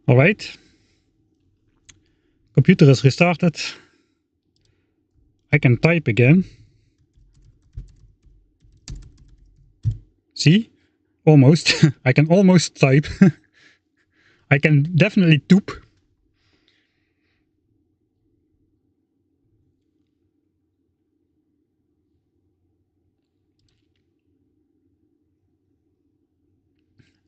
Alright. Computer is restarted. I can type again. See? Almost. I can almost type. I can definitely toop.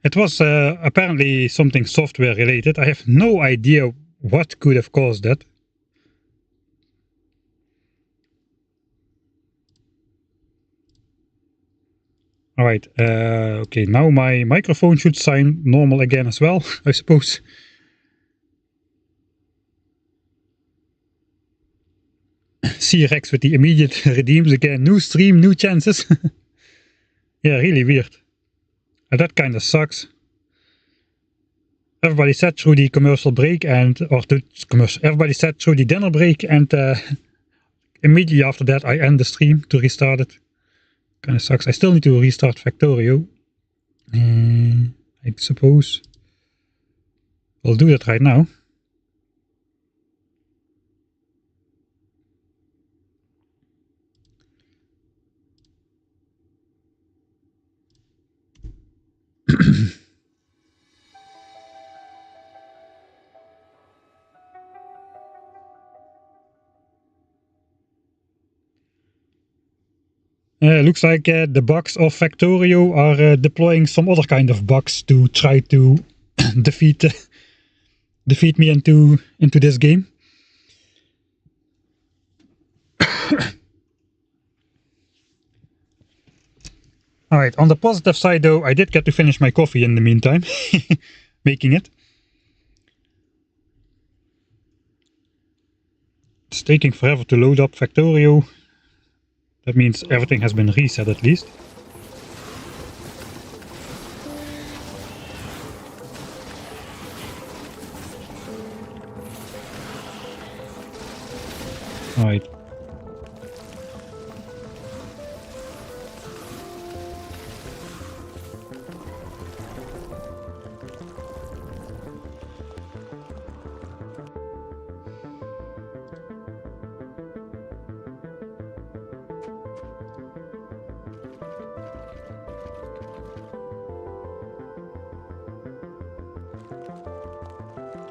It was apparently something software related. I have no idea what could have caused that. Alright, okay, now my microphone should sound normal again as well, I suppose. See Rex with the immediate redeems again. New stream, new chances. Yeah, really weird. That kind of sucks. Everybody sat through the commercial break everybody sat through the dinner break, and immediately after that I end the stream to restart it. Kind of sucks. I still need to restart Factorio. I suppose I'll do that right now. Looks like the bugs of Factorio are deploying some other kind of bugs to try to defeat me into this game. Alright, on the positive side though, I did get to finish my coffee in the meantime, making it. It's taking forever to load up Factorio. That means everything has been reset at least. Alright.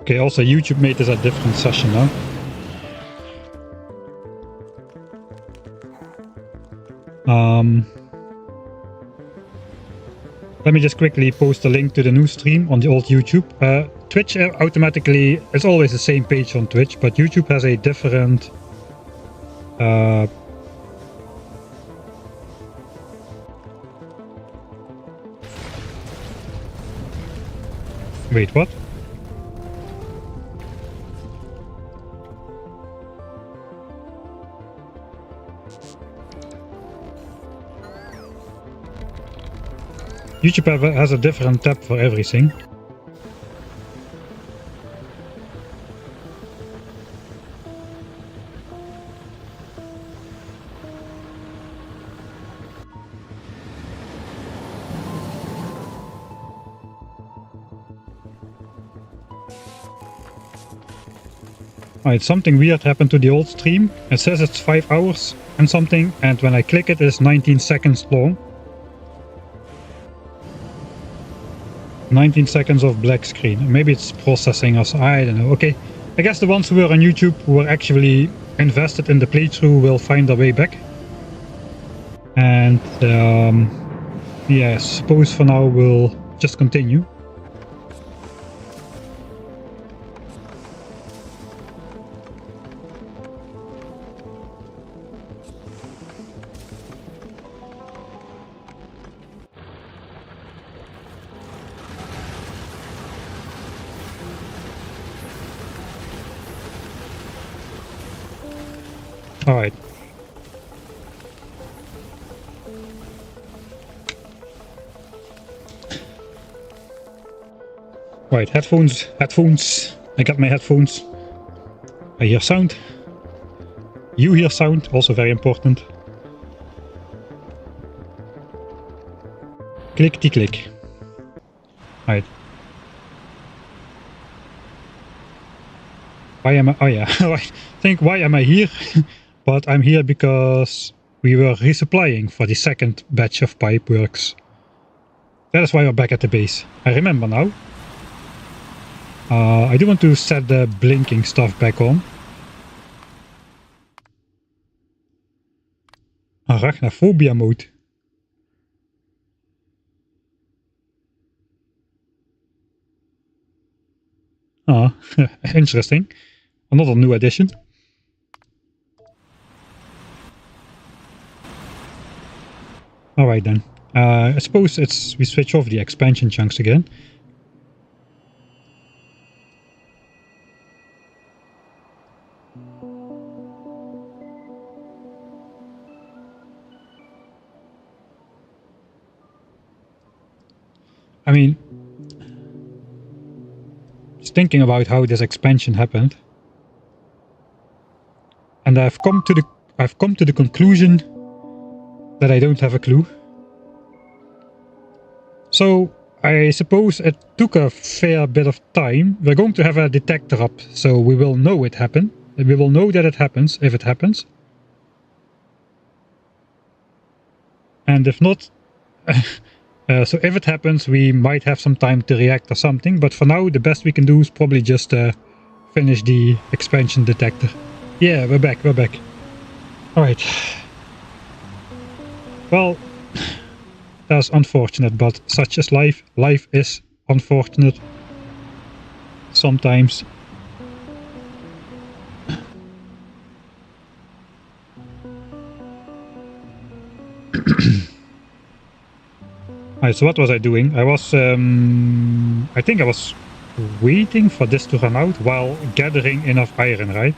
Okay, also YouTube made this a different session now. Let me just quickly post a link to the new stream on the old YouTube. Twitch automatically, it's always the same page on Twitch, but YouTube has a different wait, what? YouTube has a different tab for everything. Alright, something weird happened to the old stream. It says it's 5 hours and something, and when I click it, it's 19 seconds long. 19 seconds of black screen. Maybe it's processing us, I don't know. Okay, I guess the ones who were on YouTube who were actually invested in the playthrough will find their way back. And yeah, I suppose for now we'll just continue. Alright. Right, headphones. I got my headphones. I hear sound. You hear sound, also very important. Clickety click. Right. Why am I? Oh yeah, I think why am I here? But I'm here because we were resupplying for the second batch of pipe works. That is why we're back at the base. I remember now. I do want to set the blinking stuff back on. Arachnophobia mode. Ah, interesting. Another new addition. Alright then. I suppose we switch off the expansion chunks again. I mean, just thinking about how this expansion happened, and I've come to the conclusion that I don't have a clue. So I suppose it took a fair bit of time. We're going to have a detector up, so we will know it happened. We will know that it happens if it happens. And if not, so if it happens, we might have some time to react or something. But for now, the best we can do is probably just finish the expansion detector. Yeah, we're back. Alright. Well, that's unfortunate, but such is life. Life is unfortunate. Sometimes. Alright, so what was I doing? I was, I think I was waiting for this to run out while gathering enough iron, right?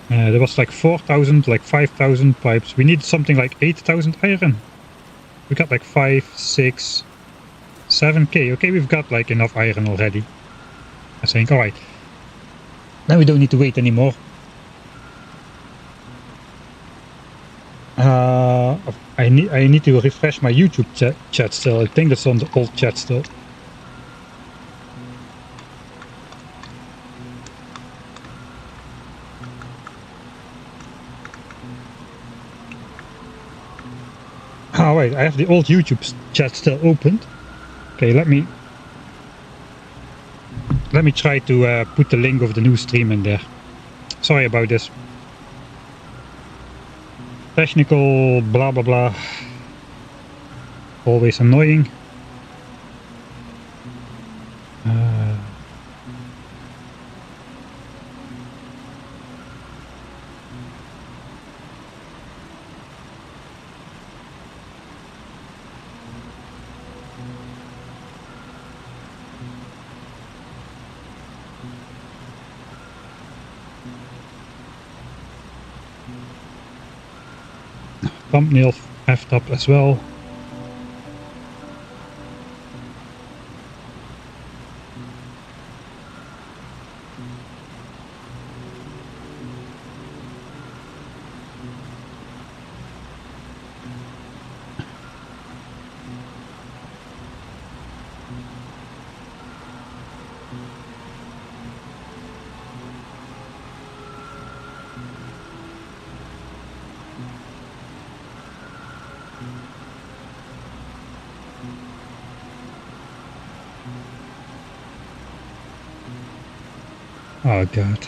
There was like 4,000, like 5,000 pipes. We need something like 8,000 iron. We got like 5, 6, 7k. Okay, we've got like enough iron already. I think, alright. Now we don't need to wait anymore. I need to refresh my YouTube chat still. I think that's on the old chat still. Oh wait, I have the old YouTube chat still opened. Okay, let me try to put the link of the new stream in there. Sorry about this. Technical blah blah blah. Always annoying. Thumbnail effed up as well. Oh god.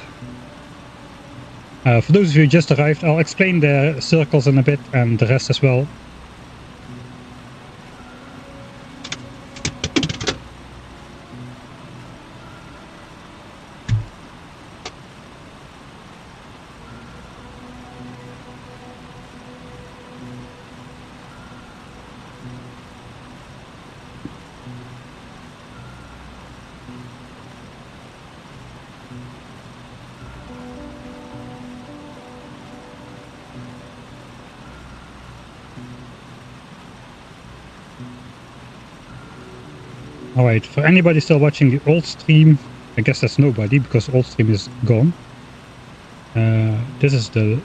For those of you who just arrived, I'll explain the circles in a bit and the rest as well. Alright, for anybody still watching the old stream, I guess that's nobody because old stream is gone. This is the...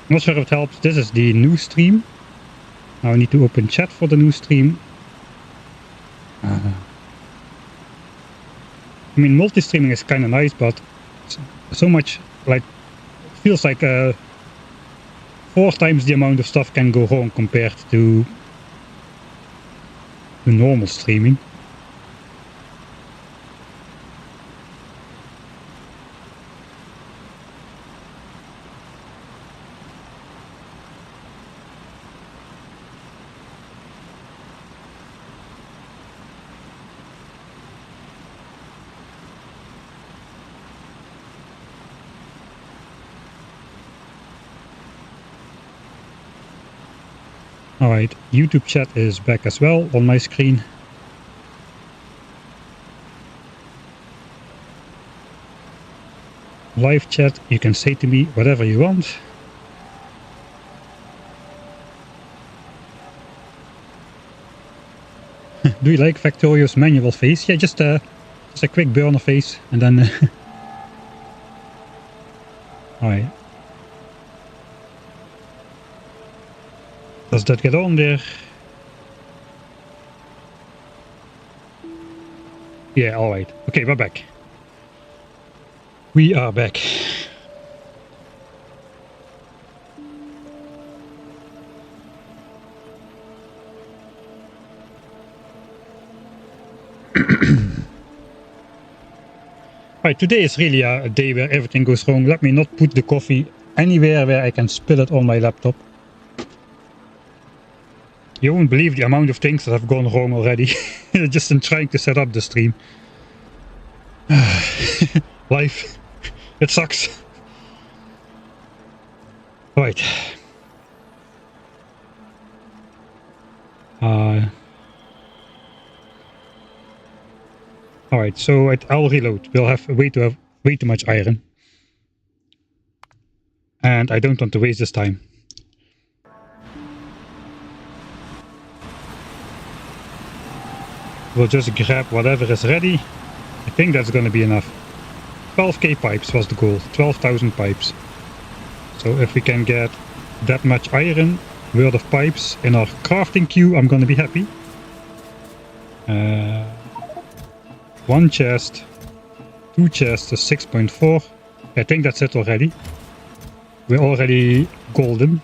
Not sure if it helps. This is the new stream. Now I need to open chat for the new stream. I mean, multi-streaming is kind of nice, but so much, like, feels like 4 times the amount of stuff can go wrong compared to normal streaming. Alright, YouTube chat is back as well on my screen. Live chat, you can say to me whatever you want. Do you like Factorio's manual phase? Yeah, just a quick burner phase and then... Alright. Does that get on there? Yeah, alright. Okay, we're back. We are back. Right, today is really a day where everything goes wrong. Let me not put the coffee anywhere where I can spill it on my laptop. You won't believe the amount of things that have gone wrong already, just in trying to set up the stream. Life, it sucks. Right. Alright, so I'll reload. We'll have way too much iron. And I don't want to waste this time. We'll just grab whatever is ready. I think that's gonna be enough. 12k pipes was the goal. 12,000 pipes. So if we can get that much iron worth of pipes in our crafting queue, I'm gonna be happy. 1 chest, 2 chests is 6.4. I think that's it already. We're already golden.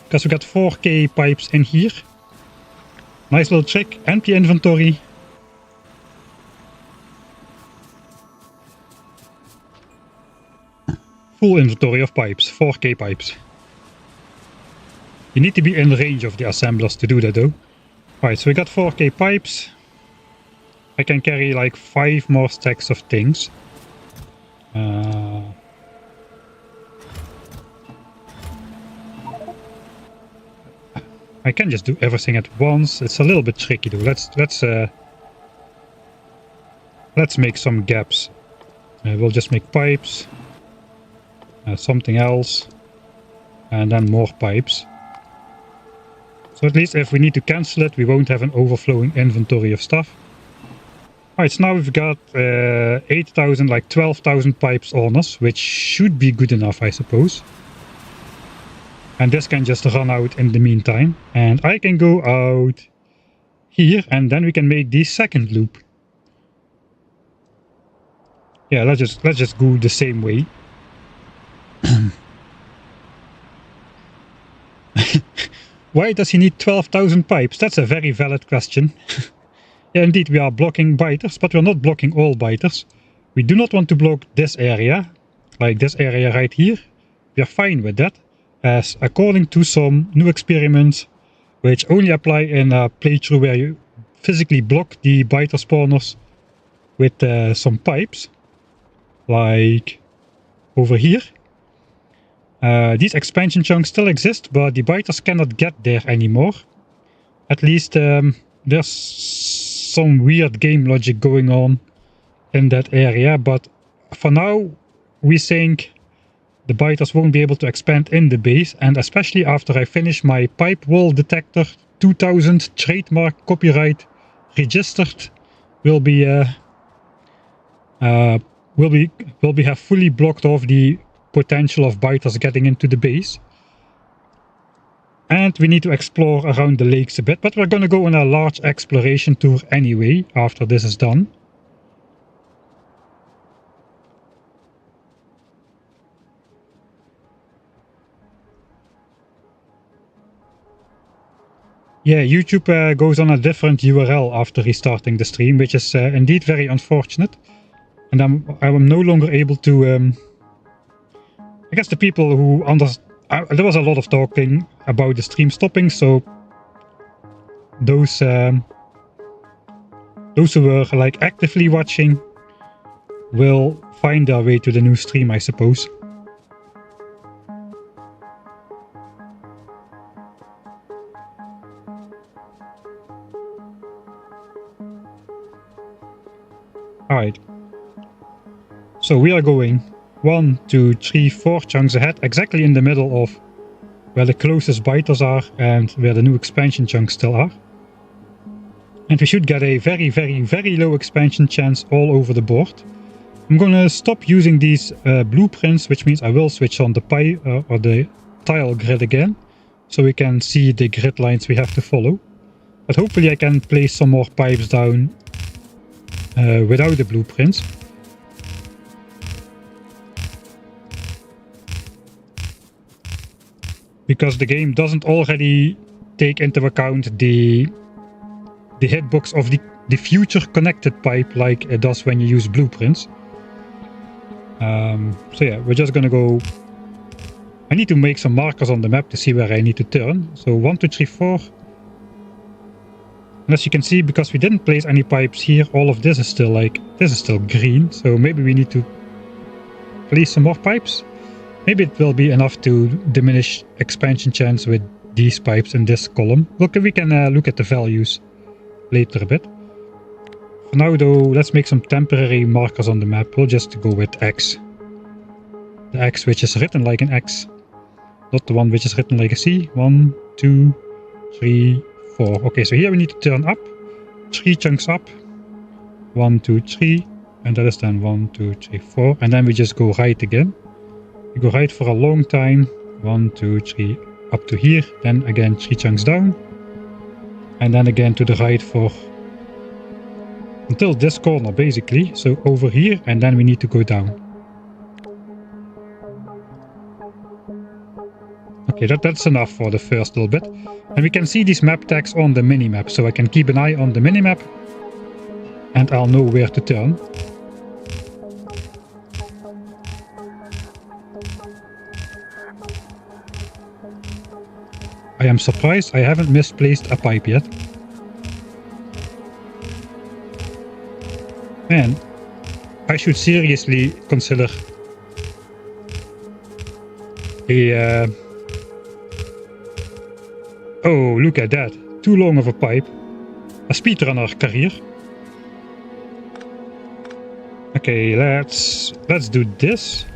Because we got 4k pipes in here. Nice little trick. Empty inventory. Full inventory of pipes. 4k pipes. You need to be in range of the assemblers to do that though. Alright, so we got 4k pipes. I can carry like 5 more stacks of things. I can just do everything at once. It's a little bit tricky though. Let's make some gaps. We'll just make pipes, something else, and then more pipes. So at least if we need to cancel it, we won't have an overflowing inventory of stuff. Alright, so now we've got 8,000, like 12,000 pipes on us, which should be good enough, I suppose. And this can just run out in the meantime. And I can go out here, and then we can make the second loop. Yeah, let's just go the same way. Why does he need 12,000 pipes? That's a very valid question. Yeah, indeed, we are blocking biters, but we're not blocking all biters. We do not want to block this area, like this area right here. We are fine with that, as according to some new experiments, which only apply in a playthrough where you physically block the biter spawners with some pipes, like over here. These expansion chunks still exist, but the biters cannot get there anymore. At least there's some weird game logic going on in that area, but for now we think the biters won't be able to expand in the base, and especially after I finish my pipe wall detector 2000 trademark copyright registered will be have fully blocked off the potential of biters getting into the base. And we need to explore around the lakes a bit, but we're going to go on a large exploration tour anyway after this is done. Yeah, YouTube goes on a different URL after restarting the stream, which is indeed very unfortunate. And I'm no longer able to... I guess the people who there was a lot of talking about the stream stopping, so those who were like actively watching will find their way to the new stream, I suppose. Alright. So we are going 1, 2, 3, 4 chunks ahead, exactly in the middle of where the closest biters are and where the new expansion chunks still are. And we should get a very, very, very low expansion chance all over the board. I'm gonna stop using these blueprints, which means I will switch on the or the tile grid again, so we can see the grid lines we have to follow. But hopefully I can place some more pipes down without the blueprints. Because the game doesn't already take into account the hitbox of the future connected pipe like it does when you use blueprints. So yeah, we're just gonna go... I need to make some markers on the map to see where I need to turn. So 1, 2, 3, 4. And as you can see, because we didn't place any pipes here, all of this is still green. So maybe we need to place some more pipes. Maybe it will be enough to diminish expansion chance with these pipes in this column. Look, we can look at the values later a bit. For now though, let's make some temporary markers on the map. We'll just go with X. The X which is written like an X. Not the one which is written like a C. 1, 2, 3, 4. Okay, so here we need to turn up. 3 chunks up. 1, 2, 3. And that is then 1, 2, 3, 4. And then we just go right again. We go right for a long time. 1, 2, 3, up to here. Then again 3 chunks down. And then again to the right for... until this corner basically. So over here, and then we need to go down. Okay, that's enough for the first little bit. And we can see these map tags on the minimap. So I can keep an eye on the minimap. And I'll know where to turn. I am surprised I haven't misplaced a pipe yet. Man, I should seriously consider a... Oh, look at that. Too long of a pipe. A speedrunner career. Okay, let's do this.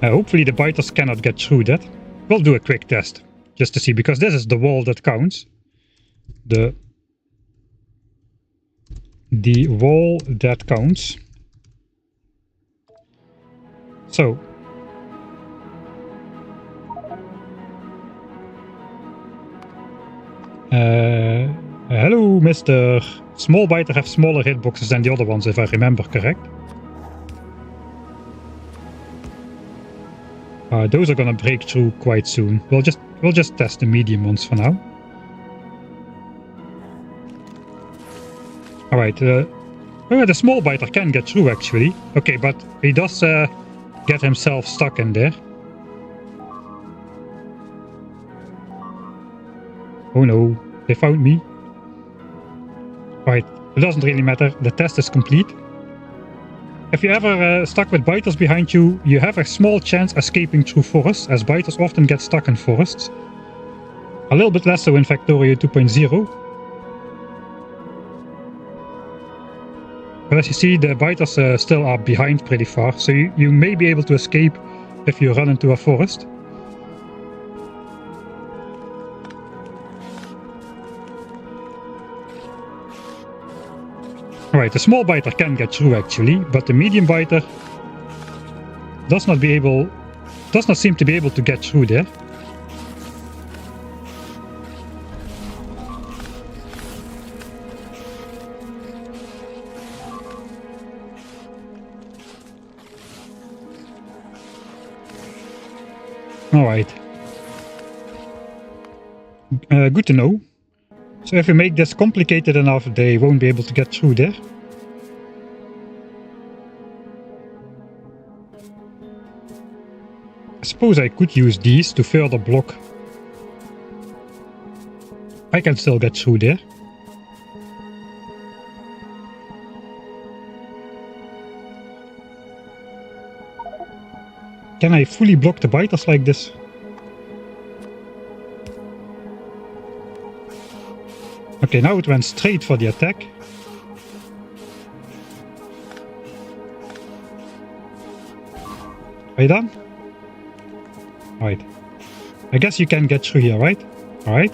Hopefully the biters cannot get through that. We'll do a quick test, just to see, because this is the wall that counts. The wall that counts. So. Hello, Mr. Small biter have smaller hitboxes than the other ones, if I remember correct. Those are gonna break through quite soon. We'll just test the medium ones for now. Alright, the small biter can get through actually. Okay, but he does get himself stuck in there. Oh no, they found me. Right, it doesn't really matter, the test is complete. If you're ever stuck with biters behind you, you have a small chance escaping through forests, as biters often get stuck in forests. A little bit less so in Factorio 2.0. But as you see, the biters still are behind pretty far, so you may be able to escape if you run into a forest. Alright, the small biter can get through actually, but the medium biter does not seem to be able to get through there. Alright. Good to know. So if we make this complicated enough, they won't be able to get through there. I suppose I could use these to further block. I can still get through there. Can I fully block the biters like this? Okay, now it went straight for the attack. Are you done? Right. I guess you can get through here, right? Alright.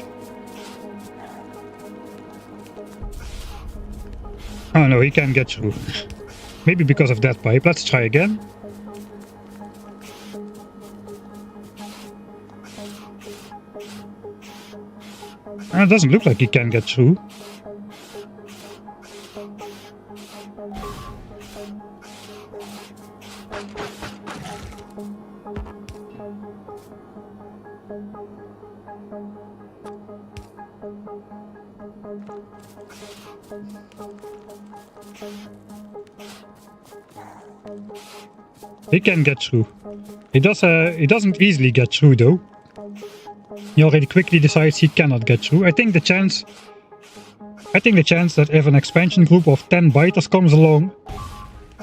Oh no, he can't get through. Maybe because of that pipe. Let's try again. It doesn't look like he can get through. He can get through. He doesn't easily get through though. He already quickly decides he cannot get through. I think the chance that if an expansion group of 10 biters comes along,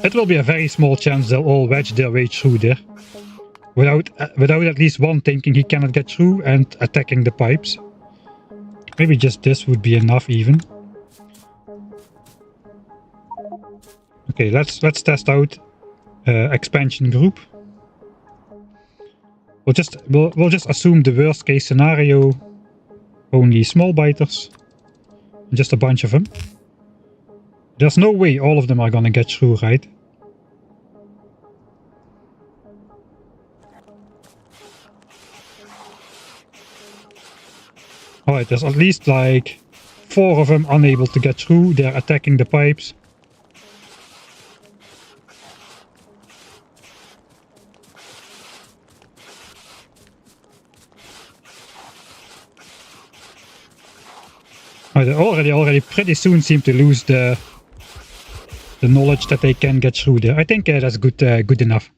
it will be a very small chance they'll all wedge their way through there. Without at least one thinking he cannot get through and attacking the pipes. Maybe just this would be enough even. Okay, let's test out expansion group. We'll just assume the worst case scenario. Only small biters. Just a bunch of them. There's no way all of them are gonna get through, right? Alright, there's at least like 4 of them unable to get through. They're attacking the pipes. They already pretty soon seem to lose the knowledge that they can get through there. I think that's good enough.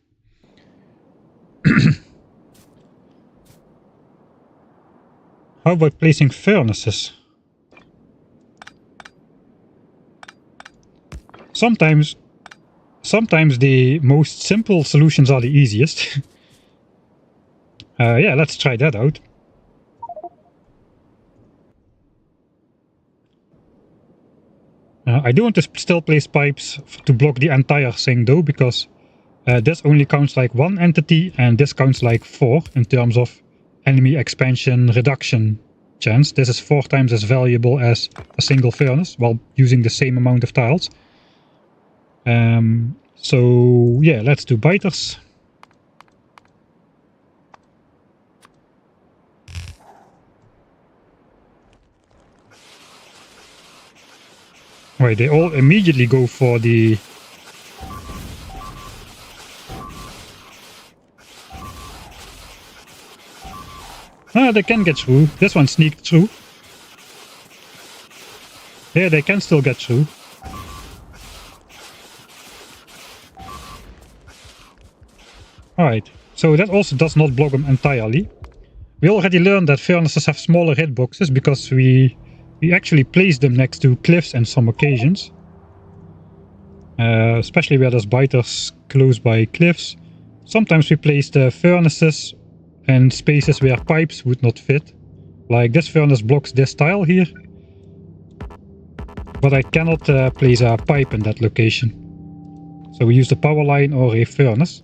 How about placing furnaces? Sometimes the most simple solutions are the easiest. Yeah, let's try that out. I do want to still place pipes to block the entire thing though, because this only counts like 1 entity and this counts like 4 in terms of enemy expansion reduction chance. This is 4 times as valuable as a single furnace while using the same amount of tiles. So yeah, let's do biters. Right, they all immediately go for the... they can get through. This one sneaked through. Yeah, they can still get through. Alright, so that also does not block them entirely. We already learned that furnaces have smaller hitboxes because we actually place them next to cliffs on some occasions. Especially where there's biters close by cliffs. Sometimes we place the furnaces in spaces where pipes would not fit. Like this furnace blocks this tile here. But I cannot place a pipe in that location. So we use the power line or a furnace.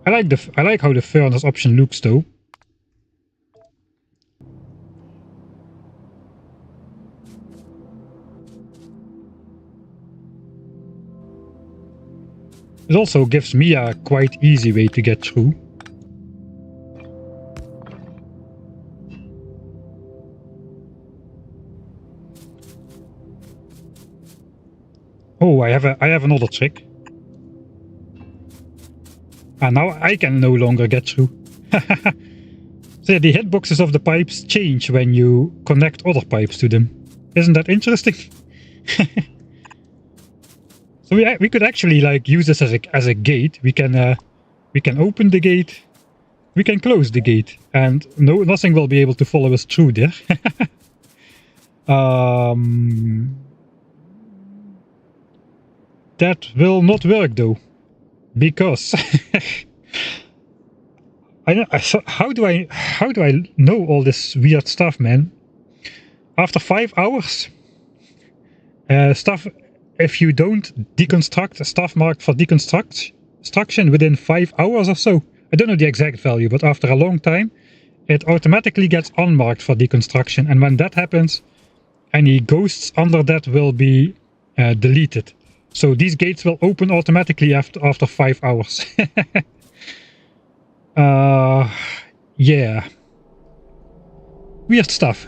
I like how the furnace option looks though. It also gives me a quite easy way to get through. Oh, I have another trick. And now I can no longer get through. So the hitboxes of the pipes change when you connect other pipes to them. Isn't that interesting? So we could actually like use this as a gate. We can open the gate, we can close the gate, and nothing will be able to follow us through there. That will not work though, because how do I know all this weird stuff, man? After 5 hours, stuff. If you don't deconstruct stuff marked for deconstruction within 5 hours or so, I don't know the exact value, but after a long time, it automatically gets unmarked for deconstruction, and when that happens, any ghosts under that will be deleted. So these gates will open automatically after 5 hours. Yeah. Weird stuff.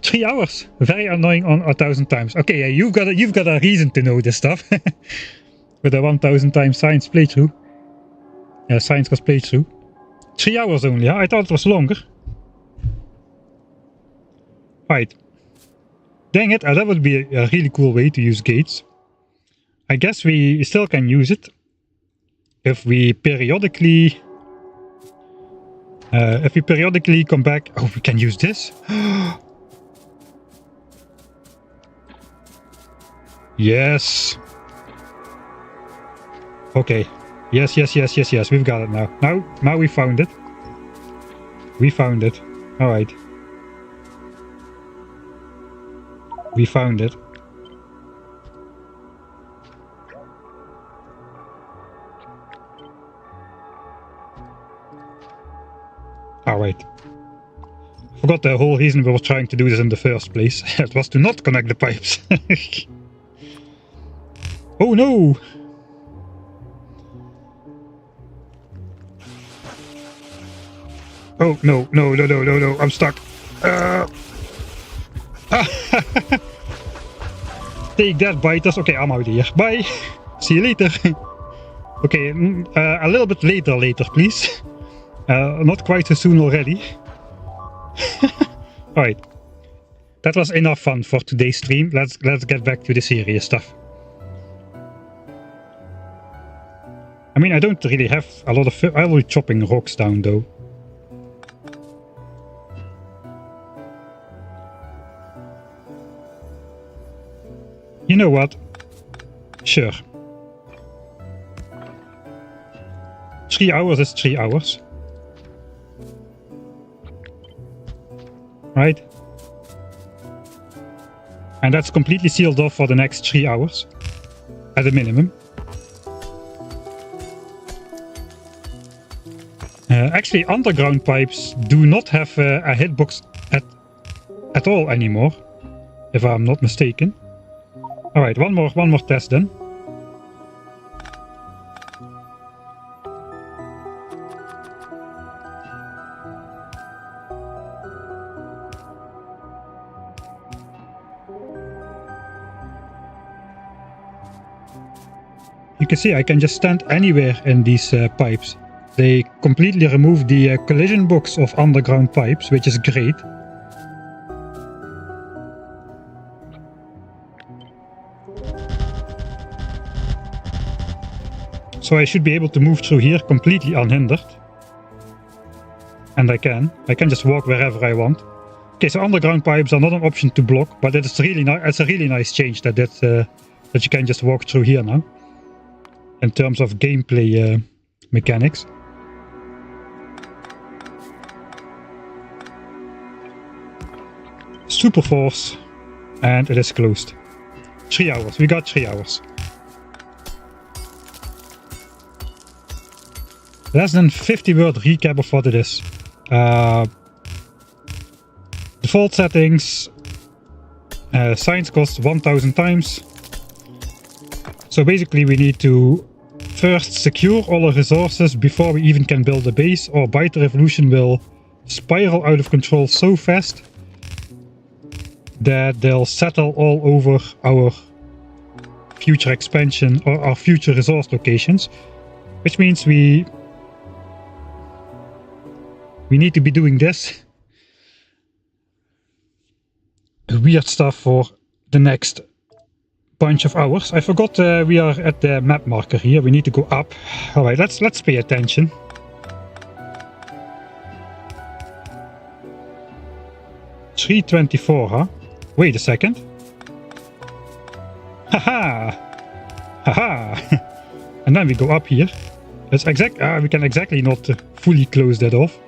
3 hours. Very annoying on 1,000 times. Okay, yeah, you've got a reason to know this stuff. With a 1,000 times science playthrough. Science course playthrough. 3 hours only, huh? I thought it was longer. Right. Dang it, that would be a really cool way to use gates. I guess we still can use it. If we periodically come back. Oh, we can use this. Yes. Okay. Yes. We've got it now. Now we found it. We found it. All right. We found it. Alright. Forgot the whole reason we were trying to do this in the first place. It was to not connect the pipes. Oh no! Oh no, no, I'm stuck. Take that, biters. Okay, I'm out here. Bye! See you later. Okay, a little bit later, please. Not quite so soon already. Alright. That was enough fun for today's stream. Let's get back to the serious stuff. I mean, I don't really have a lot of... I'll be chopping rocks down though. You know what? Sure. 3 hours is 3 hours. Right? And that's completely sealed off for the next 3 hours. At a minimum. Actually, underground pipes do not have a hitbox at all anymore. If I'm not mistaken. Alright, one more test then. You can see I can just stand anywhere in these pipes. They completely remove the collision box of underground pipes, which is great. So I should be able to move through here completely unhindered. And I can just walk wherever I want. Okay, so underground pipes are not an option to block, but it's really it's a really nice change that you can just walk through here now. In terms of gameplay mechanics. Super force, and it is closed. 3 hours, we got 3 hours. Less than 50 word recap of what it is. Default settings. Science costs 1000 times. So basically we need to first secure all our resources before we even can build a base, or Biter Revolution will spiral out of control so fast that they'll settle all over our future expansion or our future resource locations, which means we need to be doing this weird stuff for the next bunch of hours. I forgot we are at the map marker here. We need to go up. All right, let's pay attention. $324, huh? Wait a second. Haha! Haha! And then we go up here. That's we can exactly not fully close that off.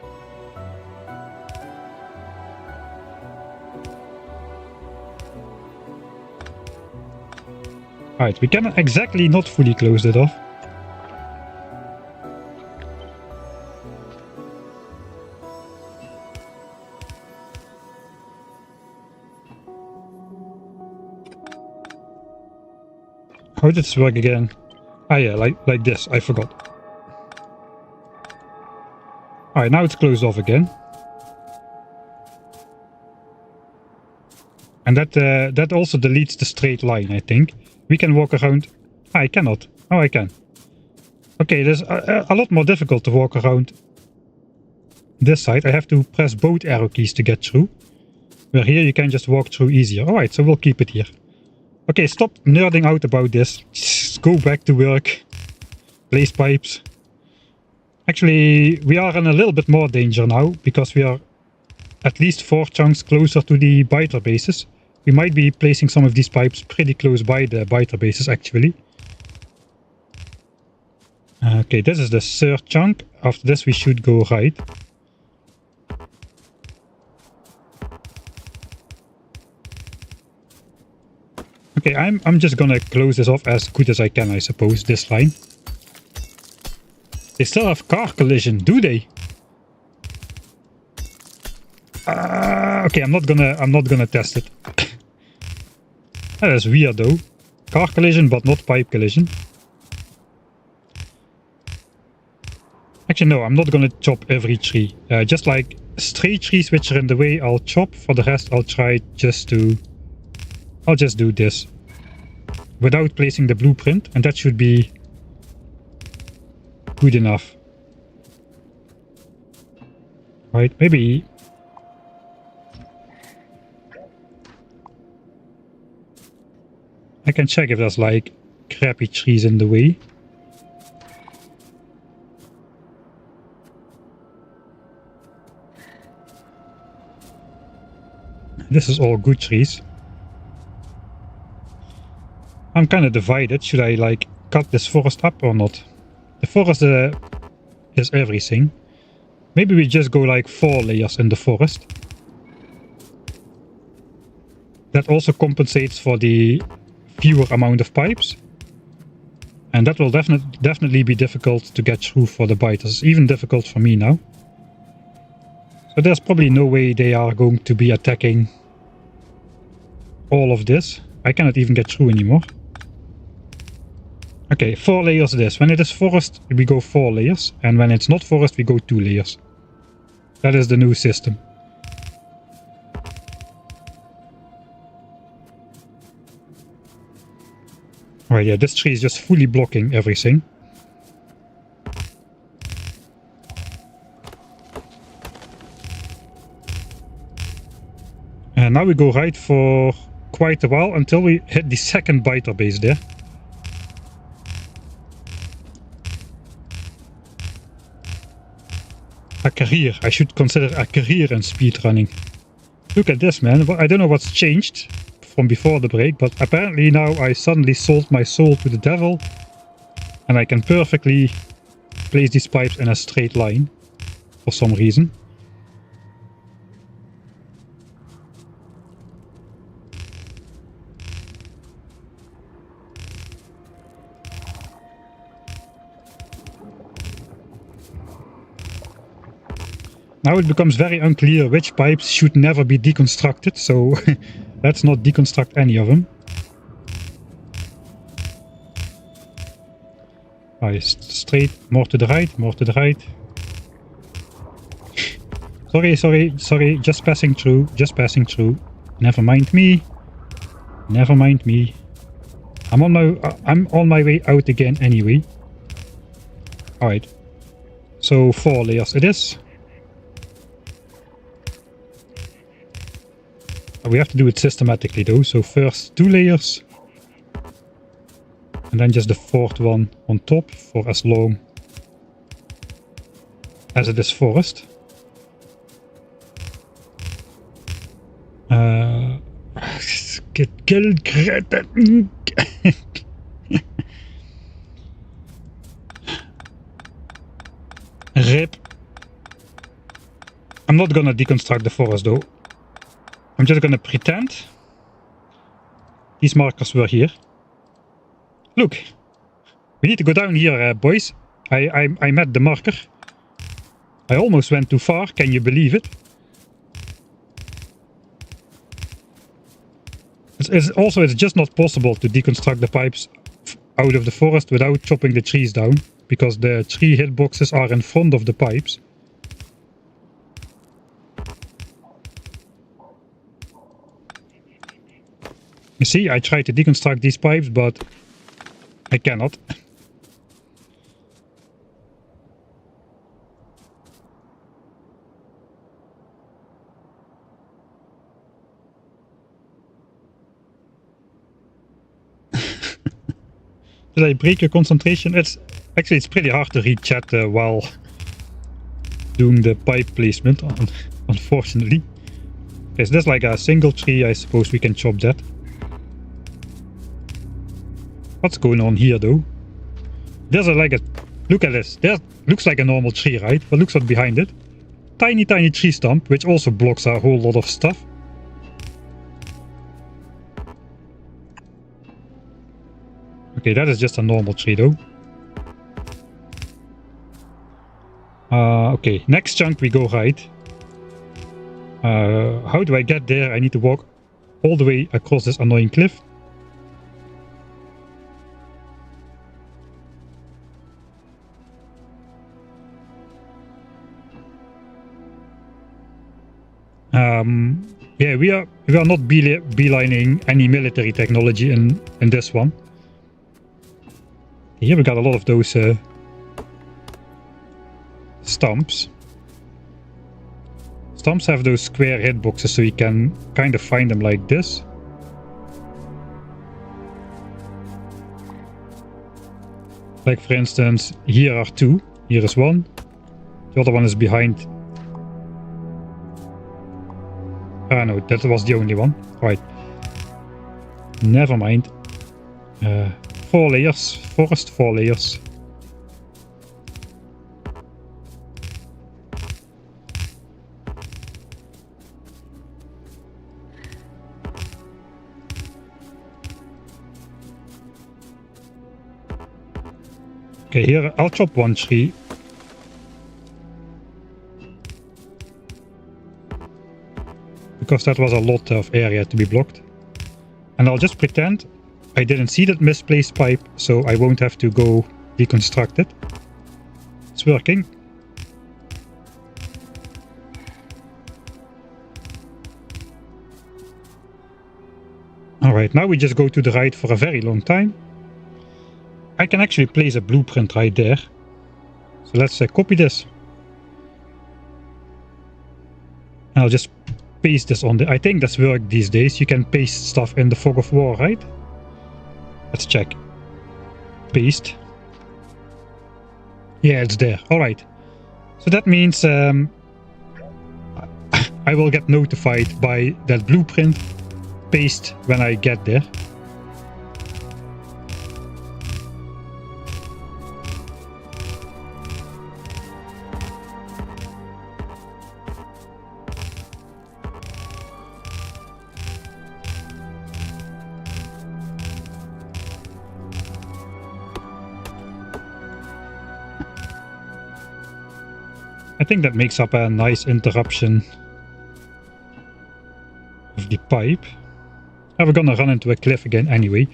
Alright, we can exactly not fully close that off. How did this work again? Ah yeah, like this, I forgot. Alright, now it's closed off again. And that also deletes the straight line, I think. We can walk around... I cannot. Oh, I can. Okay, it is a lot more difficult to walk around this side. I have to press both arrow keys to get through. Where here you can just walk through easier. Alright, so we'll keep it here. Okay, stop nerding out about this. Just go back to work. Place pipes. Actually, we are in a little bit more danger now, because we are at least 4 chunks closer to the biter bases. We might be placing some of these pipes pretty close by the biter bases, actually. Okay, this is the 3rd chunk. After this we should go right. Okay, I'm just gonna close this off as good as I can, I suppose, this line. They still have car collision, do they? Okay, I'm not gonna test it. That is weird though. Car collision, but not pipe collision. Actually, no, I'm not gonna chop every tree. Just like stray trees which are in the way, I'll chop. For the rest, I'll try just to... I'll just do this. Without placing the blueprint, and that should be good enough. Right, maybe... I can check if there's like crappy trees in the way. This is all good trees. I'm kind of divided. Should I like cut this forest up or not? The forest is everything. Maybe we just go like 4 layers in the forest. That also compensates for the fewer amount of pipes. And that will definitely be difficult to get through for the biters. Even difficult for me now. So there's probably no way they are going to be attacking all of this. I cannot even get through anymore. Okay, 4 layers this. When it is forest, we go 4 layers. And when it's not forest, we go 2 layers. That is the new system. Alright, yeah, this tree is just fully blocking everything. And now we go right for quite a while until we hit the 2nd biter base there. A career. I should consider a career in speedrunning. Look at this, man. I don't know what's changed from before the break, but apparently now I suddenly sold my soul to the devil. And I can perfectly place these pipes in a straight line for some reason. Now it becomes very unclear which pipes should never be deconstructed, so let's not deconstruct any of them. Straight, more to the right, more to the right. Sorry, just passing through, Never mind me. Never mind me. I'm on my way out again anyway. Alright. So 4 layers it is. We have to do it systematically though, so first 2 layers. And then just the 4th one on top for as long as it is forest. Get killed. Rip. I'm not gonna deconstruct the forest though. I'm just gonna pretend these markers were here. Look, we need to go down here, boys. I met the marker. I almost went too far, can you believe it? It's just not possible to deconstruct the pipes out of the forest without chopping the trees down, because the tree hitboxes are in front of the pipes. You see, I tried to deconstruct these pipes, but I cannot. Did I break your concentration? It's pretty hard to read chat while doing the pipe placement, unfortunately. Okay, so there's like a single tree. I suppose we can chop that. What's going on here though? There's look at this. There looks like a normal tree, right? But look what's behind it. Tiny tree stump, which also blocks a whole lot of stuff. Okay, that is just a normal tree though. Okay, next chunk we go right. How do I get there? I need to walk all the way across this annoying cliff. Yeah, we are not beelining any military technology in this one. Here we got a lot of those stumps. Stumps have those square hitboxes, so you can kind of find them like this. Like for instance, here are 2. Here is 1. The other one is behind. Ah no, that was the only one. Right. Never mind. 4 layers. Forest 4 layers. Okay, here I'll chop 1 tree. Because that was a lot of area to be blocked. And I'll just pretend I didn't see that misplaced pipe, so I won't have to go deconstruct it. It's working. Alright, now we just go to the right for a very long time. I can actually place a blueprint right there. So let's copy this. And I'll just paste this on the... I think that's work these days. You can paste stuff in the fog of war, right? Let's check. Paste. Yeah, it's there. Alright. So that means I will get notified by that blueprint paste when I get there. I think that makes up a nice interruption of the pipe. We're gonna run into a cliff again anyway.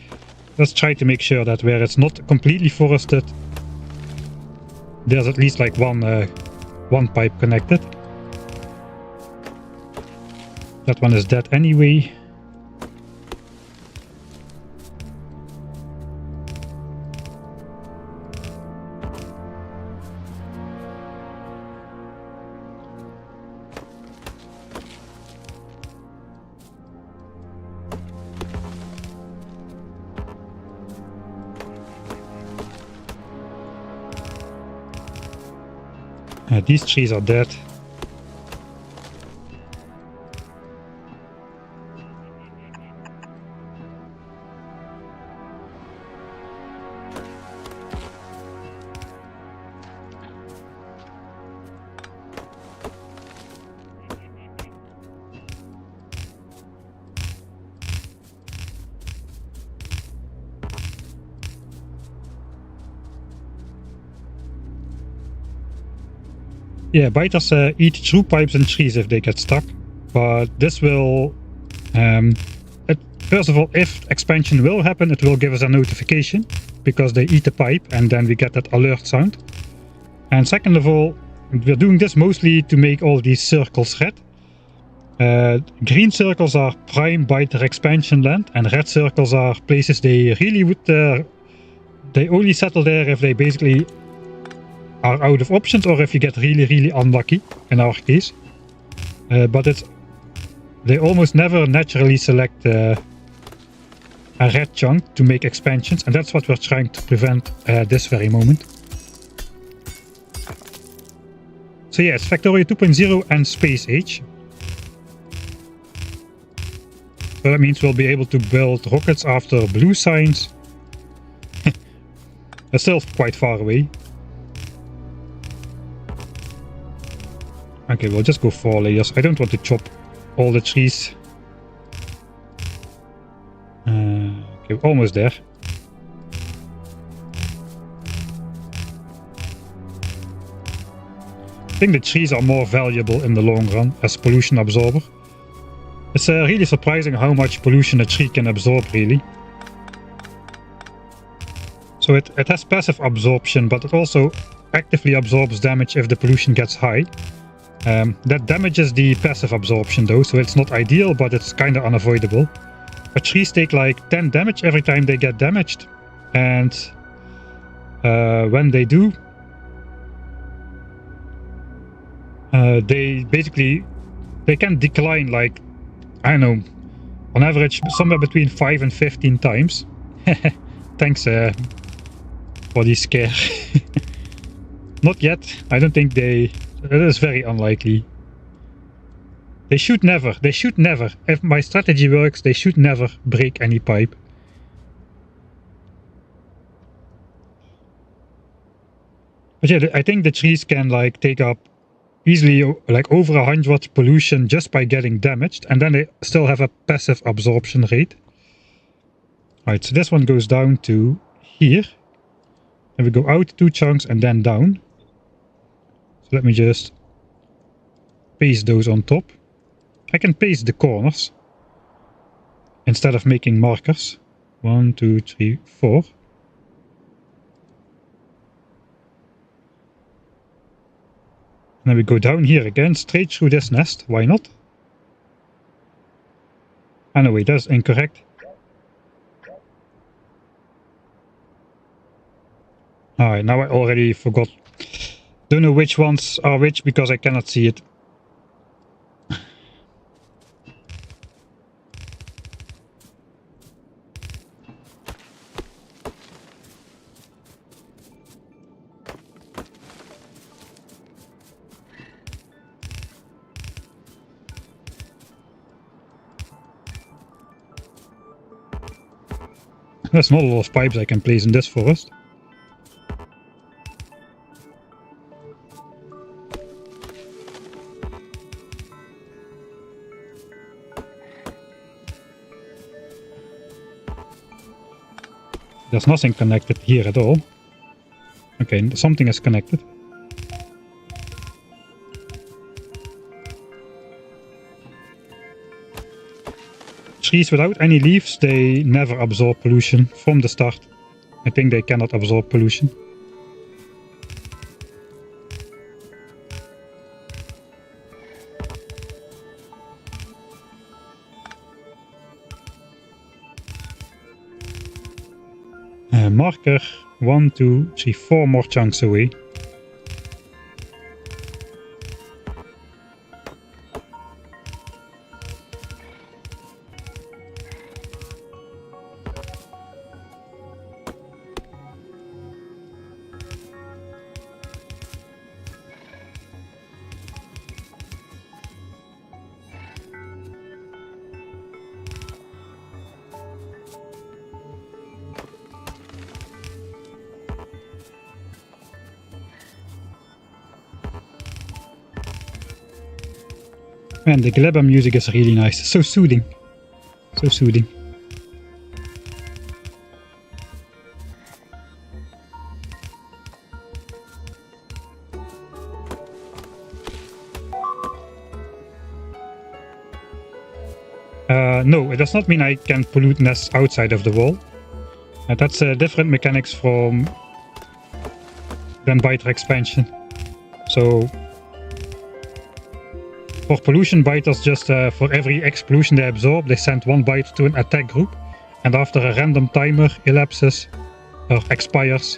Let's try to make sure that where it's not completely forested, there's at least like one pipe connected. That one is dead anyway. These trees are dead. Yeah, biters eat through pipes and trees if they get stuck, but this will, first of all, if expansion will happen, it will give us a notification, because they eat the pipe and then we get that alert sound. And second of all, we're doing this mostly to make all these circles red. Green circles are prime biter expansion land, and red circles are places they really would, they only settle there if they basically are out of options or if you get really unlucky, in our case. But they almost never naturally select a red chunk to make expansions, and that's what we're trying to prevent this very moment. So yeah, it's Factorio 2.0 and space age. So that means we'll be able to build rockets after blue signs. That's still quite far away. Okay, we'll just go 4 layers. I don't want to chop all the trees. Okay, we're almost there. I think the trees are more valuable in the long run as pollution absorber. It's really surprising how much pollution a tree can absorb, really. So it has passive absorption, but it also actively absorbs damage if the pollution gets high. That damages the passive absorption though, so it's not ideal, but it's kinda unavoidable. But trees take like 10 damage every time they get damaged. And when they do, they can decline like, I don't know, on average somewhere between 5 and 15 times. Thanks for the scare. Not yet. I don't think it is very unlikely. They should never. If my strategy works, they should never break any pipe. But yeah, I think the trees can like take up easily like over 100 pollution just by getting damaged, and then they still have a passive absorption rate. Alright, so this one goes down to here. And we go out 2 chunks and then down. So let me just paste those on top. I can paste the corners instead of making markers. 1, 2, 3, 4. And then we go down here again, straight through this nest. Why not? Ah no, wait, that's incorrect. Alright, now I already forgot. Don't know which ones are which because I cannot see it. There's not a lot of pipes I can place in this forest. There's nothing connected here at all. Okay, something is connected. Trees without any leaves, they never absorb pollution from the start. I think they cannot absorb pollution. marker 1, 2, 3, 4 more chunks away. Man, the glabber music is really nice. So soothing. So soothing. No, it does not mean I can pollute nests outside of the wall. That's different mechanics than biter expansion. So for pollution, biters just for every X pollution they absorb, they send one biter to an attack group, and after a random timer elapses or expires,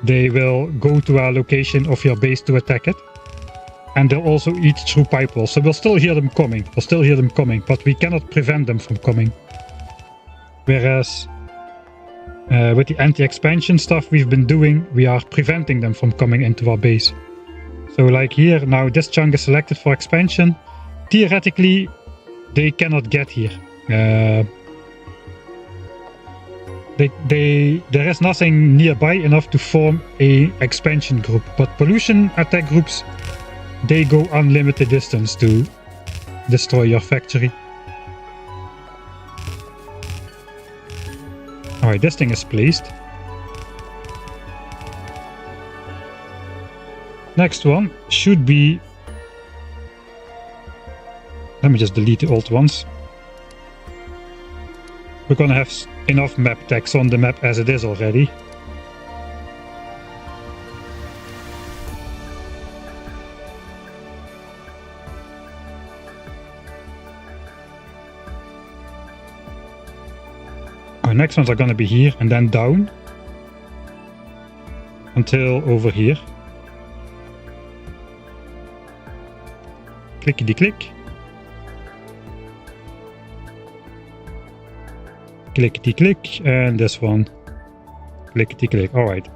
they will go to a location of your base to attack it. And they'll also eat through pipe walls, so we'll still hear them coming. But we cannot prevent them from coming. Whereas with the anti-expansion stuff we've been doing, we are preventing them from coming into our base. So like here, now this chunk is selected for expansion. Theoretically, they cannot get here. There is nothing nearby enough to form a expansion group. But pollution attack groups, they go unlimited distance to destroy your factory. Alright, this thing is placed. Next one should be... Let me just delete the old ones. We're gonna have enough map text on the map as it is already. Our next ones are gonna be here and then down until over here. Clickety click. Clickety click, and this one. Clickety click. Alright.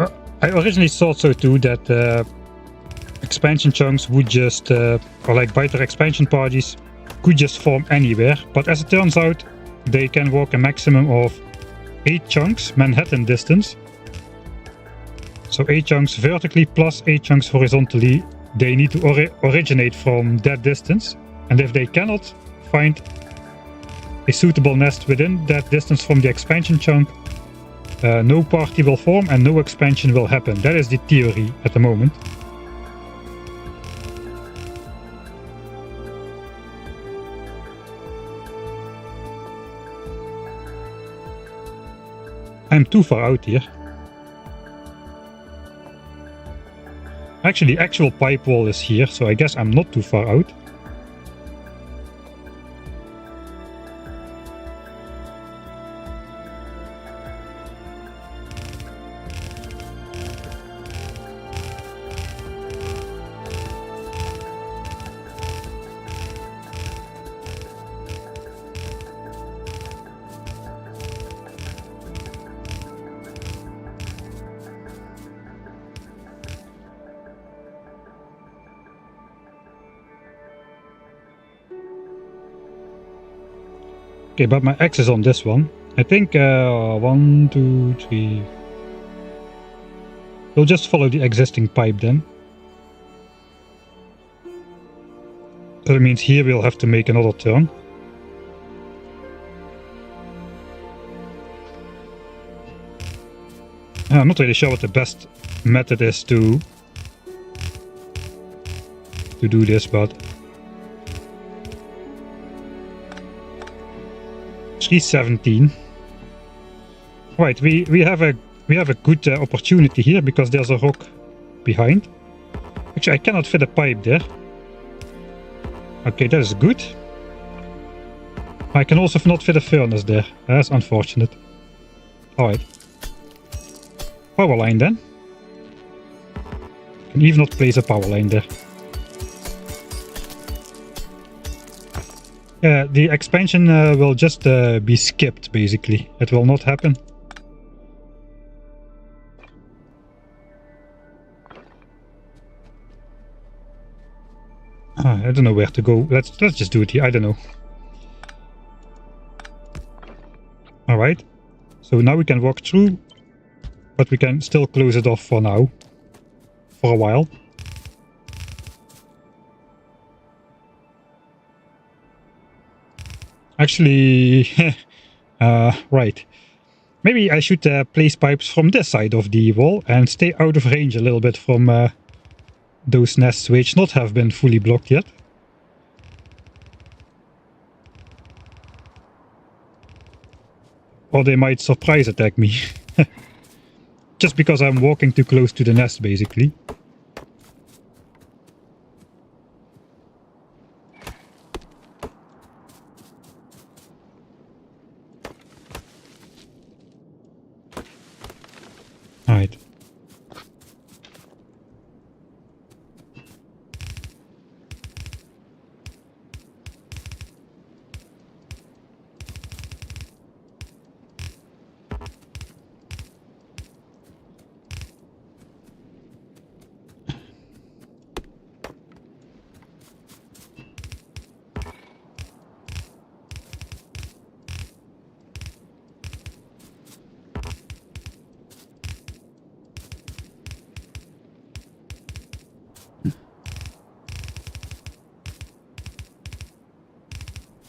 I originally thought so too, that expansion chunks would just, or like biter expansion parties, could just form anywhere. But as it turns out, they can walk a maximum of 8 chunks Manhattan distance. So 8 chunks vertically plus 8 chunks horizontally. They need to originate from that distance. And if they cannot find a suitable nest within that distance from the expansion chunk, no party will form and no expansion will happen. That is the theory at the moment. I'm too far out here. Actually, the actual pipe wall is here, so I guess I'm not too far out. Okay, but my X is on this one. I think 1, 2, 3. We'll just follow the existing pipe then. So that means here we'll have to make another turn. I'm not really sure what the best method is to do this, but 317. Right, we have a good opportunity here because there's a rock behind. Actually, I cannot fit a pipe there. Okay, that is good. I can also not fit a furnace there. That's unfortunate. Alright. Power line then. Can even not place a power line there. Yeah, the expansion will just be skipped, basically. It will not happen. I don't know where to go. Let's just do it here. I don't know. Alright. So now we can walk through, but we can still close it off for now. For a while. Actually, right. Maybe I should place pipes from this side of the wall and stay out of range a little bit from those nests which not have been fully blocked yet. Or they might surprise attack me. Just because I'm walking too close to the nest, basically. Alright.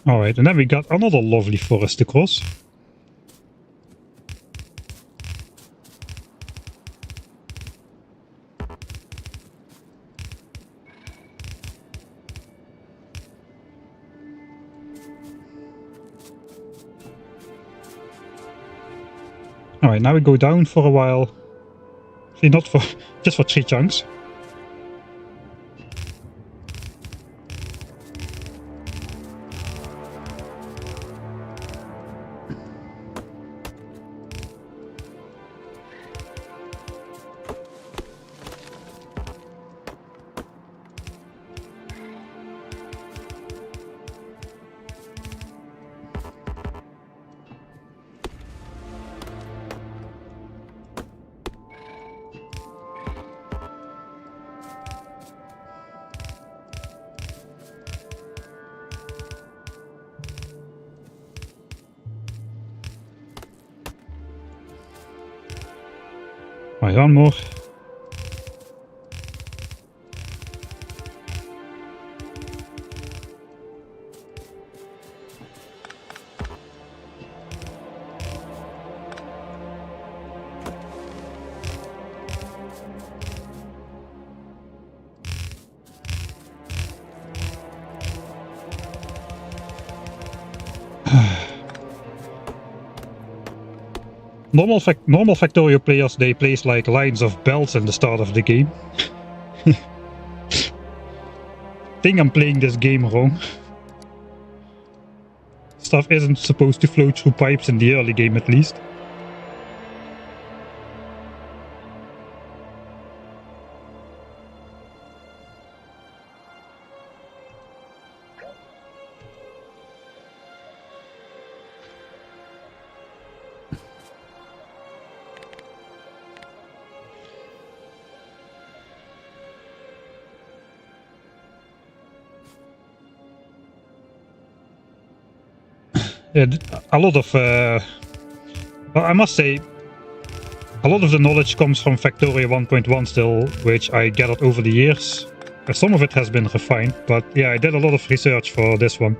Alright, and then we got another lovely forest to cross. Alright, now we go down for a while. See, not for just for 3 chunks. Right, one more. Normal Factorio players, they place like lines of belts in the start of the game. Think I'm playing this game wrong. Stuff isn't supposed to flow through pipes in the early game, at least. Yeah, a lot of, well, I must say, a lot of the knowledge comes from Factorio 1.1 still, which I gathered over the years. Some of it has been refined, but yeah, I did a lot of research for this one.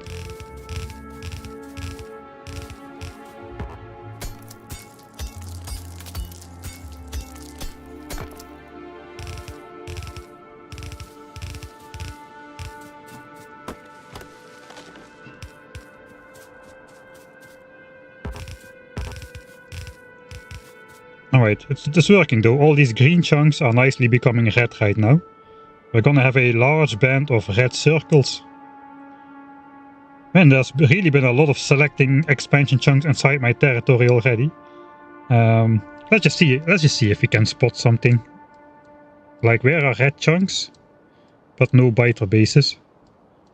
Alright, it's working though. All these green chunks are nicely becoming red right now. We're gonna have a large band of red circles. Man, there's really been a lot of selecting expansion chunks inside my territory already. Let's just see if we can spot something. Like, where are red chunks, but no biter bases?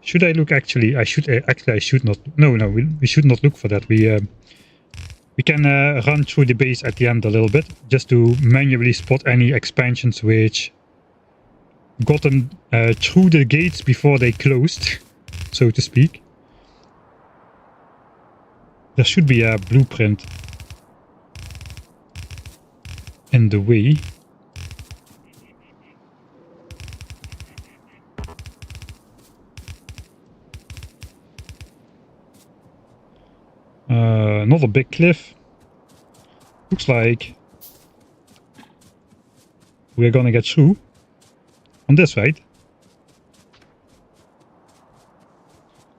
Should I look? Actually, I should not. No, we should not look for that. We can run through the base at the end a little bit, just to manually spot any expansions which gotten through the gates before they closed, so to speak. There should be a blueprint in the way. Not a big cliff. Looks like we're gonna get through on this side.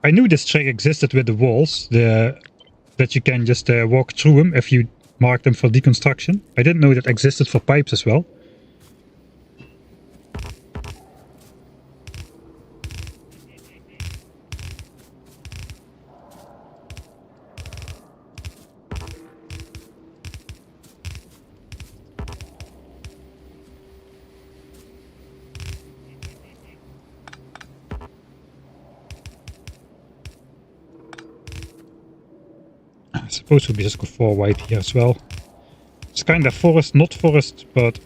I knew this trick existed with the walls, that you can just walk through them if you mark them for deconstruction. I didn't know that existed for pipes as well. It's supposed to be just go 4 wide here as well. It's kind of forest, not forest, but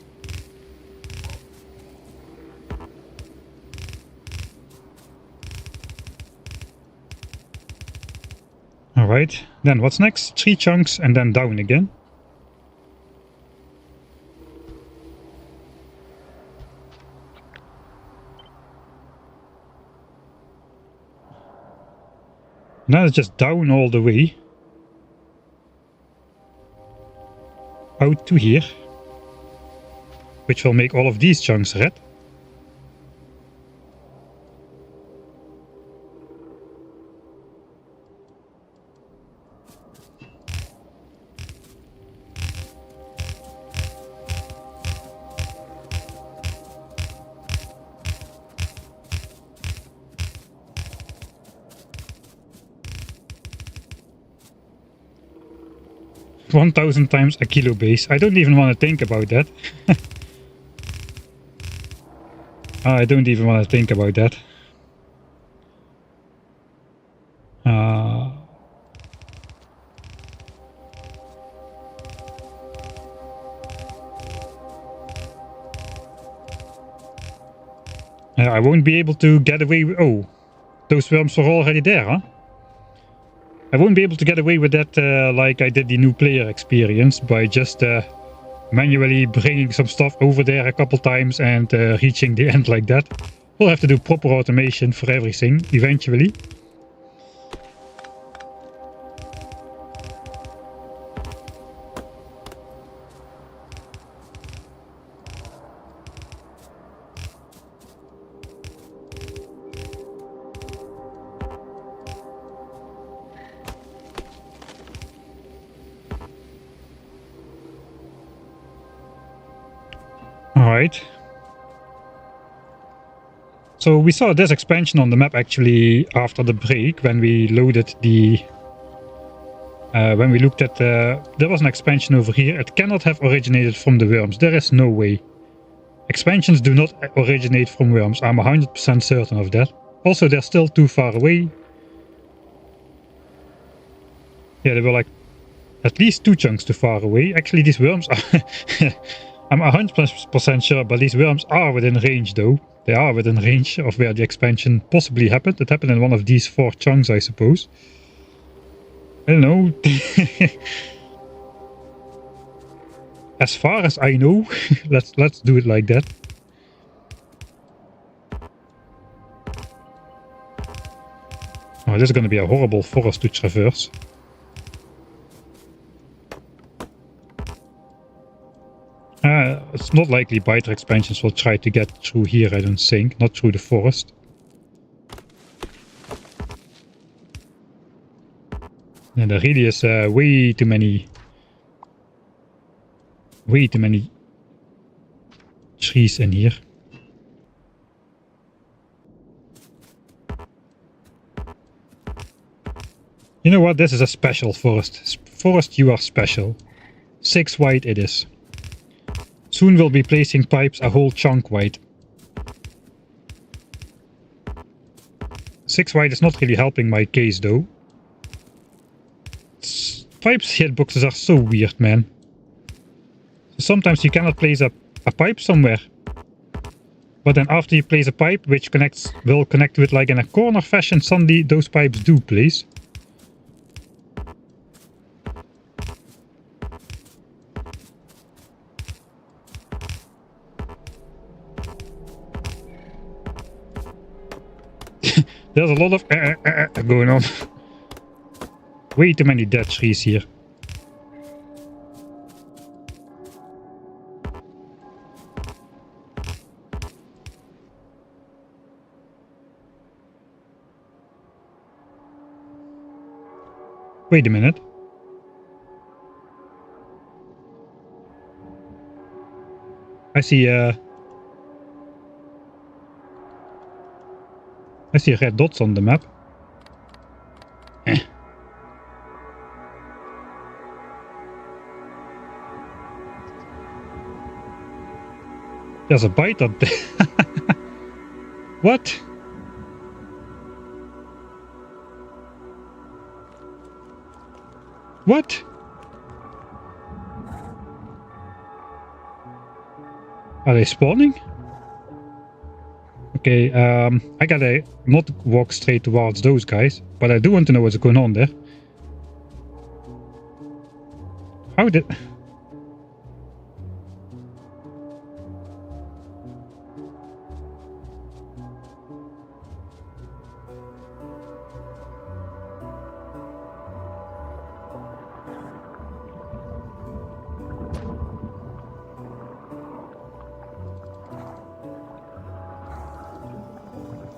alright, then what's next? 3 chunks and then down again. Now it's just down all the way. Out to here. Which will make all of these chunks red. $1,000 times a kilo base. I don't even want to think about that. I don't even want to think about that. I won't be able to get away with... Oh, those worms were already there, huh? I won't be able to get away with that like I did the new player experience by just manually bringing some stuff over there a couple times and reaching the end like that. We'll have to do proper automation for everything eventually. Alright. So we saw this expansion on the map actually after the break when we loaded the... when we looked at... there was an expansion over here. It cannot have originated from the worms. There is no way. Expansions do not originate from worms. I'm 100% certain of that. Also, they're still too far away. Yeah, they were like at least 2 chunks too far away. Actually, these worms are... I'm 100% sure, but these worms are within range though. They are within range of where the expansion possibly happened. It happened in one of these 4 chunks, I suppose. I don't know. As far as I know, let's do it like that. Oh, this is going to be a horrible forest to traverse. It's not likely biter expansions will try to get through here, I don't think. Not through the forest. And there really is way too many trees in here. You know what? This is a special forest. Forest, you are special. 6 wide it is. Soon we'll be placing pipes a whole chunk wide. 6 wide is not really helping my case though. Pipes hitboxes are so weird, man. So sometimes you cannot place a pipe somewhere. But then after you place a pipe which will connect with like in a corner fashion, suddenly those pipes do place. There's a lot of going on. Way too many dead trees here. Wait a minute. I see red dots on the map. There's a bite up there. What? What? Are they spawning? Okay, I gotta not walk straight towards those guys, but I do want to know what's going on there. How did...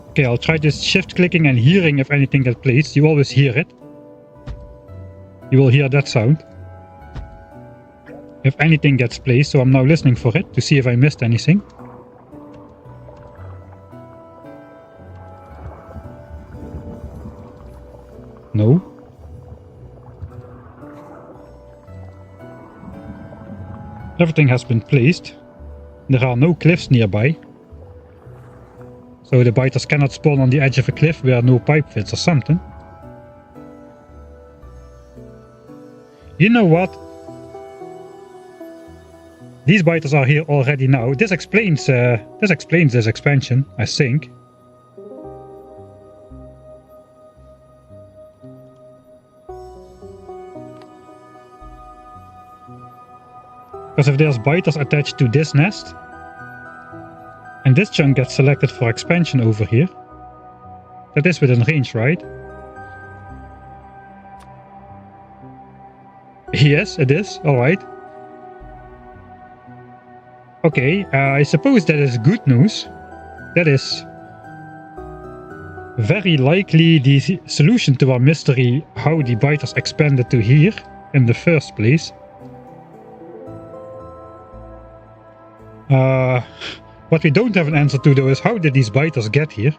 Okay, I'll try this shift clicking and hearing if anything gets placed. You always hear it. You will hear that sound. If anything gets placed, so I'm now listening for it to see if I missed anything. No. Everything has been placed. There are no cliffs nearby. So the biters cannot spawn on the edge of a cliff where no pipe fits or something. You know what? These biters are here already now. This explains this expansion, I think. Because if there's biters attached to this nest, and this chunk gets selected for expansion over here, that is within range, right? Yes, it is. Alright. Okay, I suppose that is good news. That is very likely the solution to our mystery how the biters expanded to here in the first place. What we don't have an answer to though is how did these biters get here?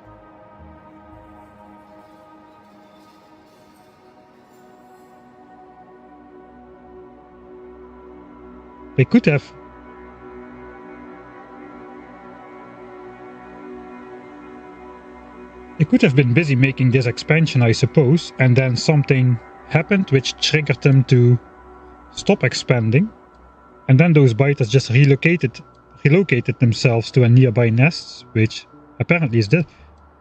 They could have... They could have been busy making this expansion, I suppose, and then something happened which triggered them to stop expanding. And then those biters just relocated themselves to a nearby nest, which apparently is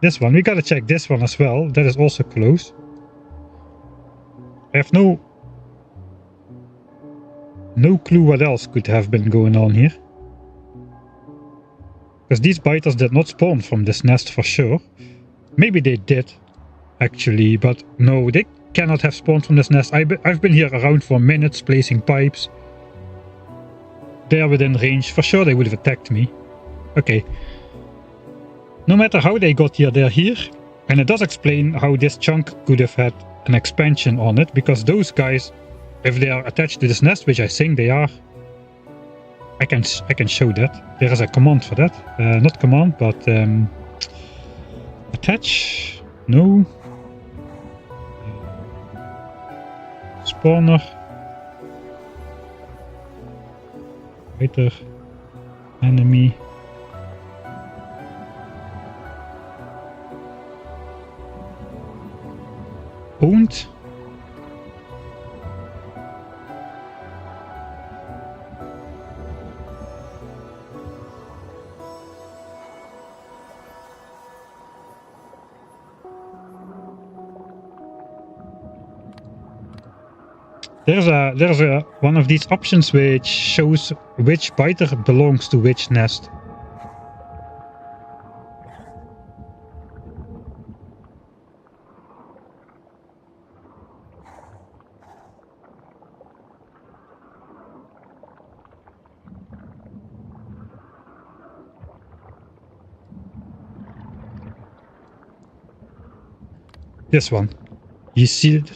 this one. We gotta check this one as well. That is also close. I have no clue what else could have been going on here. Because these biters did not spawn from this nest for sure. Maybe they did, actually, but no, they cannot have spawned from this nest. I've been here around for minutes placing pipes. They are within range. For sure they would have attacked me. Okay. No matter how they got here, they're here. And it does explain how this chunk could have had an expansion on it, because those guys, if they are attached to this nest, which I think they are, I can show that. There is a command for that. Not command, but attach. No. spawner. Fighter. Enemy. Owned. There's a one of these options which shows which biter belongs to which nest. This one. You see it?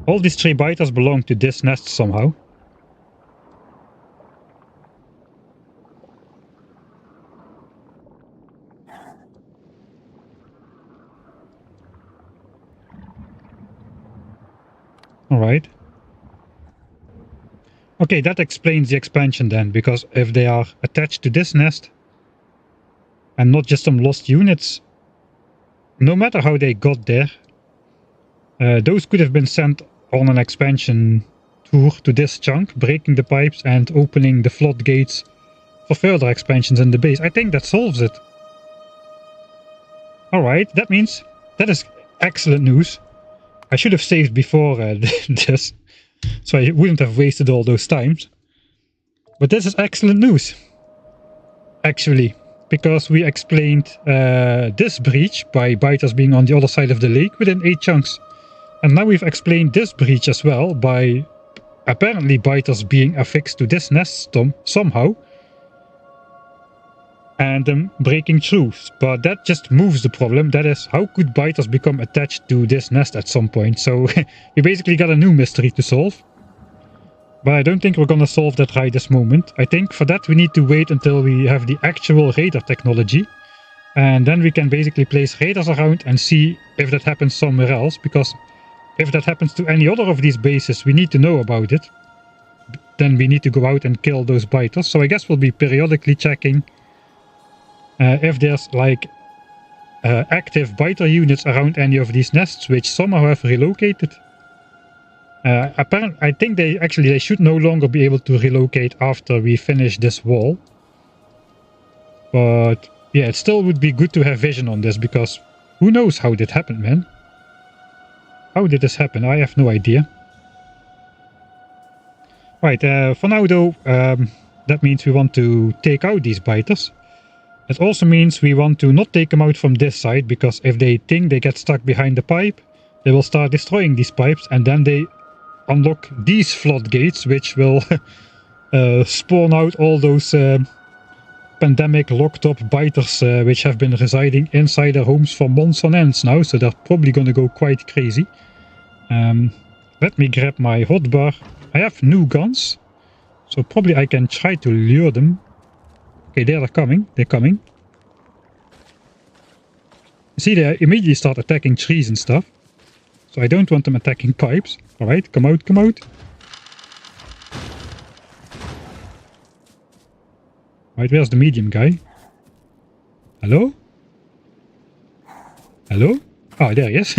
All these 3 biters belong to this nest somehow. Alright. Okay, that explains the expansion then, because if they are attached to this nest and not just some lost units, no matter how they got there, those could have been sent on an expansion tour to this chunk, breaking the pipes and opening the floodgates for further expansions in the base. I think that solves it. Alright, that means that is excellent news. I should have saved before this, so I wouldn't have wasted all those times. But this is excellent news, actually, because we explained this breach by biters being on the other side of the lake within 8 chunks. And now we've explained this breach as well by apparently biters being affixed to this nest somehow and them breaking through. But that just moves the problem. That is, how could biters become attached to this nest at some point? So we basically got a new mystery to solve. But I don't think we're gonna solve that right this moment. I think for that we need to wait until we have the actual radar technology. And then we can basically place radars around and see if that happens somewhere else, because if that happens to any other of these bases, we need to know about it. Then we need to go out and kill those biters. So I guess we'll be periodically checking if there's like active biter units around any of these nests, which somehow have relocated. Apparently, I think they should no longer be able to relocate after we finish this wall. But yeah, it still would be good to have vision on this, because who knows how that happened, man. How did this happen? I have no idea. Right, for now though, that means we want to take out these biters. It also means we want to not take them out from this side, because if they think they get stuck behind the pipe, they will start destroying these pipes, and then they unlock these floodgates, which will spawn out all those pandemic locked up biters which have been residing inside their homes for months on ends now, so they're probably gonna go quite crazy. Let me grab my hotbar. I have new guns, so probably I can try to lure them. Okay, they're coming. They're coming. See, they immediately start attacking trees and stuff. So I don't want them attacking pipes. Alright, come out, come out. Right, where's the medium guy? Hello? Hello? Oh, there he is.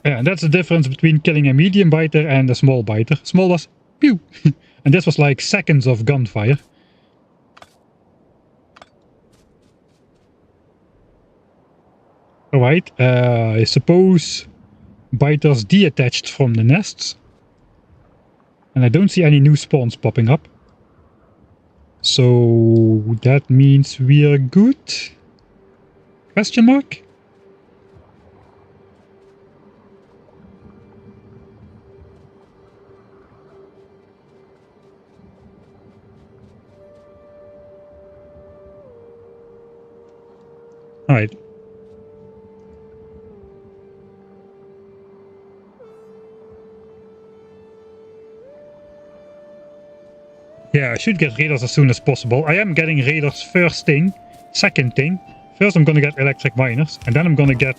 Yeah, and that's the difference between killing a medium biter and a small biter. Small was pew! And this was like seconds of gunfire. Alright, I suppose biters detached from the nests. And I don't see any new spawns popping up. So that means we are good? Question mark? Alright. Yeah, I should get raiders as soon as possible. I am getting raiders first thing, second thing, First I'm gonna get electric miners, and then I'm gonna get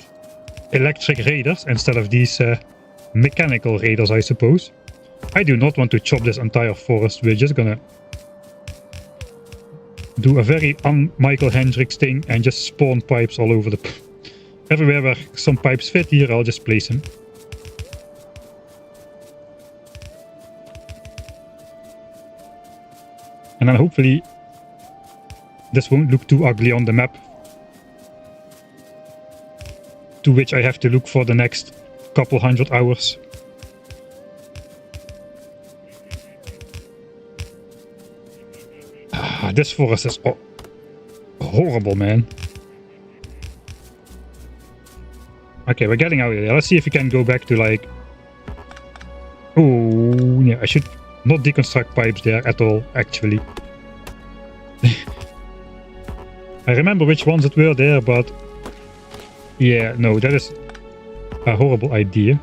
electric raiders instead of these mechanical raiders, I suppose. I do not want to chop this entire forest. We're just gonna do a very un-Michael Hendricks thing and just spawn pipes all over the... Everywhere where some pipes fit here, I'll just place them. And then hopefully this won't look too ugly on the map, to which I have to look for the next couple 100 hours. This forest is horrible, man. Okay, we're getting out of there. Let's see if we can go back to like... Oh, yeah, I should not deconstruct pipes there at all, actually. I remember which ones that were there, but... Yeah, no, that is a horrible idea.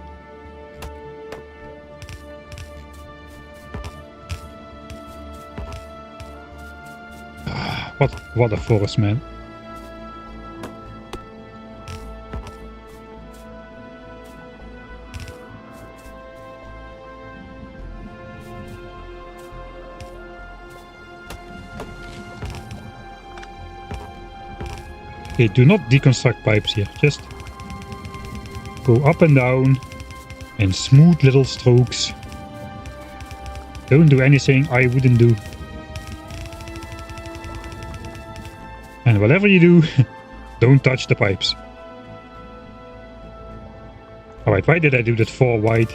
What a forest, man. Okay, do not deconstruct pipes here. Just go up and down in smooth little strokes. Don't do anything I wouldn't do. And whatever you do, don't touch the pipes. Alright, why did I do that 4 wide?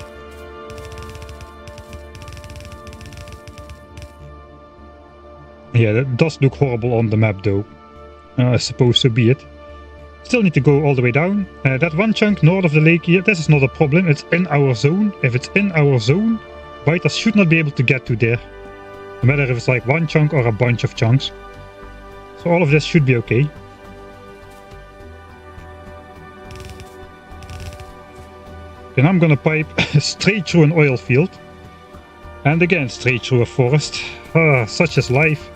Yeah, that does look horrible on the map though. I suppose so be it. Still need to go all the way down. That one chunk north of the lake here, this is not a problem. It's in our zone. If it's in our zone, biters should not be able to get to there. No matter if it's like one chunk or a bunch of chunks. So all of this should be okay. Then I'm gonna pipe straight through an oil field. And again straight through a forest. Such is life.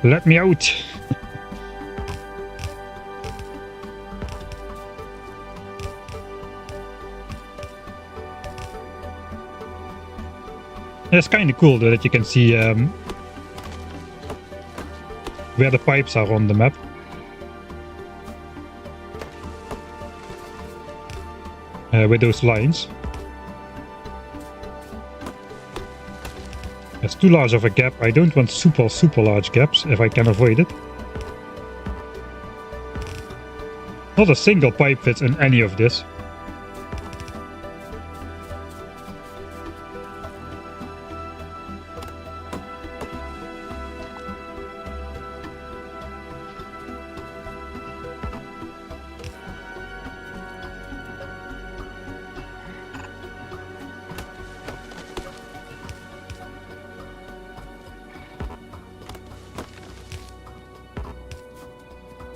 Let me out. It's kind of cool though that you can see where the pipes are on the map. With those lines. It's too large of a gap. I don't want super large gaps if I can avoid it. Not a single pipe fits in any of this.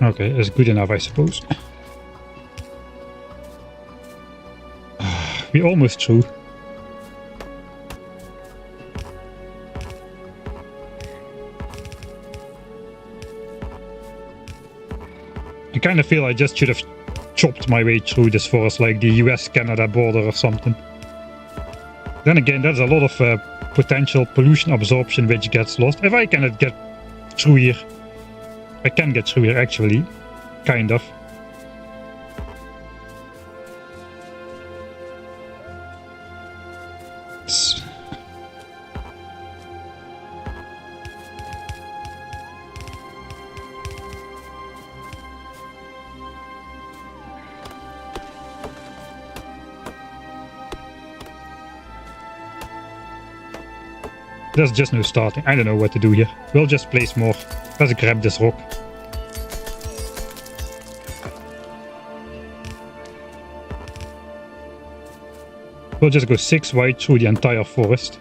Okay, that's good enough, I suppose. We're almost through. I kind of feel I just should have chopped my way through this forest like the US-Canada border or something. Then again, there's a lot of potential pollution absorption which gets lost. If I cannot get through here, I can get through here actually, kind of. There's just no starting. I don't know what to do here. We'll just place more. Let's grab this rock. We'll just go 6 wide through the entire forest.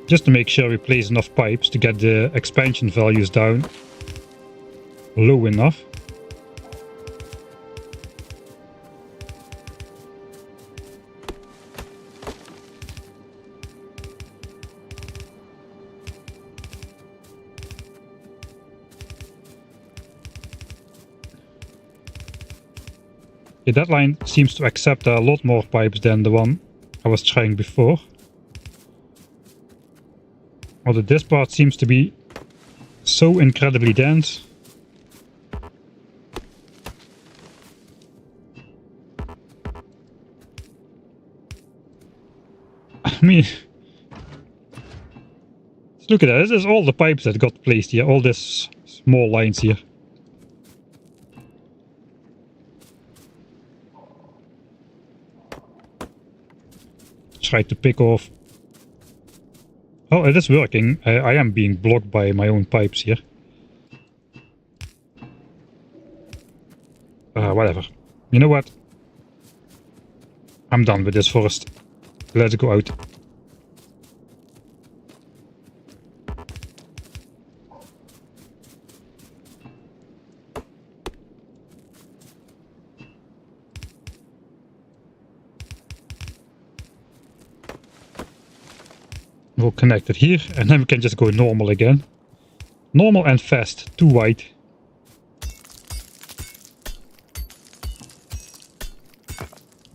Just to make sure we place enough pipes to get the expansion values down low enough. Okay, that line seems to accept a lot more pipes than the one I was trying before. Although this part seems to be so incredibly dense. I mean, look at that. This is all the pipes that got placed here. All these small lines here. Try to pick off. Oh, it is working. I am being blocked by my own pipes here. Whatever. You know what? I'm done with this forest. Let's go out. We'll connect it here, and then we can just go normal again. Normal and fast, too wide.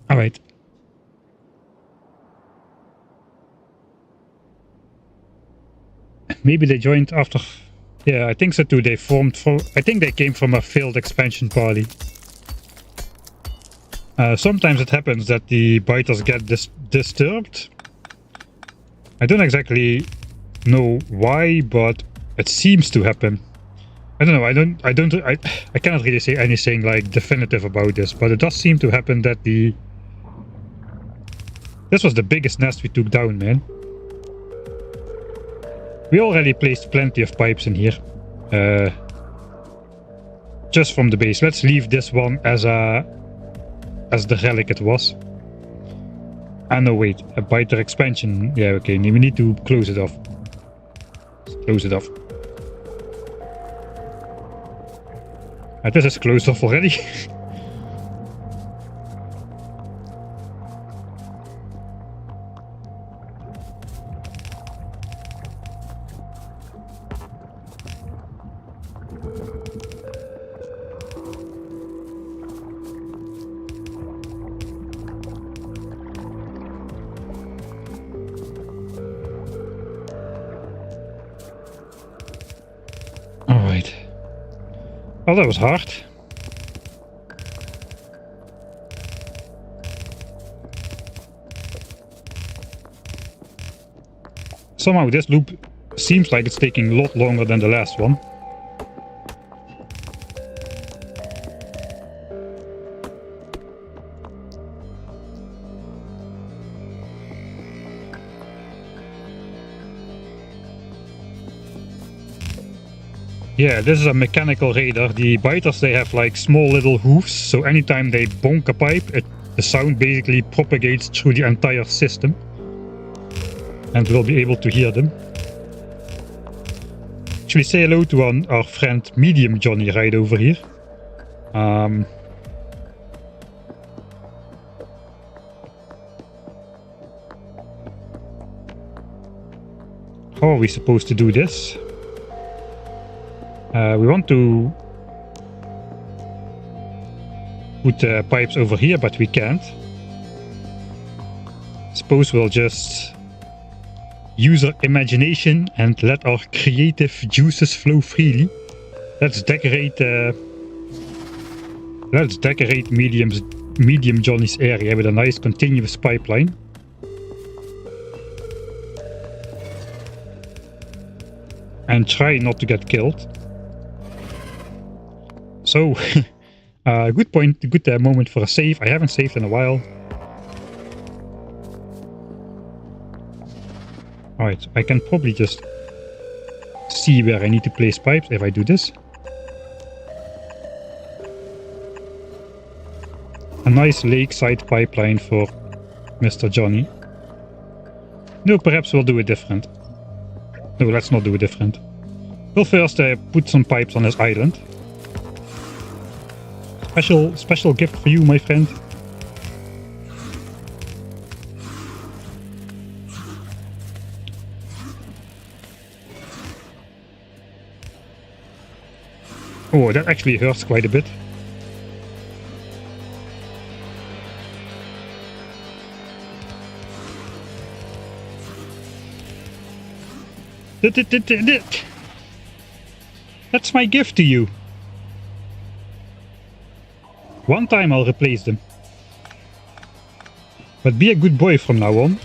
Alright. Maybe they joined after... Yeah, I think so too. They formed for... I think they came from a failed expansion party. Sometimes it happens that the biters get disturbed. I don't exactly know why, but it seems to happen. I don't know. I cannot really say anything like definitive about this, but it does seem to happen that the... This was the biggest nest we took down, man. We already placed plenty of pipes in here. Just from the base. Let's leave this one as the relic it was. Ah no, wait, a biter expansion. Yeah, okay, we need to close it off. Let's close it off. This is closed off already. Alright. Well, that was hard. Somehow this loop seems like it's taking a lot longer than the last one. Yeah, this is a mechanical raider. The biters, they have like small little hooves, so anytime they bonk a pipe, the sound basically propagates through the entire system. And we'll be able to hear them. Should we say hello to our friend Medium Johnny right over here? How are we supposed to do this? We want to put pipes over here, but we can't. Suppose we'll just use our imagination and let our creative juices flow freely. Let's decorate medium Johnny's area with a nice continuous pipeline. And try not to get killed. So, good point, good moment for a save. I haven't saved in a while. Alright, I can probably just see where I need to place pipes if I do this. A nice lakeside pipeline for Mr. Johnny. No, perhaps we'll do it different. No, let's not do it different. We'll first put some pipes on his island. Special gift for you, my friend. Oh, that actually hurts quite a bit. That's my gift to you. One time I'll replace them. But be a good boy from now on.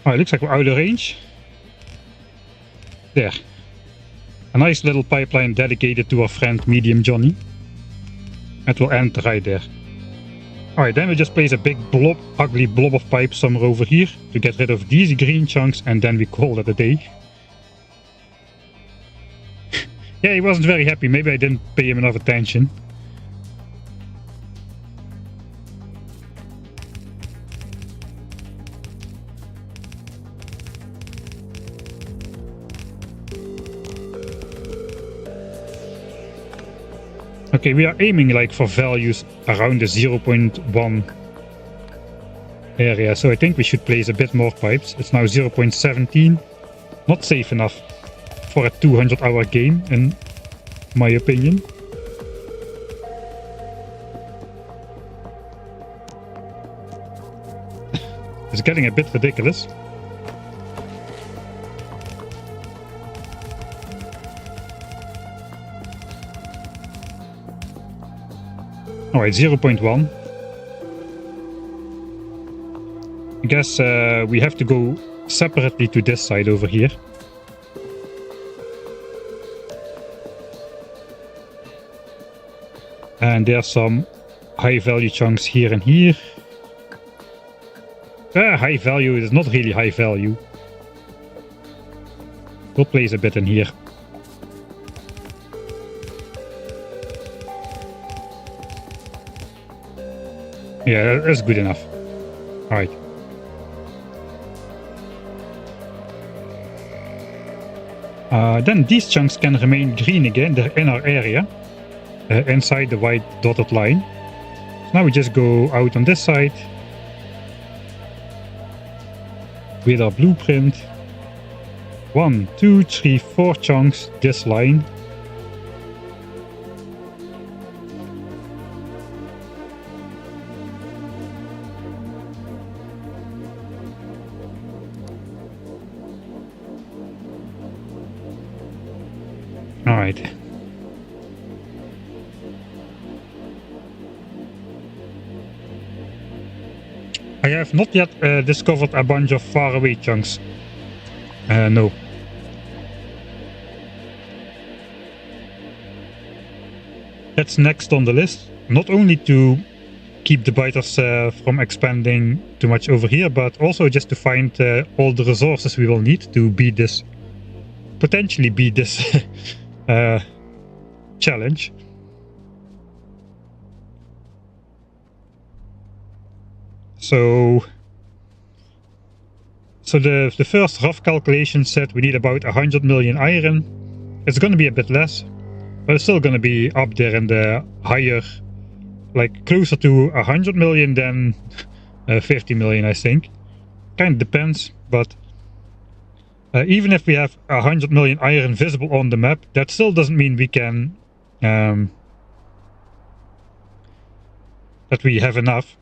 Oh, it looks like we're out of range. There. A nice little pipeline dedicated to our friend Medium Johnny. It will end right there. Alright, then we just place a big blob, ugly blob of pipe somewhere over here to get rid of these green chunks, and then we call it a day. Yeah, he wasn't very happy. Maybe I didn't pay him enough attention. Okay, we are aiming like for values around the 0.1 area, so I think we should place a bit more pipes. It's now 0.17. Not safe enough for a 200-hour game, in my opinion. It's getting a bit ridiculous. Alright, 0.1. I guess we have to go separately to this side over here. And there are some high value chunks here and here. High value is not really high value. We'll place a bit in here. Yeah, that's good enough. Alright. Then these chunks can remain green again. They're in our area. Inside the white dotted line. So now we just go out on this side. With our blueprint. 1, 2, 3, 4 chunks this line. Alright. I have not yet discovered a bunch of faraway chunks. No. That's next on the list. Not only to keep the biters from expanding too much over here, but also just to find all the resources we will need to beat this, potentially beat this challenge. So the first rough calculation said we need about 100 million iron. It's going to be a bit less, but it's still going to be up there in the higher, like closer to 100 million than 50 million, I think. Kind of depends, but even if we have 100 million iron visible on the map, that still doesn't mean we can that we have enough,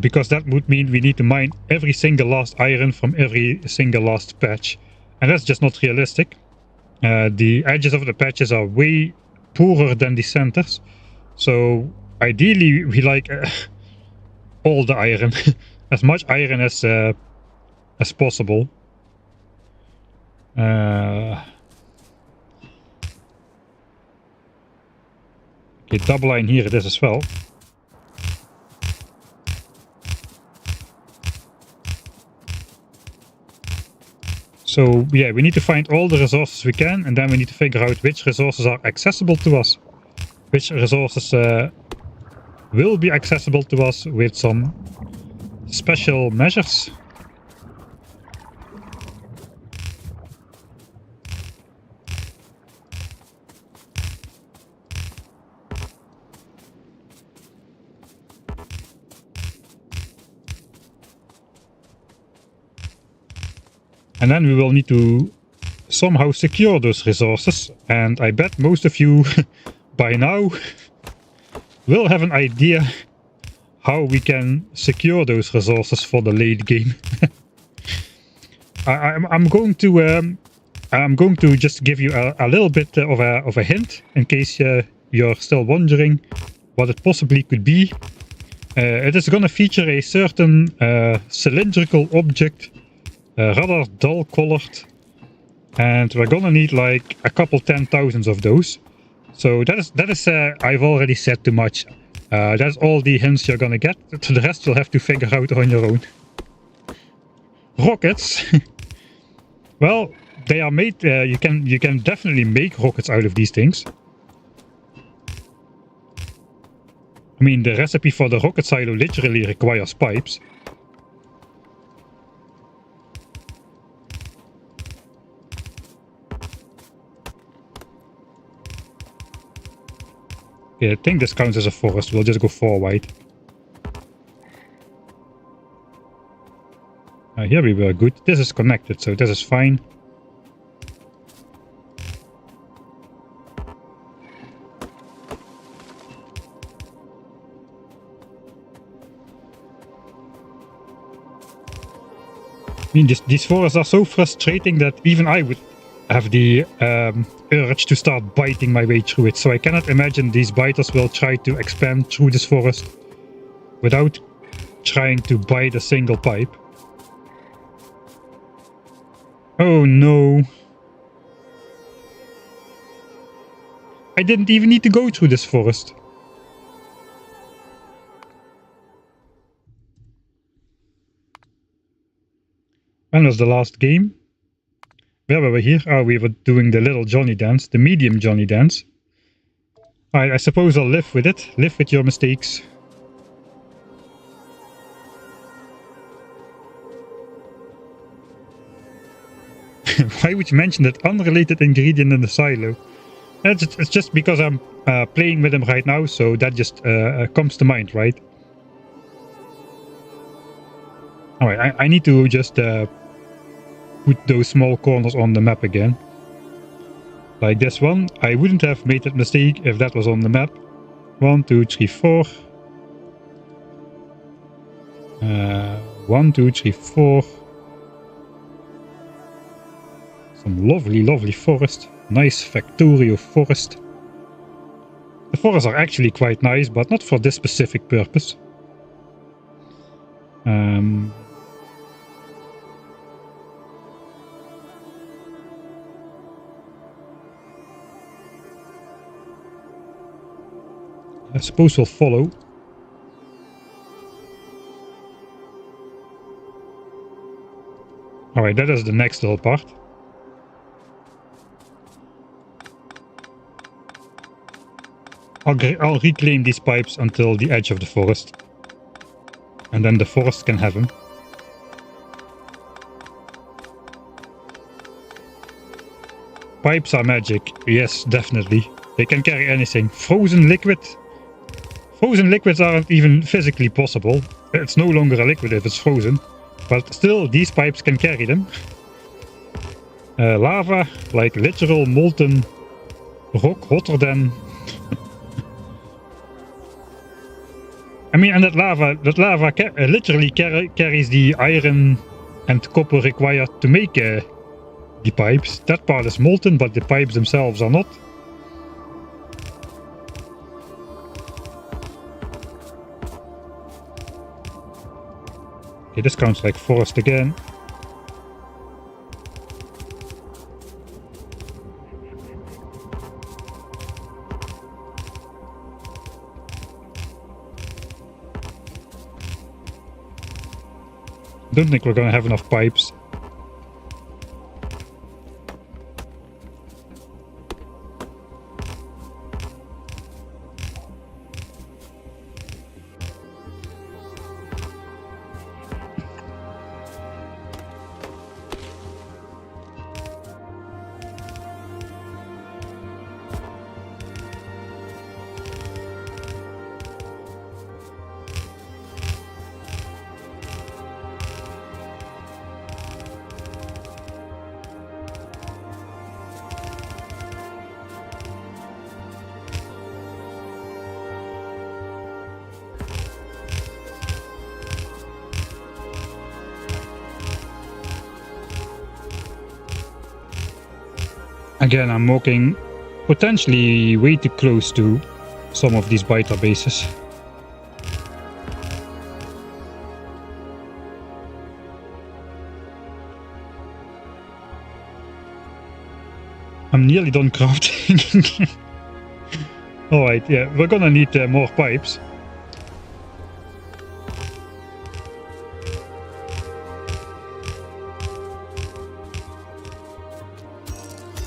because that would mean we need to mine every single last iron from every single last patch, and that's just not realistic. The edges of the patches are way poorer than the centers, so ideally we like all the iron, as much iron as possible. Okay, double line here it is as well. So yeah, we need to find all the resources we can, and then we need to figure out which resources are accessible to us. Which resources will be accessible to us with some special measures. And then we will need to somehow secure those resources, and I bet most of you by now will have an idea how we can secure those resources for the late game. I'm going to just give you a little bit of a hint in case you're still wondering what it possibly could be. It is going to feature a certain cylindrical object, rather dull colored, and we're gonna need like a couple 10,000 of those. So that is I've already said too much. That's all the hints you're gonna get. The rest you'll have to figure out on your own. Rockets. Well, they are made. You can definitely make rockets out of these things. I mean, the recipe for the rocket silo literally requires pipes. Yeah, I think this counts as a forest. We'll just go 4 wide. Here we were good. This is connected, so this is fine. I mean, these forests are so frustrating that even I would have the urge to start biting my way through it. So I cannot imagine these biters will try to expand through this forest without trying to bite a single pipe. Oh no. I didn't even need to go through this forest. When was the last game? Where were we here? Oh, we were doing the little Johnny dance, the medium Johnny dance. I suppose I'll live with it. Live with your mistakes. Why would you mention that unrelated ingredient in the silo? It's just because I'm playing with him right now, so that just comes to mind, right? Alright, I need to just put those small corners on the map again. Like this one. I wouldn't have made that mistake if that was on the map. 1, 2, 3, 4. 1, 2, 3, 4. Some lovely forest. Nice Factorio forest. The forests are actually quite nice, but not for this specific purpose. I suppose we'll follow. Alright, that is the next little part. I'll reclaim these pipes until the edge of the forest. And then the forest can have them. pipes are magic. Yes, definitely. They can carry anything. Frozen liquid. Frozen liquids aren't even physically possible. It's no longer a liquid if it's frozen. But still, these pipes can carry them. Lava, like literal molten rock, hotter than... I mean, and that lava literally carries the iron and copper required to make the pipes. That part is molten, but the pipes themselves are not. Okay, this counts like forest again. I don't think we're gonna have enough pipes. Again, I'm walking potentially way too close to some of these biter bases. I'm nearly done crafting. Alright, yeah, we're gonna need more pipes.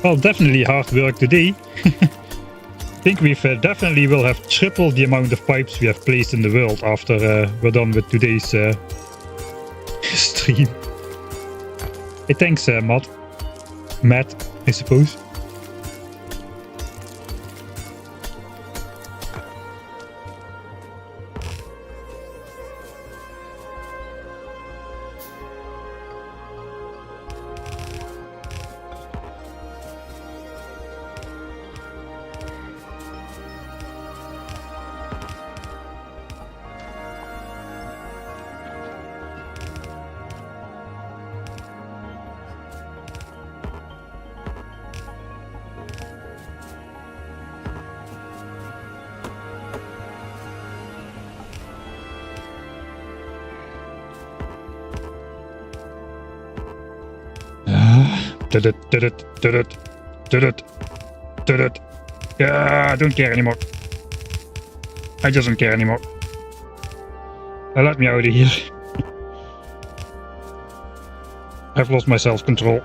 Well, definitely hard work today. I think we've definitely will have tripled the amount of pipes we have placed in the world after we're done with today's stream. Hey, thanks, Matt, I suppose. Yeah, I don't care anymore. I just don't care anymore. Let me out of here. I've lost my self-control.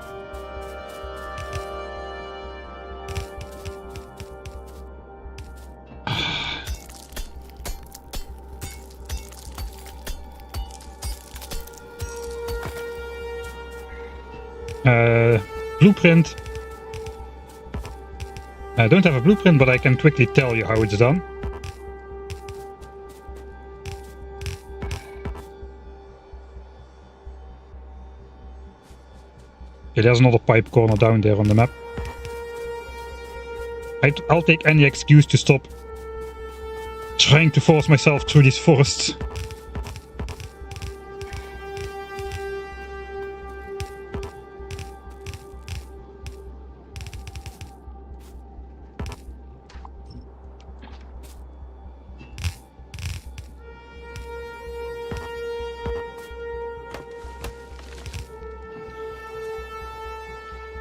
Blueprint. I don't have a blueprint, but I can quickly tell you how it's done. Okay, there's another pipe corner down there on the map. I'll take any excuse to stop trying to force myself through these forests.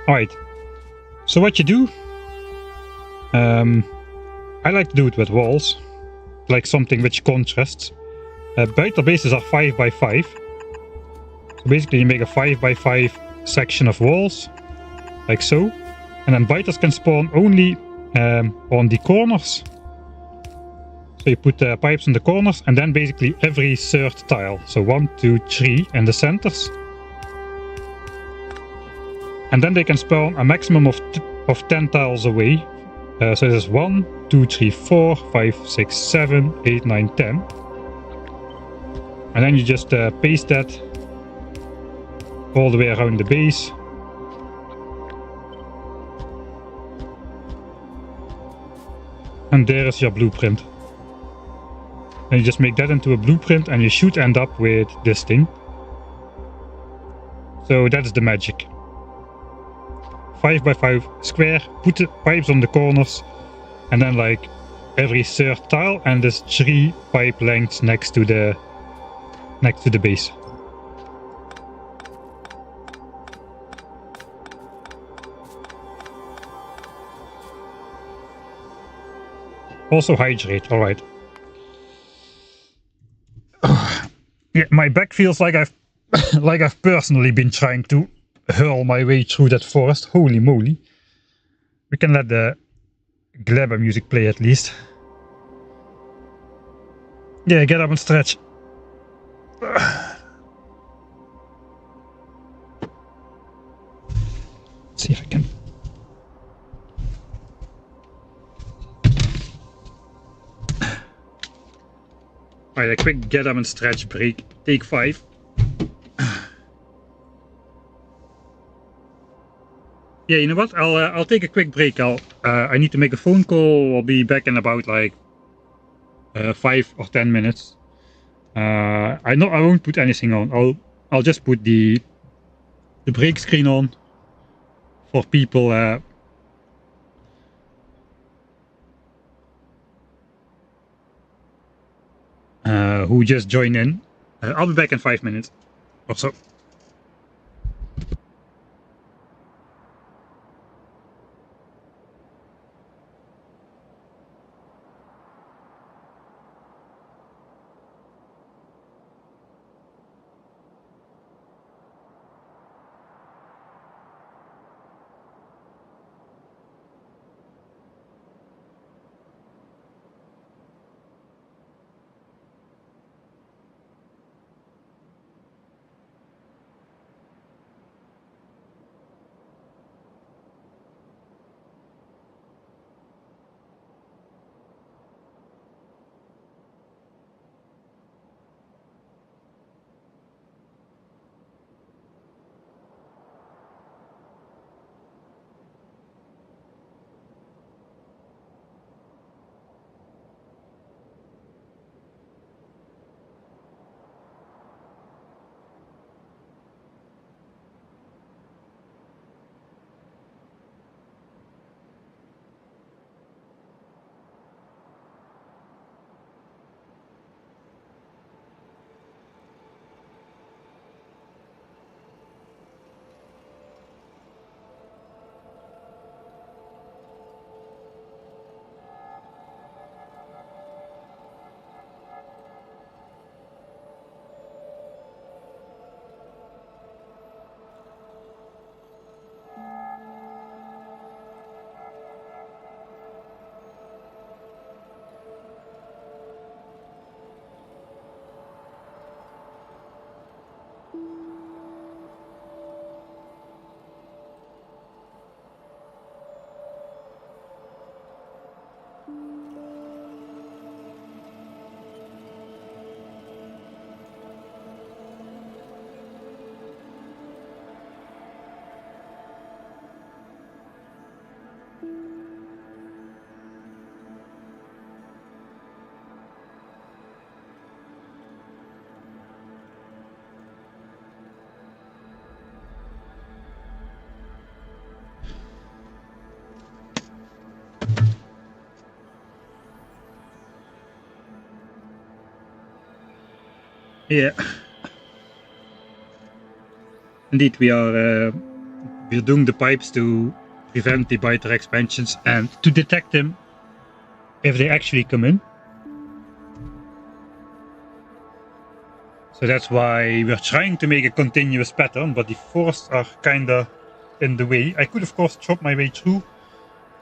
Alright, so what you do, I like to do it with walls, like something which contrasts. Biter bases are 5 by 5, so basically you make a 5 by 5 section of walls, like so, and then biters can spawn only on the corners. So you put pipes in the corners, and then basically every third tile, so 1, 2, 3 in the centers. And then they can spawn a maximum of of 10 tiles away. So this is 1, 2, 3, 4, 5, 6, 7, 8, 9, 10. And then you just paste that all the way around the base. And there is your blueprint. And you just make that into a blueprint and you should end up with this thing. So that's the magic. 5 by 5 square, put the pipes on the corners, and then like every third tile, and there's 3 pipe lengths next to the base. Also hydrate, alright. Yeah, my back feels like I've personally been trying to hurl my way through that forest. Holy moly. We can let the Glabber music play at least. Yeah, get up and stretch. Let's see if I can. Alright, a quick get up and stretch break. Take 5. Yeah, you know what? I'll take a quick break. I need to make a phone call. I'll be back in about like 5 or 10 minutes. I won't put anything on. I'll just put the break screen on for people who just join in. I'll be back in 5 minutes or so. Yeah. Indeed, we're doing the pipes to prevent the biter expansions and to detect them if they actually come in. So that's why we're trying to make a continuous pattern, but the forests are kinda in the way. I could of course chop my way through,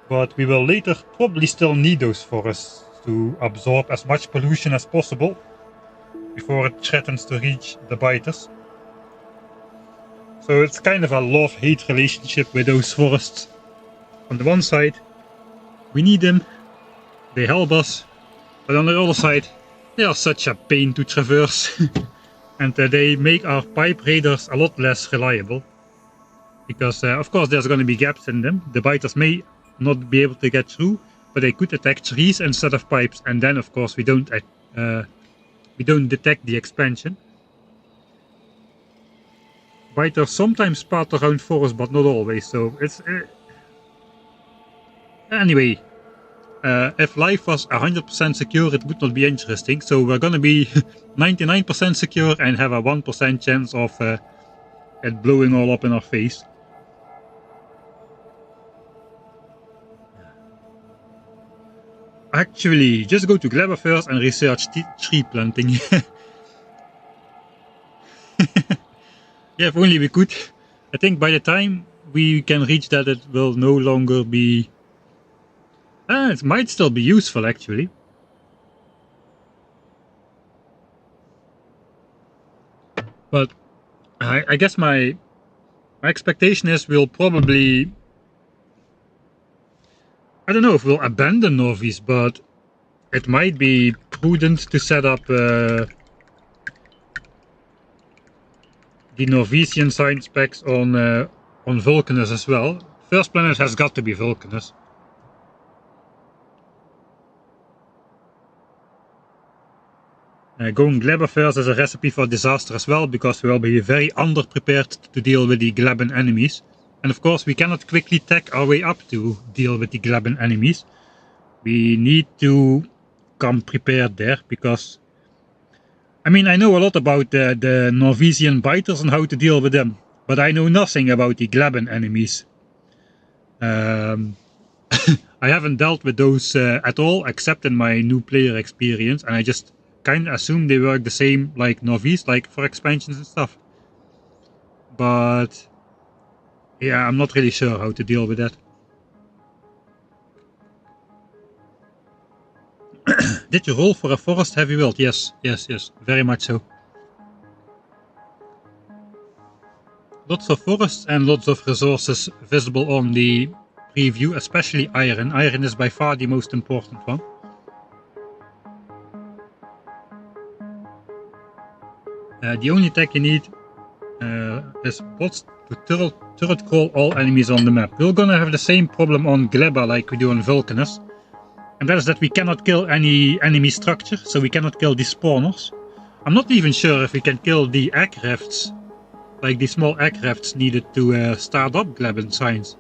but we will later probably still need those forests to absorb as much pollution as possible before it threatens to reach the biters. So it's kind of a love-hate relationship with those forests. on the one side, we need them, they help us, but on the other side, they are such a pain to traverse. And they make our pipe raiders a lot less reliable. Because, of course, there's going to be gaps in them. The biters may not be able to get through, but they could attack trees instead of pipes. And then, of course, we don't detect the expansion. Biters sometimes spot around forests, but not always. So it's anyway. If life was 100% secure, it would not be interesting. So we're gonna be 99% secure and have a 1% chance of it blowing all up in our face. Actually, just go to Glabber first and research tree planting. Yeah, if only we could. I think by the time we can reach that, it will no longer be... it might still be useful, actually. But I guess my expectation is we'll probably... I don't know if we'll abandon Norvies, but it might be prudent to set up the Norwegian science specs on Vulcanus as well. First planet has got to be Vulcanus. Going Glabber first is a recipe for disaster as well, because we will be very underprepared to deal with the Glabben enemies. And of course we cannot quickly tech our way up to deal with the Glabben enemies. We need to come prepared there, because... I mean, I know a lot about the Norwegian biters and how to deal with them, but I know nothing about the Glabben enemies. I haven't dealt with those at all, except in my new player experience, and I just kind of assume they work the same like Norvies, like for expansions and stuff. But yeah, I'm not really sure how to deal with that. Did you roll for a forest heavy build? Yes, very much so. Lots of forests and lots of resources visible on the preview, especially iron. Iron is by far the most important one. The only tech you need is bots to turret crawl all enemies on the map. We're gonna have the same problem on Glabber like we do on Vulcanus. And that is that we cannot kill any enemy structure, so we cannot kill the spawners. I'm not even sure if we can kill the aggrafts, like the small aggrafts needed to start up Glabben science.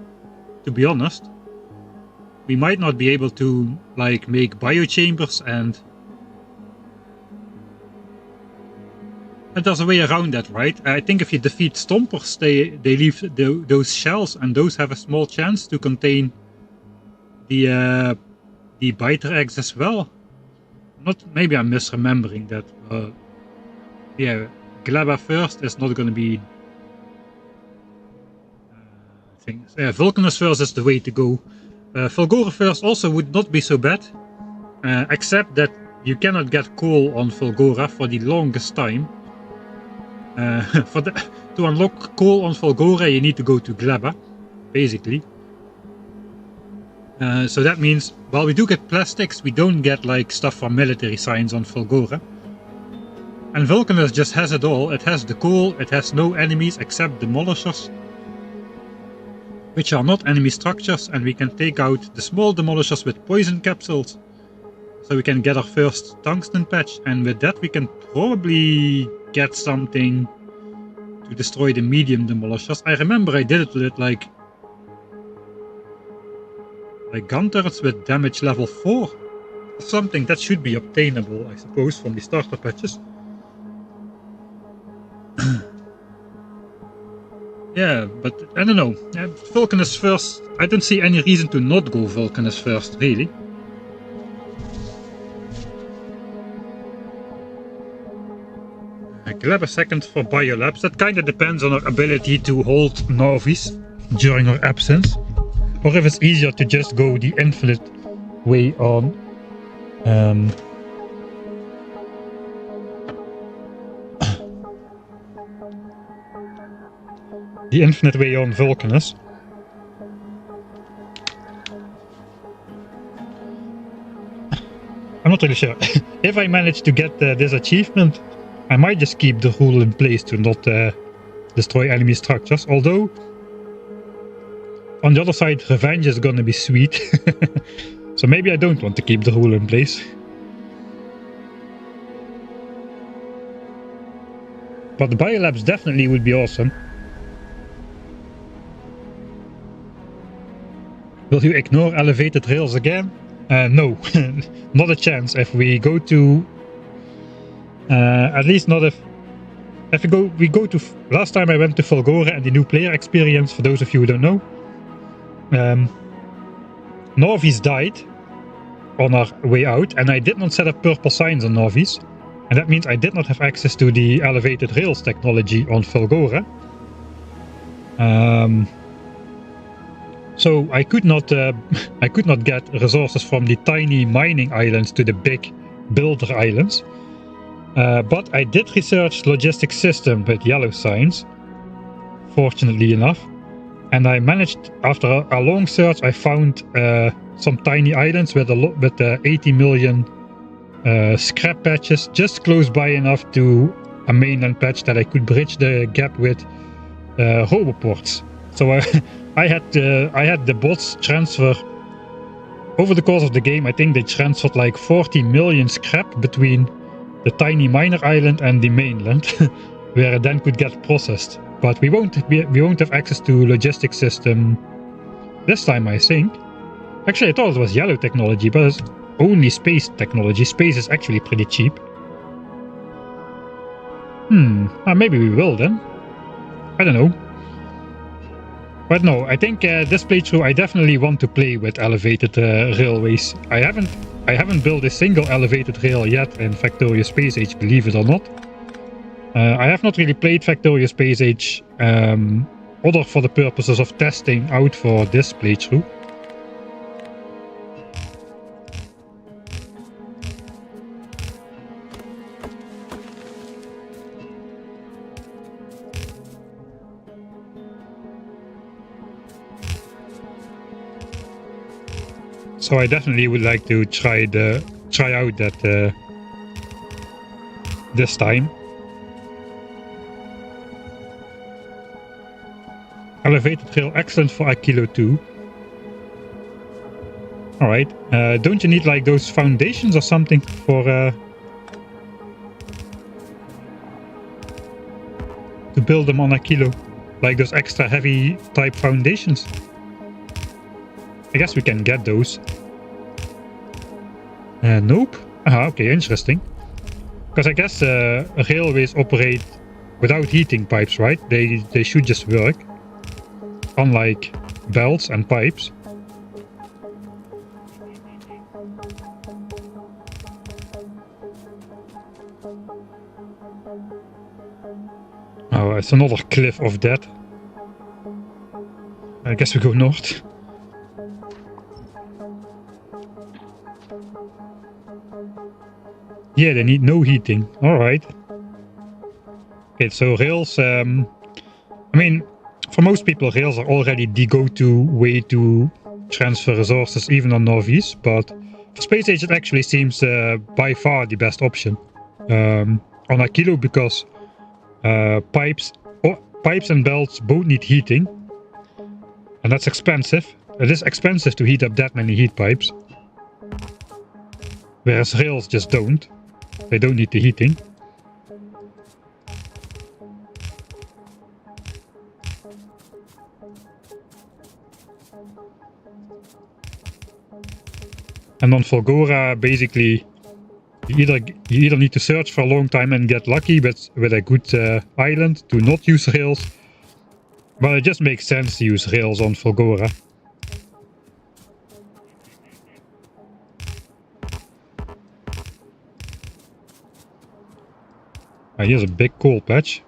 To be honest, we might not be able to like make biochambers, and there's a way around that, right? I think if you defeat stompers, they leave those shells, and those have a small chance to contain the biter eggs as well. Maybe I'm misremembering that. Yeah, Glabber first is not going to be... Vulcanus first is the way to go. Fulgora first also would not be so bad, except that you cannot get coal on Fulgora for the longest time. To unlock coal on Fulgora you need to go to Glabber, basically. So that means, while we do get plastics, we don't get like stuff for military science on Fulgora. And Vulcanus just has it all. It has the coal, it has no enemies except demolishers, which are not enemy structures, and we can take out the small demolishers with poison capsules. So we can get our first tungsten patch, and with that we can probably get something to destroy the medium demolishers. I remember I did it with like gun turrets with damage level 4. Something that should be obtainable, I suppose, from the starter patches. Yeah, but I don't know. Vulcanus first. I don't see any reason to not go Vulcanus first, really. Glabber second for biolabs. That kind of depends on our ability to hold Norvies during our absence. Or if it's easier to just go the infinite way on the infinite way on Vulcanus. really sure. If I manage to get this achievement, I might just keep the rule in place to not destroy enemy structures. Although, on the other side, revenge is gonna be sweet. So maybe I don't want to keep the rule in place. But the biolabs definitely would be awesome. Will you ignore elevated rails again? No, not a chance. If we go to, at least not if we go to. Last time I went to Fulgora and the new player experience. For those of you who don't know, Norvis died on our way out, and I did not set up purple signs on Norvis, and that means I did not have access to the elevated rails technology on Fulgora. So I could not get resources from the tiny mining islands to the big builder islands. But I did research logistics system with yellow signs, fortunately enough, and I managed, after a long search, I found some tiny islands with 80 million scrap patches, just close by enough to a mainland patch that I could bridge the gap with roboports. So I had the bots transfer over the course of the game. I think they transferred like 40 million scrap between the tiny miner island and the mainland, where it then could get processed. But we won't have access to logistics system this time, I think. Actually, I thought it was yellow technology, but it's only space technology. Space is actually pretty cheap. Maybe we will then. I don't know. But no, I think this playthrough I definitely want to play with elevated railways. I haven't built a single elevated rail yet in Factorio Space Age, believe it or not. I have not really played Factorio Space Age other for the purposes of testing out for this playthrough. So I definitely would like to try out that this time. Elevated rail, excellent for a kilo 2. Alright, don't you need like those foundations or something for to build them on a kilo? Like those extra heavy type foundations? I guess we can get those. Nope. Okay, interesting. Because I guess railways operate without heating pipes, right? They should just work. Unlike belts and pipes. Oh, it's another cliff of death. I guess we go north. Yeah, they need no heating. Alright. Okay, so rails, I mean, for most people, rails are already the go-to way to transfer resources, even on Norvis, but for Space Age it actually seems by far the best option. On a kilo, because pipes and belts both need heating, and that's expensive. It is expensive to heat up that many heat pipes, whereas rails just don't. They don't need the heating. And on Fulgora, basically, you either need to search for a long time and get lucky with a good island to not use rails, but it just makes sense to use rails on Fulgora. Here's a big coal patch.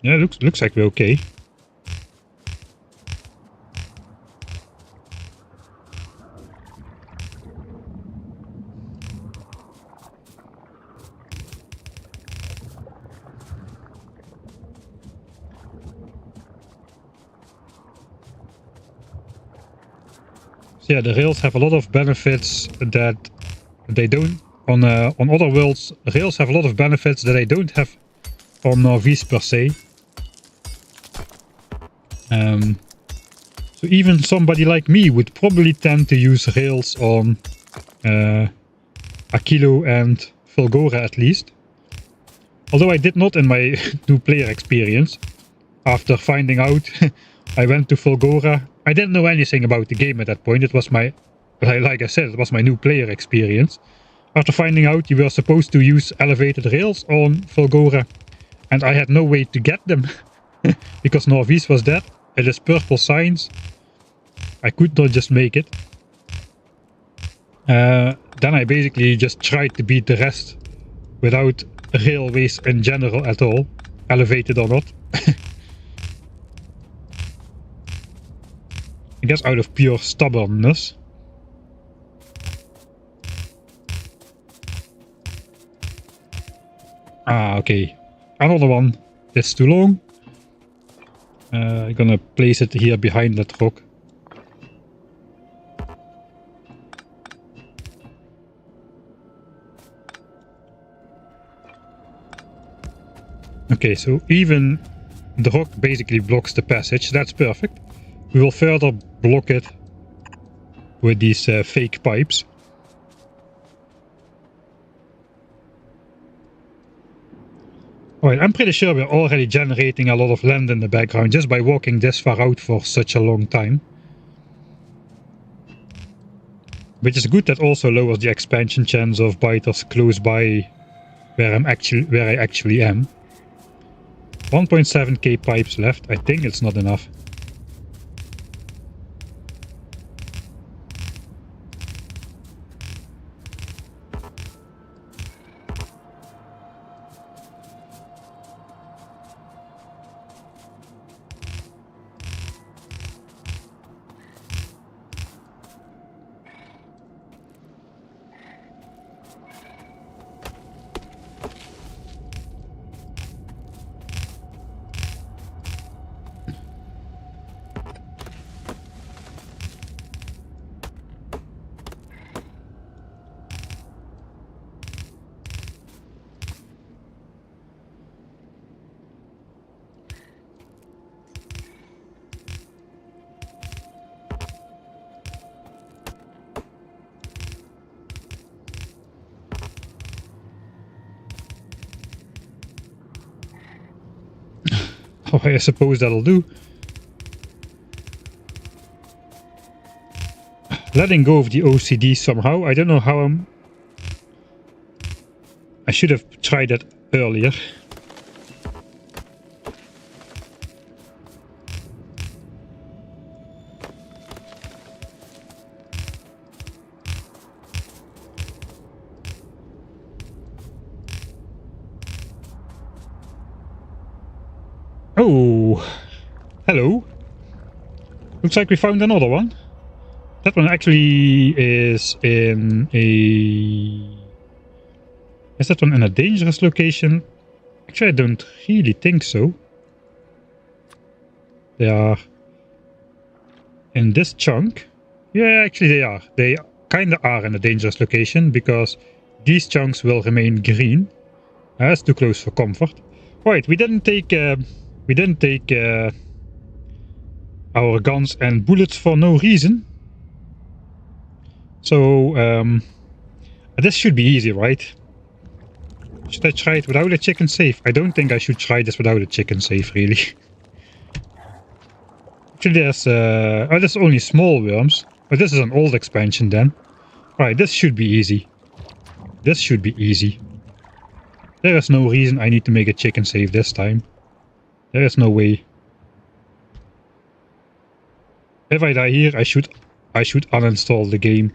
Yeah, looks like we're okay. So yeah, the rails have a lot of benefits that they don't on other worlds. Rails have a lot of benefits that they don't have on RVs per se. So even somebody like me would probably tend to use rails on Aquilo and Fulgora at least. Although I did not in my new player experience. After finding out, I went to Fulgora. I didn't know anything about the game at that point. It was my, like I said, it was my new player experience. After finding out you were supposed to use elevated rails on Fulgora, and I had no way to get them because Norvis was dead. It is purple signs. I could not just make it. Then I basically just tried to beat the rest without railways in general at all, elevated or not. I guess out of pure stubbornness. Ah, okay. Another one. It's too long. I'm gonna place it here behind that rock. Okay, so even the rock basically blocks the passage. That's perfect. We will further block it with these fake pipes. Alright, I'm pretty sure we're already generating a lot of land in the background just by walking this far out for such a long time. Which is good, that also lowers the expansion chance of biters close by where I actually am. 1.7k pipes left. I think it's not enough. Oh, I suppose that'll do. Letting go of the OCD somehow. I don't know how I should have tried that earlier. Oh, hello. Looks like we found another one. That one actually is in a... Is that one in a dangerous location? Actually, I don't really think so. They are in this chunk. Yeah, actually they are. They kinda are in a dangerous location because these chunks will remain green. That's too close for comfort. Right, we didn't take our guns and bullets for no reason. So this should be easy, right? Should I try it without a chicken save? I don't think I should try this without a chicken save, really. Actually, there's only small worms. But this is an old expansion then. Right, this should be easy. This should be easy. There is no reason I need to make a chicken save this time. There is no way. If I die here, I should uninstall the game.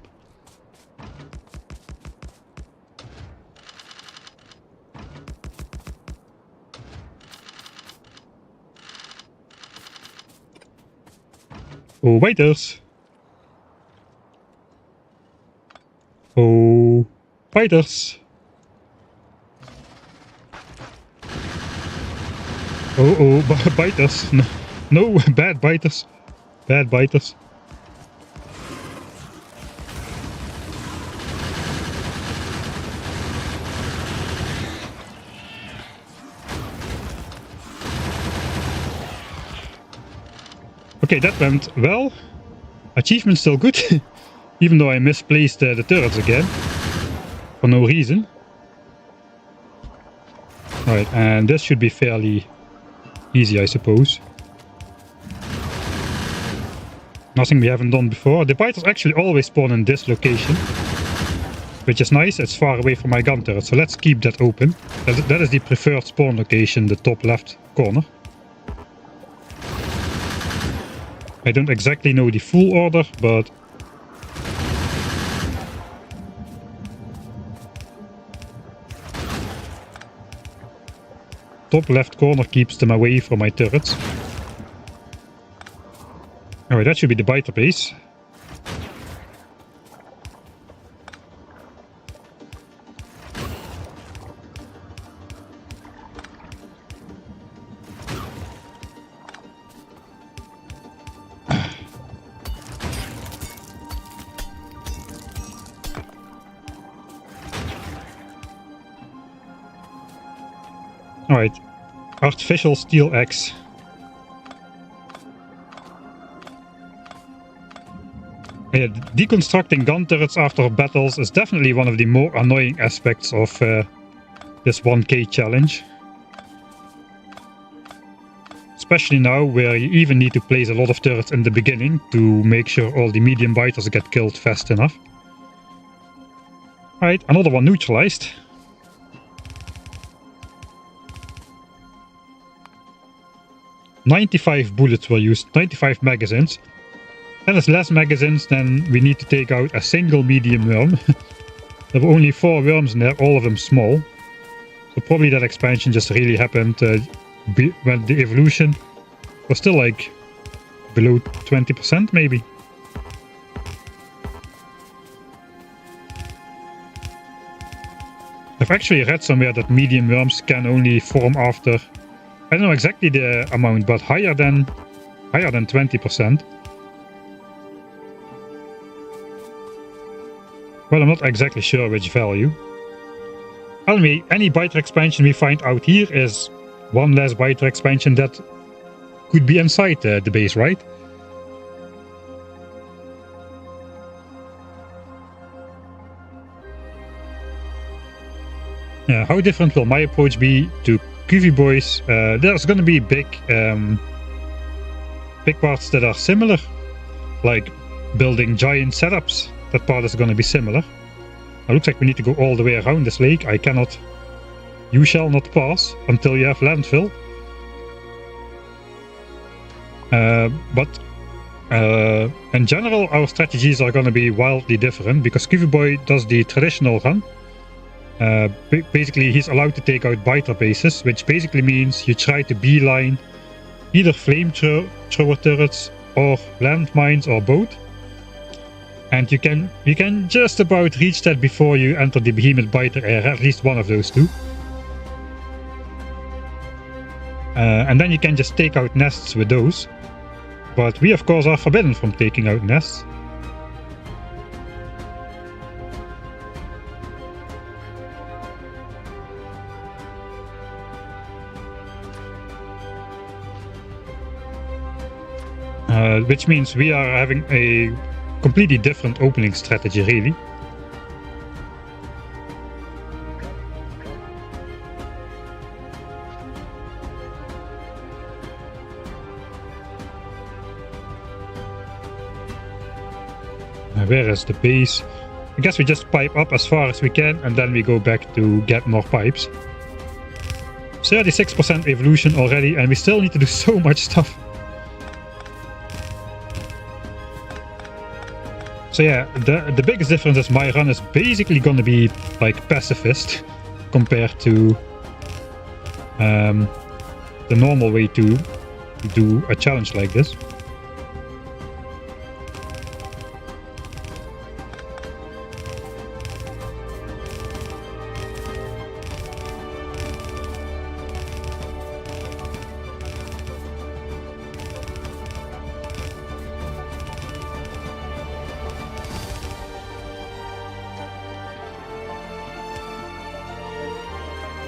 Oh, biters. Oh, biters. Oh, biters. No, bad biters. Bad biters. Okay, that went well. Achievement still good. Even though I misplaced the turrets again. For no reason. Alright, and this should be fairly easy, I suppose. Nothing we haven't done before. The biters actually always spawn in this location. Which is nice, it's far away from my gun turret, so let's keep that open. That is the preferred spawn location, the top left corner. I don't exactly know the full order, but... top left corner keeps them away from my turrets. Alright, that should be the biter base. Alright, artificial steel axe. Yeah, deconstructing gun turrets after battles is definitely one of the more annoying aspects of this 1K challenge. Especially now, where you even need to place a lot of turrets in the beginning to make sure all the medium biters get killed fast enough. Alright, another one neutralized. "95 bullets were used, 95 magazines. That is less magazines than we need to take out a single medium worm. There were only 4 worms in there, all of them small. So probably that expansion just really happened when the evolution was still like below 20% maybe. I've actually read somewhere that medium worms can only form after, I don't know exactly the amount, but higher than 20%. Well, I'm not exactly sure which value. Anyway, any biter expansion we find out here is one less biter expansion that could be inside the base, right? Yeah, how different will my approach be to QV boys? There's gonna be big parts that are similar, like building giant setups. That part is gonna be similar. It looks like we need to go all the way around this lake. You shall not pass until you have landfill. But in general, our strategies are gonna be wildly different because QV boy does the traditional run. Basically, he's allowed to take out biter bases, which basically means you try to beeline either flamethrower turrets or landmines or both. And you can just about reach that before you enter the behemoth biter area, at least one of those two. And then you can just take out nests with those. But we of course are forbidden from taking out nests. Which means we are having a completely different opening strategy, really. Where is the base? I guess we just pipe up as far as we can and then we go back to get more pipes. 36% evolution already and we still need to do so much stuff. So yeah, the biggest difference is my run is basically gonna be like pacifist compared to the normal way to do a challenge like this.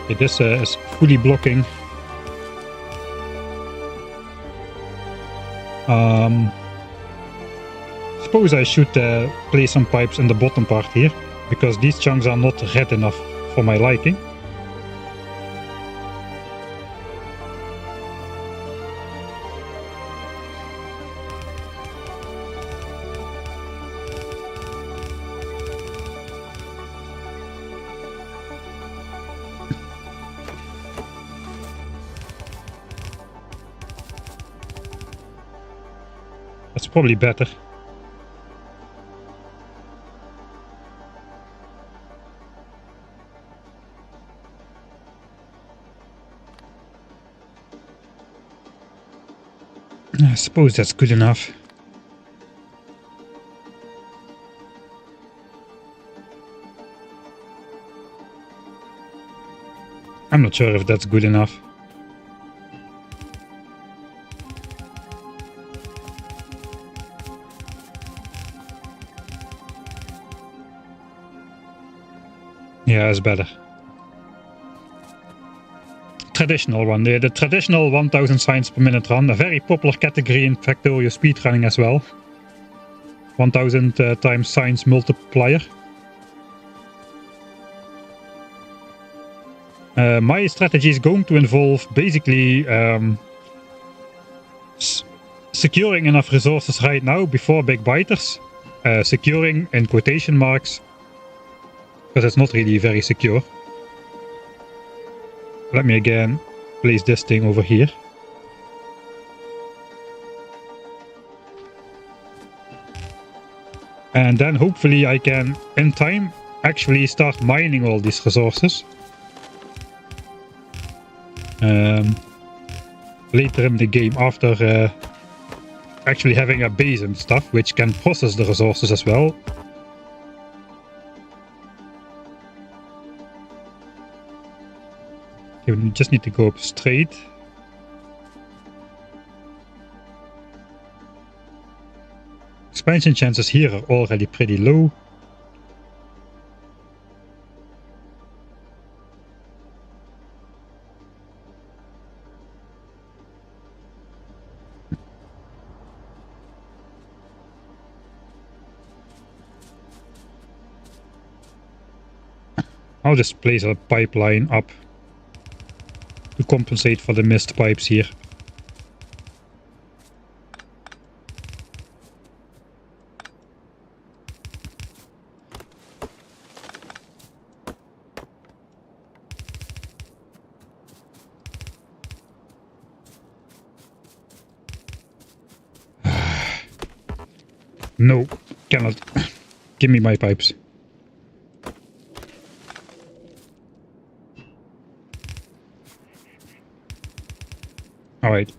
Okay, this is fully blocking Suppose I should place some pipes in the bottom part here, because these chunks are not red enough for my liking. That's probably better. I suppose that's good enough. I'm not sure if that's good enough. Yeah, it's better. Traditional one, the traditional 1000 signs per minute run, a very popular category in Factorio speedrunning as well. 1000 times signs multiplier. My strategy is going to involve basically securing enough resources right now before big biters. Securing in quotation marks, because it's not really very secure. Let me again place this thing over here. And then hopefully I can, in time, actually start mining all these resources. Later in the game, after actually having a base and stuff, which can process the resources as well. Okay, we just need to go up straight. Expansion chances here are already pretty low. I'll just place a pipeline up to compensate for the missed pipes here. No, cannot. Give me my pipes. Alright.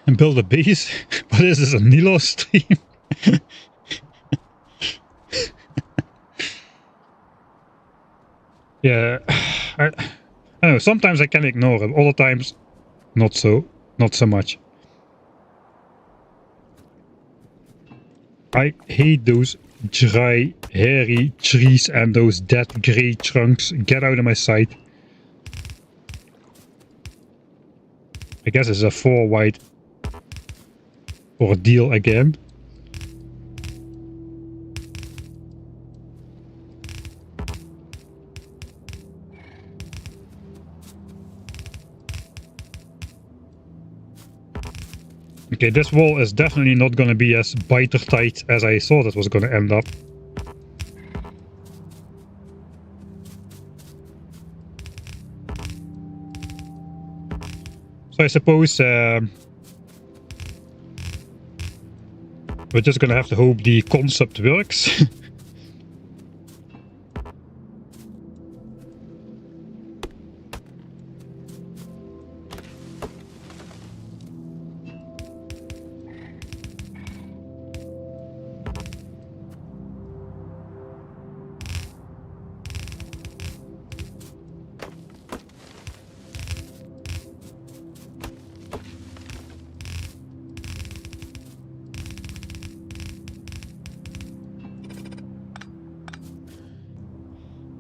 And build a base? What is this, a Nilo stream? Yeah, I don't know, sometimes I can ignore it, other times not so much. I hate those dry, hairy trees and those dead grey trunks. Get out of my sight. I guess it's a 4 wide ordeal again. Okay, this wall is definitely not going to be as biter tight as I thought it was going to end up. So I suppose we're just going to have to hope the concept works.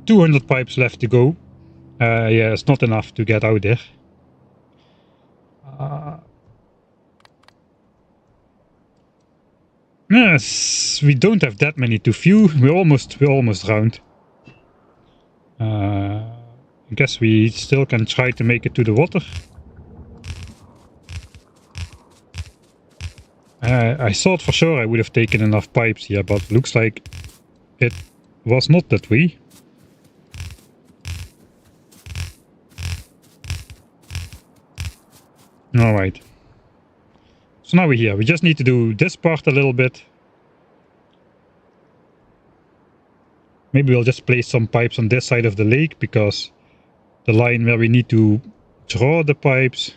$200 pipes left to go. Yeah, it's not enough to get out there. Yes, we don't have that many to view. We're almost round. I guess we still can try to make it to the water. I thought for sure I would have taken enough pipes here, but looks like it was not that way. Alright. So now we're here. We just need to do this part a little bit. Maybe we'll just place some pipes on this side of the lake, because the line where we need to draw the pipes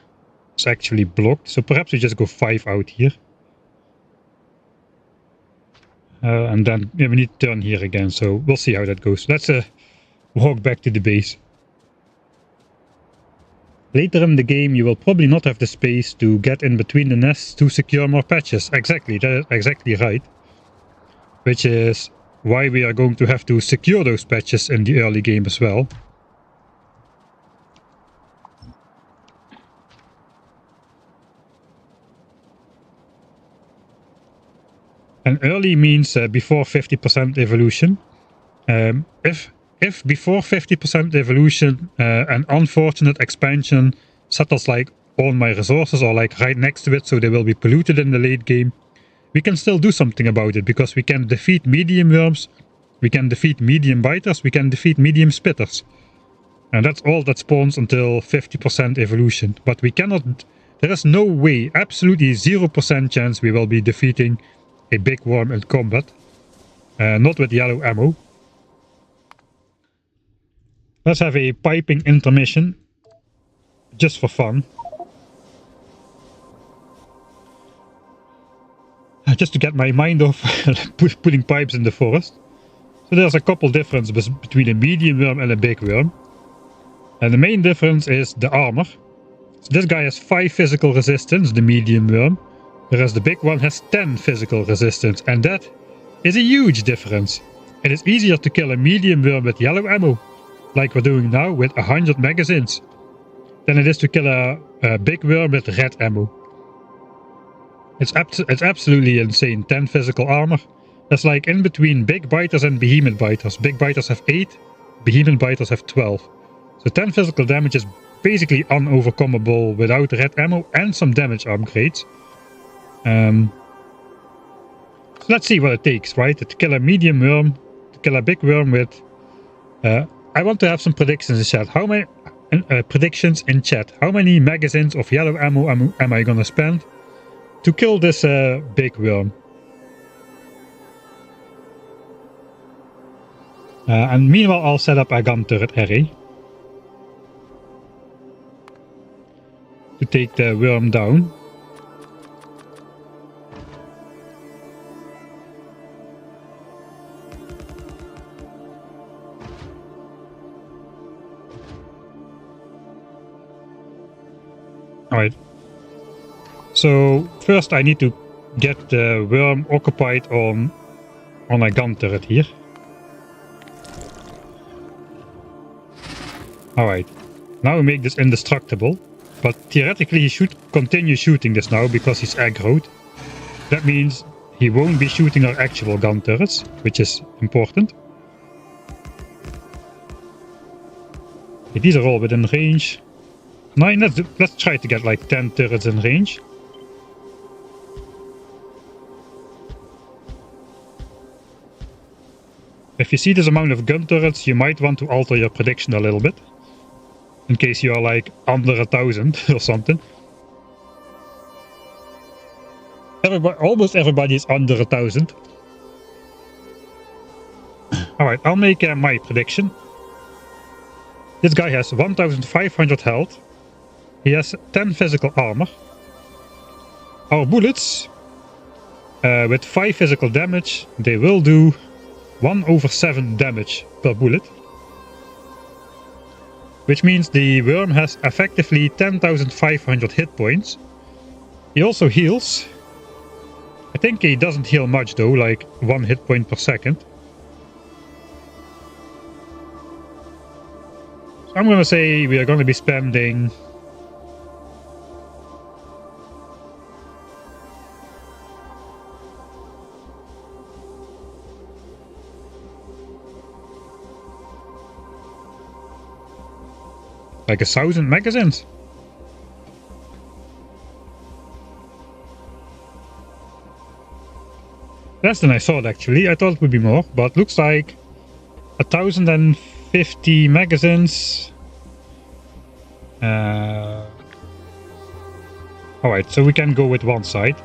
is actually blocked. So perhaps we just go 5 out here. And then we need to turn here again, so we'll see how that goes. Let's walk back to the base. Later in the game you will probably not have the space to get in between the nests to secure more patches. Exactly, that is exactly right. Which is why we are going to have to secure those patches in the early game as well. And early means before 50% evolution. If before 50% evolution an unfortunate expansion settles like on my resources or like right next to it, so they will be polluted in the late game, we can still do something about it, because we can defeat medium worms, we can defeat medium biters, we can defeat medium spitters. And that's all that spawns until 50% evolution. But we cannot, there is no way, absolutely 0% chance we will be defeating a big worm in combat. Not with yellow ammo. Let's have a piping intermission, just for fun. Just to get my mind off putting pipes in the forest. So there's a couple differences between a medium worm and a big worm. And the main difference is the armor. So this guy has 5 physical resistance, the medium worm, whereas the big one has 10 physical resistance, and that is a huge difference. It is easier to kill a medium worm with yellow ammo, like we're doing now with 100 magazines, than it is to kill a big worm with red ammo. It's absolutely insane. 10 physical armor. That's like in between big biters and behemoth biters. Big biters have 8, behemoth biters have 12. So 10 physical damage is basically unovercomable without red ammo and some damage upgrades. So let's see what it takes, right? To kill a medium worm, to kill a big worm with... I want to have some predictions in chat. How many predictions in chat? How many magazines of yellow ammo am I gonna spend to kill this big worm? And meanwhile I'll set up a gun turret array to take the worm down. Alright. So first I need to get the worm occupied on a gun turret here. Alright. Now we make this indestructible. But theoretically he should continue shooting this now because he's aggroed. That means he won't be shooting our actual gun turrets, which is important. Okay, these are all within range. 9, let's try to get like 10 turrets in range. If you see this amount of gun turrets, you might want to alter your prediction a little bit. In case you are like under 1,000 or something. Almost everybody is under 1,000. Alright, I'll make my prediction. This guy has 1,500 health. He has 10 physical armor. Our bullets, with 5 physical damage, they will do 1/7 damage per bullet. Which means the worm has effectively 10,500 hit points. He also heals. I think he doesn't heal much though, like 1 hit point per second. So I'm gonna say we are gonna be spending... like 1,000 magazines. Less than I thought, actually. I thought it would be more, but looks like 1,050 magazines. Alright, so we can go with one side.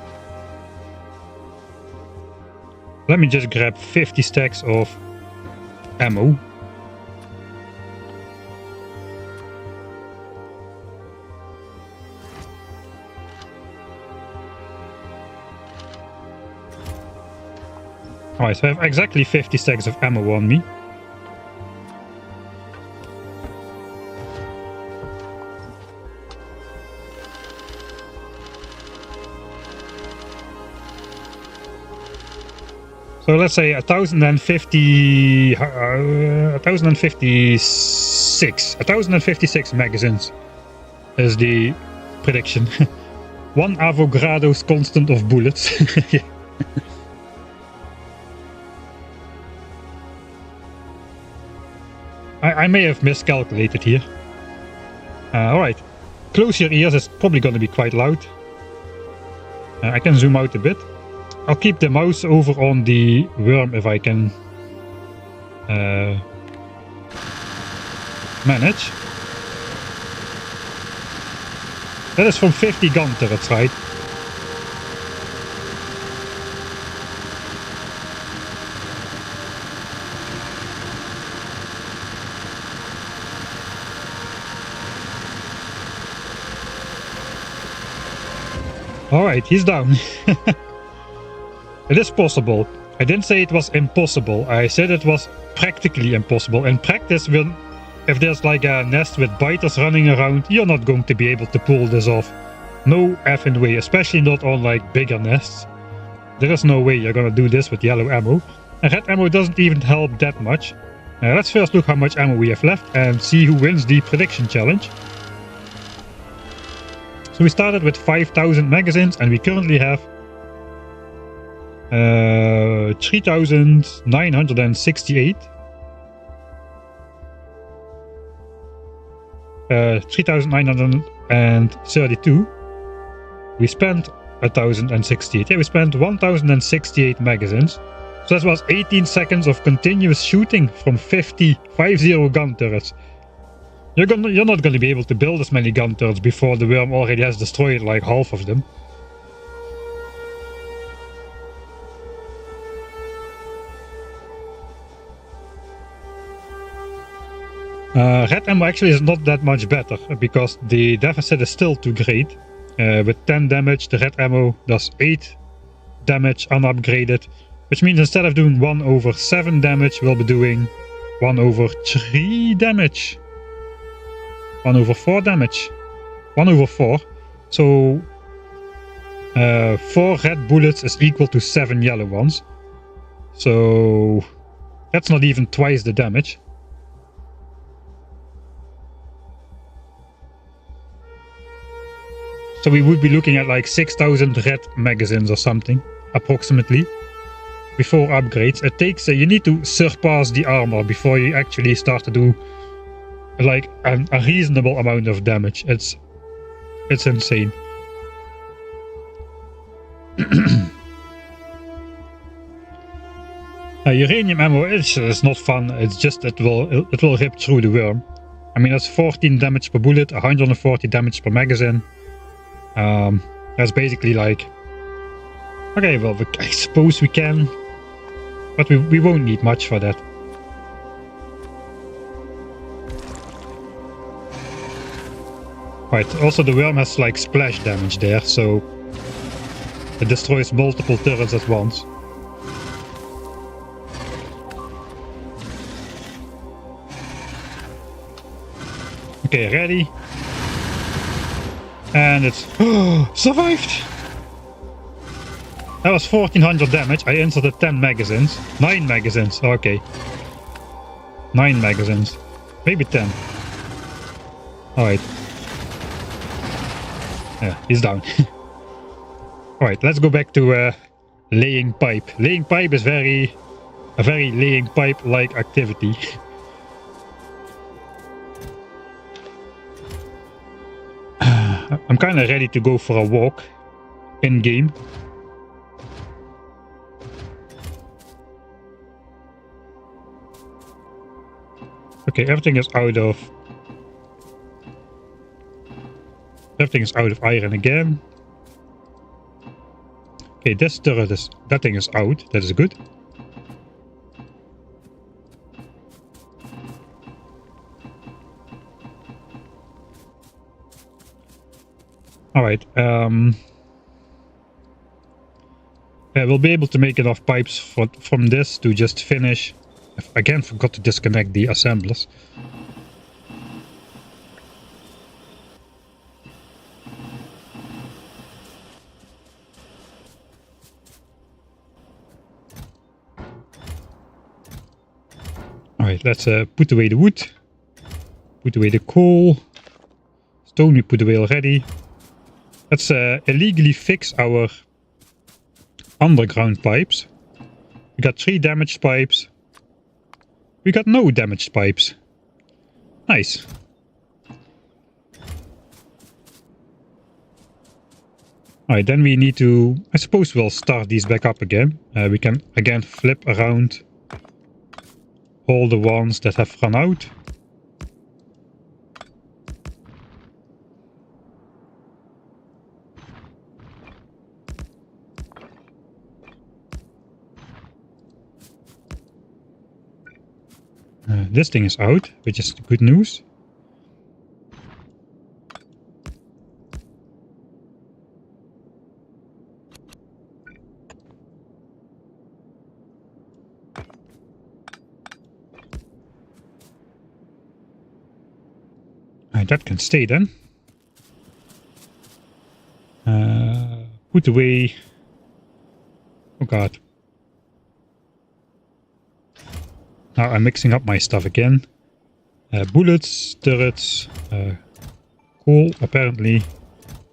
Let me just grab 50 stacks of ammo. Alright, so I have exactly 50 stacks of ammo on me. So let's say 1,056 magazines is the prediction. 1 Avogadro's constant of bullets. I may have miscalculated here. Alright, close your ears, it's probably going to be quite loud. I can zoom out a bit. I'll keep the mouse over on the worm if I can manage. That is from 50 gun turrets, right? Alright, he's down. It is possible. I didn't say it was impossible. I said it was practically impossible. In practice, if there's like a nest with biters running around, you're not going to be able to pull this off. No effing way, especially not on like bigger nests. There is no way you're gonna do this with yellow ammo. And red ammo doesn't even help that much. Let's first look how much ammo we have left and see who wins the prediction challenge. So we started with 5,000 magazines and we currently have 3,968. 3,932. We spent 1,068. Yeah, we spent 1,068 magazines. So that was 18 seconds of continuous shooting from 50 gun turrets. You're not going to be able to build as many gun turrets before the worm already has destroyed like half of them. Red ammo actually is not that much better because the deficit is still too great. With 10 damage, the red ammo does 8 damage unupgraded, which means instead of doing 1/7 damage, we'll be doing 1/3 damage. 1/4 damage. 1/4. So 4 red bullets is equal to 7 yellow ones. So that's not even twice the damage. So we would be looking at like 6,000 red magazines or something, approximately, before upgrades. It takes, you need to surpass the armor before you actually start to do like a reasonable amount of damage. It's insane. Uranium ammo is not fun. It's just it will rip through the worm. I mean, that's 14 damage per bullet, 140 damage per magazine. That's basically like, okay, well, I suppose we can, but we won't need much for that. Right, also the worm has like splash damage there, so it destroys multiple turrets at once. Okay, ready. And it's survived! That was 1,400 damage. I inserted 10 magazines. 9 magazines, okay. 9 magazines. Maybe 10. Alright. Yeah, he's down. Alright, let's go back to laying pipe. Laying pipe is a very laying pipe-like activity. I'm kind of ready to go for a walk in game. Okay, everything is out of iron again. Okay, this turret that thing is out. That is good. All right. We'll be able to make enough pipes from this to just finish. I again forgot to disconnect the assemblers. Alright, let's put away the wood. Put away the coal. Stone we put away already. Let's illegally fix our underground pipes. We got 3 damaged pipes. We got no damaged pipes. Nice. Alright, then we need to... I suppose we'll start these back up again. We can again flip around all the ones that have run out. This thing is out, which is good news. That can stay then. Put away... Oh god. Now I'm mixing up my stuff again. Bullets, turrets, coal apparently,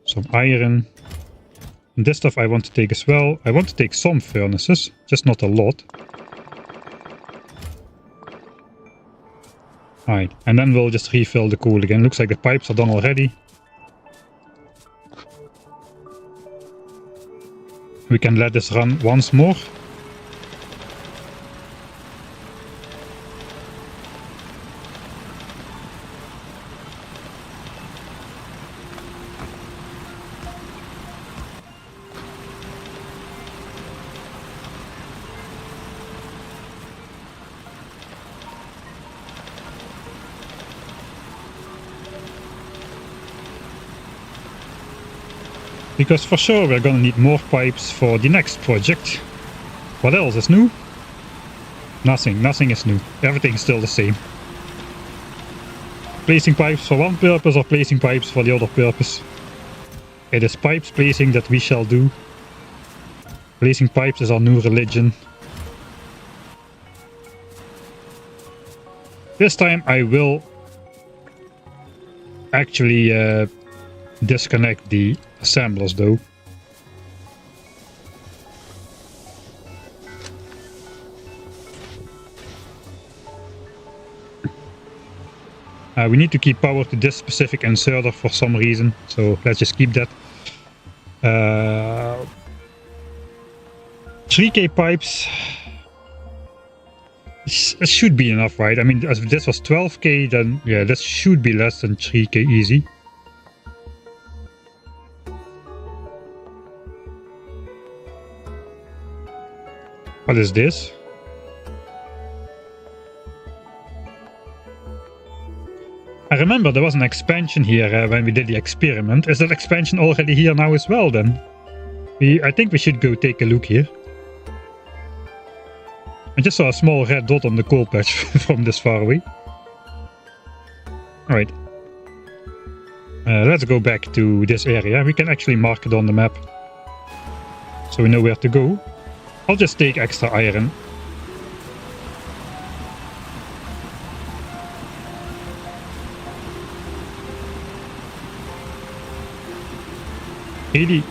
some iron. And this stuff I want to take as well. I want to take some furnaces, just not a lot. Alright, and then we'll just refill the coal again. Looks like the pipes are done already. We can let this run once more. Because for sure we're gonna need more pipes for the next project. What else is new? Nothing is new. Everything's still the same. Placing pipes for one purpose or placing pipes for the other purpose. It is pipes placing that we shall do. Placing pipes is our new religion. This time I will actually disconnect the assemblers though. We need to keep power to this specific inserter for some reason, so let's just keep that. 3K pipes. It should be enough, right? I mean, if this was 12K, then yeah, this should be less than 3K easy. What is this? I remember there was an expansion here when we did the experiment. Is that expansion already here now as well then? I think we should go take a look here. I just saw a small red dot on the coal patch from this far away. Alright. Let's go back to this area. We can actually mark it on the map, so we know where to go. I'll just take extra iron. $80.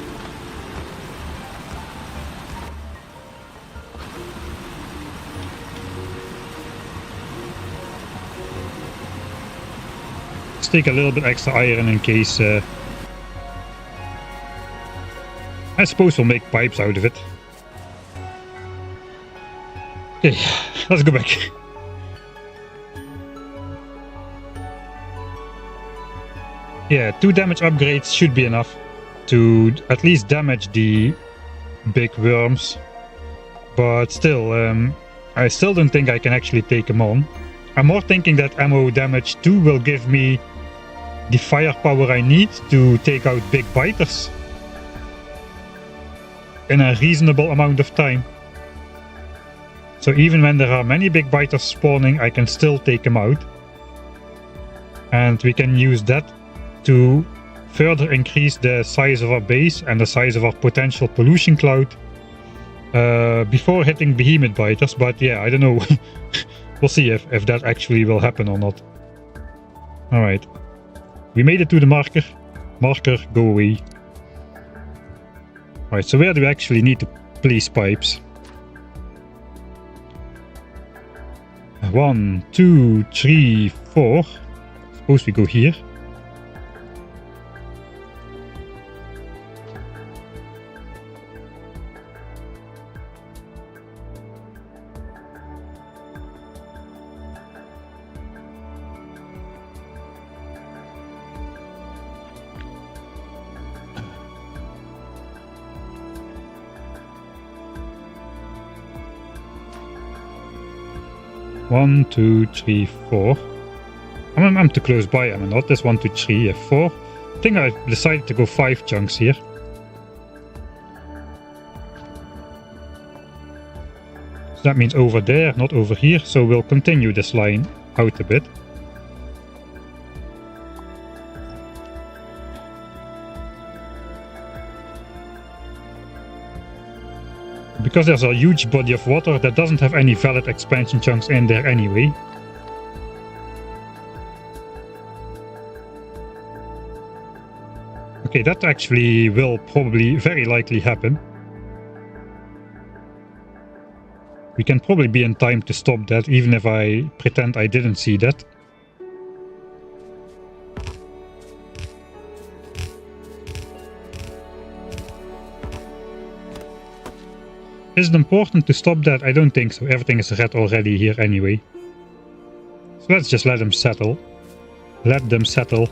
Let's take a little bit extra iron in case I suppose we'll make pipes out of it. Okay, let's go back. Yeah, 2 damage upgrades should be enough to at least damage the big worms. But still, I still don't think I can actually take them on. I'm more thinking that ammo damage 2 will give me the firepower I need to take out big biters in a reasonable amount of time. So even when there are many big biters spawning, I can still take them out. And we can use that to further increase the size of our base and the size of our potential pollution cloud before hitting behemoth biters. But yeah, I don't know. We'll see if that actually will happen or not. Alright. We made it to the marker. Marker, go away. Alright, so where do we actually need to place pipes? 1, 2, 3, 4. Suppose we go here. One, 2, 3, 4. I'm too close by, am I not? There's 1, 2, 3, 4. I think I decided to go 5 chunks here. So that means over there, not over here. So we'll continue this line out a bit. Because there's a huge body of water that doesn't have any valid expansion chunks in there anyway. Okay, that actually will probably very likely happen. We can probably be in time to stop that, even if I pretend I didn't see that. Is it important to stop that? I don't think so. Everything is red already here anyway. So let's just let them settle. Let them settle.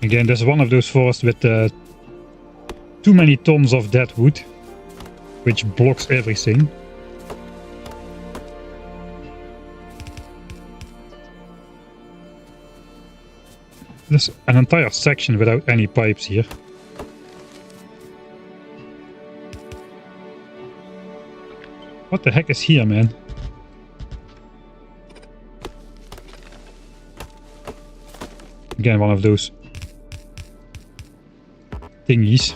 Again, there's one of those forests with too many tons of dead wood, which blocks everything. There's an entire section without any pipes here. What the heck is here, man? Again, one of those thingies.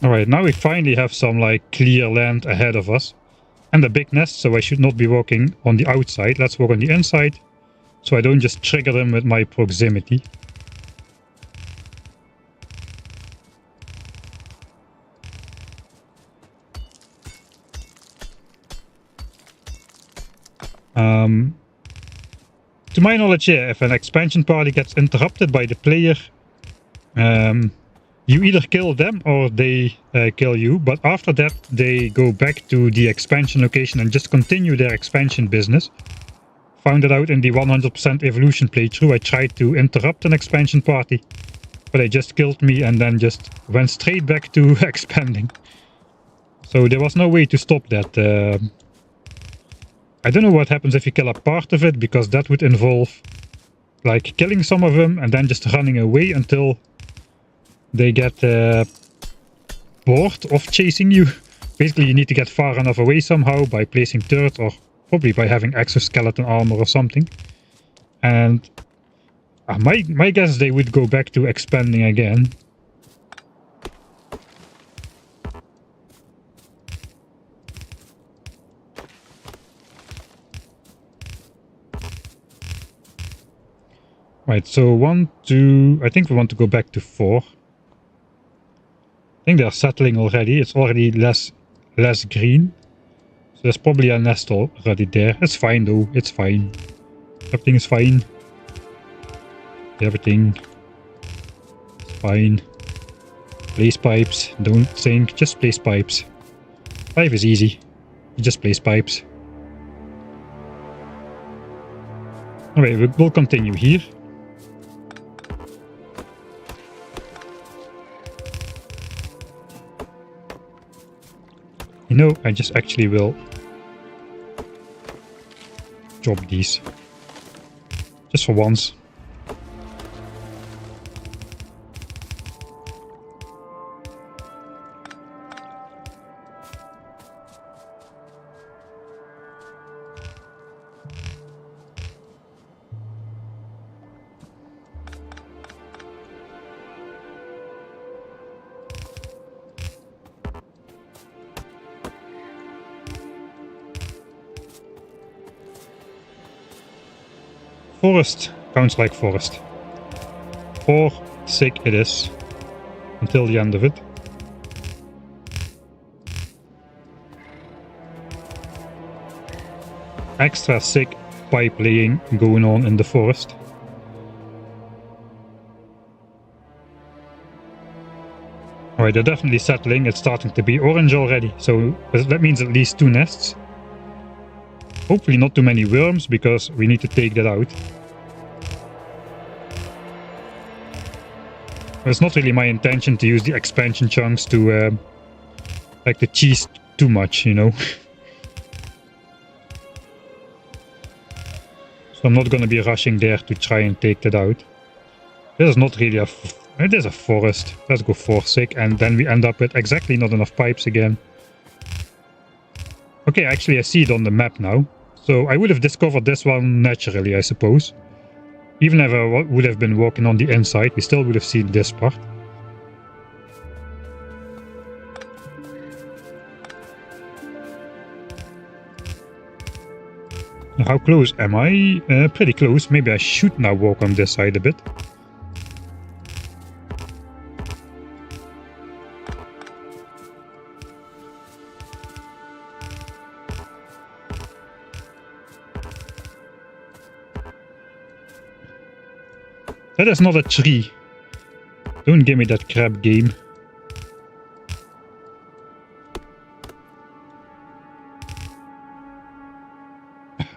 Alright, now we finally have some like clear land ahead of us. And a big nest, so I should not be walking on the outside. Let's walk on the inside, so I don't just trigger them with my proximity. To my knowledge, yeah, if an expansion party gets interrupted by the player, you either kill them or they kill you, but after that they go back to the expansion location and just continue their expansion business. Found it out in the 100% evolution playthrough. I tried to interrupt an expansion party, but they just killed me and then just went straight back to expanding. So there was no way to stop that. I don't know what happens if you kill a part of it, because that would involve like killing some of them and then just running away until they get bored of chasing you. Basically, you need to get far enough away somehow by placing turrets, or probably by having exoskeleton armor or something. And my guess is they would go back to expanding again. Right, so 1, 2... I think we want to go back to 4. I think they're settling already. It's already less green. So there's probably a nest already there. It's fine though. It's fine. Everything is fine. Everything is fine. Place pipes. Don't sink. Just place pipes. Life is easy. You just place pipes. Alright, we'll continue here. You know, I just actually will drop these. Just for once. Forest counts like forest. 4 sick it is until the end of it. Extra sick pipe laying going on in the forest. Alright, they're definitely settling. It's starting to be orange already, so that means at least 2 nests. Hopefully not too many worms, because we need to take that out. It's not really my intention to use the expansion chunks to like to cheese too much, you know. So I'm not going to be rushing there to try and take that out. This is not really it is a forest. Let's go 4 sick, and then we end up with exactly not enough pipes again. Okay, actually I see it on the map now. So I would have discovered this one naturally, I suppose. Even if I would have been walking on the inside, we still would have seen this part. Now, how close am I? Pretty close. Maybe I should now walk on this side a bit. That is not a tree. Don't give me that crap game.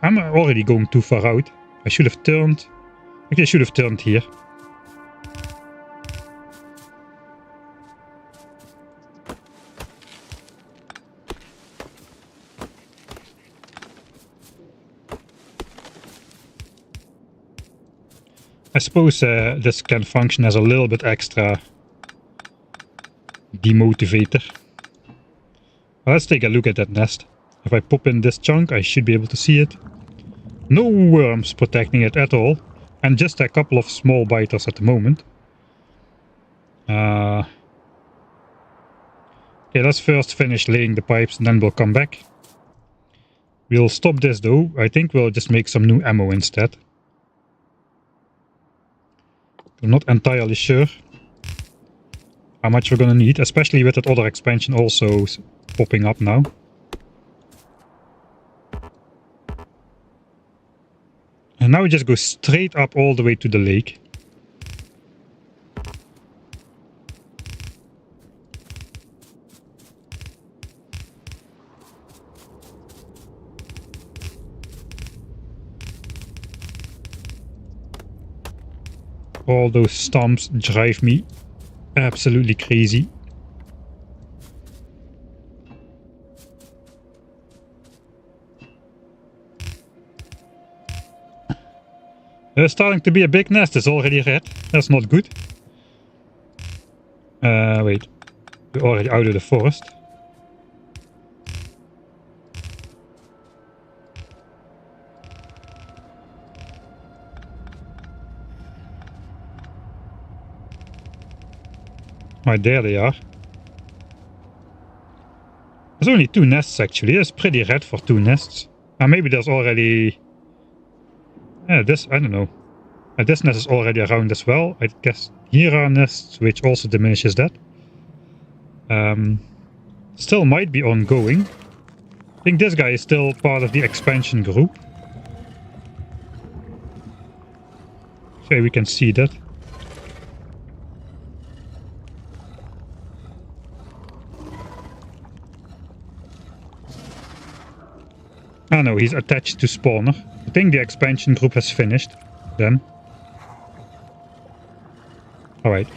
I'm already going too far out. I should have turned. Actually, I should have turned here. I suppose this can function as a little bit extra demotivator. Well, let's take a look at that nest. If I pop in this chunk, I should be able to see it. No worms protecting it at all, and just a couple of small biters at the moment. Okay, let's first finish laying the pipes and then we'll come back. We'll stop this though. I think we'll just make some new ammo instead. I'm not entirely sure how much we're gonna need, especially with that other expansion also popping up now. And now we just go straight up all the way to the lake. All those stumps drive me absolutely crazy. There's starting to be a big nest. It's already red. That's not good. Wait. We're already out of the forest. Right, there they are. There's only 2 nests actually. That's pretty red for 2 nests. And maybe there's already... this, I don't know. This nest is already around as well. I guess here are nests, which also diminishes that. Still might be ongoing. I think this guy is still part of the expansion group. Okay, we can see that. Ah no, he's attached to spawner. I think the expansion group has finished then. Alright.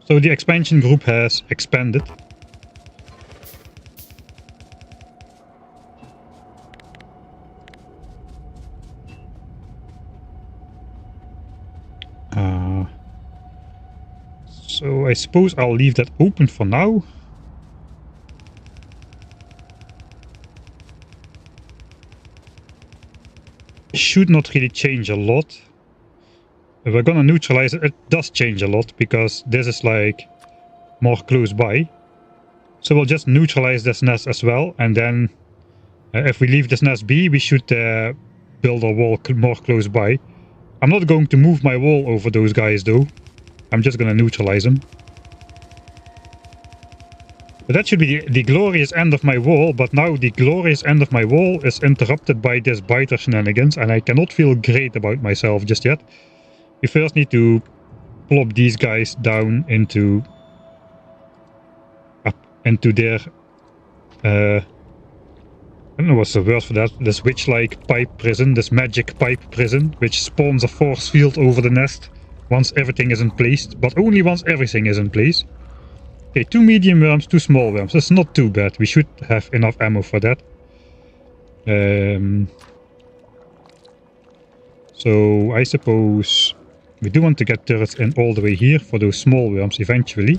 So the expansion group has expanded. So I suppose I'll leave that open for now. Should not really change a lot. If we're gonna neutralize it, it does change a lot because this is like more close by. So we'll just neutralize this nest as well, and then if we leave this nest be, we should build a wall more close by. I'm not going to move my wall over those guys though. I'm just gonna neutralize them. But that should be the glorious end of my wall, but now the glorious end of my wall is interrupted by this biter shenanigans, and I cannot feel great about myself just yet. We first need to plop these guys down into their I don't know what's the word for that, this witch-like pipe prison, this magic pipe prison, which spawns a force field over the nest once everything is in place, but only once everything is in place. Okay, 2 medium worms, 2 small worms. That's not too bad. We should have enough ammo for that. So I suppose we do want to get turrets in all the way here for those small worms eventually.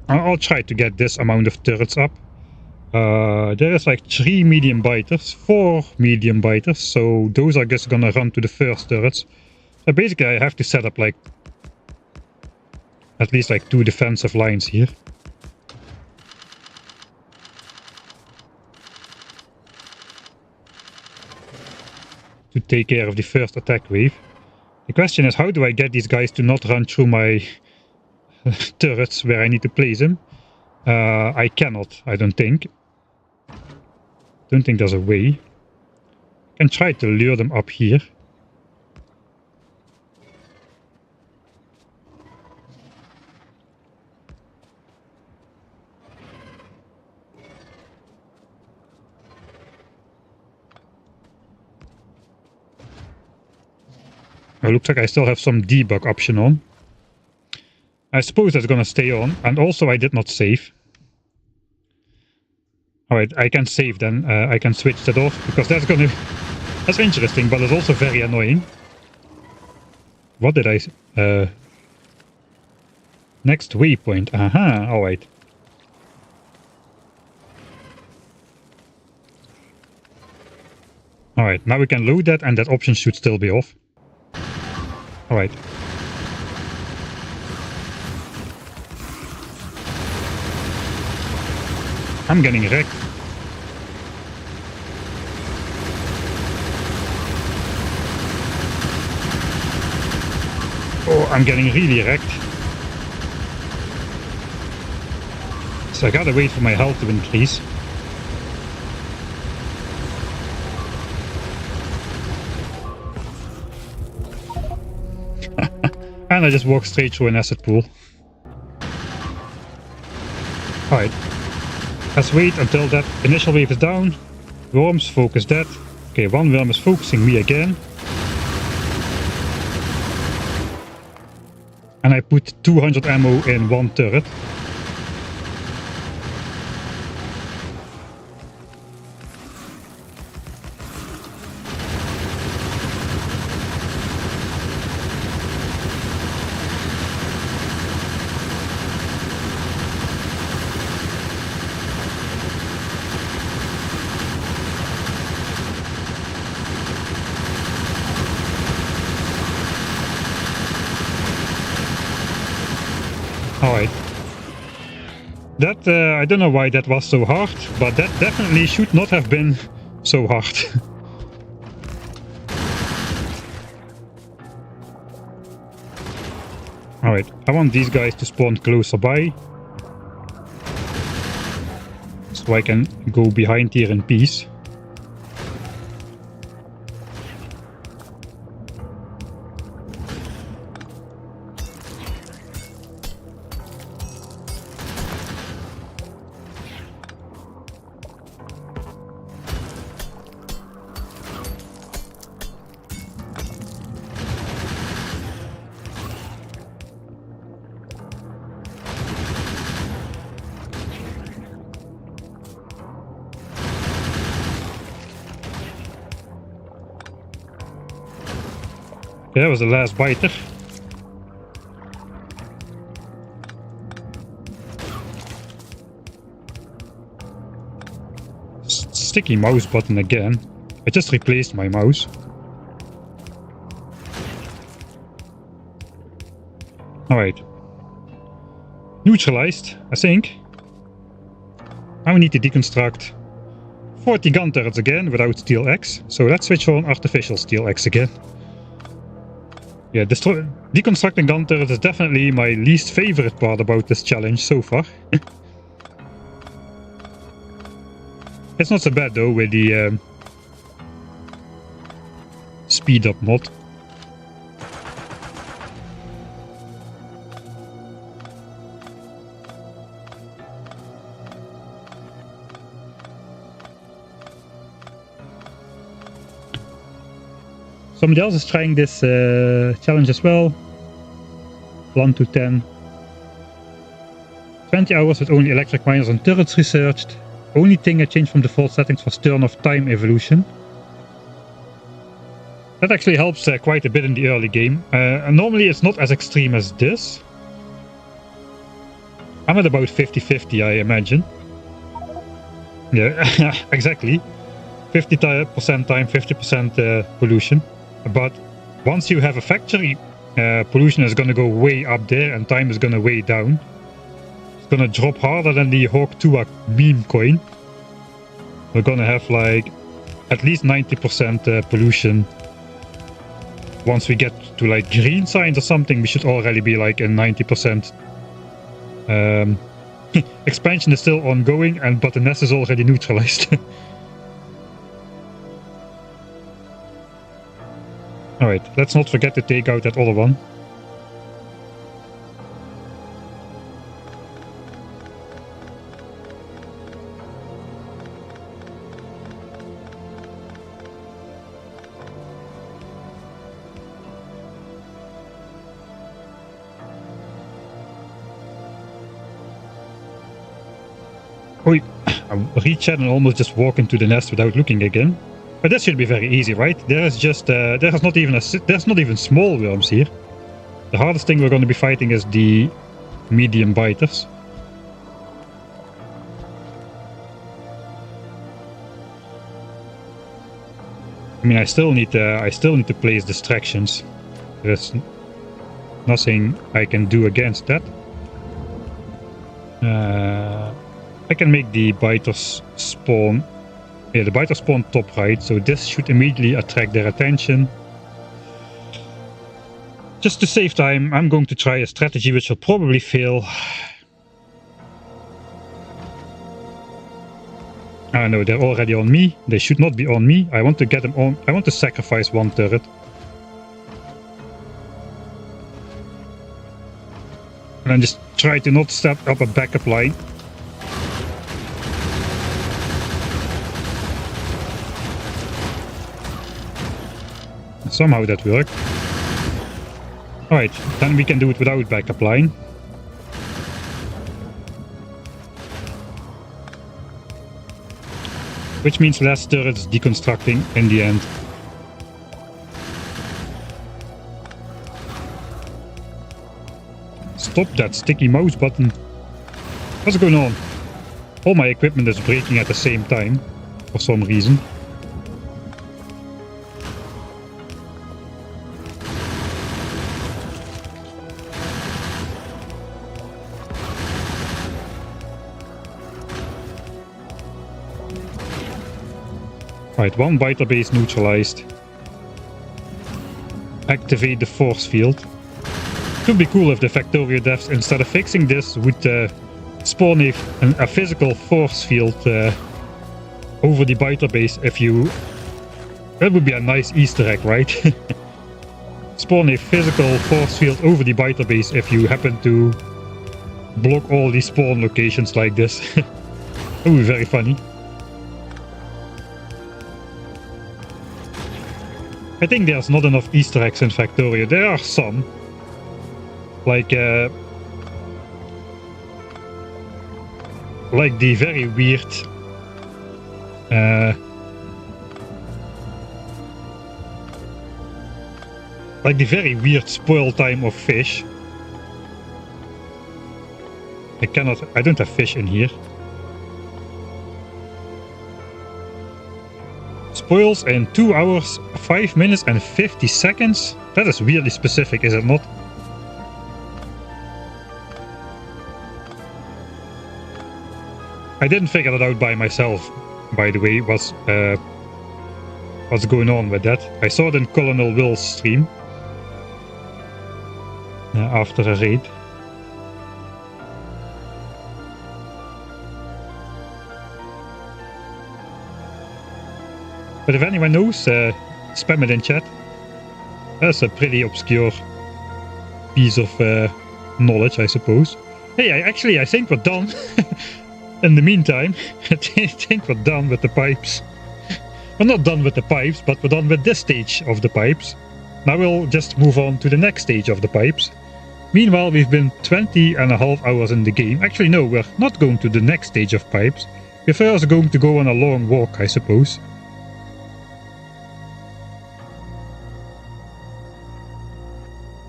I'll try to get this amount of turrets up. There is like 3 medium biters, 4 medium biters, so those are just gonna run to the first turrets. So basically I have to set up like at least like 2 defensive lines here. To take care of the first attack wave. The question is, how do I get these guys to not run through my turrets where I need to place them? I cannot, I don't think. Don't think there's a way. I can try to lure them up here. It looks like I still have some debug option on. I suppose that's gonna stay on, and also I did not save. Alright, I can save then. I can switch that off, because that's gonna... That's interesting, but it's also very annoying. What did I... Next waypoint. Aha, alright. Alright, now we can load that, and that option should still be off. Alright. I'm getting wrecked. Oh, I'm getting really wrecked. So I gotta wait for my health to increase. And I just walked straight through an acid pool. Alright. Let's wait until that initial wave is down. Worms, focus that. Okay, 1 worm is focusing me again. And I put 200 ammo in 1 turret. Alright. That, I don't know why that was so hard, but that definitely should not have been so hard. Alright, I want these guys to spawn closer by. So I can go behind here in peace. That was the last biter. Sticky mouse button again. I just replaced my mouse. Alright. Neutralized, I think. Now we need to deconstruct 40 gun turrets again without Steel X. So let's switch on artificial Steel X again. Yeah, deconstructing gun turrets is definitely my least favorite part about this challenge so far. It's not so bad though with the speed up mod. Somebody else is trying this challenge as well. 1 to 10. 20 hours with only electric miners and turrets researched. Only thing I changed from default settings was turn off time evolution. That actually helps quite a bit in the early game. And normally it's not as extreme as this. I'm at about 50-50, I imagine. Yeah, exactly. 50% time, 50% pollution. But once you have a factory, pollution is going to go way up there and time is going to way down. It's going to drop harder than the Hawk 2 meme coin. We're going to have like at least 90% pollution. Once we get to like green signs or something, we should already be like in 90%. Expansion is still ongoing, but the nest is already neutralized. Alright, let's not forget to take out that other one. Oh, I reach out and almost just walk into the nest without looking again. But that should be very easy, right? There's not even small worms here. The hardest thing we're going to be fighting is the medium biters. I mean, I still need to place distractions. There's nothing I can do against that. I can make the biters spawn. Yeah, the biters spawn top right, so this should immediately attract their attention. Just to save time, I'm going to try a strategy which will probably fail. Ah no, they're already on me. They should not be on me. I want to get them on. I want to sacrifice one turret. And then just try to not set up a backup line. Somehow that worked. Alright, then we can do it without backup line. Which means less turrets deconstructing in the end. Stop that sticky mouse button. What's going on? All my equipment is breaking at the same time, for some reason. Right, one biter base neutralized. Activate the force field. It would be cool if the Factorio devs, instead of fixing this, would spawn a physical force field over the biter base. If you... That would be a nice Easter egg, right? Spawn a physical force field over the biter base if you happen to block all the spawn locations like this. That would be very funny. I think there's not enough Easter eggs in Factorio. There are some. Like the very weird spoil time of fish. I don't have fish in here. Spoils in 2 hours, 5 minutes and 50 seconds? That is weirdly specific, is it not? I didn't figure that out by myself, by the way, what's going on with that. I saw it in Colonel Will's stream after a raid. But if anyone knows, spam it in chat. That's a pretty obscure piece of knowledge, I suppose. Hey, I think we're done. In the meantime, I think we're done with the pipes. We're not done with the pipes, but we're done with this stage of the pipes. Now we'll just move on to the next stage of the pipes. Meanwhile, we've been 20.5 hours in the game. Actually, no, we're not going to the next stage of pipes. We're first going to go on a long walk, I suppose.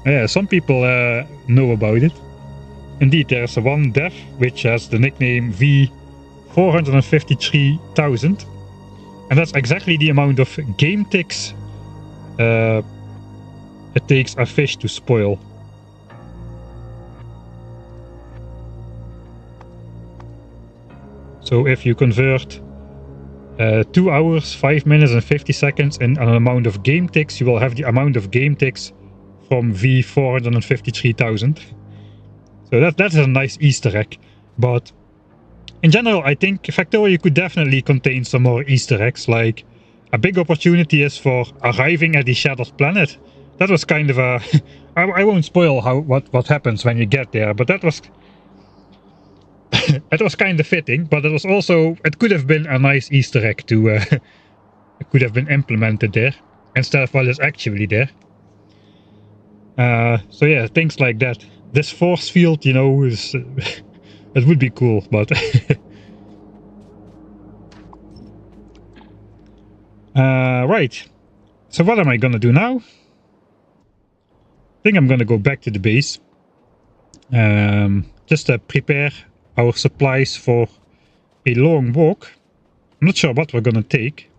Yeah, some people know about it. Indeed, there's one dev which has the nickname V453,000. And that's exactly the amount of game ticks it takes a fish to spoil. So if you convert 2 hours, 5 minutes and 50 seconds in an amount of game ticks, you will have the amount of game ticks from V453,000. So that's a nice Easter egg. But in general, I think Factorio could definitely contain some more Easter eggs. Like, a big opportunity is for arriving at the Shattered Planet. That was kind of a... I won't spoil what happens when you get there, but that was... it was kind of fitting, but it was also... It could have been a nice Easter egg to... it could have been implemented there, instead of what is actually there. So yeah, things like that. This force field, you know, is... it would be cool, but... right. So what am I gonna do now? I think I'm gonna go back to the base. Just to prepare our supplies for a long walk. I'm not sure what we're gonna take.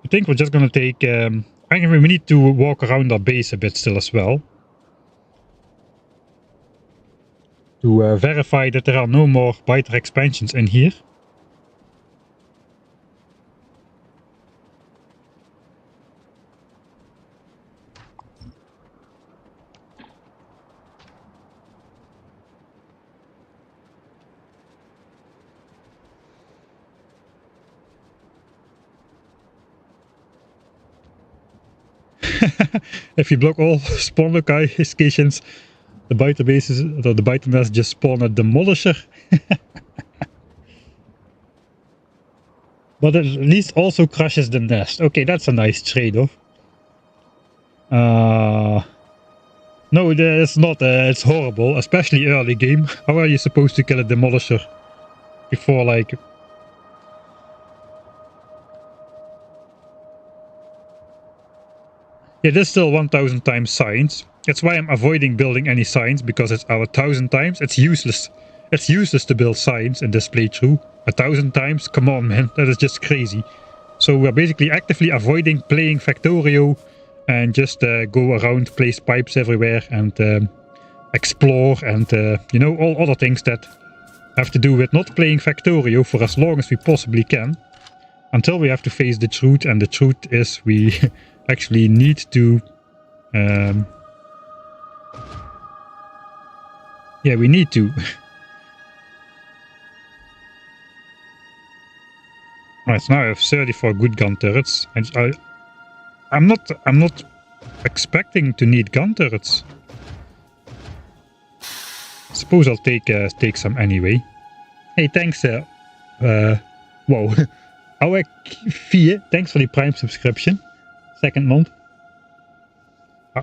I think we're just gonna take... I think we need to walk around our base a bit still as well. To verify that there are no more biter expansions in here. If you block all spawn locations, the biter bases, or the biter nest just spawn a demolisher. But at least also crushes the nest. Okay, that's a nice trade-off. No, it's not. It's horrible, especially early game. How are you supposed to kill a demolisher before, like... Yeah, there's still 1000 times science. That's why I'm avoiding building any science, because it's our 1000 times. It's useless. It's useless to build science in this playthrough. 1000 times? Come on, man. That is just crazy. So we're basically actively avoiding playing Factorio and just go around, place pipes everywhere and explore and, you know, all other things that have to do with not playing Factorio for as long as we possibly can. until we have to face the truth, and the truth is we actually need to yeah, we need to. Right, so now I have 34 good gun turrets. And I'm not expecting to need gun turrets. Suppose I'll take some anyway. Hey, thanks. Whoa. Our 4, thanks for the Prime subscription. Second month.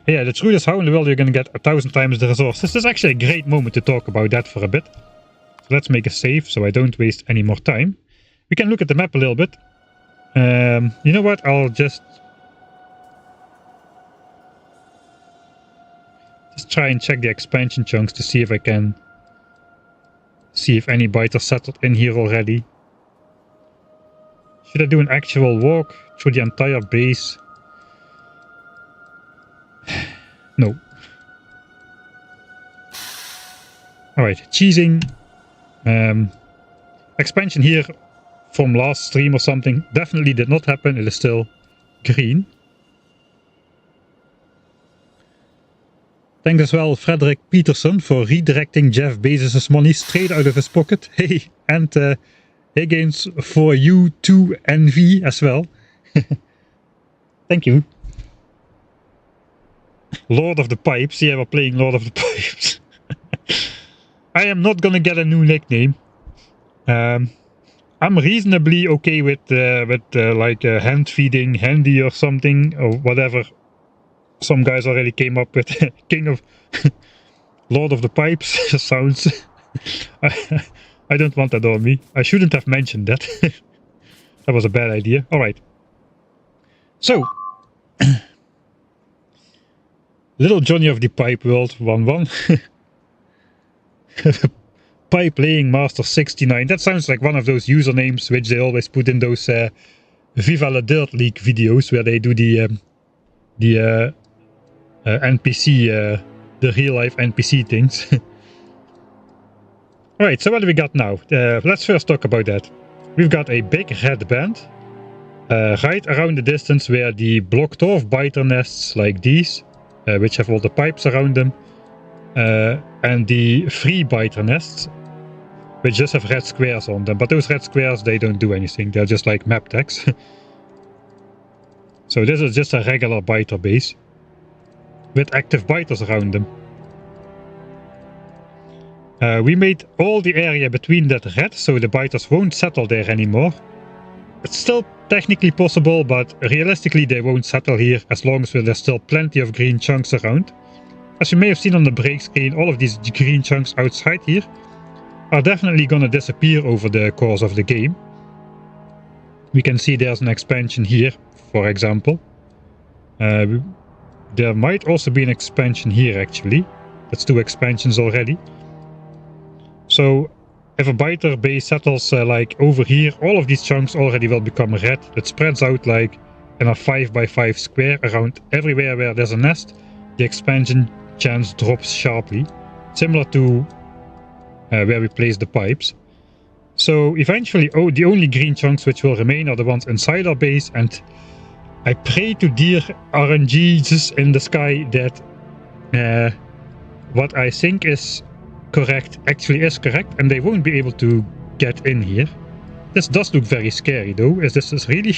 Yeah, the truth is, how in the world you're gonna get 1,000 times the resources? This is actually a great moment to talk about that for a bit. So let's make a save so I don't waste any more time. We can look at the map a little bit. You know what? I'll just try and check the expansion chunks to see if I can see if any biters settled in here already. Should I do an actual walk through the entire base? No. Alright, cheesing. Expansion here from last stream or something definitely did not happen. It is still green. Thanks as well, Frederick Peterson, for redirecting Jeff Bezos' money straight out of his pocket. Hey, and Higgins for you to NV as well. Thank you. Lord of the Pipes. Yeah, we're playing Lord of the Pipes. I am not gonna get a new nickname. I'm reasonably okay with like hand feeding Handy or something, or whatever some guys already came up with. King of Lord of the Pipes sounds. I don't want that on me. I shouldn't have mentioned that. That was a bad idea. Alright. So Little Johnny of the Pipe World 1-1. Pipe Laying Master 69. That sounds like one of those usernames which they always put in those Viva la Dirt League videos where they do the NPC, the real life NPC things. Alright, so what do we got now? Let's first talk about that. We've got a big red band right around the distance where the blocked off biter nests like these, which have all the pipes around them, and the free biter nests, which just have red squares on them. But those red squares, they don't do anything. They're just like map tags. So this is just a regular biter base with active biters around them. We made all the area between that red, so the biters won't settle there anymore. It's still technically possible, but realistically they won't settle here as long as there's still plenty of green chunks around. As you may have seen on the break screen, all of these green chunks outside here are definitely gonna disappear over the course of the game. We can see there's an expansion here, for example. There might also be an expansion here actually. That's 2 expansions already. So if a biter base settles like over here, all of these chunks already will become red. It spreads out like in a 5x5 square around everywhere where there's a nest. The expansion chance drops sharply, similar to where we place the pipes. So eventually, the only green chunks which will remain are the ones inside our base, and I pray to dear RNGs in the sky that what I think is correct actually is correct, and they won't be able to get in here. This does look very scary though. Is this really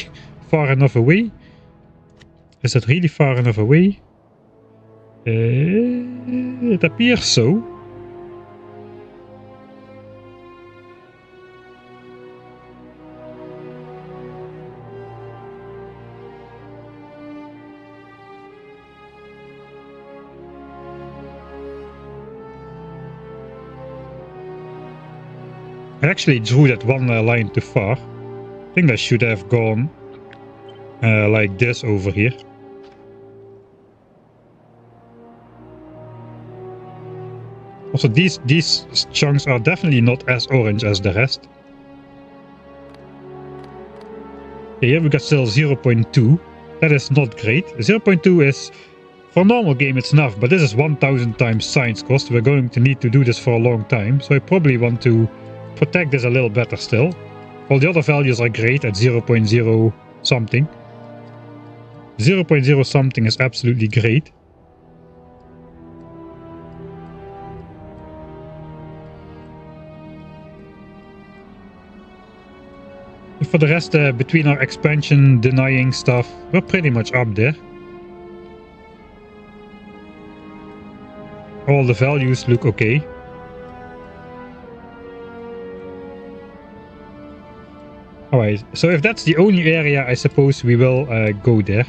far enough away? Is it really far enough away? It appears so. I actually drew that one line too far. I think I should have gone like this over here. Also, these chunks are definitely not as orange as the rest. Okay, here we got still 0.2. That is not great. 0.2 is, for a normal game it's enough, but this is 1000 times science cost. We're going to need to do this for a long time, so I probably want to protect this a little better still. All the other values are great at 0.0 something. 0.0 something is absolutely great. For the rest, between our expansion denying stuff, we're pretty much up there. All the values look okay. Alright, so if that's the only area, I suppose we will go there.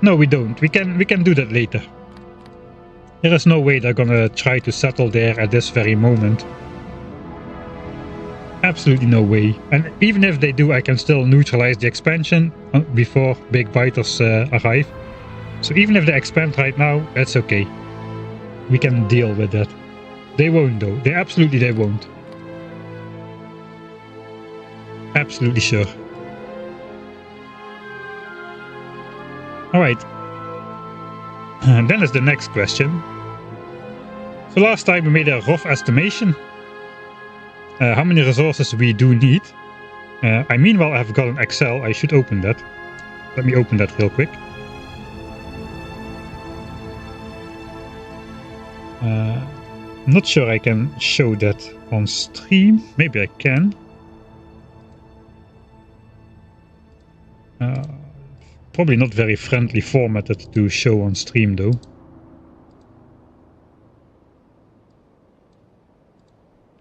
No, we don't. We can do that later. There is no way they're gonna try to settle there at this very moment. Absolutely no way. And even if they do, I can still neutralize the expansion before big biters arrive. So even if they expand right now, that's okay. We can deal with that. They won't though. They won't. Absolutely sure. Alright. And then is the next question. So last time we made a rough estimation. How many resources we do need. Meanwhile I've got an Excel. I should open that. Let me open that real quick. I'm not sure I can show that on stream. Maybe I can. Probably not very friendly formatted to show on stream though.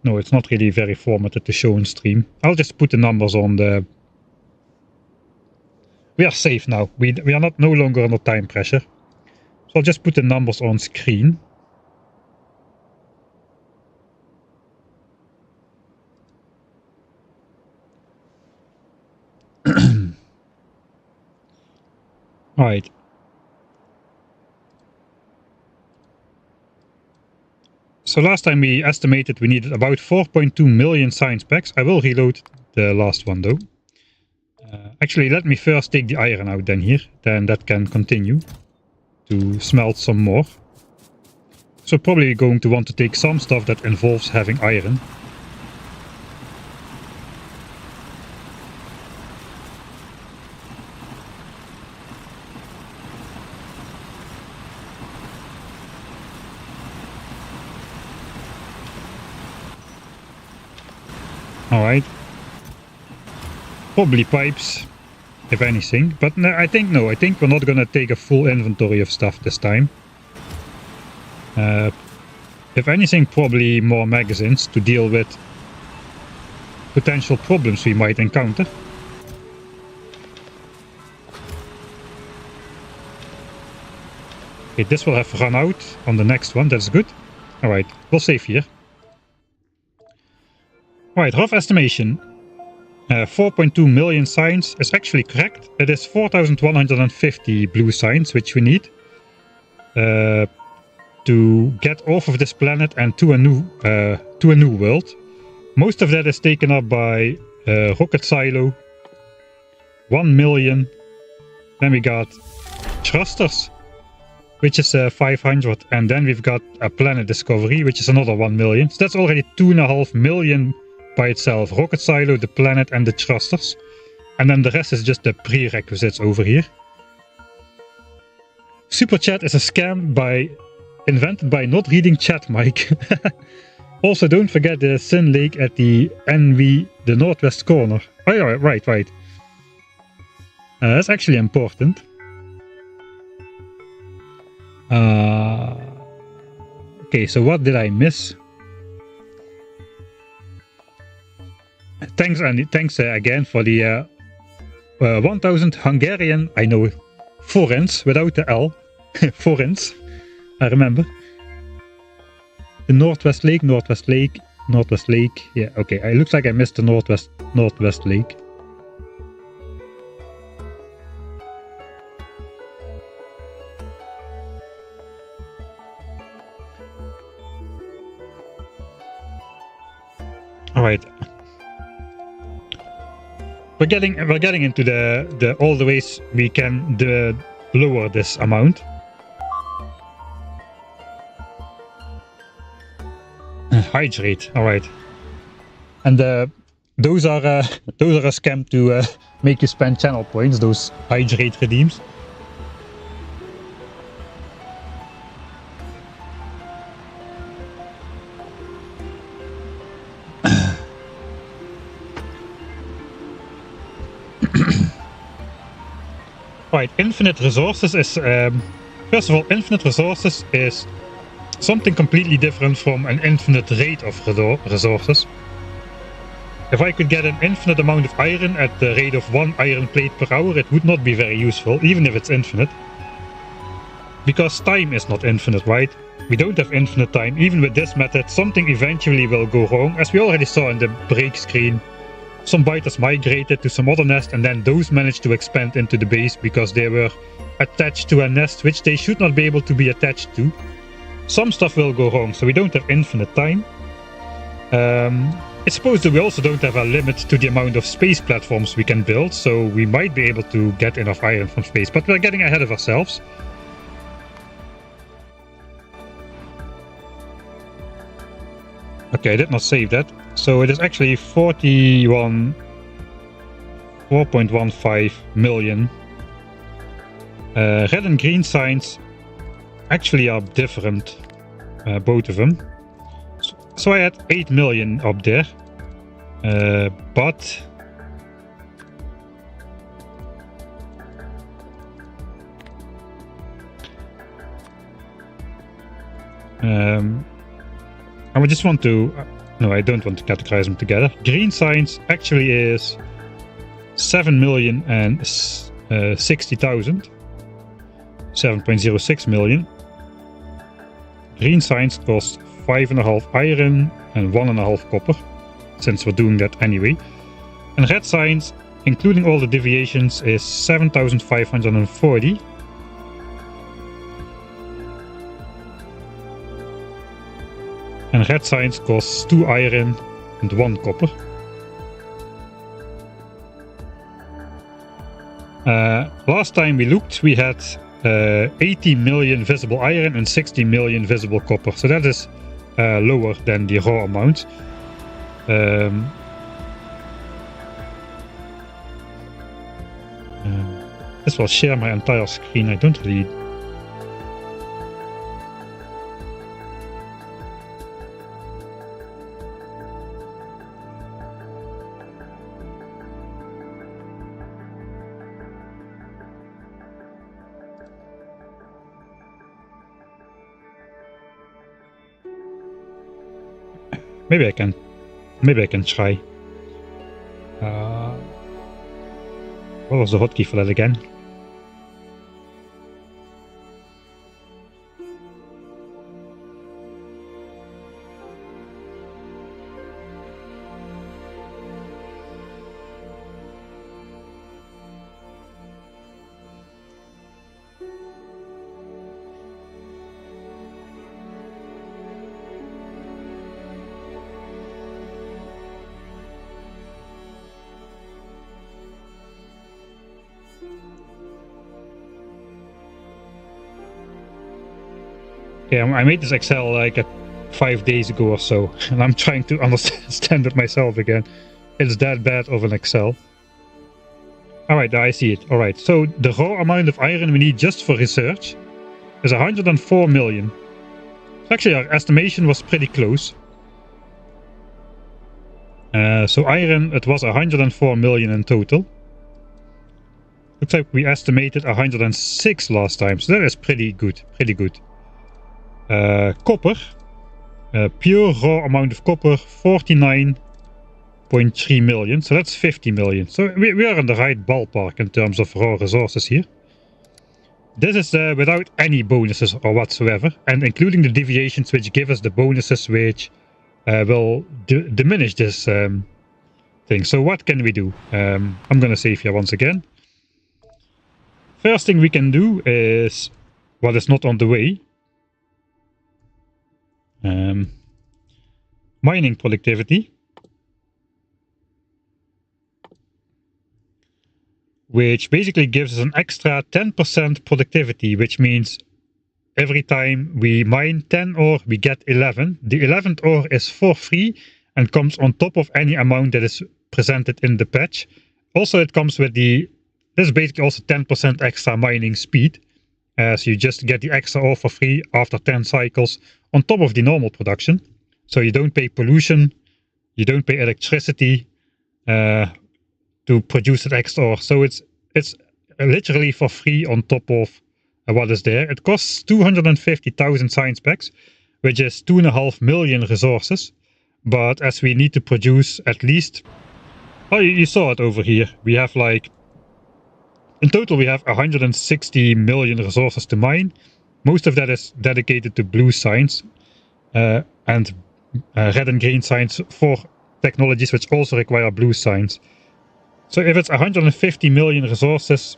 No, it's not really very formatted to show on stream. I'll just put the numbers on the... We are safe now. We are no longer under time pressure. So I'll just put the numbers on screen. Alright. So last time we estimated we needed about 4.2 million science packs. I will reload the last one though. Actually, let me first take the iron out then here. Then that can continue to smelt some more. So probably going to want to take some stuff that involves having iron. Alright. Probably pipes, if anything. But no, I think we're not gonna take a full inventory of stuff this time. If anything, probably more magazines to deal with potential problems we might encounter. Okay, this will have run out on the next one, that's good. Alright, we'll save here. Right, rough estimation. 4.2 million signs is actually correct. It is 4,150 blue signs which we need to get off of this planet and to a new world. Most of that is taken up by rocket silo, 1 million. Then we got thrusters, which is 500, and then we've got a planet discovery, which is another 1 million. So that's already 2.5 million by itself. Rocket silo, the planet, and the thrusters. And then the rest is just the prerequisites over here. Super chat is a scam invented by not reading chat, Mike. Also, don't forget the Sun Lake at the NV, the northwest corner. Oh yeah, right. That's actually important. Okay, so what did I miss? Thanks again for the 1000 Hungarian, I know, forints without the L. Forints, I remember. The Northwest Lake. Yeah, okay, it looks like I missed the Northwest Lake. Alright. We're getting into the all the ways we can lower this amount. Hydrate, alright. And those are a scam to make you spend channel points, those hydrate redeems. Right, infinite resources is, first of all, infinite resources is something completely different from an infinite rate of resources. If I could get an infinite amount of iron at the rate of 1 iron plate per hour, it would not be very useful, even if it's infinite. Because time is not infinite, right? We don't have infinite time. Even with this method, something eventually will go wrong. As we already saw in the break screen, some biters migrated to some other nest, and then those managed to expand into the base because they were attached to a nest which they should not be able to be attached to. Some stuff will go wrong, so we don't have infinite time. I suppose that we also don't have a limit to the amount of space platforms we can build, so we might be able to get enough iron from space, but we're getting ahead of ourselves. Okay, I did not save that. So it is actually 4.15 million. Red and green signs actually are different, both of them. So I had 8 million up there, but I would just want to, no, I don't want to categorize them together. Green signs actually is 7,060,000, 7.06 million. Green signs cost 5.5 iron and 1.5 copper, since we're doing that anyway. And red signs, including all the deviations, is 7,540. And red signs costs 2 iron and 1 copper. Last time we looked, we had 80 million visible iron and 60 million visible copper, so that is lower than the raw amount. This will share my entire screen. I don't really... Maybe I can try. What was the hotkey for that again? Yeah, I made this Excel like 5 days ago or so, and I'm trying to understand it myself again. It's that bad of an Excel. Alright, I see it. Alright, so the raw amount of iron we need just for research is 104 million. Actually, our estimation was pretty close. So iron, it was 104 million in total. Looks like we estimated 106 last time, so that is pretty good, Copper, pure raw amount of copper, 49.3 million, so that's 50 million. So we are in the right ballpark in terms of raw resources here. This is without any bonuses or whatsoever, and including the deviations which give us the bonuses which will diminish this thing. So what can we do? I'm gonna save here once again. First thing we can do is what is not on the way. Mining productivity, which basically gives us an extra 10% productivity, which means every time we mine 10 ore, we get 11. The 11th ore is for free, and comes on top of any amount that is presented in the patch. Also, it comes with this is basically also 10% extra mining speed, as you just get the extra ore for free after 10 cycles on top of the normal production. So you don't pay pollution, you don't pay electricity to produce that extra ore. So it's literally for free on top of what is there. It costs 250,000 science packs, which is 2.5 million resources. But as we need to produce at least, oh, you saw it over here. We have like, in total we have 160 million resources to mine. Most of that is dedicated to blue science and red and green science for technologies which also require blue science. So if it's 150 million resources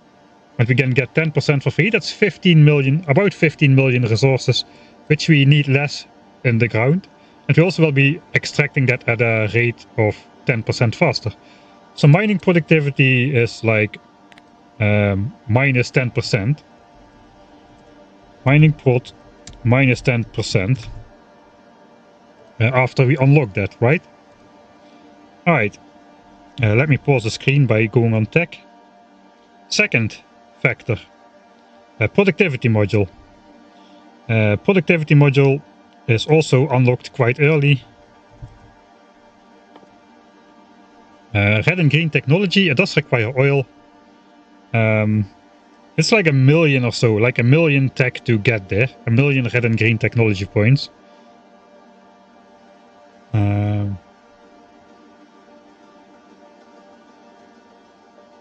and we can get 10% for free, that's 15 million, about 15 million resources, which we need less in the ground. And we also will be extracting that at a rate of 10% faster. So mining productivity is like minus 10%. Mining prod minus 10% after we unlock that, right? Alright. Let me pause the screen by going on tech. Second factor, productivity module. Productivity module is also unlocked quite early. Red and green technology, it does require oil. It's like 1 million or so, like 1 million tech to get there. 1 million red and green technology points.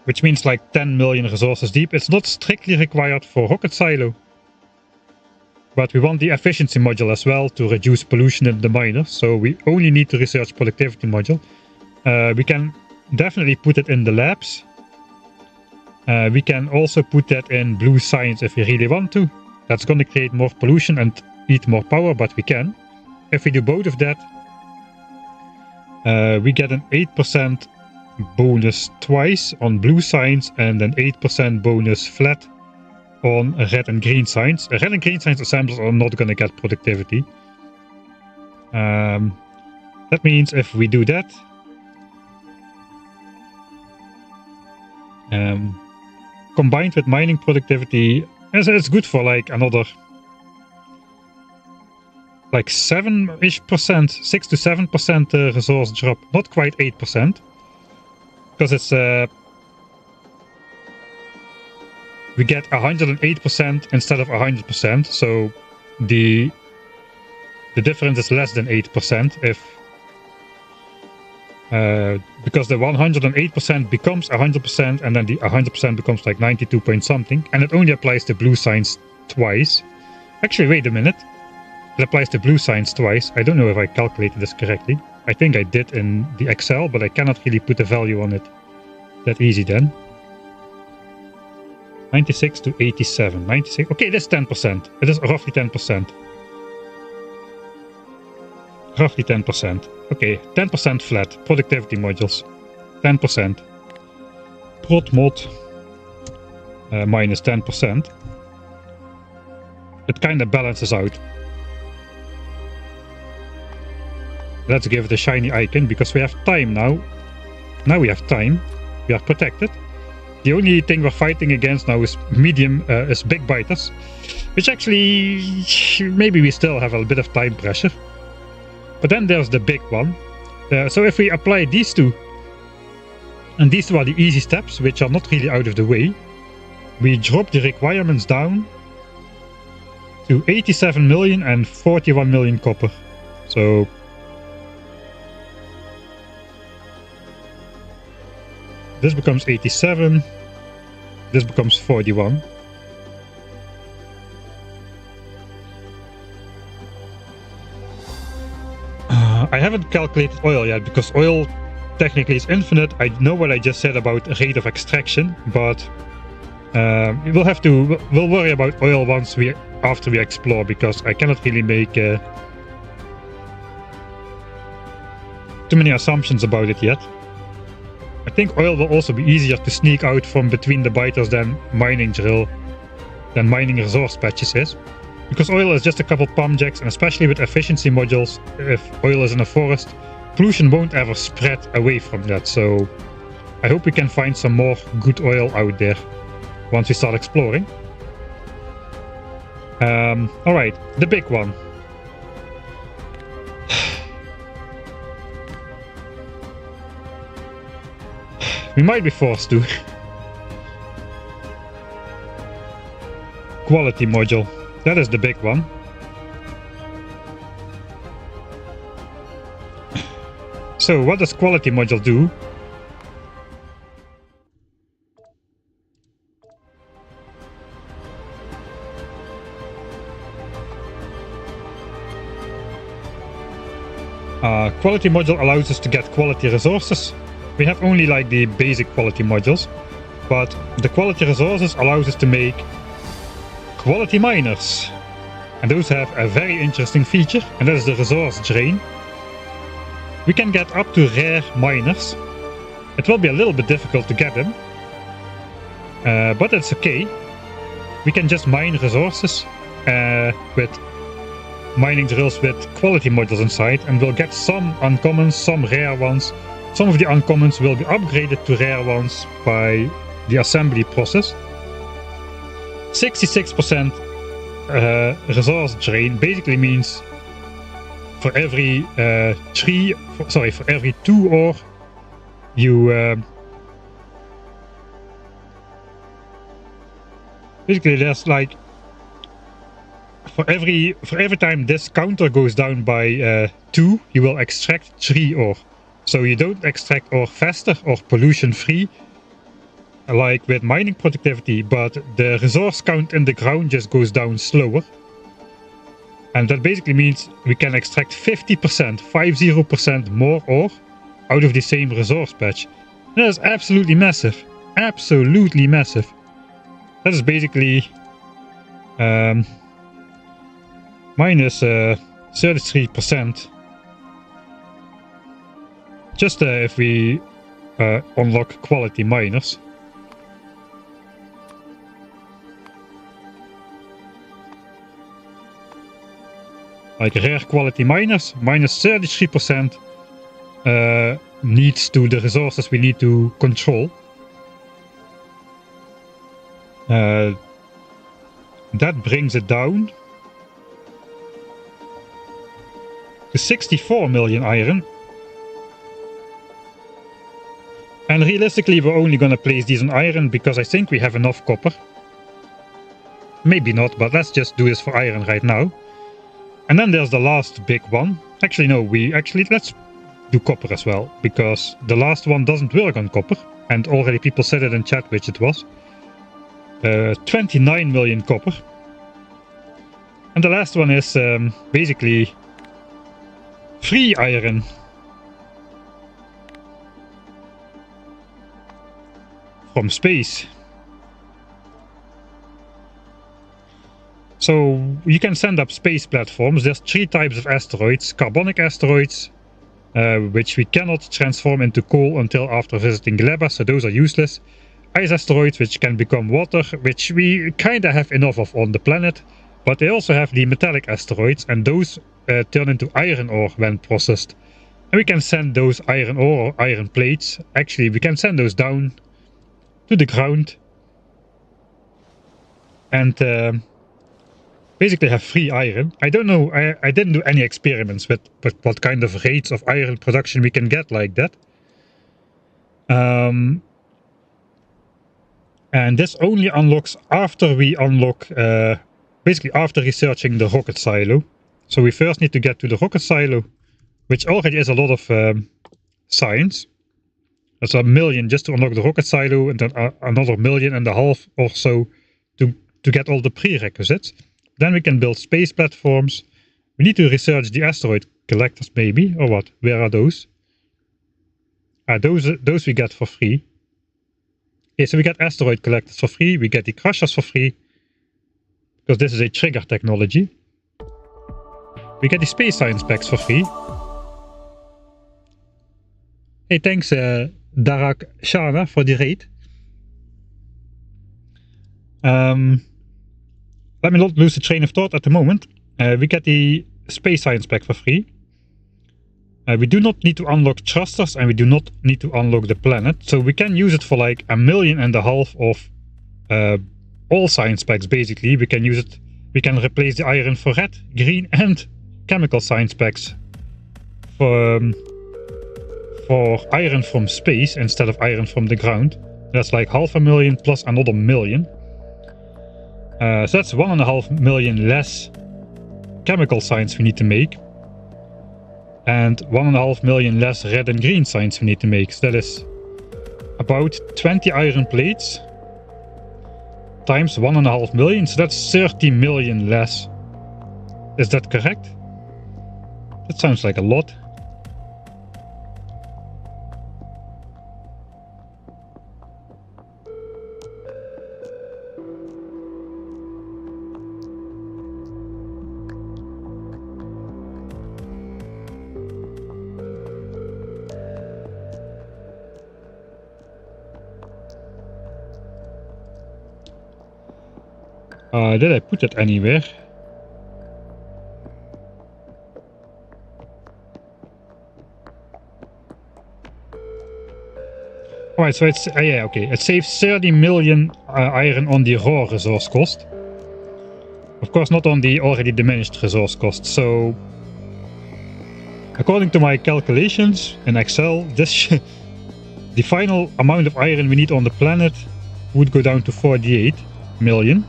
Which means like 10 million resources deep. It's not strictly required for rocket silo, but we want the efficiency module as well to reduce pollution in the miner, so we only need to research productivity module. We can definitely put it in the labs. We can also put that in blue science if we really want to. That's going to create more pollution and eat more power, but we can. If we do both of that, we get an 8% bonus twice on blue science and an 8% bonus flat on red and green science. Red and green science assemblers are not going to get productivity. That means if we do that, combined with mining productivity, it's good for like another like 7-ish%, 6 to 7% resource drop, not quite 8%. Because it's we get 108% instead of 100%, so the difference is less than 8% if because the 108% becomes 100% and then the 100% becomes like 92 point something, and it only applies to blue science twice. Actually, wait a minute, it applies to blue science twice. I don't know if I calculated this correctly. I think I did in the Excel, but I cannot really put a value on it that easy then. 96 to 87. 96. Okay, that's 10%. It is roughly 10%. Roughly 10%. Okay, 10% flat. Productivity modules. 10%. Prod mod minus 10%. It kind of balances out. Let's give it a shiny icon because we have time now. Now we have time. We are protected. The only thing we're fighting against now is is big biters, which actually maybe we still have a bit of time pressure. But then there's the big one. So if we apply these two, and these two are the easy steps, which are not really out of the way, we drop the requirements down to 87 million and 41 million copper. So this becomes 87, this becomes 41. I haven't calculated oil yet, because oil technically is infinite. I know what I just said about rate of extraction, but we'll worry about oil after we explore, because I cannot really make too many assumptions about it yet. I think oil will also be easier to sneak out from between the biters than mining resource patches is. Because oil is just a couple pump jacks, and especially with efficiency modules, if oil is in a forest, pollution won't ever spread away from that, so I hope we can find some more good oil out there once we start exploring. Alright, the big one. We might be forced to. Quality module. That is the big one. So what does quality module do? Quality module allows us to get quality resources. We have only like the basic quality modules, but the quality resources allows us to make quality miners. And those have a very interesting feature, and that is the resource drain. We can get up to rare miners. It will be a little bit difficult to get them, but it's okay. We can just mine resources with mining drills with quality modules inside, and we'll get some uncommons, some rare ones. Some of the uncommons will be upgraded to rare ones by the assembly process. 66% resource drain basically means for every for every 2 ore you basically there's like for every time this counter goes down by 2, you will extract 3 ore. So you don't extract ore faster or pollution free like with mining productivity, but the resource count in the ground just goes down slower. And that basically means we can extract 50% more ore out of the same resource patch. And that is absolutely massive. Absolutely massive. That is basically minus 33%. Just if we unlock quality miners. Like rare quality miners, minus 33% needs to the resources we need to control. That brings it down to 64 million iron. And realistically we're only gonna place these on iron because I think we have enough copper. Maybe not, but let's just do this for iron right now. And then there's the last big one. Actually no, let's do copper as well, because the last one doesn't work on copper, and already people said it in chat which it was. 29 million copper. And the last one is basically free iron. From space. So you can send up space platforms. There's 3 types of asteroids. Carbonic asteroids, which we cannot transform into coal until after visiting Gleba, so those are useless. Ice asteroids, which can become water, which we kinda have enough of on the planet. But they also have the metallic asteroids, and those turn into iron ore when processed. And we can send those iron ore or iron plates. Actually, we can send those down to the ground. And basically have free iron. I don't know, I didn't do any experiments with what kind of rates of iron production we can get like that. And this only unlocks after we unlock, basically after researching the rocket silo. So we first need to get to the rocket silo, which already is a lot of science. That's 1 million just to unlock the rocket silo, and then another 1.5 million or so to get all the prerequisites. Then we can build space platforms. We need to research the asteroid collectors maybe, or what? Where are those? Those we get for free. Okay, so we get asteroid collectors for free, we get the crushers for free, because this is a trigger technology. We get the space science packs for free. Hey, thanks Darak Shana for the raid. Let me not lose the train of thought at the moment. We get the space science pack for free. We do not need to unlock thrusters and we do not need to unlock the planet. So we can use it for like 1.5 million of all science packs basically. We can use it, we can replace the iron for red, green and chemical science packs for iron from space instead of iron from the ground. That's like 500,000 plus another 1 million. So that's 1.5 million less chemical science we need to make. And 1.5 million less red and green science we need to make. So that is about 20 iron plates times 1.5 million. So that's 30 million less. Is that correct? That sounds like a lot. Did I put it anywhere? Alright, so it's, yeah, okay. It saves 30 million iron on the raw resource cost. Of course, not on the already diminished resource cost. So, according to my calculations in Excel, this the final amount of iron we need on the planet would go down to 48 million.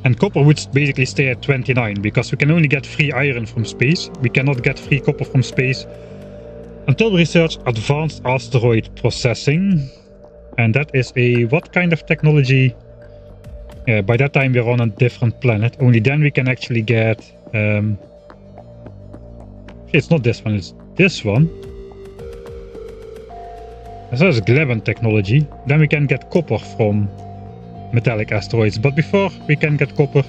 And copper would basically stay at 29, because we can only get free iron from space. We cannot get free copper from space until we research advanced asteroid processing. And that is a what kind of technology? Yeah, by that time we're on a different planet. Only then we can actually get... it's not this one, it's this one. So that's Gleben technology. Then we can get copper from metallic asteroids, but before we can get copper,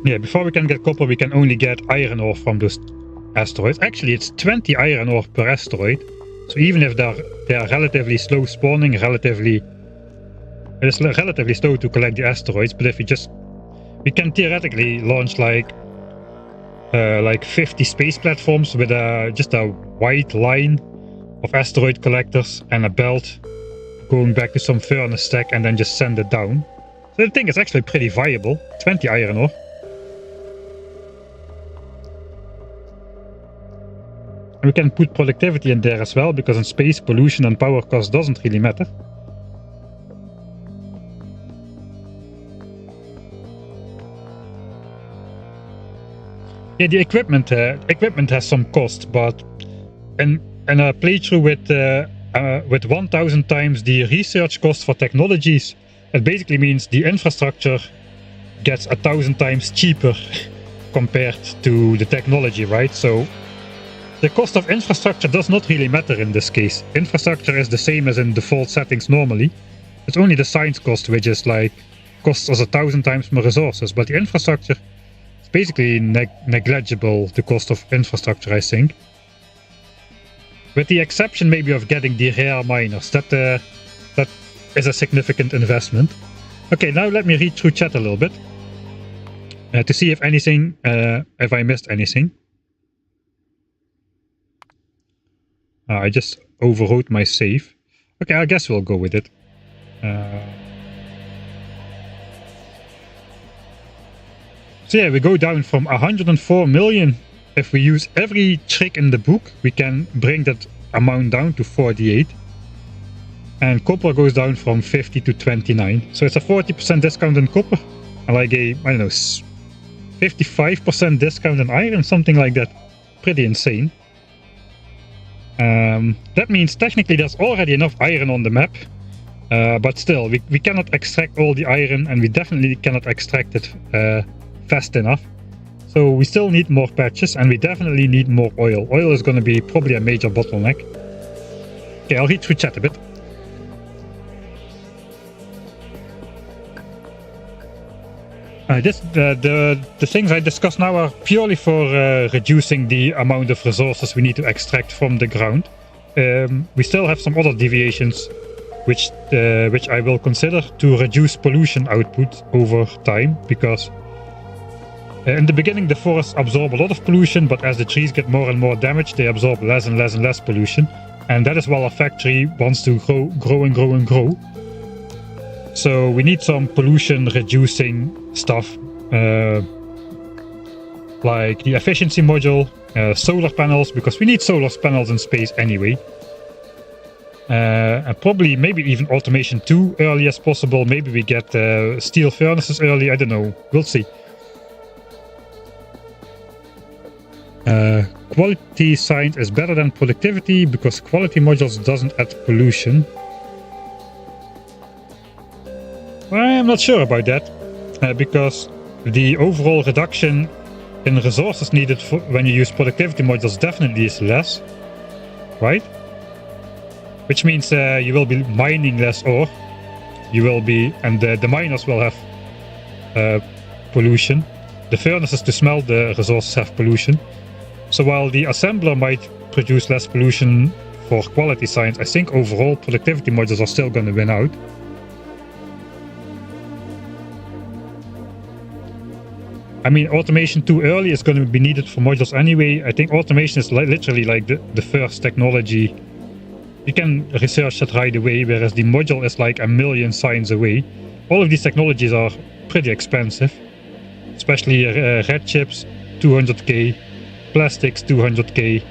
yeah, before we can get copper, we can only get iron ore from those asteroids. Actually, it's 20 iron ore per asteroid, so even if they're relatively slow spawning, it's relatively slow to collect the asteroids, but if we can theoretically launch like 50 space platforms with just a white line of asteroid collectors and a belt going back to some furnace stack and then just send it down. So I think it's actually pretty viable. 20 iron ore. And we can put productivity in there as well, because in space pollution and power cost doesn't really matter. Yeah, the equipment has some cost, but in a playthrough with 1000 times the research cost for technologies, it basically means the infrastructure gets 1000 times cheaper compared to the technology, right? So the cost of infrastructure does not really matter in this case. Infrastructure is the same as in default settings normally. It's only the science cost which is like costs us 1000 times more resources, but the infrastructure basically negligible, the cost of infrastructure, I think. With the exception maybe of getting the rare miners, that is a significant investment. Okay, now let me read through chat a little bit to see if anything, if I missed anything. I just overwrote my save. Okay, I guess we'll go with it. So yeah, we go down from 104 million. If we use every trick in the book, we can bring that amount down to 48. And copper goes down from 50 to 29. So it's a 40% discount in copper. And like a, I don't know, 55% discount in iron, something like that. Pretty insane. That means technically there's already enough iron on the map. But still, we cannot extract all the iron, and we definitely cannot extract it fast enough. So we still need more patches, and we definitely need more oil. Oil is going to be probably a major bottleneck. Okay, I'll read through chat a bit. The things I discuss now are purely for reducing the amount of resources we need to extract from the ground. we still have some other deviations which I will consider to reduce pollution output over time, because in the beginning the forests absorb a lot of pollution, but as the trees get more and more damaged, they absorb less and less and less pollution. And that is while a factory wants to grow and grow and grow. So we need some pollution reducing stuff, like the efficiency module, solar panels, because we need solar panels in space anyway. And probably maybe even automation 2 early as possible. Maybe we get steel furnaces early, I don't know, we'll see. Quality science is better than productivity because quality modules doesn't add pollution. I'm not sure about that, because the overall reduction in resources needed for when you use productivity modules definitely is less, right? Which means you will be mining less ore. You will be, and the miners will have pollution. The furnaces to smelt the resources have pollution. So while the assembler might produce less pollution for quality science, I think overall productivity modules are still going to win out. I mean, automation too early is going to be needed for modules anyway. I think automation is literally like the first technology. You can research that right away, whereas the module is like a million signs away. All of these technologies are pretty expensive, especially red chips, 200k, plastics, 200k.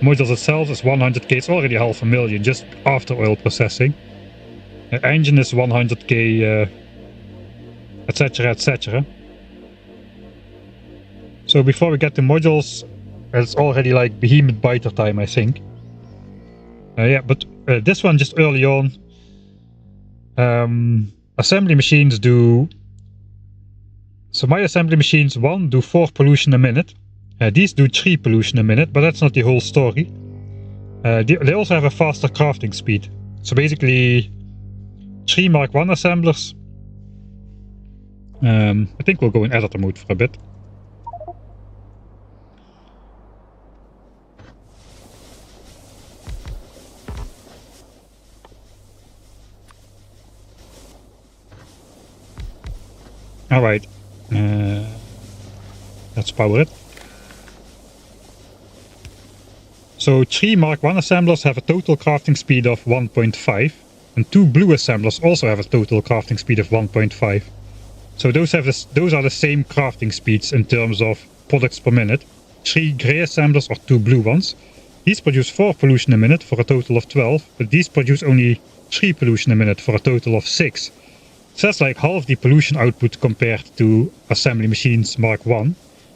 Modules itself is 100k, it's already $500,000 just after oil processing. Engine is 100k, etc, etc. So before we get to modules, it's already like behemoth biter time, I think. Yeah, but this one just early on. Assembly machines do... So my assembly machines, one, do 4 pollution a minute. These do 3 pollution a minute, but that's not the whole story. They also have a faster crafting speed. So basically, 3 Mark 1 assemblers. I think we'll go in editor mode for a bit. Alright, let's power it. So 3 Mark 1 assemblers have a total crafting speed of 1.5, and 2 blue assemblers also have a total crafting speed of 1.5. So those are the same crafting speeds in terms of products per minute. 3 grey assemblers or 2 blue ones. These produce 4 pollution a minute for a total of 12, but these produce only 3 pollution a minute for a total of 6. So that's like half the pollution output compared to assembly machines Mark 1.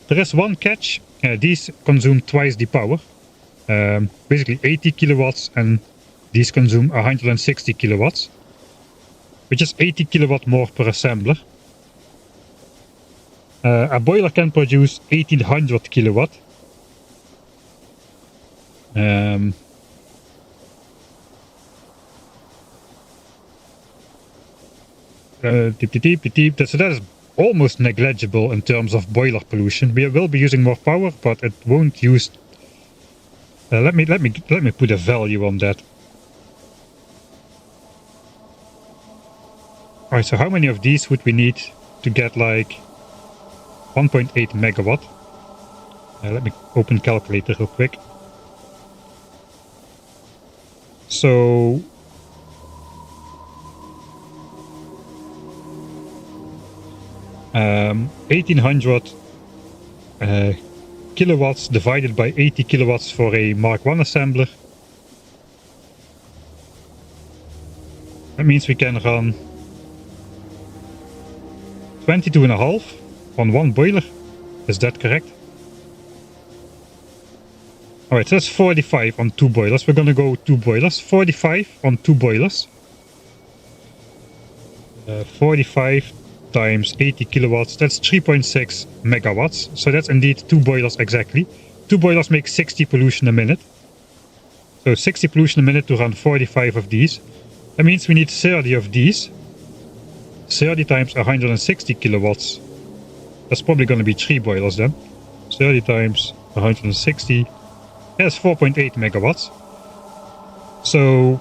There is one catch, these consume twice the power, basically 80 kilowatts, and these consume 160 kilowatts, which is 80 kilowatt more per assembler. A boiler can produce 1800 kilowatt. So that is almost negligible in terms of boiler pollution. We will be using more power, but it won't use. Let me put a value on that. Alright, so how many of these would we need to get like 1.8 megawatt? Let me open calculator real quick. So 1800 kilowatts divided by 80 kilowatts for a Mark 1 assembler. That means we can run 22.5 on one boiler. Is that correct? Alright, so that's 45 on 2 boilers. We're gonna go 2 boilers. 45 on 2 boilers. 45 times 80 kilowatts, that's 3.6 megawatts. So that's indeed 2 boilers exactly. 2 boilers make 60 pollution a minute. So 60 pollution a minute to run 45 of these. That means we need 30 of these. 30 times 160 kilowatts. That's probably going to be 3 boilers then. 30 times 160. That's 4.8 megawatts. So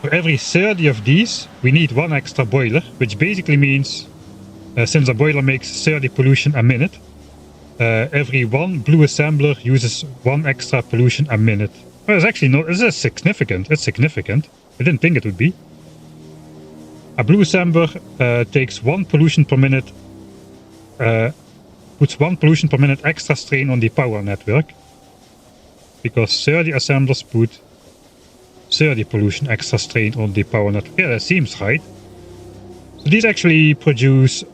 for every 30 of these, we need 1 extra boiler, which basically means, since a boiler makes 30 pollution a minute, every 1 blue assembler uses 1 extra pollution a minute. Well, it's actually not, this is significant. It's significant. I didn't think it would be. A blue assembler takes 1 pollution per minute, puts 1 pollution per minute extra strain on the power network, because 30 assemblers put 30 pollution extra strain on the power network. Yeah, that seems right. So these actually produce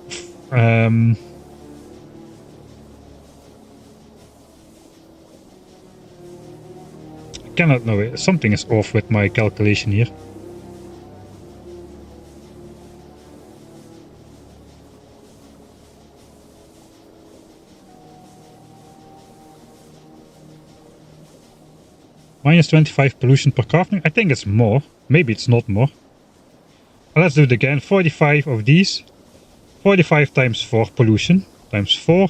cannot know it. Something is off with my calculation here. Minus 25 pollution per crafting. I think it's more. Maybe it's not more. But let's do it again. 45 of these. 45 times 4 pollution. Times 4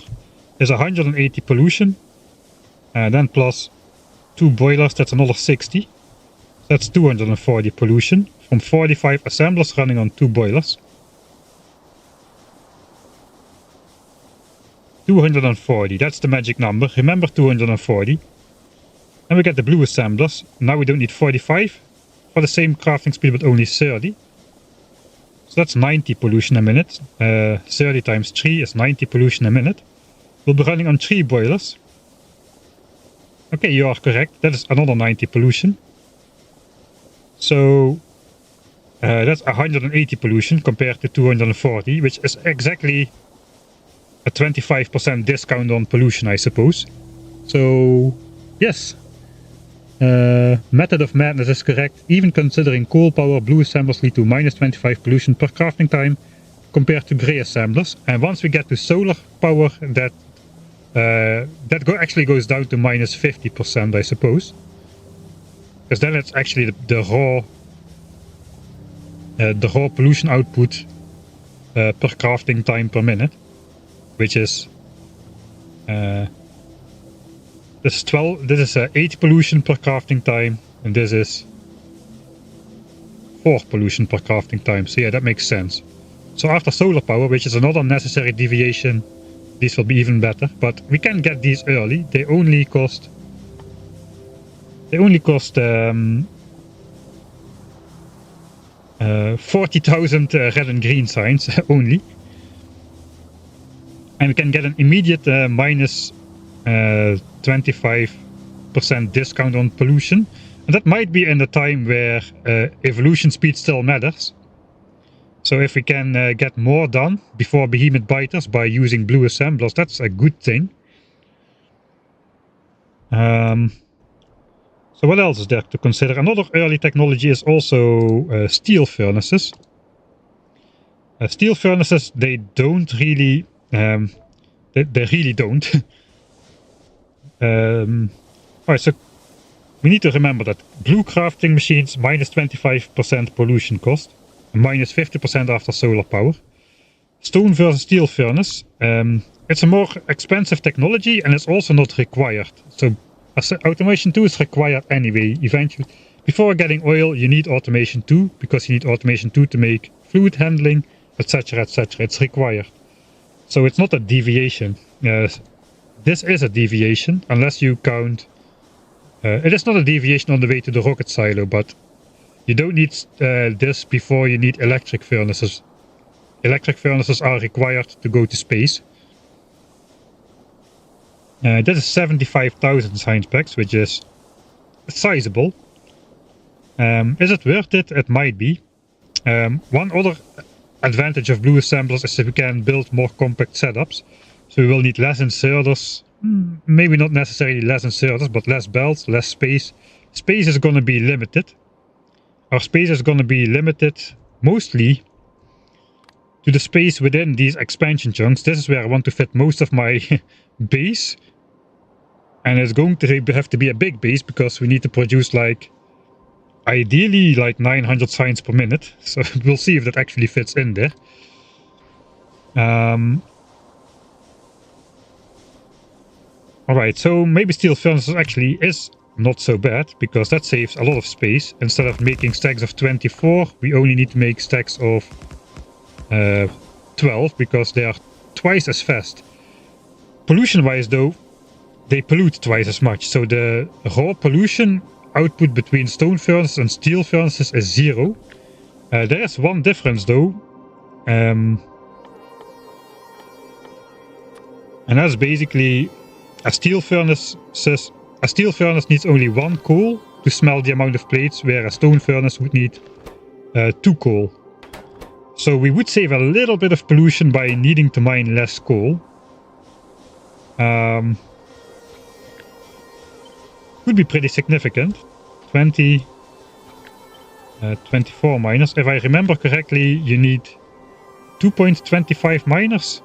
is 180 pollution. And then plus 2 boilers, that's another 60. That's 240 pollution from 45 assemblers running on 2 boilers. 240, that's the magic number. Remember 240. And we get the blue assemblers. Now we don't need 45 for the same crafting speed, but only 30. So that's 90 pollution a minute. 30 times 3 is 90 pollution a minute. We'll be running on 3 boilers. Okay, you are correct. That is another 90 pollution. So that's 180 pollution compared to 240, which is exactly a 25% discount on pollution, I suppose. So, yes. Method of madness is correct. Even considering coal power, blue assemblers lead to minus 25 pollution per crafting time compared to grey assemblers. And once we get to solar power, that actually goes down to minus 50%, I suppose. Because then it's actually the raw pollution output per crafting time per minute, which is this is 8 pollution per crafting time, and this is 4 pollution per crafting time. So yeah, that makes sense. So after solar power, which is another necessary deviation, these will be even better. But we can get these early. They only cost 40,000 red and green signs only, and we can get an immediate minus 25% discount on pollution, and that might be in the time where evolution speed still matters. So if we can get more done before behemoth biters by using blue assemblers, that's a good thing. So what else is there to consider? Another early technology is also steel furnaces. Steel furnaces, they don't really, they really don't. Alright, so we need to remember that blue crafting machines minus 25% pollution cost, and minus 50% after solar power. Stone versus steel furnace, it's a more expensive technology and it's also not required. So automation 2 is required anyway, eventually. Before getting oil, you need automation 2, because you need automation 2 to make fluid handling, etc, etc. It's required. So it's not a deviation. This is a deviation, unless you count... it is not a deviation on the way to the rocket silo, but you don't need this before you need electric furnaces. Electric furnaces are required to go to space. This is 75,000 science packs, which is sizable. Is it worth it? It might be. One other advantage of blue assemblers is that we can build more compact setups. So we will need less inserters. Maybe not necessarily less inserters, but less belts, less space. Space is going to be limited. Our space is going to be limited mostly to the space within these expansion chunks. This is where I want to fit most of my base. And it's going to have to be a big base, because we need to produce like, ideally like 900 signs per minute. So we'll see if that actually fits in there. Alright, so maybe steel furnaces actually is not so bad, because that saves a lot of space. Instead of making stacks of 24, we only need to make stacks of 12, because they are twice as fast. Pollution-wise though, they pollute twice as much, so the raw pollution output between stone furnaces and steel furnaces is 0. There is one difference though, and that's basically a steel furnace needs only 1 coal to smelt the amount of plates, where a stone furnace would need 2 coal. So we would save a little bit of pollution by needing to mine less coal. Would be pretty significant. 20, 24 miners. If I remember correctly, you need 2.25 miners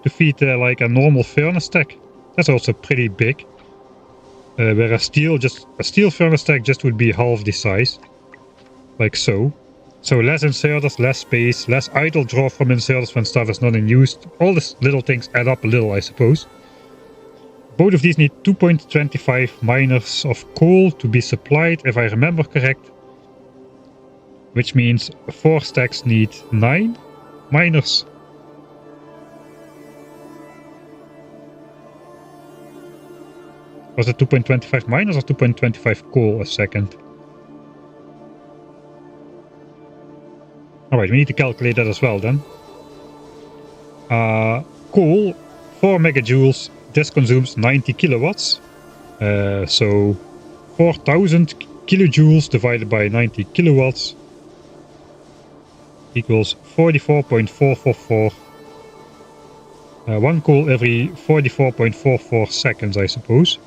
to feed like a normal furnace stack. That's also pretty big. Whereas a steel furnace stack just would be half the size, like so. So less inserters, less space, less idle draw from inserters when stuff is not in use. All these little things add up a little, I suppose. Both of these need 2.25 miners of coal to be supplied, if I remember correct. Which means 4 stacks need 9 miners. Was it 2.25 miners or 2.25 coal a second? Alright, we need to calculate that as well then. Coal, 4 megajoules, this consumes 90 kilowatts. So 4000 kilojoules divided by 90 kilowatts equals 44.444. 1 coal every 44.44 seconds, I suppose.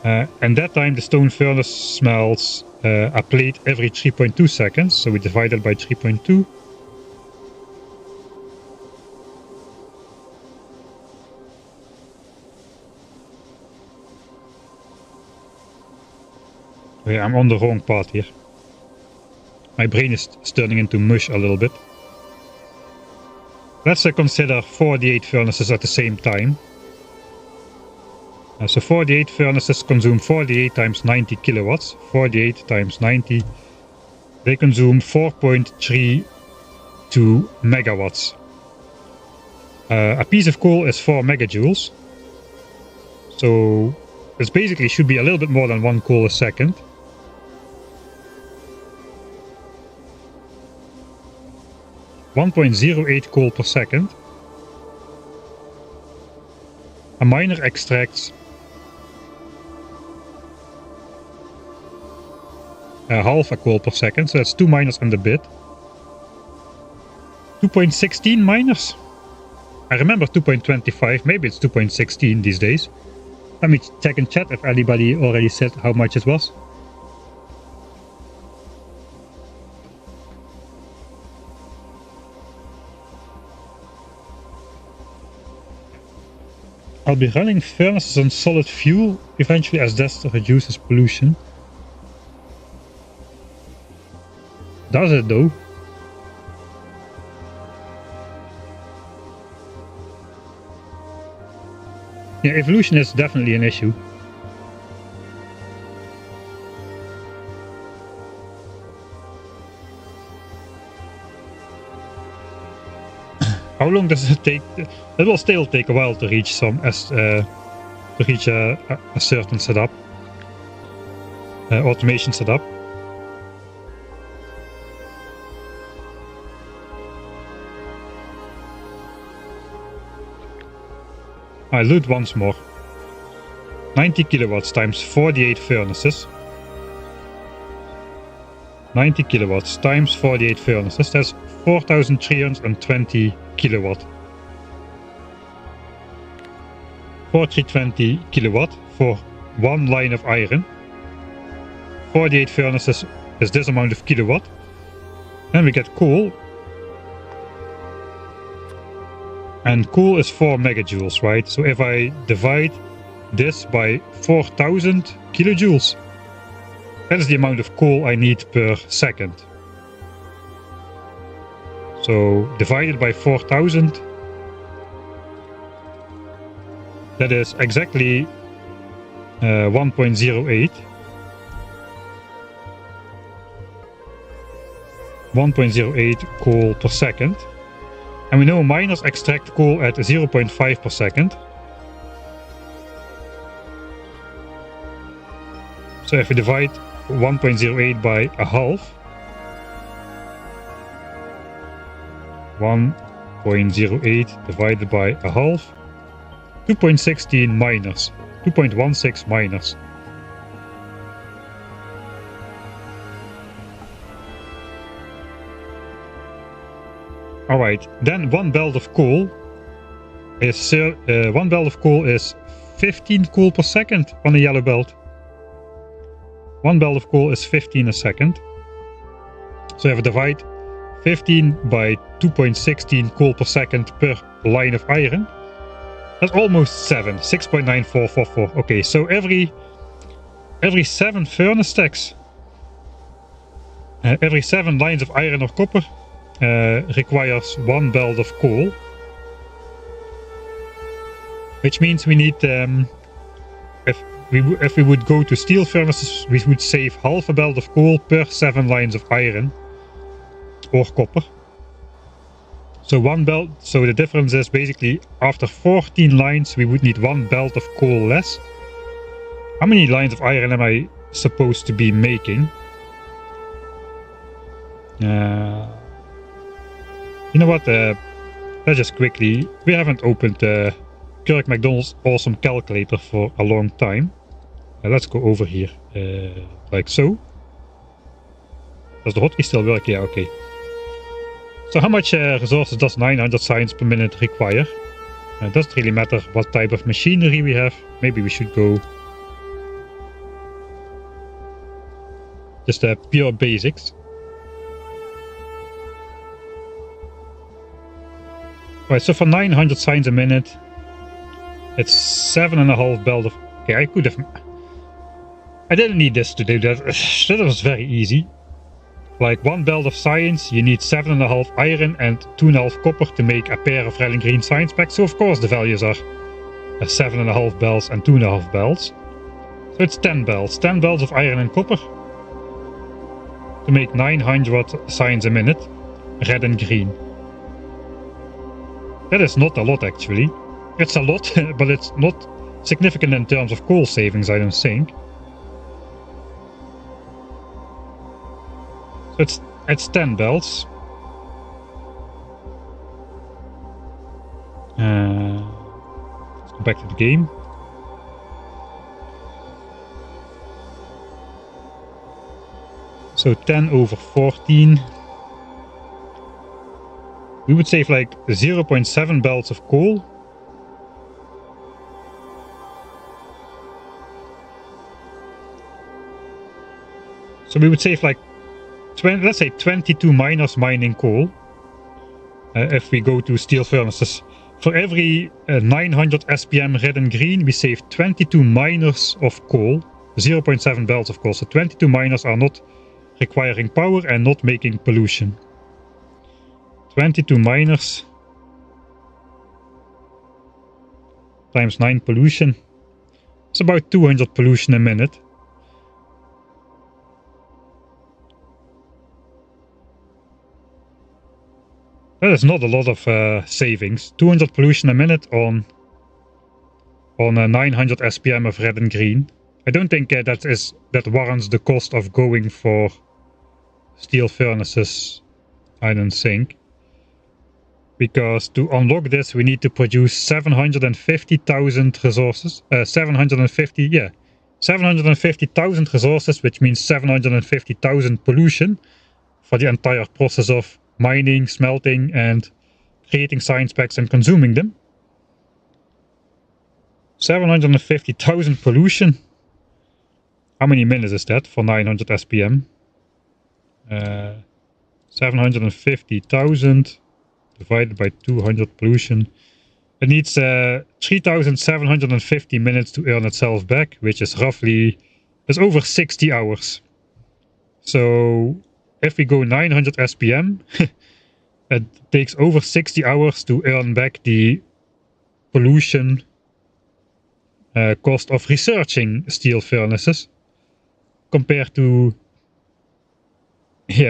And that time the stone furnace smelts a plate every 3.2 seconds, so we divide it by 3.2. Okay, I'm on the wrong path here. My brain is turning into mush a little bit. Let's consider 48 furnaces at the same time. So 48 furnaces consume 48 times 90 kilowatts. 48 times 90. They consume 4.32 megawatts. A piece of coal is 4 megajoules. So it basically should be a little bit more than 1 coal a second. .08 coal per second. A miner extracts half a coal per second, so that's 2 miners and a bit. 2.16 miners. I remember 2.25, maybe it's 2.16 these days. Let me check in chat if anybody already said how much it was. I'll be running furnaces on solid fuel eventually, as that reduces pollution. Does it though? Yeah, evolution is definitely an issue. How long does it take? It will still take a while to reach a certain setup, automation setup. I loot once more. 90 kilowatts times 48 furnaces. 90 kilowatts times 48 furnaces, that's 4,320 kilowatt. 4,320 kilowatt for 1 line of iron. 48 furnaces is this amount of kilowatt. Then we get coal. And coal is 4 megajoules, right? So if I divide this by 4,000 kilojoules, that is the amount of coal I need per second. So divided by 4,000, that is exactly 1.08. 1.08 coal per second. And we know miners extract coal at 0.5 per second. So if we divide 1.08 by a half, 1.08 divided by a half, 2.16 miners, 2.16 miners. Alright, then one belt of coal is 15 coal per second on a yellow belt. One belt of coal is 15 a second. So if I divide 15 by 2.16 coal per second per line of iron, that's almost 6.9444. Okay, so every 7 furnace stacks, every 7 lines of iron or copper requires one belt of coal, which means we need if we would go to steel furnaces, we would save half a belt of coal per 7 lines of iron or copper. So one belt, so the difference is basically after 14 lines we would need one belt of coal less. How many lines of iron am I supposed to be making? You know what, let's just quickly, we haven't opened Kirk McDonald's awesome calculator for a long time. Let's go over here, like so. Does the hotkey still work? Yeah, okay. So how much resources does 900 science per minute require? It doesn't really matter what type of machinery we have. Maybe we should go just pure basics. Right, so for 900 signs a minute, it's 7.5 belt of... Okay, I could have... I didn't need this to do that. That was very easy. Like 1 belt of science, you need 7.5 iron and 2.5 copper to make a pair of red and green science packs. So of course the values are 7.5 belts and 2.5 belts. So it's 10 belts. 10 belts of iron and copper to make 900 signs a minute, red and green. That is not a lot actually. It's a lot, but it's not significant in terms of coal savings, I don't think. So it's 10 belts. Let's go back to the game. So 10 over 14. We would save like 0.7 belts of coal. So we would save like, let's say 22 miners mining coal. If we go to steel furnaces. For every 900 SPM red and green, we save 22 miners of coal. 0.7 belts of coal. So 22 miners are not requiring power and not making pollution. 22 miners times 9 pollution. It's about 200 pollution a minute. That is not a lot of savings. 200 pollution a minute on 900 SPM of red and green. I don't think that warrants the cost of going for steel furnaces. I don't think. Because to unlock this we need to produce 750,000 resources. 750,000 resources, which means 750,000 pollution for the entire process of mining, smelting and creating science packs and consuming them. 750,000 pollution. How many minutes is that for 900 SPM? 750,000 divided by 200 pollution. It needs 3,750 minutes to earn itself back, which is roughly, is over 60 hours. So if we go 900 SPM, it takes over 60 hours to earn back the pollution cost of researching steel furnaces compared to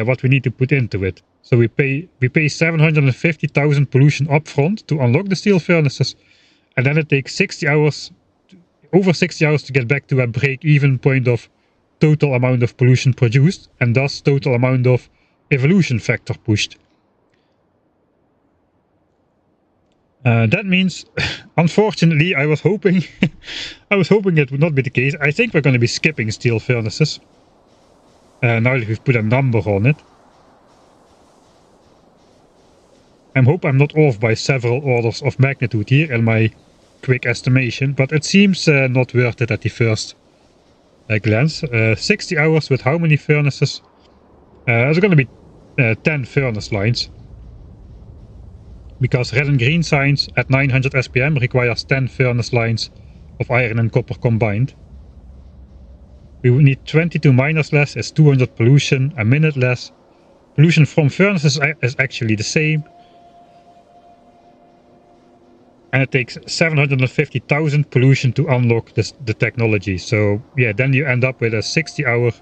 what we need to put into it. So we pay 750,000 pollution upfront to unlock the steel furnaces, and then it takes 60 hours, over 60 hours to get back to a break-even point of total amount of pollution produced, and thus total amount of evolution factor pushed. That means, unfortunately, I was hoping it would not be the case. I think we're going to be skipping steel furnaces. Now that we've put a number on it. I hope I'm not off by several orders of magnitude here in my quick estimation, but it seems not worth it at the first glance. 60 hours with how many furnaces? There's going to be 10 furnace lines. Because red and green signs at 900 SPM requires 10 furnace lines of iron and copper combined. We would need 22 miners less is 200 pollution, a minute less. Pollution from furnaces is actually the same. And it takes 750,000 pollution to unlock the technology. So yeah, then you end up with a 60 hour,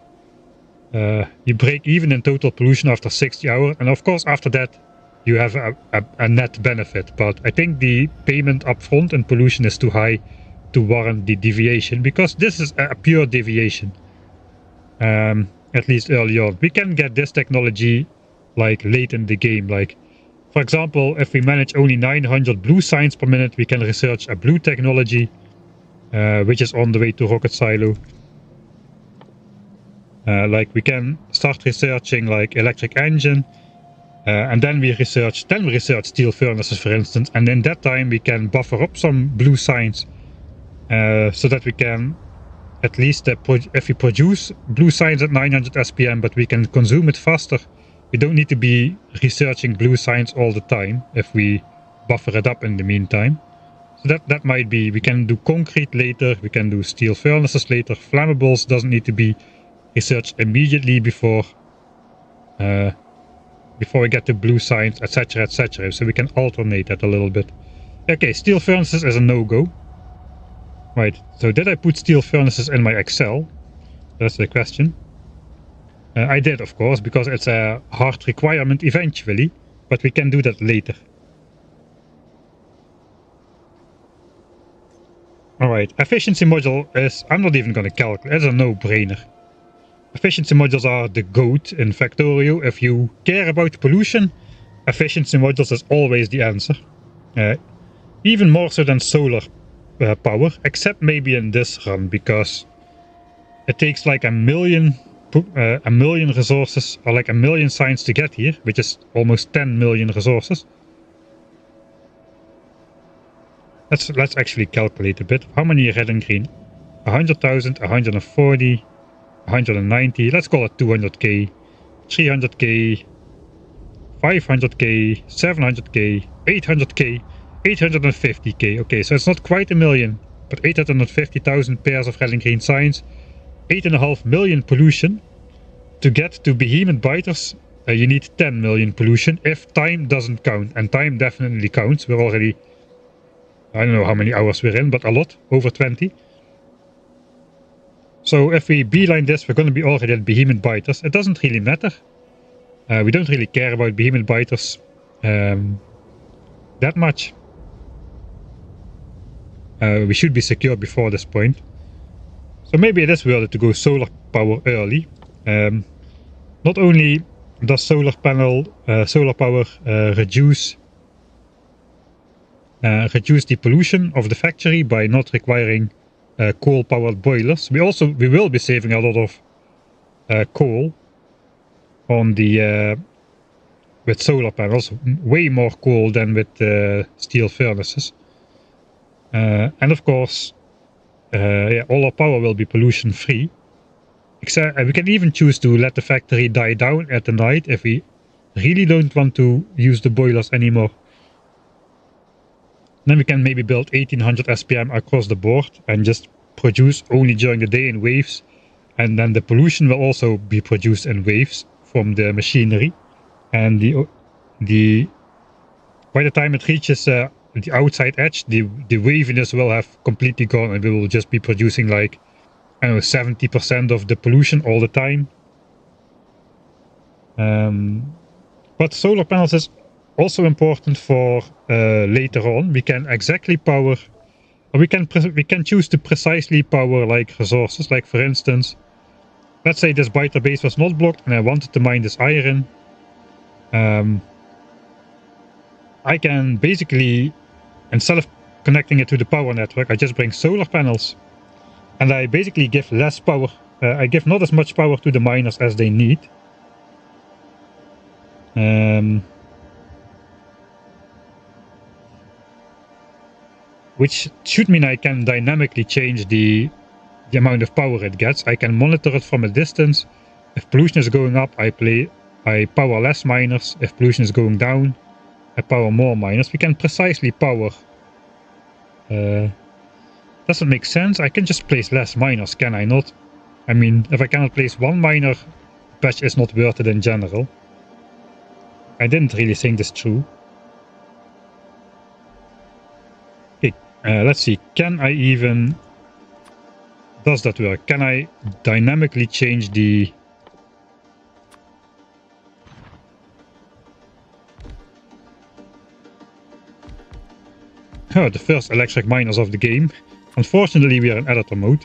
you break even in total pollution after 60 hours. And of course after that you have a net benefit. But I think the payment upfront in pollution is too high to warrant the deviation, because this is a pure deviation. At least early on. We can get this technology like late in the game. Like, for example, if we manage only 900 blue signs per minute, we can research a blue technology, which is on the way to rocket silo. Like we can start researching like electric engine, and then we research steel furnaces, for instance, and in that time we can buffer up some blue signs, so that we can at least if we produce blue signs at 900 SPM, but we can consume it faster. We don't need to be researching blue signs all the time if we buffer it up in the meantime. So that might be, we can do concrete later, we can do steel furnaces later, flammables doesn't need to be researched immediately before we get to blue signs, etc, etc. So we can alternate that a little bit. Okay, steel furnaces is a no-go. Right, so did I put steel furnaces in my Excel? That's the question. I did, of course, because it's a hard requirement eventually, but we can do that later. Alright, efficiency module is, I'm not even going to calculate, it's a no-brainer. Efficiency modules are the GOAT in Factorio. If you care about pollution, efficiency modules is always the answer. Even more so than solar power, except maybe in this run, because it takes like a million resources, or like a million signs to get here, which is almost 10 million resources. Let's actually calculate a bit. How many red and green? 100,000, 140, 190, let's call it 200k, 300k, 500k, 700k, 800k, 850k. Okay, so it's not quite a million, but 850,000 pairs of red and green signs, 8.5 million pollution. To get to behemoth biters, you need 10 million pollution if time doesn't count, and time definitely counts. We're already, I don't know how many hours we're in, but a lot, over 20. So if we beeline this, we're going to be already at behemoth biters. It doesn't really matter. We don't really care about behemoth biters that much. We should be secure before this point. So maybe it is worth it to go solar power early. Not only does solar power reduce the pollution of the factory by not requiring coal-powered boilers. We will be saving a lot of coal on the with solar panels, way more coal than with steel furnaces. And of course, all our power will be pollution-free. Except we can even choose to let the factory die down at the night if we really don't want to use the boilers anymore. Then we can maybe build 1800 SPM across the board and just produce only during the day in waves. And then the pollution will also be produced in waves from the machinery. And by the time it reaches the outside edge, the waviness will have completely gone, and we will just be producing like, I don't know, 70% of the pollution all the time. But solar panels is also important for later on. We can exactly power, or we can choose to precisely power like resources. Like for instance, let's say this biter base was not blocked and I wanted to mine this iron. I can basically, instead of connecting it to the power network, I just bring solar panels, and I basically give less power. I give not as much power to the miners as they need. Which should mean I can dynamically change the amount of power it gets. I can monitor it from a distance. If pollution is going up, I power less miners. If pollution is going down, I power more miners. We can precisely power. Doesn't make sense. I can just place less miners, can I not? I mean, if I cannot place one miner, patch is not worth it in general. I didn't really think this through. Okay, let's see. Can I even... Does that work? Can I dynamically change the... Oh, the first electric miners of the game. Unfortunately, we are in editor mode.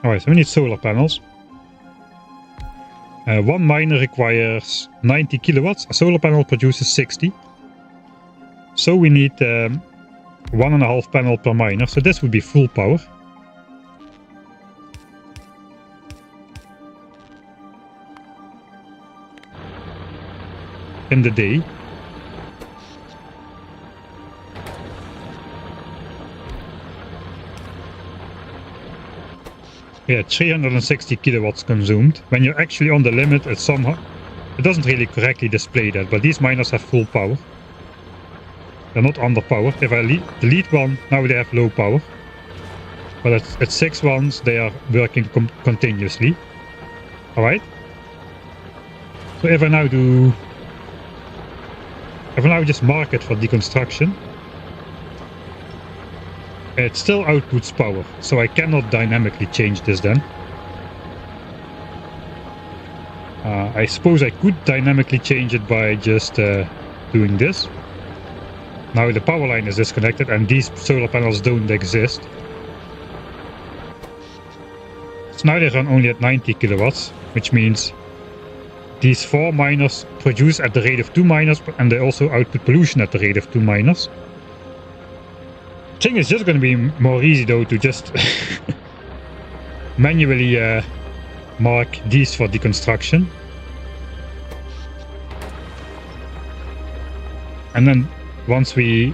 Alright, so we need solar panels. One miner requires 90 kilowatts. A solar panel produces 60. So we need 1.5 panel per miner. So this would be full power. In the day. Yeah, 360 kilowatts consumed. When you're actually on the limit, it doesn't really correctly display that, but these miners have full power. They're not underpowered. If I delete one, now they have low power. But at 6 ones, they are working continuously. Alright. So if I now just mark it for deconstruction, it still outputs power, so I cannot dynamically change this then. I suppose I could dynamically change it by just doing this. Now the power line is disconnected and these solar panels don't exist. So now they run only at 90 kilowatts, which means these 4 miners produce at the rate of 2 miners, and they also output pollution at the rate of 2 miners. I think it's just going to be more easy though to just manually mark these for deconstruction. And then once we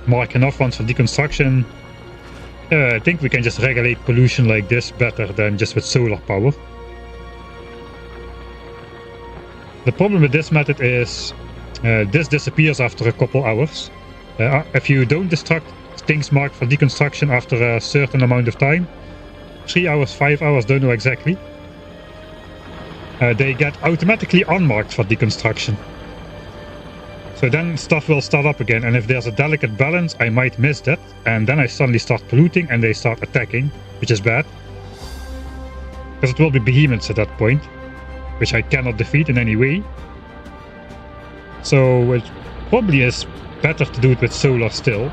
mark enough ones for deconstruction, I think we can just regulate pollution like this better than just with solar power. The problem with this method is this disappears after a couple hours. If you don't destruct things marked for deconstruction after a certain amount of time, 3 hours, 5 hours, don't know exactly, they get automatically unmarked for deconstruction. So then stuff will start up again, and if there's a delicate balance, I might miss that, and then I suddenly start polluting and they start attacking, which is bad. Because it will be behemoths at that point, which I cannot defeat in any way. So it probably is better to do it with solar still.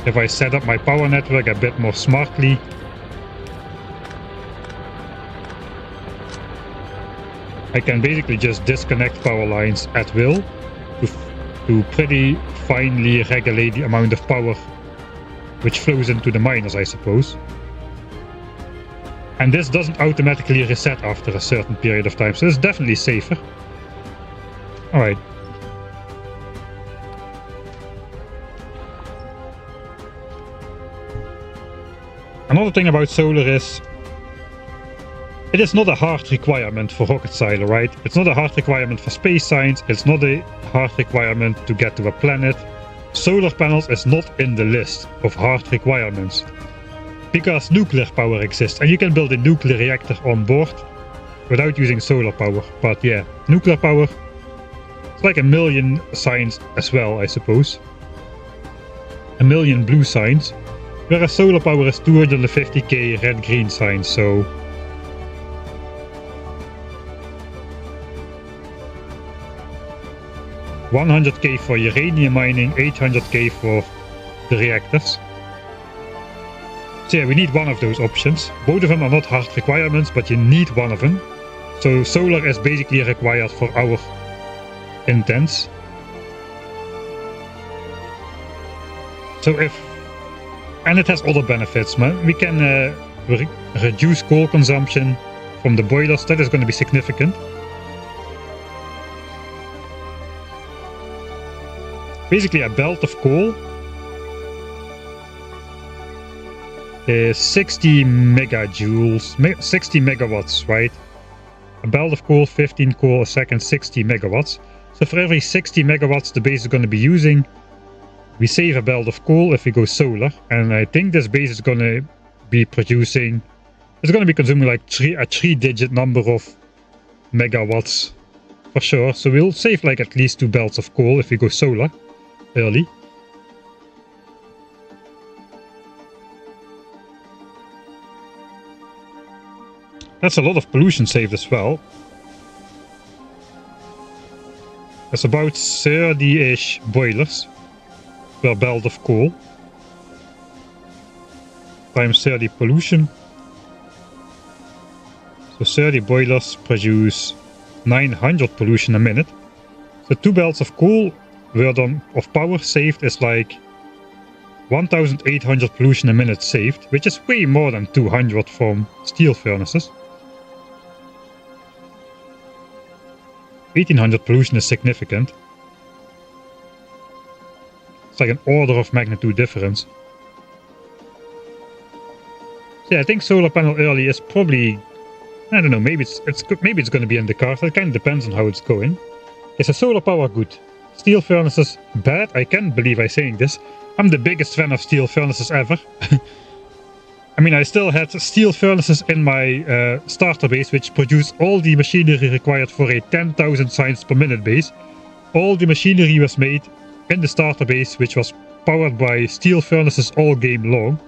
If I set up my power network a bit more smartly. I can basically just disconnect power lines at will to pretty finely regulate the amount of power which flows into the miners, I suppose. And this doesn't automatically reset after a certain period of time, so it's definitely safer. Alright. Another thing about solar is it is not a hard requirement for rocket silo, right? It's not a hard requirement for space science, it's not a hard requirement to get to a planet. Solar panels is not in the list of hard requirements. Because nuclear power exists, and you can build a nuclear reactor on board without using solar power. But yeah, nuclear power, it's like a million signs as well, I suppose. A million blue signs, whereas solar power is 250k red-green signs, so... $100k for uranium mining, 800k for the reactors. So yeah, we need one of those options. Both of them are not hard requirements, but you need one of them. So solar is basically required for our intents. So if... And it has other benefits, man. We can reduce coal consumption from the boilers. That is going to be significant. Basically a belt of coal is 60 megajoules, 60 megawatts, right? A belt of coal, 15 coal a second, 60 megawatts. So for every 60 megawatts the base is going to be using, we save a belt of coal if we go solar. And I think this base is going to be producing, it's going to be consuming like a 3-digit number of megawatts for sure. So we'll save like at least 2 belts of coal if we go solar early. That's a lot of pollution saved as well. That's about 30-ish boilers per belt of coal. Times 30 pollution. So 30 boilers produce 900 pollution a minute. So 2 belts of coal of power saved is like 1800 pollution a minute saved, which is way more than 200 from steel furnaces. 1800 pollution is significant. It's like an order of magnitude difference. So yeah, I think solar panel early is probably, I don't know, maybe it's going to be in the cards. It kind of depends on how it's going. Is a solar power good? Steel furnaces bad? I can't believe I'm saying this. I'm the biggest fan of steel furnaces ever. I mean, I still had steel furnaces in my starter base, which produced all the machinery required for a 10,000 signs per minute base. All the machinery was made in the starter base, which was powered by steel furnaces all game long.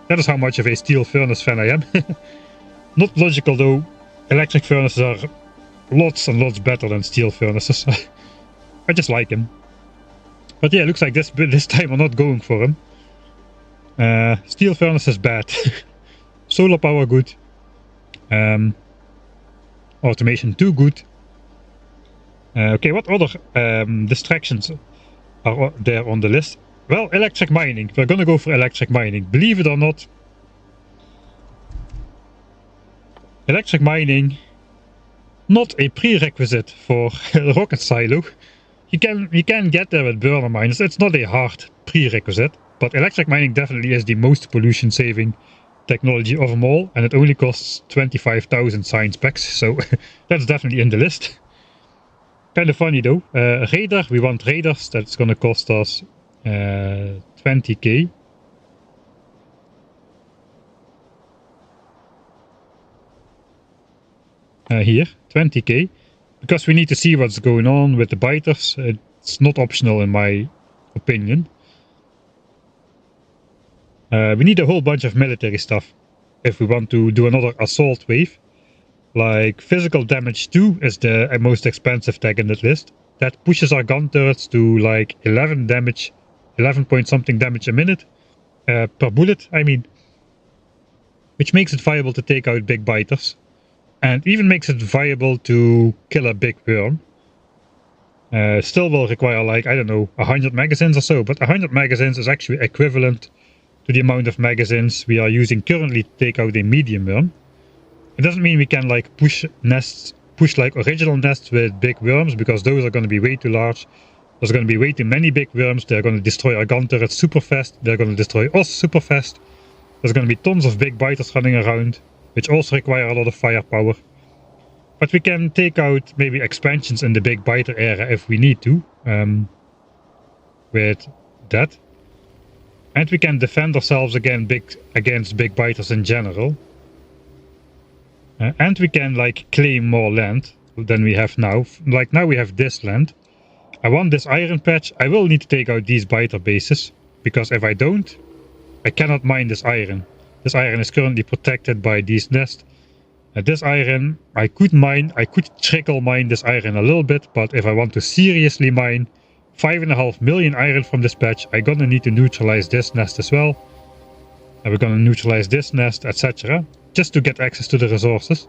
That is how much of a steel furnace fan I am. Not logical though, electric furnaces are lots and lots better than steel furnaces. I just like him. But yeah, it looks like this time we're not going for him. Steel furnace is bad. Solar power good. Automation too good. Okay, what other distractions are there on the list? Well, electric mining. We're gonna go for electric mining. Believe it or not, electric mining not a prerequisite for rocket silo. You can get there with burner mines. It's not a hard prerequisite, but electric mining definitely is the most pollution saving technology of them all, and it only costs 25,000 science packs, so that's definitely in the list. Kind of funny though. Radar, we want radars. That's gonna cost us 20k. Here, 20k. Because we need to see what's going on with the biters. It's not optional in my opinion. We need a whole bunch of military stuff if we want to do another assault wave. Like physical damage 2 is the most expensive tag in that list. That pushes our gun turrets to like 11 point something damage a minute. Per bullet, I mean. Which makes it viable to take out big biters. And even makes it viable to kill a big worm. Still will require like, I don't know, 100 magazines or so. But 100 magazines is actually equivalent to the amount of magazines we are using currently to take out a medium worm. It doesn't mean we can like push like original nests with big worms, because those are going to be way too large. There's going to be way too many big worms. They're going to destroy our gun turrets super fast. They're going to destroy us super fast. There's going to be tons of big biters running around, which also require a lot of firepower. But we can take out maybe expansions in the big biter area if we need to. With that. And we can defend ourselves against big biters in general. And we can like claim more land than we have now. Like now we have this land. I want this iron patch. I will need to take out these biter bases, because if I don't, I cannot mine this iron. This iron is currently protected by these nests. This iron I could mine. I could trickle mine this iron a little bit, but if I want to seriously mine 5.5 million iron from this patch, I'm gonna need to neutralize this nest as well. And we're gonna neutralize this nest, etc. just to get access to the resources.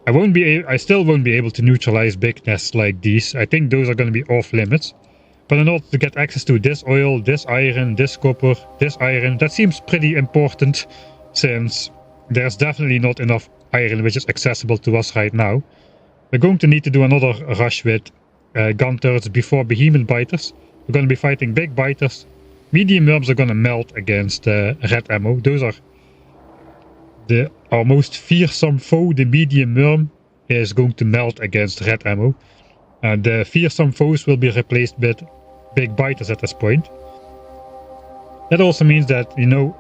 I still won't be able to neutralize big nests like these. I think those are gonna be off limits. But in order to get access to this oil, this iron, this copper, this iron, that seems pretty important, since there's definitely not enough iron which is accessible to us right now. We're going to need to do another rush with gun turrets before behemoth biters. We're going to be fighting big biters. Medium worms are going to melt against red ammo. Those are our most fearsome foe. The medium worm is going to melt against red ammo. And the fearsome foes will be replaced with big biters at this point. That also means that, you know,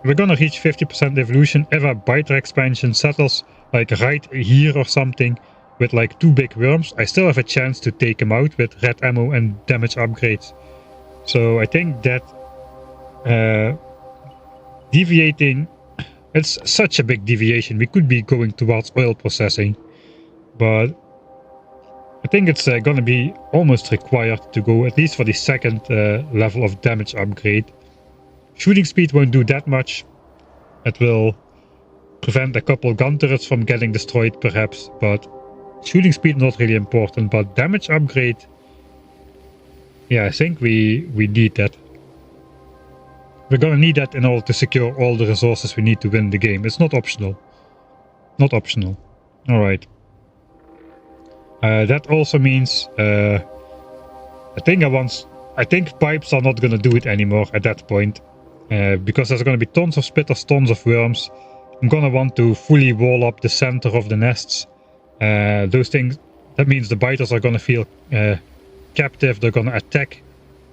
we're gonna reach 50% evolution if a biter expansion settles like right here or something with like 2 big worms. I still have a chance to take them out with red ammo and damage upgrades. So I think that deviating, it's such a big deviation. We could be going towards oil processing, but I think it's gonna be almost required to go at least for the second level of damage upgrade. Shooting speed won't do that much. It will prevent a couple gun turrets from getting destroyed perhaps, but shooting speed not really important. But damage upgrade, yeah, I think we need that. We're gonna need that in order to secure all the resources we need to win the game. It's not optional. Not optional. Alright. That also means I think pipes are not gonna do it anymore at that point. Because there's going to be tons of spitters, tons of worms. I'm going to want to fully wall up the center of the nests. Those things, that means the biters are going to feel captive. They're going to attack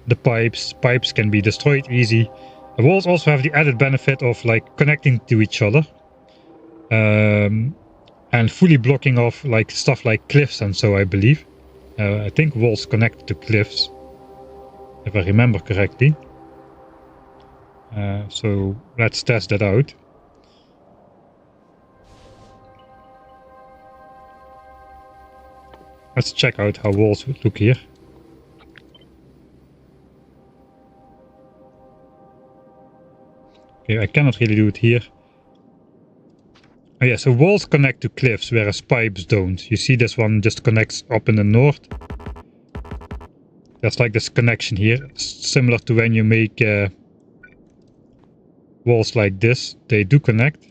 the pipes. Pipes can be destroyed easy. The walls also have the added benefit of like connecting to each other. And fully blocking off like stuff like cliffs and so, I believe. I think walls connect to cliffs, if I remember correctly. So let's test that out. Let's check out how walls would look here. Okay, I cannot really do it here. Oh yeah, so walls connect to cliffs, whereas pipes don't. You see this one just connects up in the north. There's like this connection here, similar to when you make walls like this. They do connect.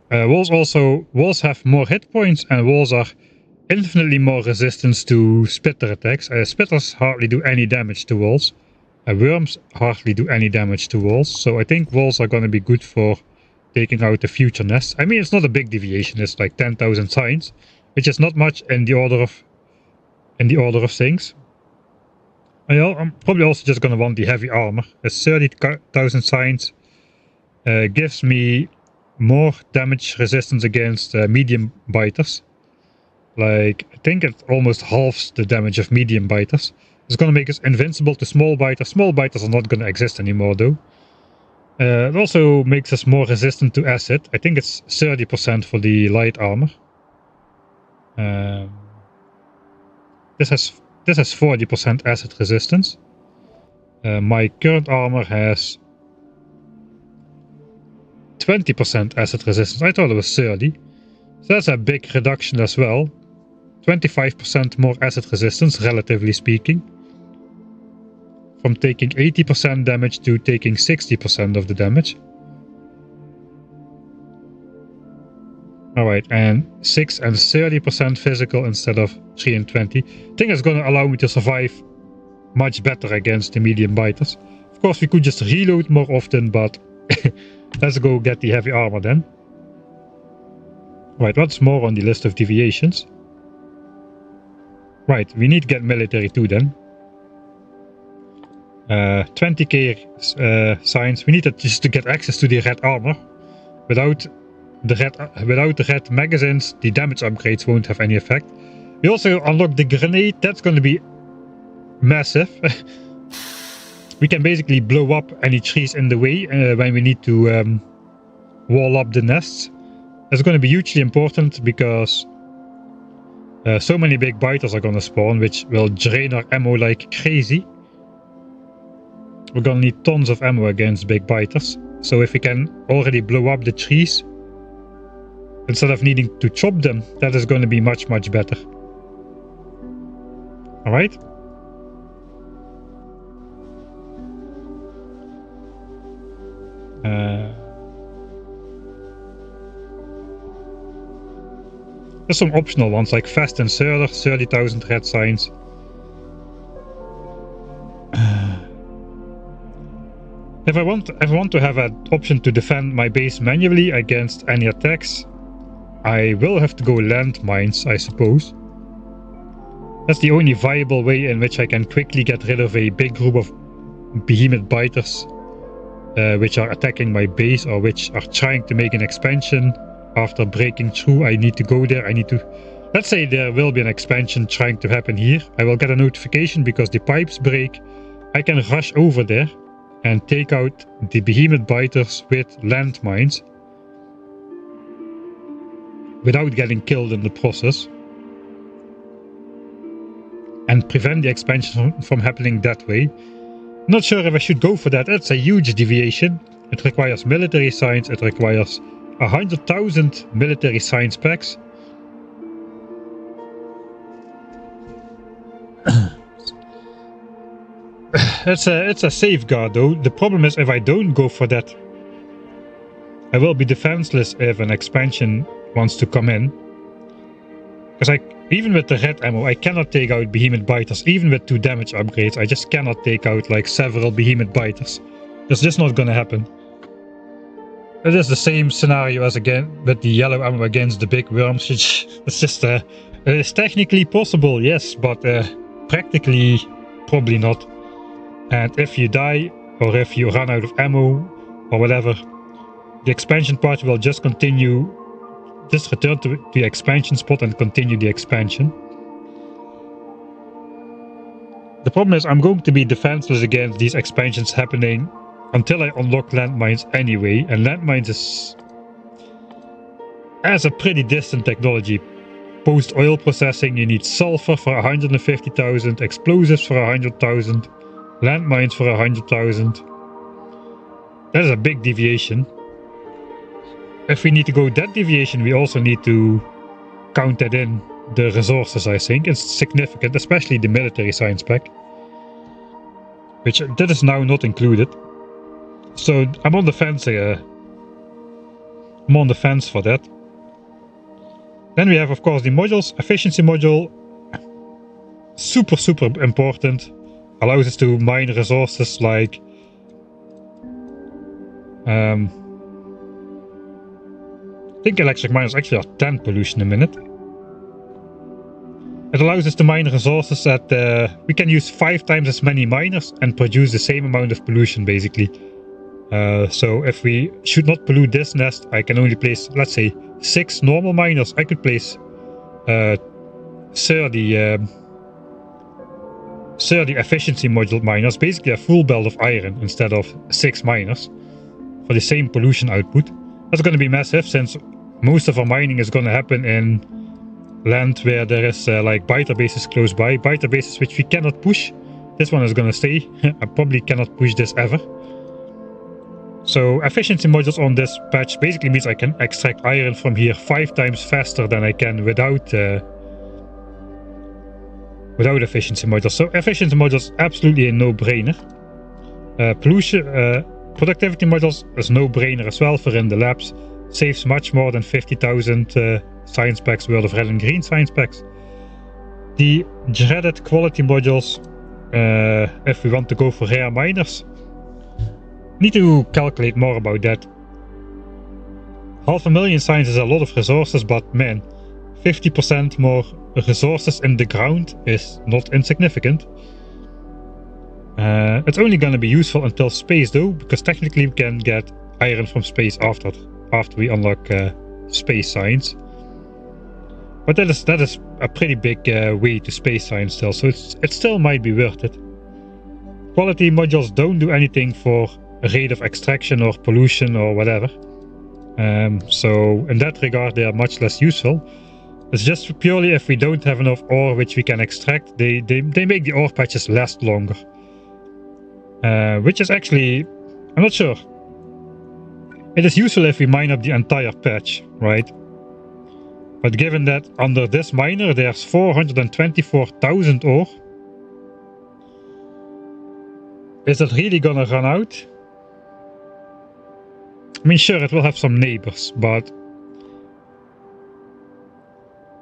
Walls have more hit points, and walls are infinitely more resistance to spitter attacks. Spitters hardly do any damage to walls. Worms hardly do any damage to walls. So I think walls are going to be good for taking out the future nests. I mean, it's not a big deviation. It's like 10,000 signs, which is not much in the order of things. I'm probably also just going to want the heavy armor. It's 30,000 signs. Gives me more damage resistance against medium biters. Like, I think it almost halves the damage of medium biters. It's going to make us invincible to small biters. Small biters are not going to exist anymore though. It also makes us more resistant to acid. I think it's 30% for the light armor. This has 40% acid resistance. My current armor has 20% acid resistance. I thought it was 30. So that's a big reduction as well. 25% more acid resistance, relatively speaking. From taking 80% damage to taking 60% of the damage. Alright, and 6 and 30% physical instead of 3 and 20. I think it's going to allow me to survive much better against the medium biters. Of course, we could just reload more often, but let's go get the heavy armor then. Right, what's more on the list of deviations? Right, we need to get military too then. 20k signs. We need that just to get access to the red armor. Without the red magazines, the damage upgrades won't have any effect. We also unlock the grenade. That's going to be massive. We can basically blow up any trees in the way when we need to wall up the nests. That's going to be hugely important because so many big biters are going to spawn, which will drain our ammo like crazy. We're going to need tons of ammo against big biters. So if we can already blow up the trees instead of needing to chop them, that is going to be much, much better. Alright. There's some optional ones like fast inserter, 30,000 red signs. If I want to have an option to defend my base manually against any attacks, I will have to go landmines, I suppose. That's the only viable way in which I can quickly get rid of a big group of behemoth biters which are attacking my base or which are trying to make an expansion. After breaking through, I need to go there. Let's say there will be an expansion trying to happen here. I will get a notification because the pipes break. I can rush over there and take out the behemoth biters with landmines without getting killed in the process, and prevent the expansion from happening that way. Not sure if I should go for that. It's a huge deviation. It requires military signs. It requires 100,000 military science packs. It's a safeguard though. The problem is if I don't go for that, I will be defenseless if an expansion wants to come in. Because even with the red ammo, I cannot take out behemoth biters. Even with 2 damage upgrades, I just cannot take out like several behemoth biters. That's just not gonna happen. It is the same scenario as again with the yellow ammo against the big worms. It's just it is technically possible, yes, but practically probably not. And if you die or if you run out of ammo or whatever, the expansion part will just continue. Just return to the expansion spot and continue the expansion. The problem is I'm going to be defenseless against these expansions happening until I unlock landmines anyway, and landmines is a pretty distant technology. Post oil processing, you need sulfur for 150,000, explosives for 100,000, landmines for 100,000. That is a big deviation. If we need to go that deviation, we also need to count that in the resources, I think. It's significant, especially the military science pack, which that is now not included. So I'm on the fence here. I'm on the fence for that. Then we have, of course, the modules. Efficiency module, super important. Allows us to mine resources like I think electric miners actually are 10 pollution a minute. It allows us to mine resources that we can use 5 times as many miners and produce the same amount of pollution basically. So if we should not pollute this nest, I can only place, let's say, 6 normal miners. I could place 30 efficiency module miners, basically a full belt of iron instead of 6 miners for the same pollution output. That's going to be massive since most of our mining is going to happen in land where there is like biter bases close by. Biter bases which we cannot push. This one is going to stay. I probably cannot push this ever. So efficiency modules on this patch basically means I can extract iron from here 5 times faster than I can without efficiency modules. So efficiency modules absolutely a no-brainer. Productivity modules is no-brainer as well for in the labs. Saves much more than 50,000 science packs worth of red and green science packs. The dreaded quality modules, if we want to go for rare miners, need to calculate more about that. 500,000 signs is a lot of resources, but man, 50% more resources in the ground is not insignificant. It's only gonna be useful until space though, because technically we can get iron from space after we unlock space signs. But that is a pretty big way to space signs still, so it still might be worth it. Quality modules don't do anything for rate of extraction or pollution or whatever. So in that regard they are much less useful. It's just purely if we don't have enough ore which we can extract, they make the ore patches last longer. Which is actually, I'm not sure. It is useful if we mine up the entire patch, right? But given that under this miner there's 424,000 ore, is it really gonna run out? I mean, sure, it will have some neighbors, but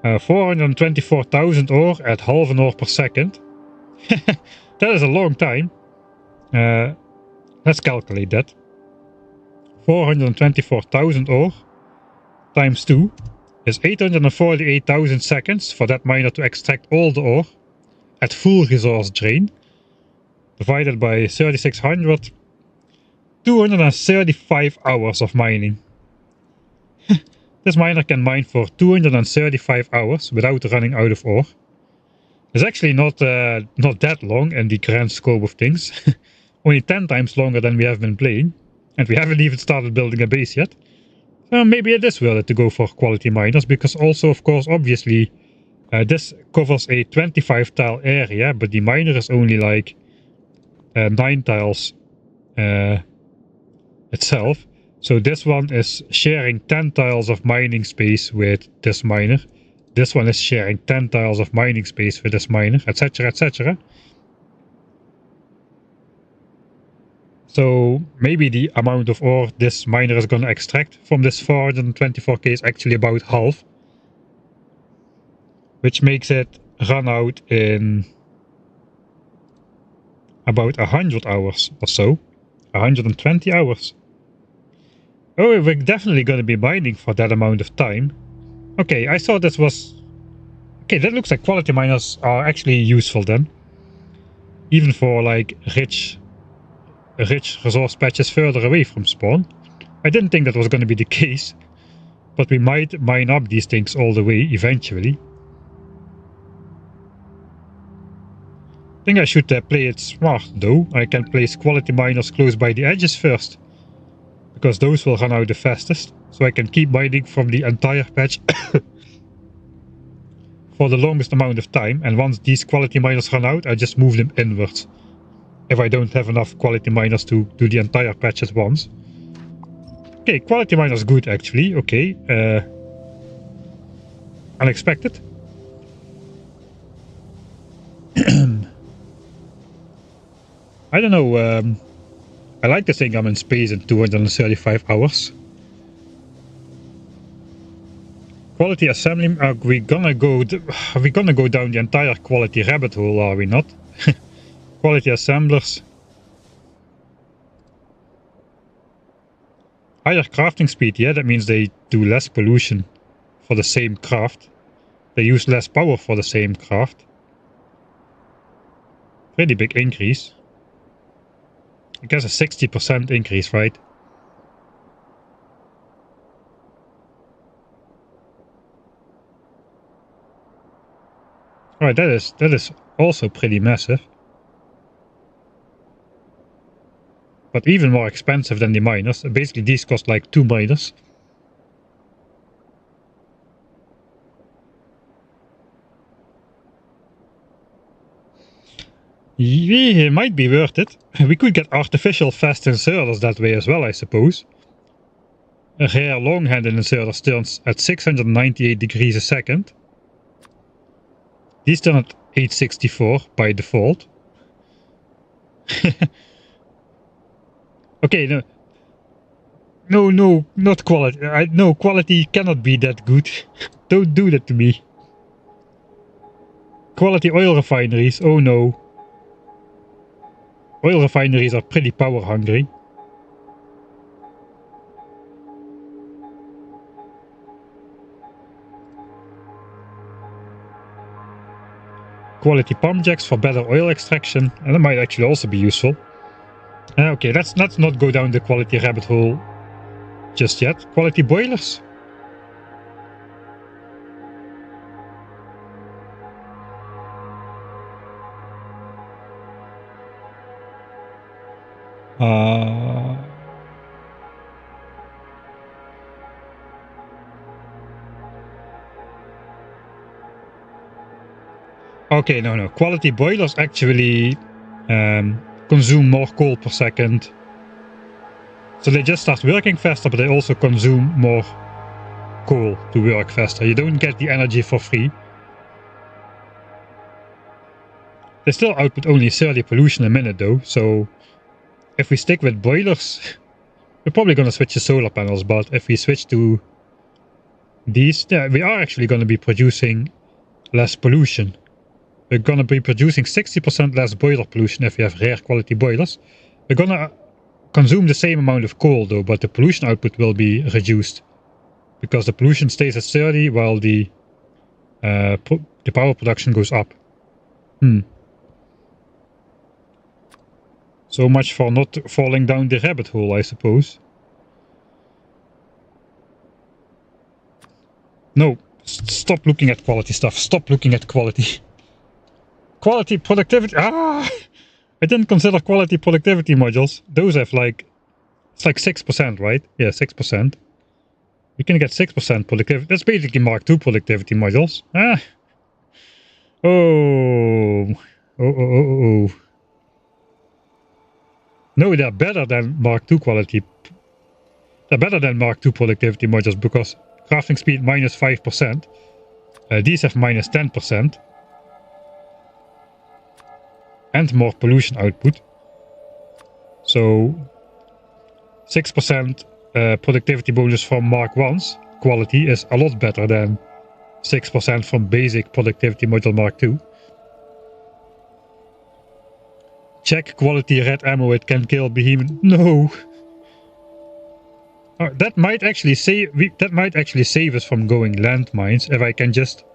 424,000 ore at half an ore per second. That is a long time. Let's calculate that. 424,000 ore times 2 is 848,000 seconds for that miner to extract all the ore at full resource drain. Divided by 3600, 235 hours of mining. This miner can mine for 235 hours without running out of ore. It's actually not that long in the grand scope of things. Only 10 times longer than we have been playing. And we haven't even started building a base yet. So maybe it is worth it to go for quality miners, because also, of course, obviously, this covers a 25 tile area, but the miner is only like 9 tiles itself. So this one is sharing 10 tiles of mining space with this miner. This one is sharing 10 tiles of mining space with this miner, etc, etc. So maybe the amount of ore this miner is gonna extract from this 424k is actually about half. Which makes it run out in about 100 hours or so. 120 hours. Oh, we're definitely gonna be mining for that amount of time. Okay, I thought this was... Okay, that looks like quality miners are actually useful then. Even for like rich resource patches further away from spawn. I didn't think that was gonna be the case. But we might mine up these things all the way eventually. I think I should play it smart though. I can place quality miners close by the edges first. Because those will run out the fastest. So I can keep mining from the entire patch for the longest amount of time. And once these quality miners run out, I just move them inwards. If I don't have enough quality miners to do the entire patch at once. Okay, quality miners good actually. Okay. Unexpected. I don't know. I like to think I'm in space in 235 hours. Quality assembly. Are we gonna go down the entire quality rabbit hole? Are we not? Quality assemblers. Higher crafting speed. Yeah, that means they do less pollution for the same craft. They use less power for the same craft. Pretty big increase. I guess a 60% increase, right? Alright, that is also pretty massive. But even more expensive than the miners. Basically these cost like 2 miners. Yeah, it might be worth it. We could get artificial fast inserters that way as well, I suppose. A rare long-handed inserter turns at 698 degrees a second. These turn at 864 by default. Okay, no, not quality. No, quality cannot be that good. Don't do that to me. Quality oil refineries, oh no. Oil refineries are pretty power hungry. quality pump jacks for better oil extraction, and that might actually also be useful. Okay, let's not go down the quality rabbit hole just yet. Quality boilers. Okay, no. Quality boilers actually consume more coal per second. So they just start working faster, but they also consume more coal to work faster. You don't get the energy for free. They still output only 30 pollution a minute though, so if we stick with boilers, we're probably going to switch to solar panels, but if we switch to these, yeah, we are actually going to be producing less pollution. We're going to be producing 60% less boiler pollution if we have rare quality boilers. We're going to consume the same amount of coal though, but the pollution output will be reduced. Because the pollution stays at 30 while the power production goes up. So much for not falling down the rabbit hole, I suppose. No, stop looking at quality stuff. Stop looking at quality. Quality productivity. I didn't consider quality productivity modules. Those have like, it's like 6%, right? Yeah, 6%. You can get 6% productivity. That's basically Mark II productivity modules. Oh. No, they're better than Mark II quality. They're better than Mark II productivity modules because crafting speed minus 5%. These have minus 10%. And more pollution output. So 6% productivity bonus from Mark I's quality is a lot better than 6% from basic productivity module Mark II. Check quality red ammo, it can kill behemoth. No. That might actually save us from going landmines if I can just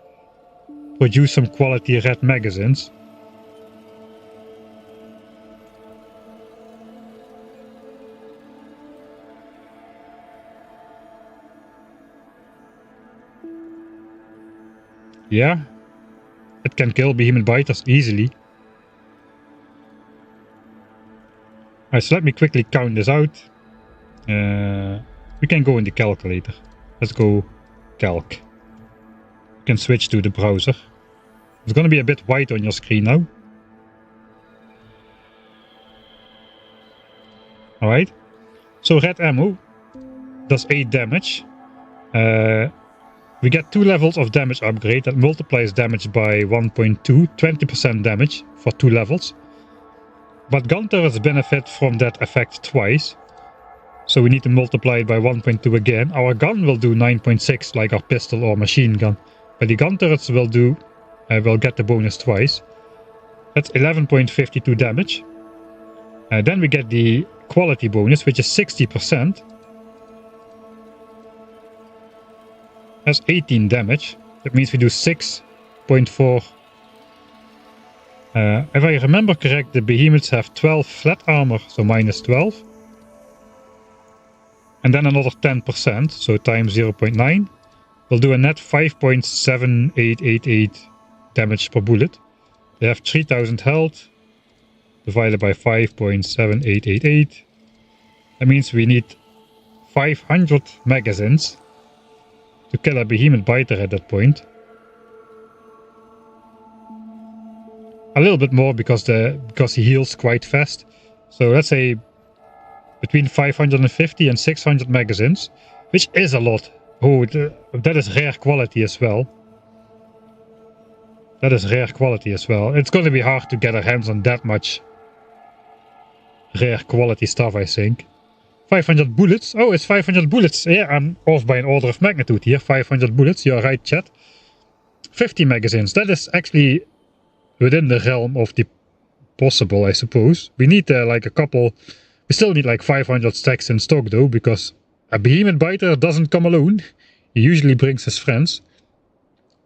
produce some quality red magazines. Yeah, it can kill behemoth biters easily. Alright, so let me quickly count this out. We can go in the calculator. Let's go calc. You can switch to the browser. It's gonna be a bit white on your screen now. Alright. So red ammo does 8 damage. We get 2 levels of damage upgrade that multiplies damage by 1.2, 20% damage for 2 levels. But gun turrets benefit from that effect twice. So we need to multiply it by 1.2 again. Our gun will do 9.6 like our pistol or machine gun. But the gun turrets will get the bonus twice. That's 11.52 damage. Then we get the quality bonus, which is 60%. That's 18 damage. That means we do 6.4. If I remember correct, the behemoths have 12 flat armor, so minus 12. And then another 10%, so times 0.9. We'll do a net 5.7888 damage per bullet. They have 3000 health, divided by 5.7888. That means we need 500 magazines to kill a behemoth biter at that point. A little bit more because he heals quite fast. So let's say between 550 and 600 magazines, which is a lot. Oh, that is rare quality as well. That is rare quality as well. It's going to be hard to get our hands on that much rare quality stuff, I think. 500 bullets. Oh, it's 500 bullets. Yeah, I'm off by an order of magnitude here. 500 bullets. You're right, chat. 50 magazines. That is actually within the realm of the possible, I suppose. We need like a couple. We still need like 500 stacks in stock though, because a behemoth biter doesn't come alone. He usually brings his friends.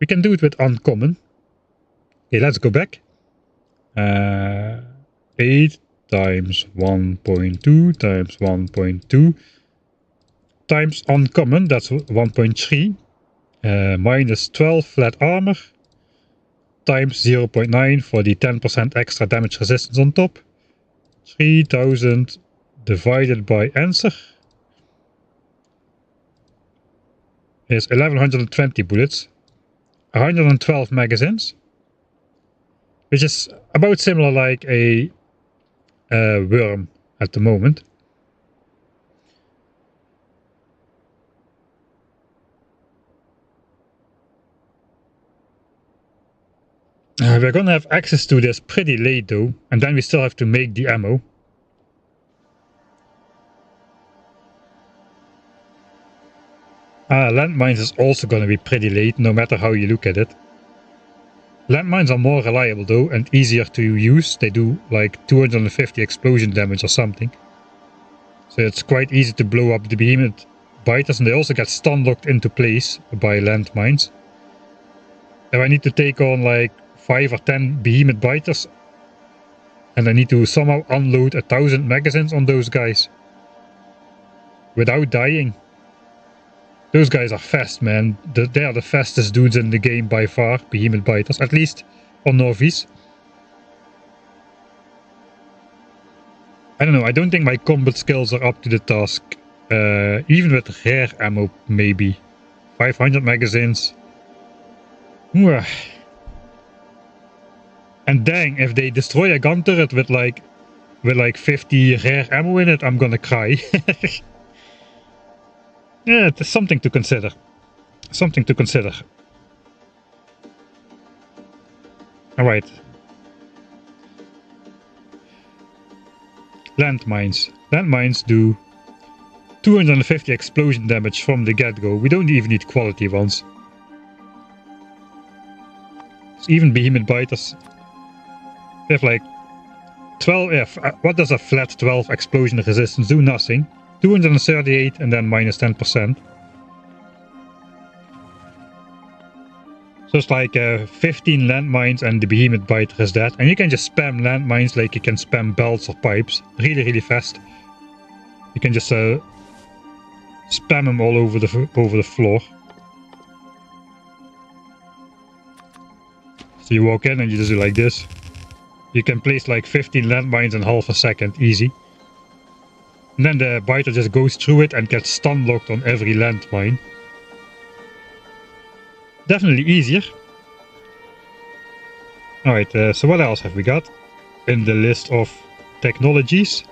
We can do it with uncommon. Okay, let's go back. 8 times 1.2 times 1.2 times uncommon, that's 1.3, minus 12 flat armor, times 0.9 for the 10% extra damage resistance on top. 3000 divided by answer is 1120 bullets, 112 magazines, which is about similar like a worm at the moment. We're gonna have access to this pretty late though, and then we still have to make the ammo. Landmines is also gonna be pretty late, no matter how you look at it. Landmines are more reliable though, and easier to use. They do like 250 explosion damage or something. So it's quite easy to blow up the behemoth biters, and they also get stun locked into place by landmines. If I need to take on like 5 or 10 behemoth biters, and I need to somehow unload 1000 magazines on those guys without dying. Those guys are fast, man. They are the fastest dudes in the game by far, behemoth biters, at least on Novice. I don't know, I don't think my combat skills are up to the task. Even with rare ammo, maybe. 500 magazines. And dang, if they destroy a gun turret with like 50 rare ammo in it, I'm gonna cry. Yeah, it's something to consider. Something to consider. Alright. Landmines. Landmines do 250 explosion damage from the get-go. We don't even need quality ones. So even behemoth biters, they have like 12. Yeah, what does a flat 12 explosion resistance do? Nothing. 238 and then minus 10%. So it's like 15 landmines and the behemoth biter is dead. And you can just spam landmines like you can spam belts or pipes. Really, really fast. You can just spam them all over the floor. So you walk in and you just do like this. You can place like 15 landmines in half a second, easy. And then the biter just goes through it and gets stun locked on every landmine. Definitely easier. Alright, so what else have we got in the list of technologies?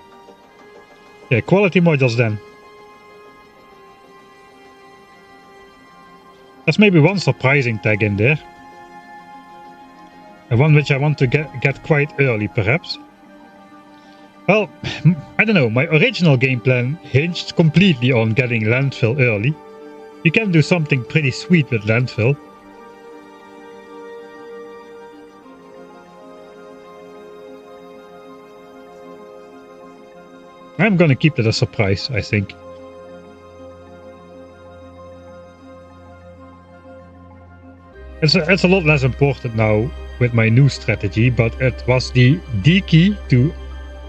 Yeah, quality modules then. There's maybe one surprising tag in there. And one which I want to get quite early, perhaps. Well, I don't know, my original game plan hinged completely on getting Landfill early. You can do something pretty sweet with Landfill. I'm gonna keep it a surprise, I think. It's a lot less important now with my new strategy, but it was the key to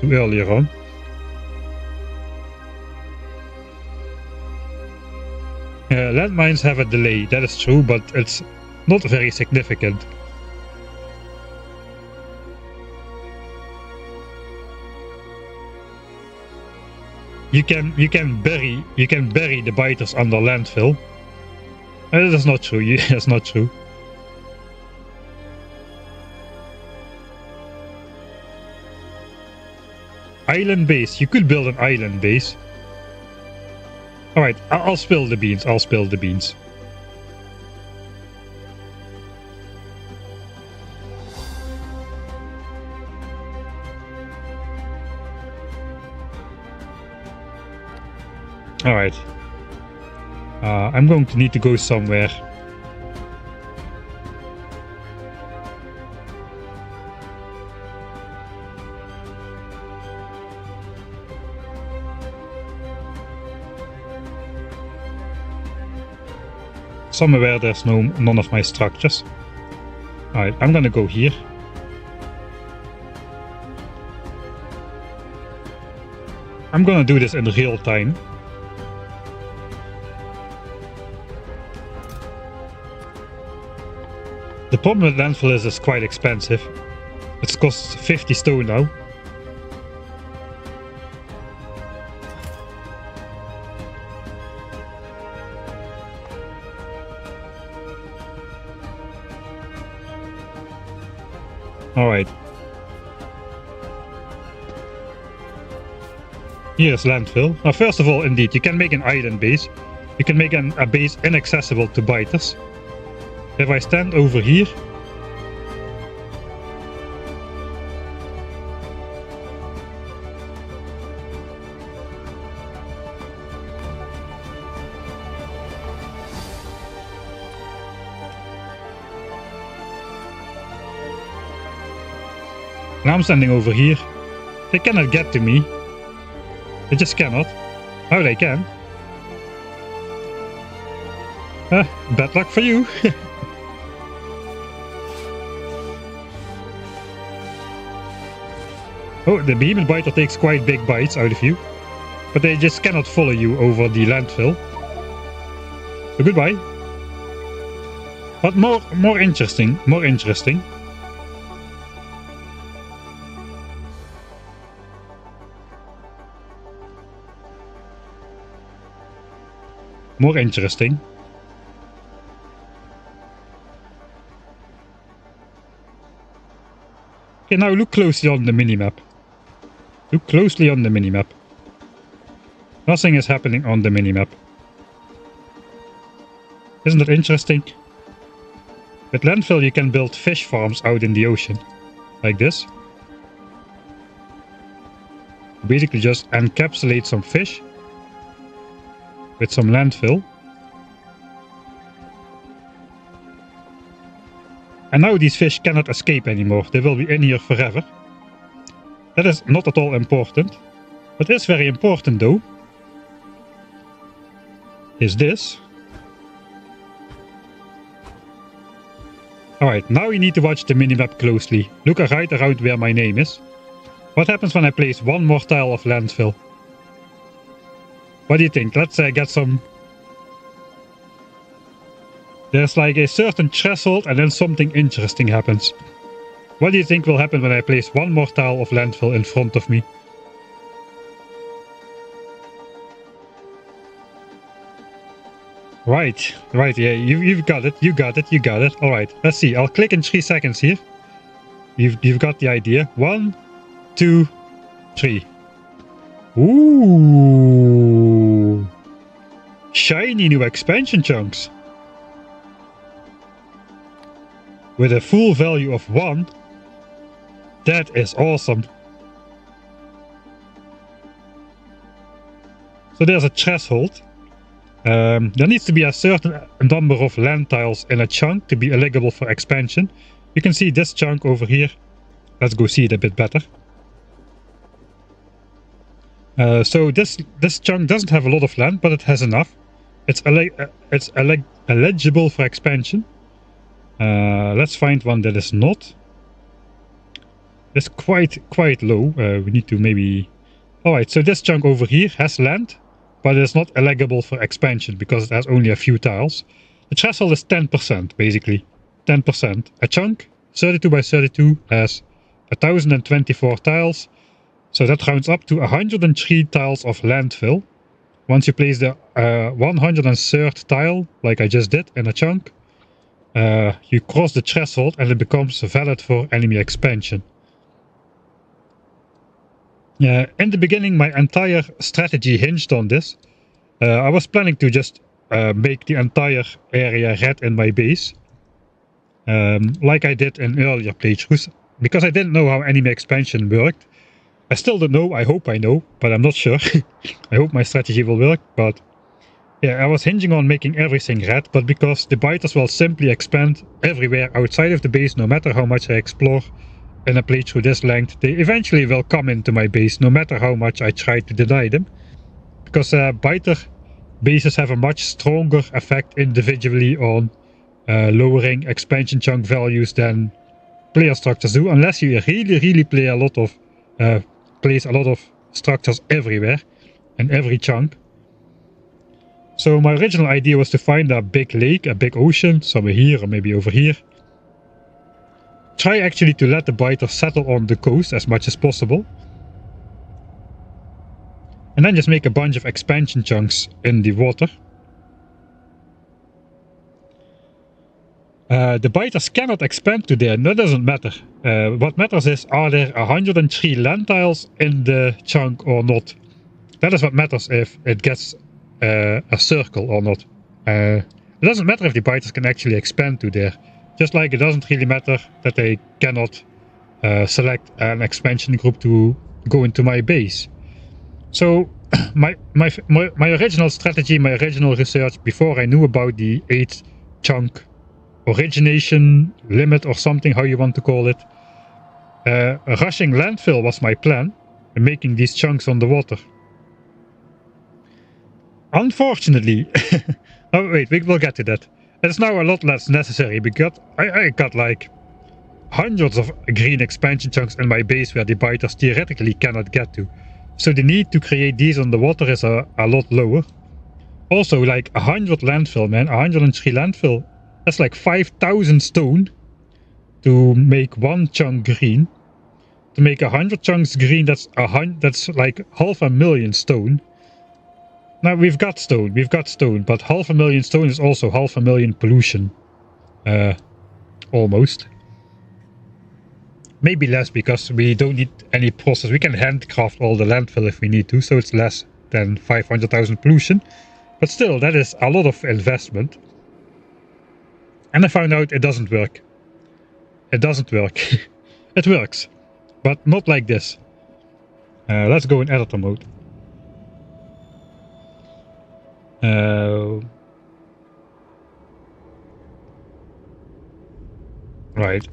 earlier on. Landmines have a delay, that is true, but it's not very significant. You can bury the biters under landfill. That's not true. That's not true. Island base. You could build an island base. Alright, I'll spill the beans. I'll spill the beans. Alright. I'm going to need to go somewhere. Somewhere where there's none of my structures. Alright, I'm gonna go here. I'm gonna do this in real time. The problem with Landfill is it's quite expensive. It costs 50 stone now. Alright. Here's Landfill. Now first of all, indeed, you can make an island base. You can make a base inaccessible to biters. If I stand over here, now I'm standing over here. They cannot get to me. They just cannot. Oh, they can. Bad luck for you. Oh, the behemoth biter takes quite big bites out of you. But they just cannot follow you over the landfill. So goodbye. But more interesting. More interesting Okay, now look closely on the minimap. Look closely on the minimap. Nothing is happening on the minimap. Isn't that interesting? With Landfill you can build fish farms out in the ocean. Like this. Basically just encapsulate some fish with some landfill. And now these fish cannot escape anymore. They will be in here forever. That is not at all important. What is very important though is this. Alright, now you need to watch the minimap closely. Look right around where my name is. What happens when I place one more tile of landfill? What do you think? Let's get some... There's like a certain threshold and then something interesting happens. What do you think will happen when I place one more tile of landfill in front of me? Right, yeah, you've got it, you got it. Alright, let's see, I'll click in 3 seconds here. You've got the idea. 1, 2, 3. Ooh! Shiny new expansion chunks. With a full value of 1. That is awesome. So there's a threshold. There needs to be a certain number of land tiles in a chunk to be eligible for expansion. You can see this chunk over here. Let's go see it a bit better. So this chunk doesn't have a lot of land, but it has enough. It's eligible for expansion. Let's find one that is not. It's quite low. We need to maybe... Alright, so this chunk over here has land, but it's not eligible for expansion because it has only a few tiles. The threshold is 10%, basically. 10%. A chunk, 32 by 32, has 1024 tiles. So that rounds up to 103 tiles of landfill. Once you place the 103rd tile, like I just did in a chunk, you cross the threshold and it becomes valid for enemy expansion. In the beginning, my entire strategy hinged on this. I was planning to just make the entire area red in my base, like I did in earlier playthroughs, because I didn't know how enemy expansion worked. I still don't know. I hope I know, but I'm not sure. I hope my strategy will work, but yeah, I was hinging on making everything red, but because the biters will simply expand everywhere outside of the base, no matter how much I explore in a playthrough this length, they eventually will come into my base, no matter how much I try to deny them. Because biter bases have a much stronger effect individually on lowering expansion chunk values than player structures do, unless you really play a lot of place a lot of structures everywhere in every chunk. So my original idea was to find a big lake, a big ocean, somewhere here or maybe over here. Try actually to let the biter settle on the coast as much as possible. And then just make a bunch of expansion chunks in the water. The biters cannot expand to there, that doesn't matter. What matters is, are there 103 land tiles in the chunk or not? That is what matters if it gets a circle or not. It doesn't matter if the biters can actually expand to there. Just like it doesn't really matter that they cannot select an expansion group to go into my base. So my original strategy, my original research before I knew about the 8 chunk origination limit or something, how you want to call it, rushing landfill was my plan, and making these chunks on the water. Unfortunately, oh wait, we will get to that. It's now a lot less necessary because I got like hundreds of green expansion chunks in my base where the biters theoretically cannot get to. So the need to create these on the water is a lot lower. Also, like 100 landfill, man, 103 landfill. That's like 5,000 stone to make one chunk green. To make 100 chunks green, that's like 500,000 stone. Now we've got stone, but 500,000 stone is also 500,000 pollution. Almost. Maybe less because we don't need any process. We can handcraft all the landfill if we need to, so it's less than 500,000 pollution. But still, that is a lot of investment. And I found out it doesn't work. It doesn't work. It works, but not like this. Let's go in editor mode. Right.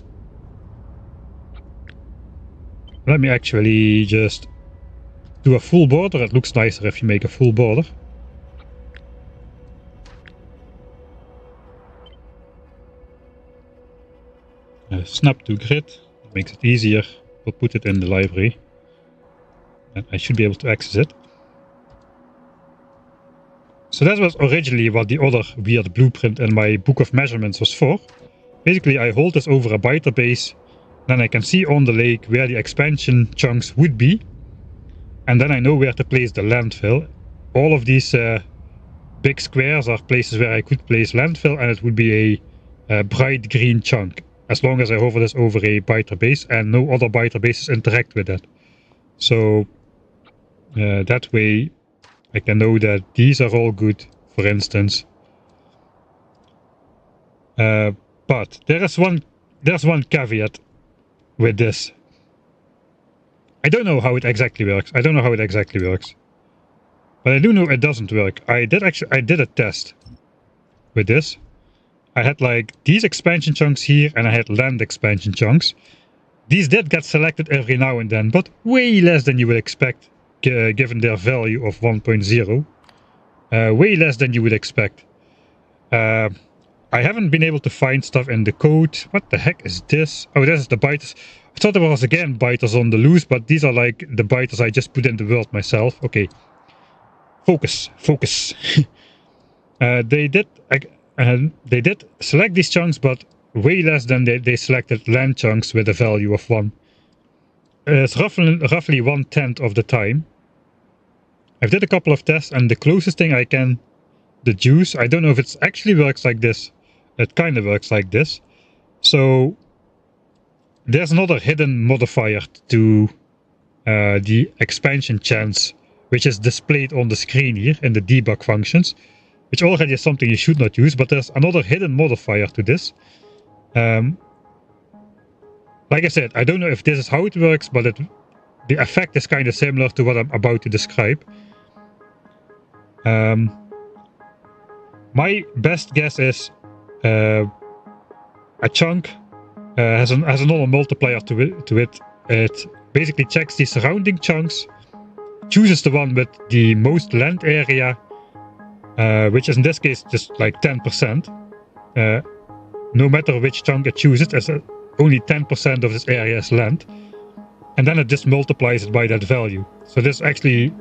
Let me actually just do a full border. It looks nicer if you make a full border. Snap to grid, makes it easier. We'll put it in the library and I should be able to access it. So that was originally what the other weird blueprint in my book of measurements was for. Basically I hold this over a biter base, then I can see on the lake where the expansion chunks would be, and then I know where to place the landfill. All of these big squares are places where I could place landfill, and it would be a bright green chunk, as long as I hover this over a biter base and no other biter bases interact with that. So that way I can know that these are all good, for instance. But there's one caveat with this. I don't know how it exactly works. But I do know it doesn't work. I did a test with this. I had like these expansion chunks here and I had land expansion chunks. These did get selected every now and then, but way less than you would expect given their value of 1.0. Way less than you would expect. I haven't been able to find stuff in the code. What the heck is this? Oh, this is the biters. I thought there was again biters on the loose, but these are like the biters I just put in the world myself. Okay. Focus. They did select these chunks, but way less than they selected land chunks with a value of 1. It's roughly 1/10 of the time. I've did a couple of tests, and the closest thing I can deduce, I don't know if it actually works like this. It kind of works like this. So there's another hidden modifier to the expansion chance, which is displayed on the screen here in the debug functions, which already is something you should not use, but there's another hidden modifier to this. Like I said, I don't know if this is how it works, but the effect is kind of similar to what I'm about to describe. My best guess is a chunk has another multiplier to it. It basically checks the surrounding chunks, chooses the one with the most land area, which is in this case just like 10%, no matter which chunk it chooses, as only 10% of this area is land. And then it just multiplies it by that value. So this actually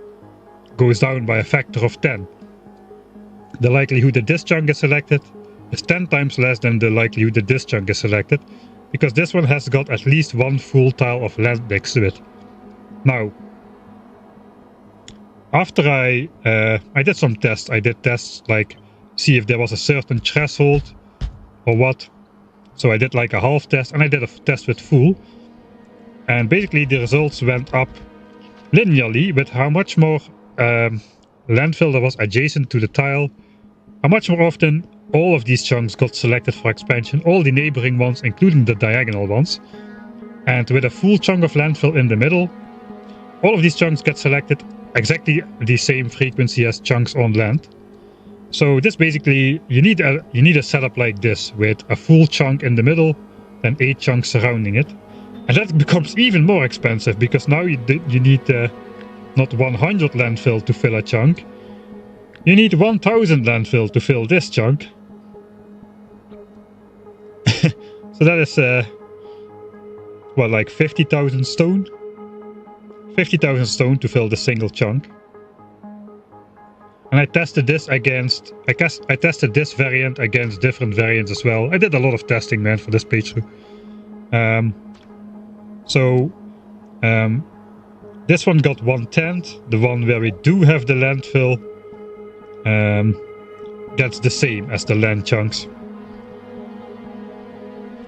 goes down by a factor of 10. The likelihood that this chunk is selected is 10 times less than the likelihood that this chunk is selected, because this one has got at least one full tile of land next to it. Now, after I did some tests, I did tests like see if there was a certain threshold or what. So I did like a half test and I did a test with full. And basically the results went up linearly with how much more landfill there was adjacent to the tile, how much more often all of these chunks got selected for expansion, all the neighboring ones, including the diagonal ones. And with a full chunk of landfill in the middle, all of these chunks get selected exactly the same frequency as chunks on land. So this basically, you need a setup like this with a full chunk in the middle and 8 chunks surrounding it. And that becomes even more expensive because now you need not 100 landfill to fill a chunk. You need 1000 landfill to fill this chunk. So that is, what, like 50,000 stone? 50,000 stone to fill the single chunk. And I tested this against, I tested this variant against different variants as well. I did a lot of testing, man, for this playthrough. This one got 1/10. The one where we do have the landfill gets the same as the land chunks.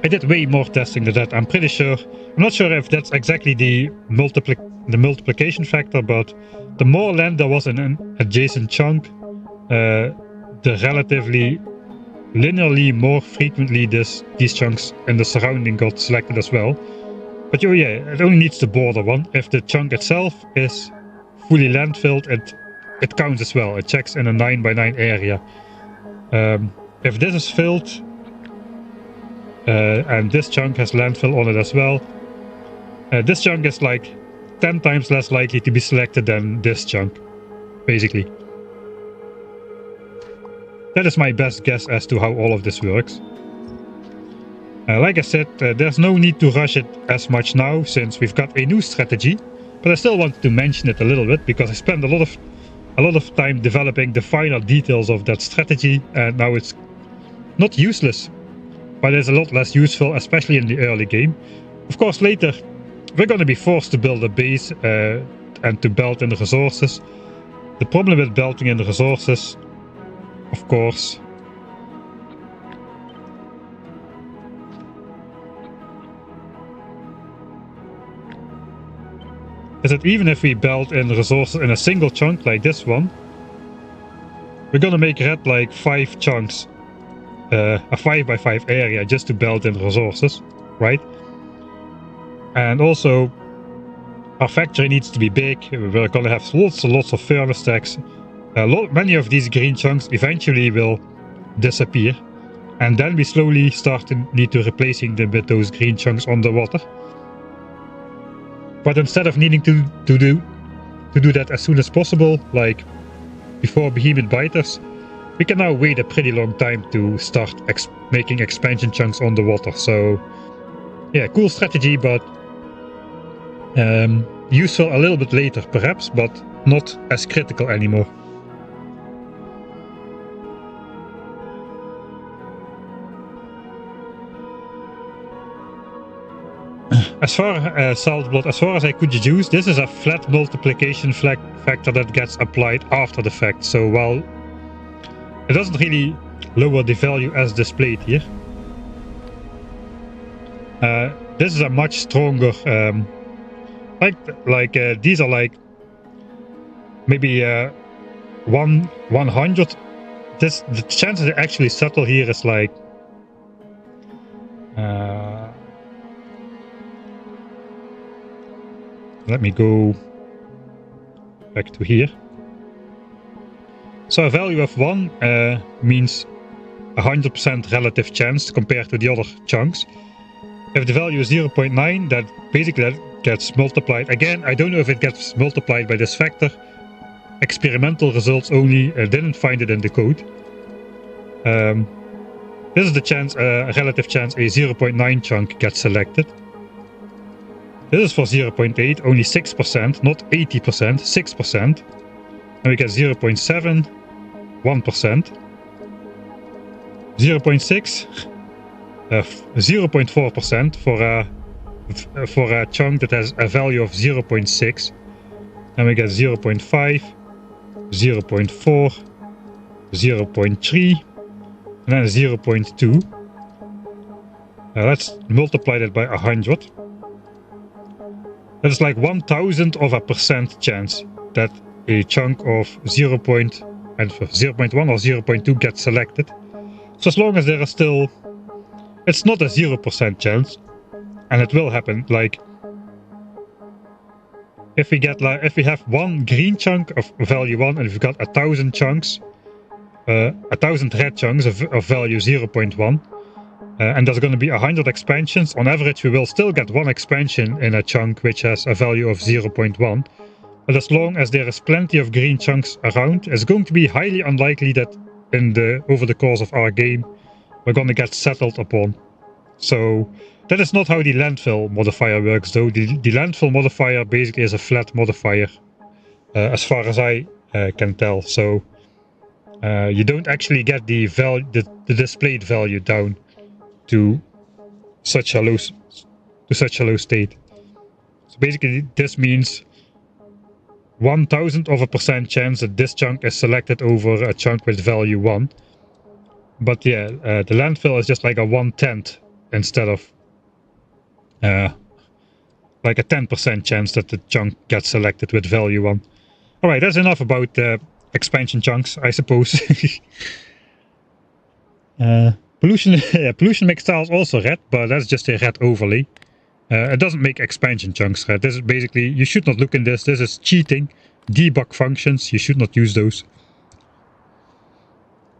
I did way more testing than that, I'm pretty sure. I'm not sure if that's exactly the multiplication factor, but the more land there was in an adjacent chunk, the relatively linearly more frequently these chunks in the surrounding got selected as well. But yeah, it only needs the border one. If the chunk itself is fully landfilled, it counts as well. It checks in a 9x9 area. If this is filled, and this chunk has landfill on it as well, this chunk is like 10 times less likely to be selected than this chunk, basically. That is my best guess as to how all of this works. Like I said, there's no need to rush it as much now since we've got a new strategy, but I still wanted to mention it a little bit because I spent a lot of time developing the final details of that strategy, and now it's not useless, but it's a lot less useful, especially in the early game. Of course, later we're going to be forced to build a base and to belt in the resources. The problem with belting in the resources, of course, is that even if we belt in resources in a single chunk like this one, we're gonna make red like 5 chunks, a 5x5 area just to belt in resources, right? And also our factory needs to be big. We're gonna have lots and lots of furnace stacks. Many of these green chunks eventually will disappear, and then we slowly start to need to replacing them with those green chunks underwater. But instead of needing to do that as soon as possible, like before behemoth biters, we can now wait a pretty long time to start making expansion chunks on the water. So yeah, cool strategy, but useful a little bit later perhaps, but not as critical anymore. As far as Saltblood, as far as I could deduce, this is a flat multiplication factor that gets applied after the fact. So while it doesn't really lower the value as displayed here, this is a much stronger, these are like maybe 100. The chances they actually settle here is like let me go back to here. So a value of 1 means 100% relative chance compared to the other chunks. If the value is 0.9, that basically gets multiplied. Again, I don't know if it gets multiplied by this factor. Experimental results only, didn't find it in the code. This is the chance, relative chance a 0.9 chunk gets selected. This is for 0.8, only 6%, not 80%, 6%. And we get 0.7, 1%. 0.6, 0.4% for a chunk that has a value of 0.6. And we get 0.5, 0.4, 0.3, and then 0.2. Let's multiply that by 100. That's like 1,000 of a percent chance that a chunk of 0.1 or 0.2 gets selected. So as long as there is still, it's not a 0% chance, and it will happen. Like if we have one green chunk of value 1, and if we've got 1,000 chunks, 1,000 red chunks of value 0.1, and there's going to be 100 expansions. On average, we will still get one expansion in a chunk which has a value of 0.1. But as long as there is plenty of green chunks around, it's going to be highly unlikely that over the course of our game we're going to get settled upon. So that is not how the landfill modifier works, though. The landfill modifier basically is a flat modifier, as far as I can tell. So you don't actually get the displayed value down to such a low state. So basically, this means 1,000 of a percent chance that this chunk is selected over a chunk with value 1. But yeah, the landfill is just like a 1/10 instead of like a 10% chance that the chunk gets selected with value 1. Alright, that's enough about expansion chunks, I suppose. Pollution, yeah, pollution makes tiles also red, but that's just a red overlay. It doesn't make expansion chunks red. This is basically, you should not look in this. This is cheating. Debug functions, you should not use those.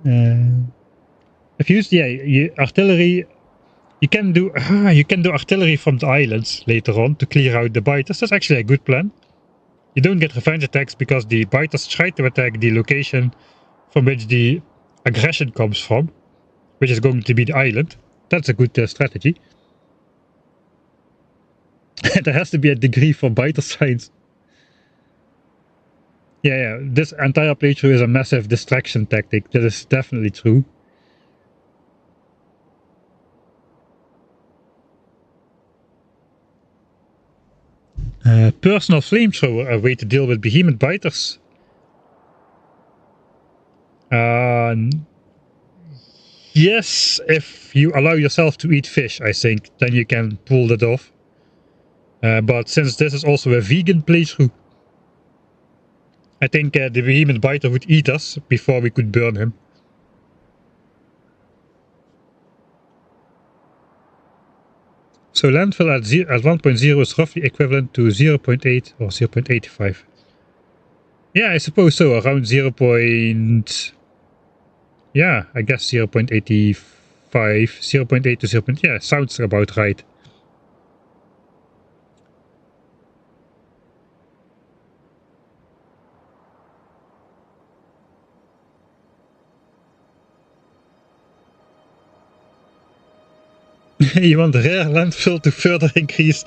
If you use artillery, you can do artillery from the islands later on to clear out the biters. That's actually a good plan. You don't get revenge attacks because the biters try to attack the location from which the aggression comes from, which is going to be the island. That's a good strategy. There has to be a degree for biter science. Yeah, this entire playthrough is a massive distraction tactic. That is definitely true. Personal flamethrower, a way to deal with behemoth biters. Yes, if you allow yourself to eat fish, I think, then you can pull that off. But since this is also a vegan playthrough, I think the behemoth biter would eat us before we could burn him. So landfill at 1.0 is roughly equivalent to 0.8 or 0.85. Yeah, I suppose so. Around 0. Yeah, I guess 0.85, 0.8 to 0. Yeah, sounds about right. You want rare landfill to further increase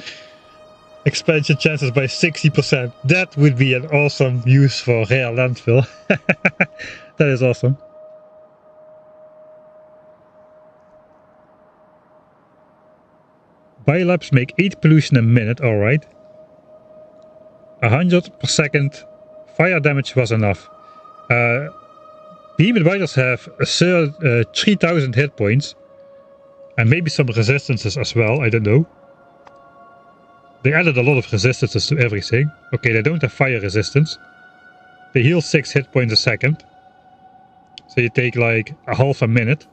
expansion chances by 60%. That would be an awesome use for rare landfill. That is awesome. Biolabs make 8 pollution a minute, alright. 100 per second. Fire damage was enough. Behemoth biters have 3000 hit points. And maybe some resistances as well, I don't know. They added a lot of resistances to everything. Okay, they don't have fire resistance. They heal 6 hit points a second. So you take like a half a minute.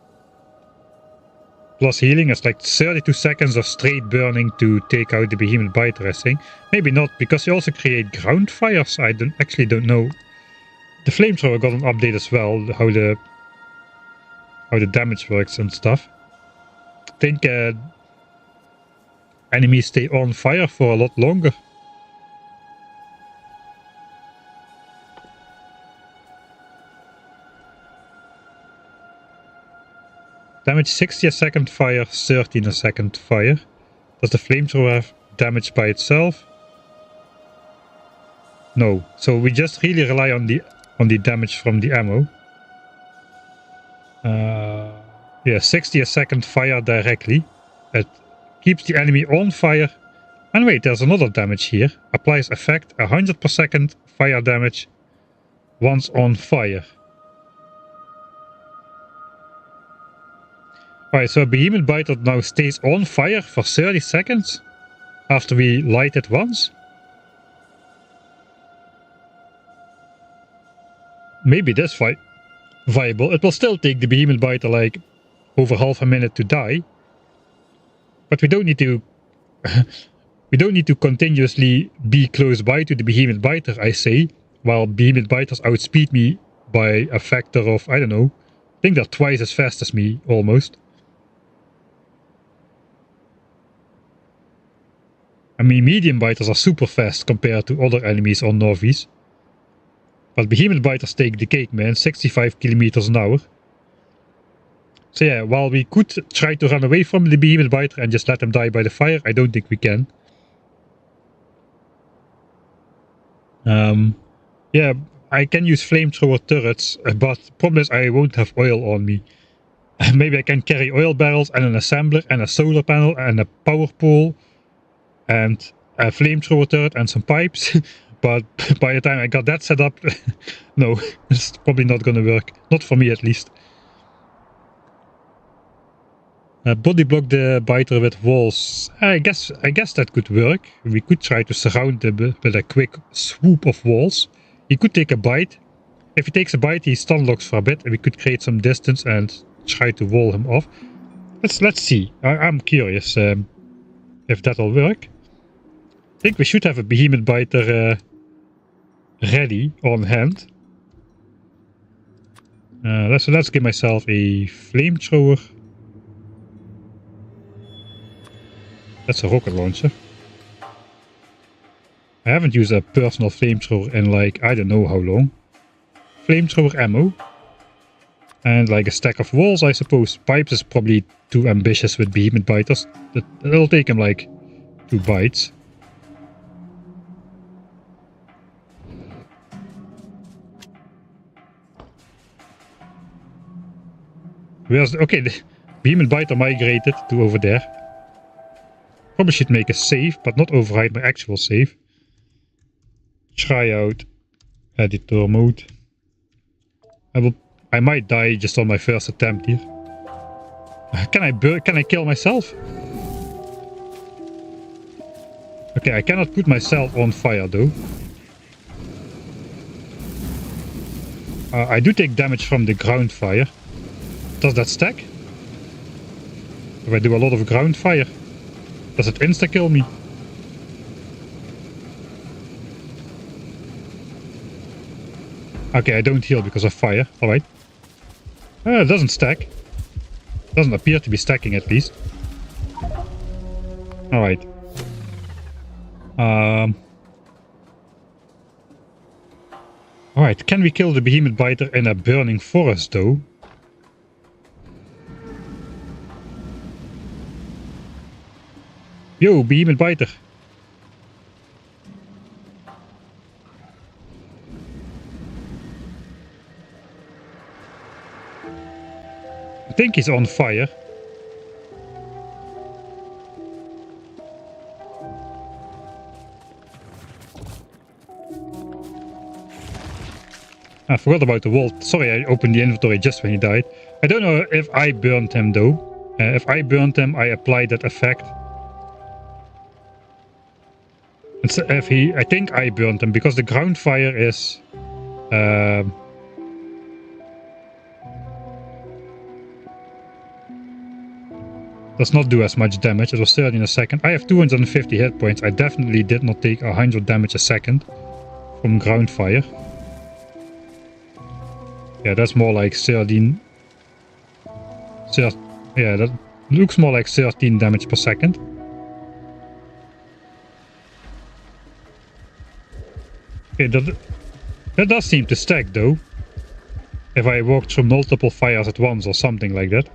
Plus healing is like 32 seconds of straight burning to take out the behemoth biter, I think. Maybe not, because you also create ground fires. I actually don't know. The flamethrower got an update as well, how the damage works and stuff. I think enemies stay on fire for a lot longer. Damage 60 a second fire, 13 a second fire. Does the flamethrower have damage by itself? No. So we just really rely on the damage from the ammo. Yeah, 60 a second fire directly. It keeps the enemy on fire. And wait, there's another damage here. Applies effect 100 per second fire damage once on fire. Alright, so a behemoth biter now stays on fire for 30 seconds after we light it once. Maybe this viable. It will still take the behemoth biter like over half a minute to die. But we don't need to we don't need to continuously be close by to the behemoth biter, I say, while behemoth biters outspeed me by a factor of, I don't know, I think they're twice as fast as me, almost. I mean, medium biters are super fast compared to other enemies on Norvies. But behemoth biters take the cake, man, 65 kilometers an hour. So yeah, while we could try to run away from the behemoth biter and just let him die by the fire, I don't think we can. Yeah, I can use flamethrower turrets, but the problem is I won't have oil on me. Maybe I can carry oil barrels and an assembler and a solar panel and a power pole and a flamethrower turret and some pipes. But by the time I got that set up, no, it's probably not gonna work. Not for me, at least. Body block the biter with walls. I guess that could work. We could try to surround him with a quick swoop of walls. He could take a bite. If he takes a bite, he stun locks for a bit, and we could create some distance and try to wall him off. Let's see. I'm curious if that'll work. I think we should have a behemoth biter ready on hand. Let's give myself a flamethrower. That's a rocket launcher. I haven't used a personal flamethrower in like, I don't know how long. Flamethrower ammo. And like a stack of walls, I suppose. Pipes is probably too ambitious with behemoth biters. It'll take him like 2 bites. Okay, the behemoth biter migrated to over there. Probably should make a save, but not override my actual save. Try out editor mode. I might die just on my first attempt here. Can I kill myself? Okay, I cannot put myself on fire though. I do take damage from the ground fire. Does that stack? If I do a lot of ground fire, does it insta-kill me? Okay, I don't heal because of fire. Alright. It doesn't stack. Doesn't appear to be stacking at least. Alright. Alright, can we kill the behemoth biter in a burning forest though? Yo, behemoth biter. I think he's on fire. I forgot about the wall. Sorry, I opened the inventory just when he died. I don't know if I burned him though. If I burned him, I applied that effect. I think I burned him because the ground fire is does not do as much damage. It was 30 in a second. I have 250 hit points. I definitely did not take 100 damage a second from ground fire. Yeah, that's more like 13. Yeah, that looks more like 13 damage per second. Okay, that does seem to stack though. If I walk through multiple fires at once or something like that.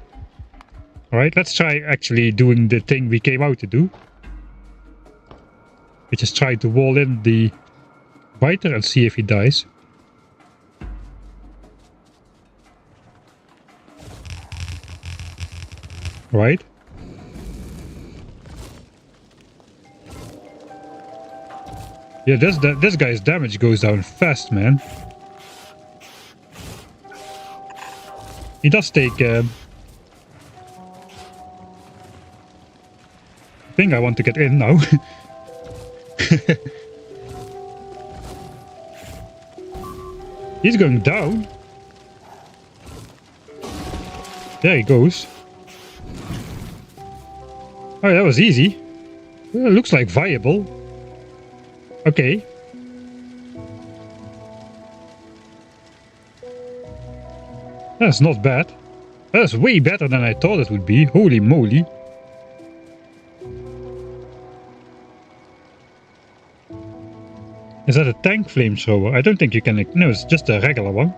Alright, let's try actually doing the thing we came out to do. We just try to wall in the biter and see if he dies. Right. Yeah, this guy's damage goes down fast, man. He does take... I think I want to get in now. He's going down. There he goes. Oh, that was easy. Well, it looks like viable. Okay. That's not bad. That's way better than I thought it would be. Holy moly. Is that a tank flamethrower? I don't think you can... No, it's just a regular one.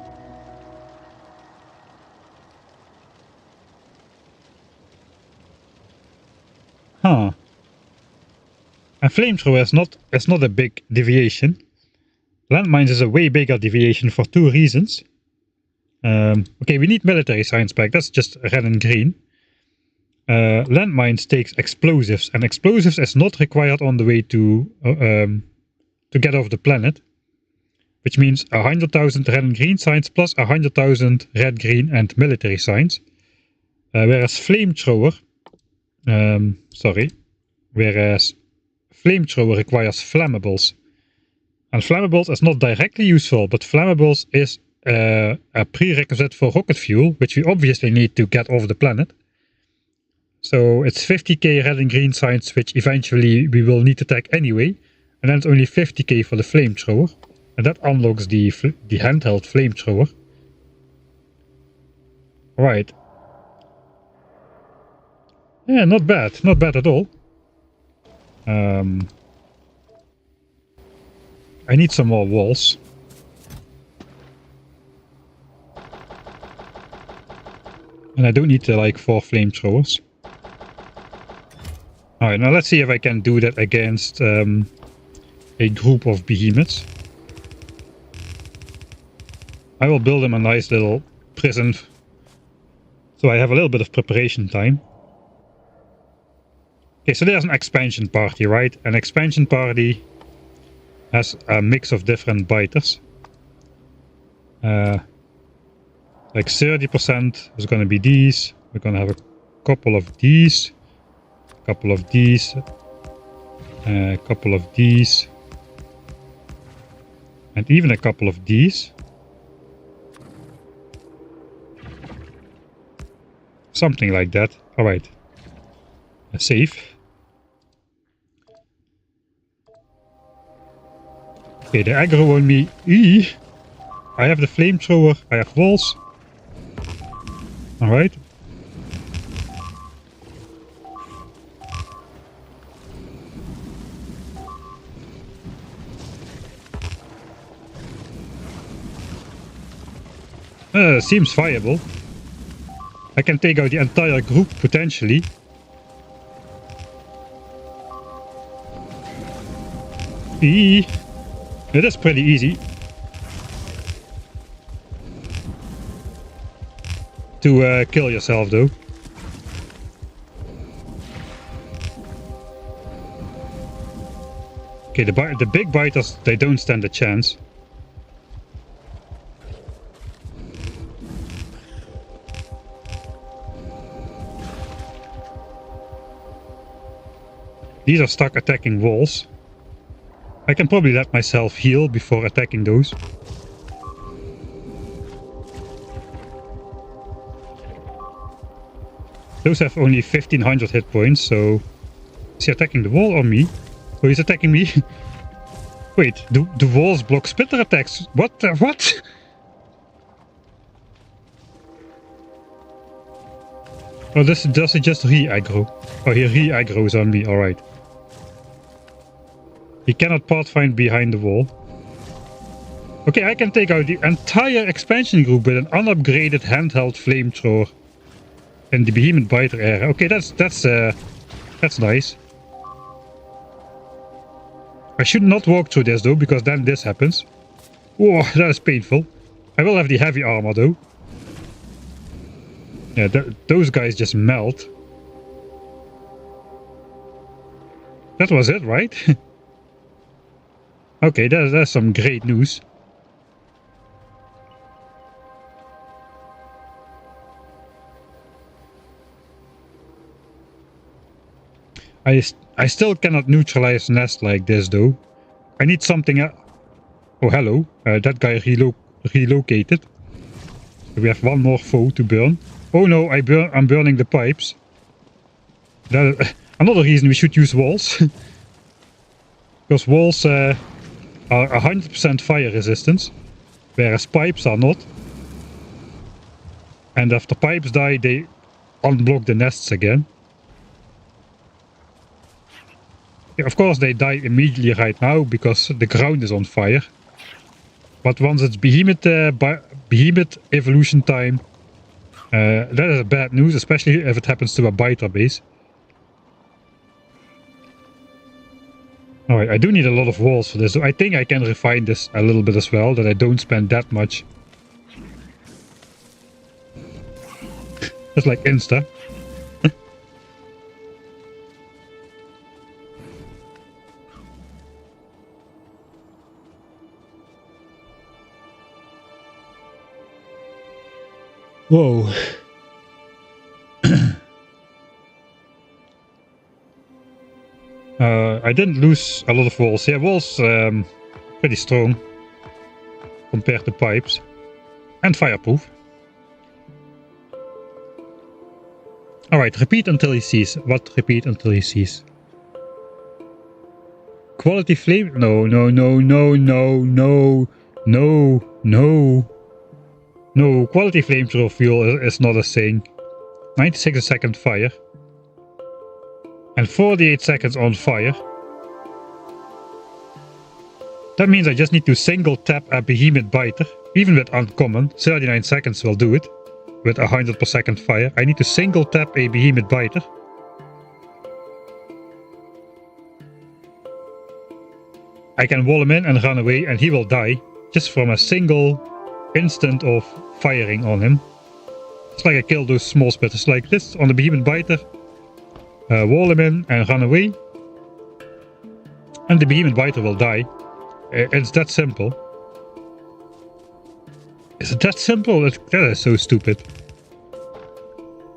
Huh. A flamethrower is not a big deviation. Landmines is a way bigger deviation for two reasons. Okay, we need military signs back. That's just red and green. Landmines takes explosives, and explosives is not required on the way to get off the planet. Which means 100,000 red and green signs plus 100,000 red, green and military signs. Whereas flamethrower requires flammables. And flammables is not directly useful, but flammables is a prerequisite for rocket fuel, which we obviously need to get off the planet. So it's 50k red and green signs, which eventually we will need to tag anyway. And then it's only 50k for the flamethrower. And that unlocks the handheld flamethrower. Right. Yeah, not bad. Not bad at all. I need some more walls. And I don't need like 4 flamethrowers. Alright, now let's see if I can do that against a group of behemoths. I will build him a nice little prison. So I have a little bit of preparation time. Okay, so there's an expansion party, right? An expansion party has a mix of different biters. Like 30% is going to be these. We're going to have a couple of these. A couple of these. A couple of these. And even a couple of these. Something like that. Alright. Save. Okay, the aggro on me. Eee. I have the flamethrower. I have walls. Alright. Seems viable. I can take out the entire group potentially. Eee. It is pretty easy to kill yourself though. Okay, the big biters, they don't stand a chance. These are stuck attacking walls. I can probably let myself heal before attacking those. Those have only 1500 hit points, so... Is he attacking the wall or me? Oh, he's attacking me. Wait, do walls block spitter attacks? What? What? Oh, does it just re-aggro? Oh, he re-aggroes on me, alright. He cannot pathfind behind the wall. Okay, I can take out the entire expansion group with an unupgraded handheld flamethrower. in the behemoth biter area. Okay, that's nice. I should not walk through this though, because then this happens. Whoa, that is painful. I will have the heavy armor though. Yeah, those guys just melt. That was it, right? Okay, that's some great news. I still cannot neutralize nest like this though. I need something else. Oh, hello. That guy relocated. We have one more foe to burn. Oh no, I'm burning the pipes. Another reason we should use walls. Because walls are 100% fire resistance, whereas pipes are not. And after pipes die, they unblock the nests again. Yeah, of course they die immediately right now because the ground is on fire. But once it's behemoth evolution time, that is bad news, especially if it happens to a biter base. Alright, I do need a lot of walls for this, so I think I can refine this a little bit as well, that I don't spend that much. Just like Insta. Whoa. I didn't lose a lot of walls. Yeah, walls pretty strong compared to pipes. And fireproof. Alright, repeat until he sees. What repeat until he sees? Quality flame? No. No, quality flamethrower fuel is not a thing. 96 second fire. And 48 seconds on fire. That means I just need to single tap a behemoth biter. Even with uncommon, 39 seconds will do it. With 100 per second fire. I need to single tap a behemoth biter. I can wall him in and run away and he will die. Just from a single instant of firing on him. It's like I kill those small spitters like this on the behemoth biter. Wall him in and run away. And the behemoth biter will die. It's that simple. Is it that simple? That is so stupid.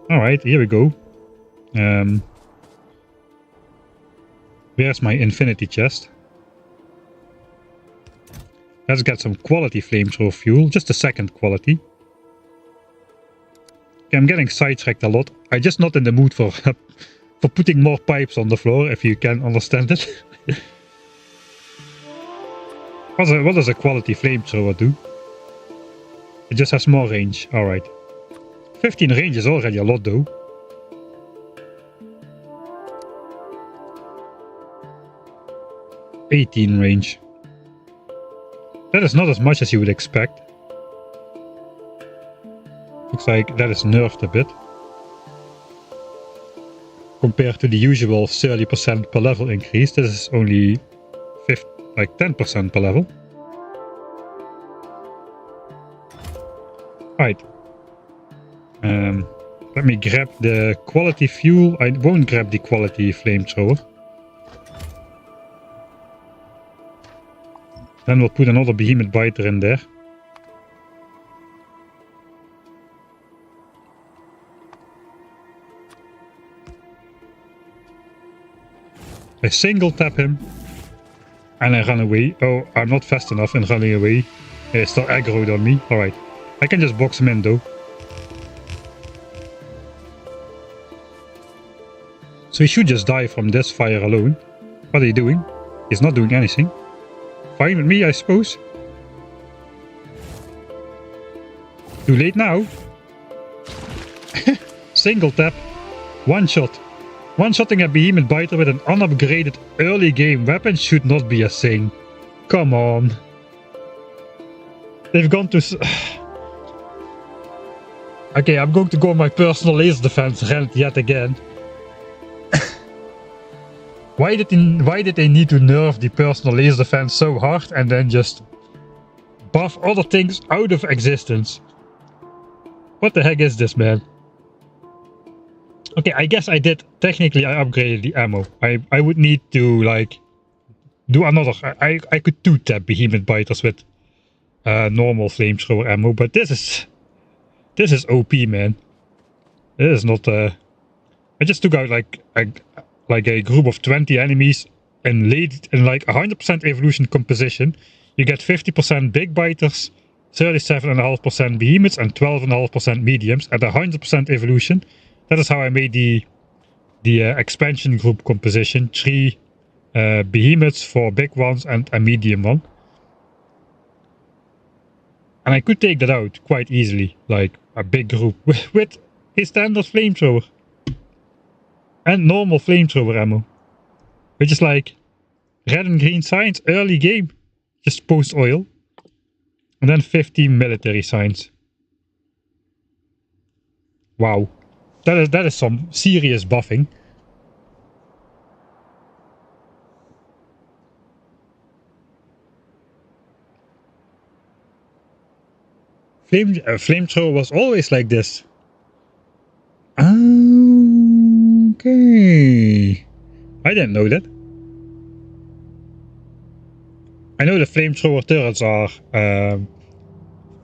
Alright, here we go. Where's my infinity chest? Let's get some quality flamethrower fuel. Just a second quality. Okay, I'm getting sidetracked a lot. I'm just not in the mood for putting more pipes on the floor, if you can understand it. What does a quality flamethrower do? It just has more range. Alright. 15 range is already a lot though. $18 range. That is not as much as you would expect. Looks like that is nerfed a bit. Compared to the usual 30% per level increase, this is only 10% per level. Right. Let me grab the quality fuel. I won't grab the quality flamethrower. Then we'll put another behemoth biter in there. I single tap him. And I run away. Oh, I'm not fast enough in running away. He's still aggroed on me. Alright. I can just box him in though. So he should just die from this fire alone. What are you doing? He's not doing anything. Fine with me, I suppose. Too late now. Single tap. One shot. One-shotting a behemoth biter with an unupgraded early game weapon should not be a thing. Come on. They've gone to... Okay, I'm going to go on my personal laser defense rant yet again. Why did they need to nerf the personal laser defense so hard and then just buff other things out of existence? What the heck is this, man? Okay, I guess I did. Technically, I upgraded the ammo. I would need to, like, do another. I could 2-tap behemoth biters with normal flamethrower ammo, but this is OP, man. This is not. I just took out like a group of 20 enemies and laid in like 100% evolution composition. You get 50% big biters, 37.5% behemoths, and 12.5% mediums at 100% evolution. That is how I made the expansion group composition. 3 behemoths, 4 big ones, and a medium one. And I could take that out quite easily, like a big group with a standard flamethrower and normal flamethrower ammo, which is like red and green signs early game, just post oil, and then 50 military signs. Wow, that is some serious buffing. Flamethrower was always like this. Okay, I didn't know that. I know the flamethrower turrets are.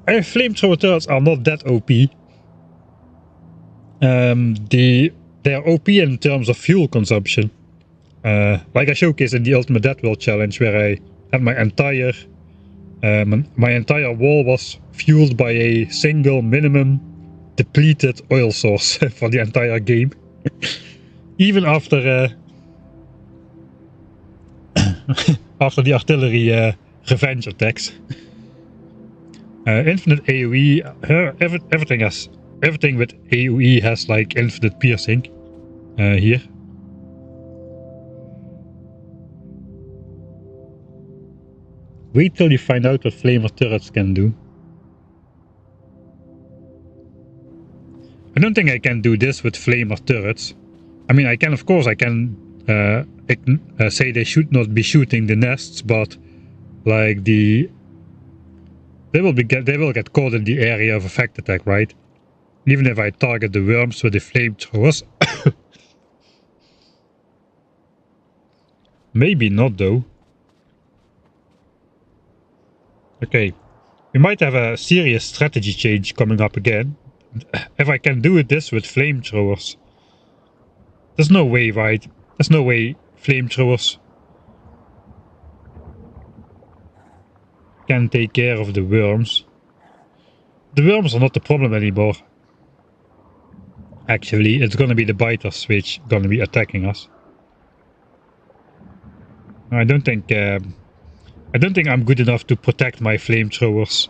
Flamethrower turrets are not that OP. They are OP in terms of fuel consumption. Like I showcased in the Ultimate Death World Challenge, where I had my entire wall was fueled by a single minimum depleted oil source for the entire game. Even after after the artillery revenge attacks. Infinite AoE, everything with AoE has like infinite piercing here. Wait till you find out what flamer turrets can do. I don't think I can do this with flamer turrets. I mean, of course I can say they should not be shooting the nests, but like they will get caught in the area of effect attack, right? Even if I target the worms with the flamethrowers. Maybe not though. Okay, we might have a serious strategy change coming up again. If I can do this with flamethrowers. There's no way, right? There's no way flamethrowers can take care of the worms. The worms are not the problem anymore. Actually, it's gonna be the biters which gonna be attacking us. I don't think I'm good enough to protect my flamethrowers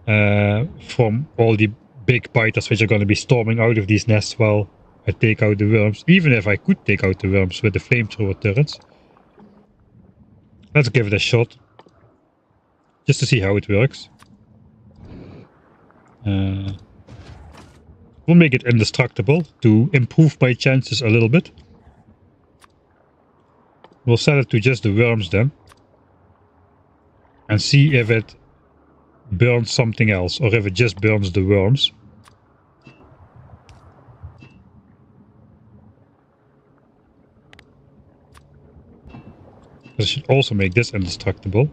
from all the big biters which are gonna be storming out of these nests while I take out the worms. Even if I could take out the worms with the flamethrower turrets. Let's give it a shot. Just to see how it works. We'll make it indestructible to improve my chances a little bit. We'll set it to just the worms then. And see if it burns something else or if it just burns the worms. This should also make this indestructible.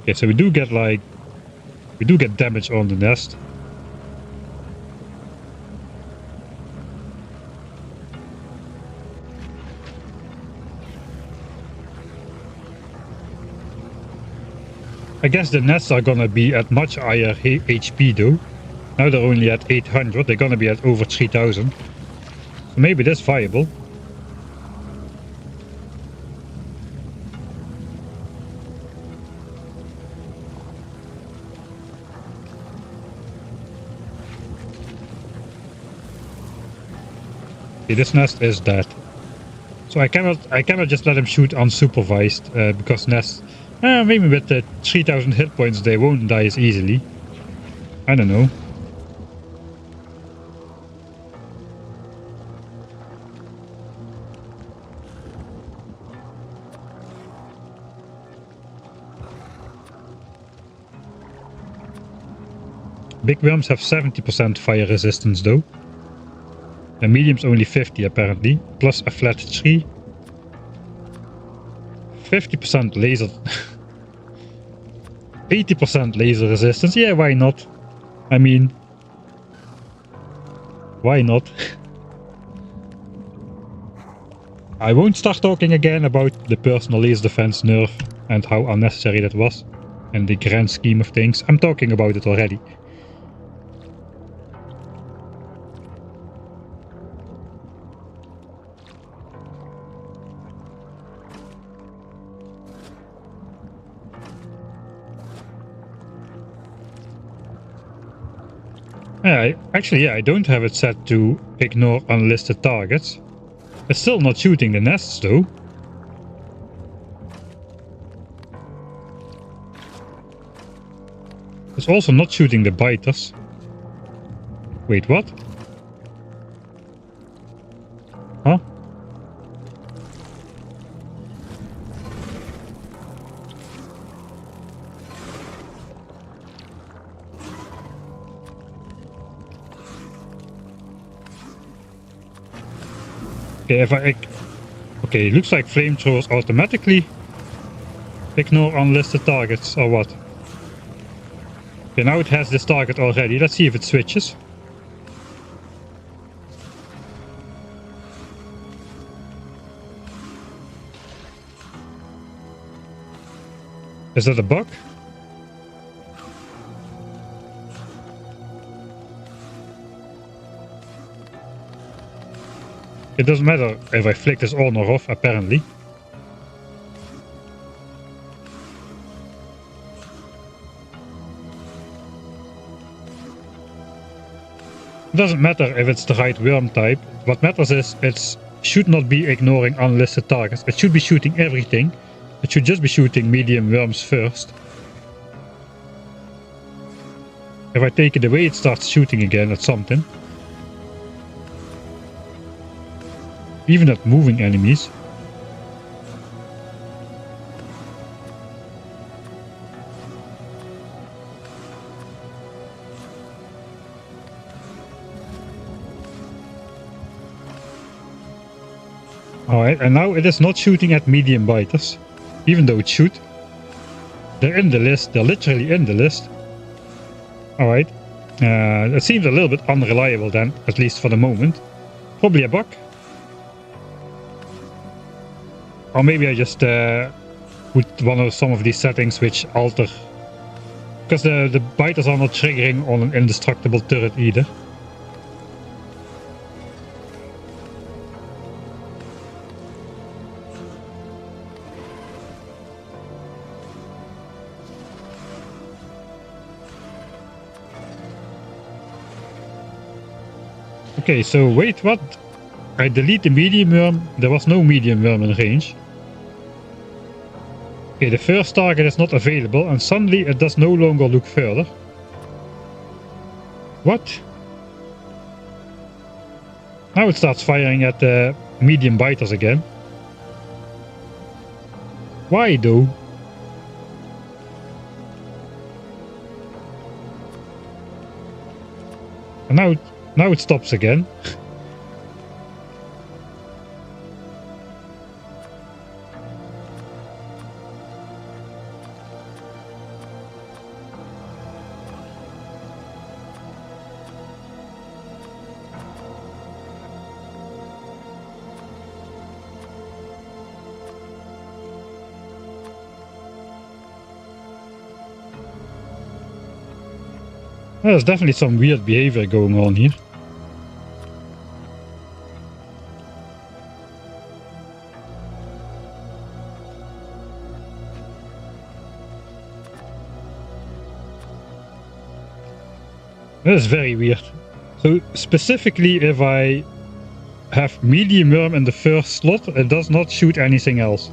Okay, so we do get damage on the nest. I guess the nests are gonna be at much higher HP though. Now they're only at 800, they're gonna be at over 3000. So maybe that's viable. Okay, this nest is dead. So I cannot just let him shoot unsupervised because Maybe with the 3000 hit points they won't die as easily. I don't know. Big worms have 70% fire resistance though. The mediums only 50 apparently, plus a flat tree. 50% laser. 80% laser resistance, yeah, why not? I mean, why not? I won't start talking again about the personal laser defense nerf and how unnecessary that was in the grand scheme of things. I'm talking about it already. Actually, I don't have it set to ignore unlisted targets. It's still not shooting the nests though. It's also not shooting the biters. Wait, what? Huh? Okay, okay, looks like flamethrowers automatically ignore unlisted targets, or what? Okay, now it has this target already. Let's see if it switches. Is that a bug? It doesn't matter if I flick this on or off, apparently. It doesn't matter if it's the right worm type. What matters is it should not be ignoring unlisted targets. It should be shooting everything. It should just be shooting medium worms first. If I take it away, it starts shooting again at something. Even at moving enemies. Alright, and now it is not shooting at medium biters. Even though it should. They're in the list, they're literally in the list. Alright. It seems a little bit unreliable then, at least for the moment. Probably a bug. Or maybe I just put some of these settings which alter. Because the biters are not triggering on an indestructible turret either. Okay, so wait, what? I delete the medium worm. There was no medium worm in range. Okay, the first target is not available and suddenly it does no longer look further. What? Now it starts firing at the medium biters again. Why though? And now it stops again. There's definitely some weird behavior going on here. That is very weird. So specifically if I have medium worm in the first slot, it does not shoot anything else.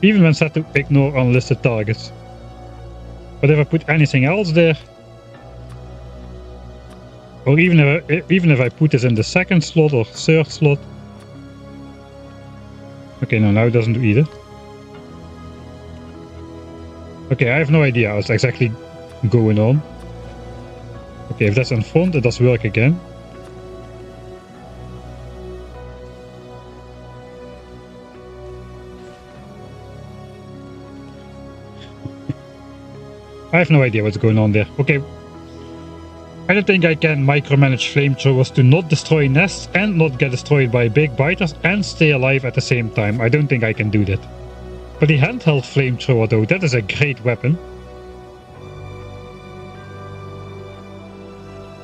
Even when set to ignore unlisted targets. But if I put anything else there, or even if I put this in the second slot or third slot. Okay, no, now it doesn't do either. Okay, I have no idea what's exactly going on. Okay, if that's in front, it does work again. I have no idea what's going on there. Okay. I don't think I can micromanage flamethrowers to not destroy nests and not get destroyed by big biters and stay alive at the same time. I don't think I can do that. But the handheld flamethrower though, that is a great weapon.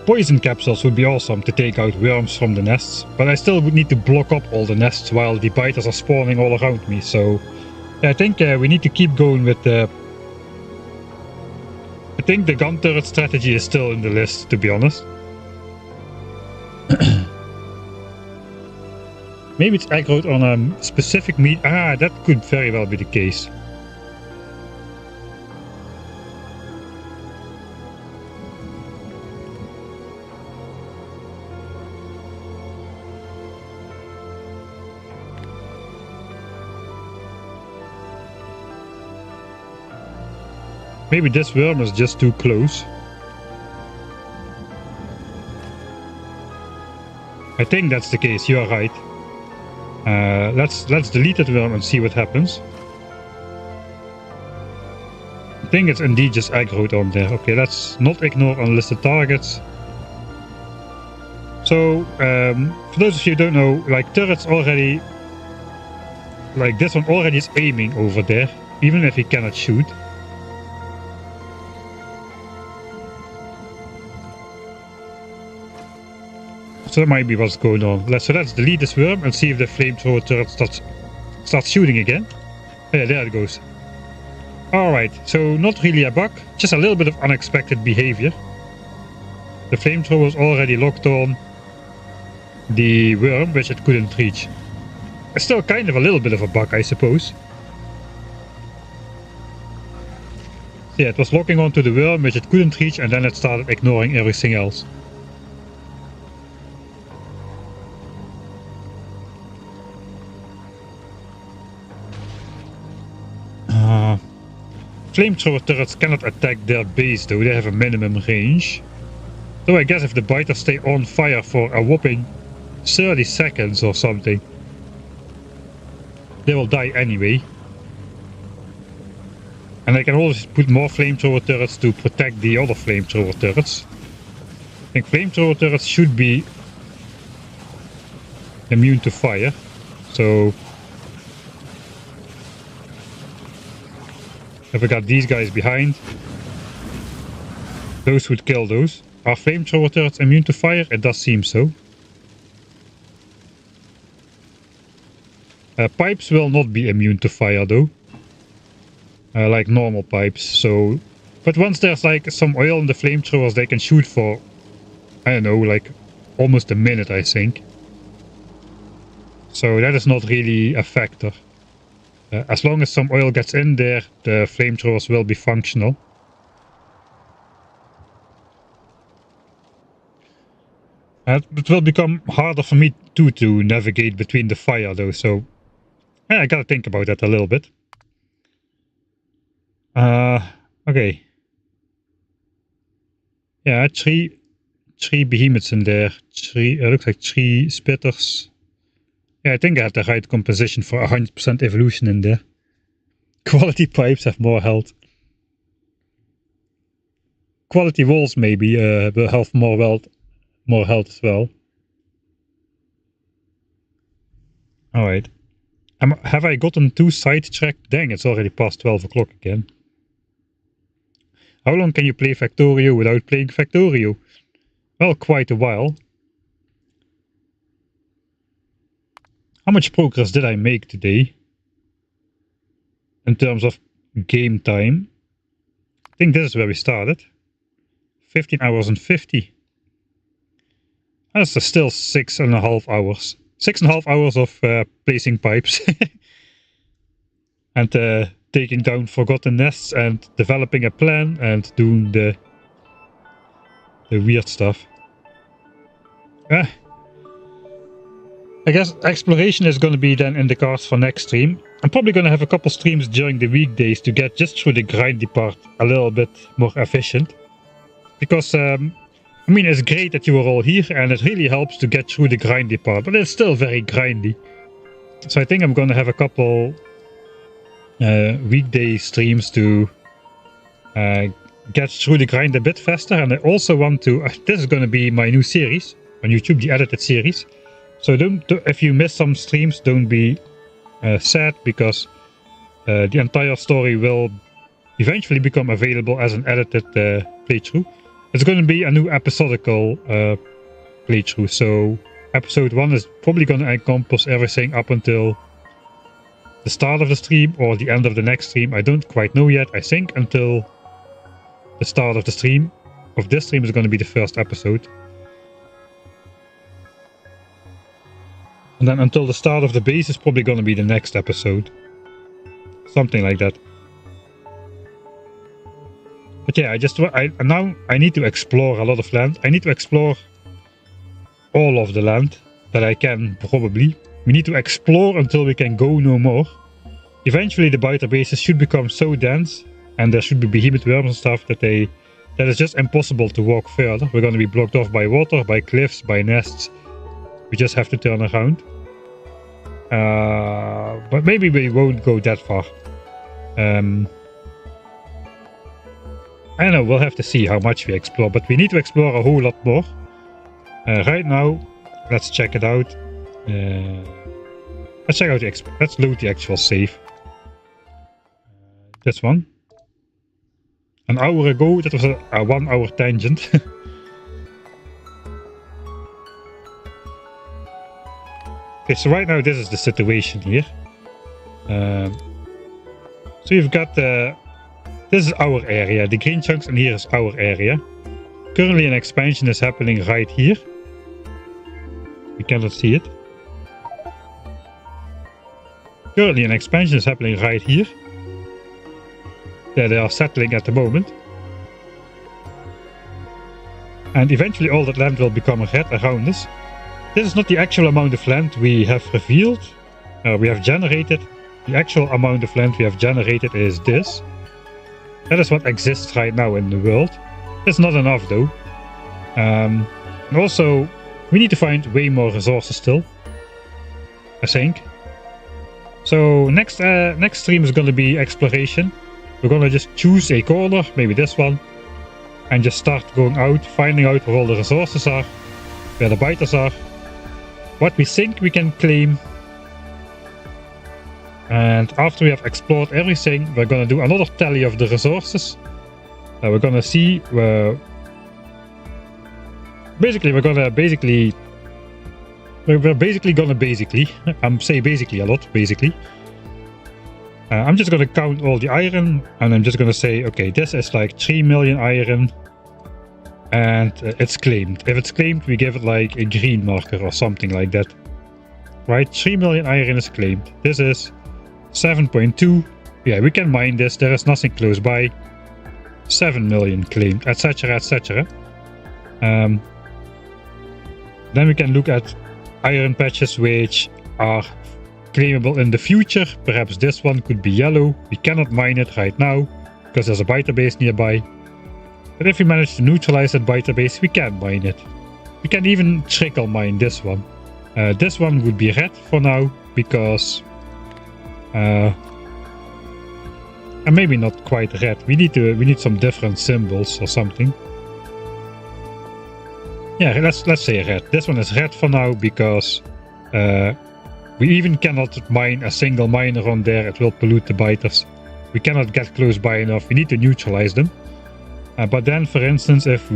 Poison capsules would be awesome to take out worms from the nests, but I still would need to block up all the nests while the biters are spawning all around me. So I think we need to keep going with the... I think the gun turret strategy is still in the list, to be honest. Maybe it's aggroed on a specific meat. Ah, that could very well be the case. Maybe this worm is just too close. I think that's the case, you are right. Let's delete that worm and see what happens. I think it's indeed just aggroed on there. Okay, let's not ignore unlisted targets. So, for those of you who don't know, like turrets already... Like this one already is aiming over there, even if he cannot shoot. So that might be what's going on. So let's delete this worm and see if the flamethrower turret starts shooting again. Yeah, there it goes. Alright, so not really a bug, just a little bit of unexpected behavior. The flamethrower was already locked on the worm, which it couldn't reach. It's still kind of a little bit of a bug, I suppose. So yeah, it was locking onto the worm, which it couldn't reach, and then it started ignoring everything else. Flamethrower turrets cannot attack their base though, they have a minimum range. So I guess if the biters stay on fire for a whopping 30 seconds or something, they will die anyway. And I can always put more flamethrower turrets to protect the other flamethrower turrets. I think flamethrower turrets should be immune to fire, so... If we got these guys behind, those would kill those. Are flamethrower turrets immune to fire? It does seem so. Pipes will not be immune to fire though. Like normal pipes, so... But once there's like some oil in the flamethrowers, they can shoot for, I don't know, like almost a minute, I think. So that is not really a factor. As long as some oil gets in there, the flamethrowers will be functional. It will become harder for me too to navigate between the fire though, so yeah, I gotta think about that a little bit. Okay. Yeah, three behemoths in there. Looks like 3 spitters. Yeah, I think I have the right composition for 100% evolution in there. Quality pipes have more health. Quality walls maybe will have more health as well. Alright. Have I gotten too sidetracked? Dang, it's already past 12 o'clock again. How long can you play Factorio without playing Factorio? Well, quite a while. How much progress did I make today? In terms of game time? I think this is where we started. 15 hours and 50. That's still 6.5 hours. 6.5 hours of placing pipes. and taking down forgotten nests and developing a plan and doing the weird stuff. I guess exploration is going to be then in the cards for next stream. I'm probably going to have a couple streams during the weekdays to get just through the grindy part a little bit more efficient. Because, I mean, it's great that you are all here and it really helps to get through the grindy part, but it's still very grindy. So I think I'm going to have a couple weekday streams to get through the grind a bit faster. And I also want to, this is going to be my new series on YouTube, the edited series. So if you miss some streams, don't be sad, because the entire story will eventually become available as an edited playthrough. It's going to be a new episodical playthrough. So episode 1 is probably going to encompass everything up until the start of the stream or the end of the next stream. I don't quite know yet. I think until the start of the stream of this stream is going to be the first episode. And then until the start of the base is probably going to be the next episode. Something like that. But yeah, now I need to explore a lot of land. I need to explore all of the land that I can, probably. We need to explore until we can go no more. Eventually the biter bases should become so dense, and there should be behemoth worms and stuff, that it's just impossible to walk further. We're going to be blocked off by water, by cliffs, by nests. We just have to turn around. But maybe we won't go that far. I don't know, we'll have to see how much we explore, but we need to explore a whole lot more. Right now, let's check it out. Let's load the actual save. This one. An hour ago, that was a 1 hour tangent. Okay, so right now this is the situation here. So you've got this is our area, the green chunks, and here is our area. Currently an expansion is happening right here. We cannot see it. Currently an expansion is happening right here. Yeah, they are settling at the moment. And eventually all that land will become red around us. This is not the actual amount of land we have revealed. We have generated. The actual amount of land we have generated is this. That is what exists right now in the world. It's not enough though. And also, we need to find way more resources still, I think. So next stream is going to be exploration. We're going to just choose a corner, maybe this one, and just start going out, finding out where all the resources are, where the biters are, what we think we can claim. And after we have explored everything, we're going to do another tally of the resources. We're going to see basically I'm saying basically a lot, basically. I'm just going to count all the iron, and I'm just going to say, okay, this is like 3 million iron, and it's claimed. If it's claimed, we give it like a green marker or something like that. Right, 3 million iron is claimed. This is 7.2. Yeah, we can mine this. There is nothing close by. 7 million claimed, etc, etc. Then we can look at iron patches which are claimable in the future. Perhaps this one could be yellow. We cannot mine it right now because there's a biter base nearby. But if we manage to neutralize that biter base, we can mine it. We can even trickle mine this one. This one would be red for now because and maybe not quite red. We need some different symbols or something. Yeah, let's say red. This one is red for now because we even cannot mine a single miner on there. It will pollute the biters. We cannot get close by enough. We need to neutralize them. But then, for instance, if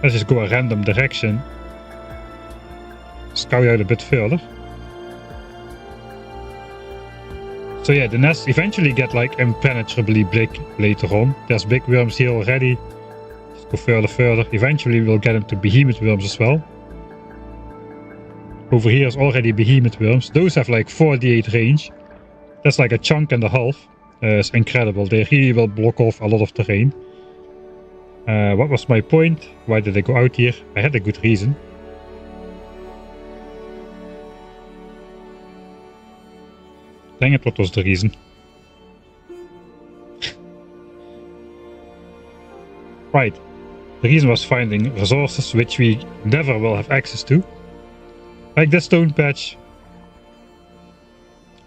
let's just go a random direction, scout out a bit further. So yeah, the nests eventually get like impenetrably big later on. There's big worms here already. Let's go further. Eventually we'll get into behemoth worms as well. Over here is already behemoth worms. Those have like 48 range. That's like a chunk and a half. It's incredible. They really will block off a lot of terrain. What was my point? Why did I go out here? I had a good reason. Dang it, what was the reason? Right. The reason was finding resources which we never will have access to. Like this stone patch.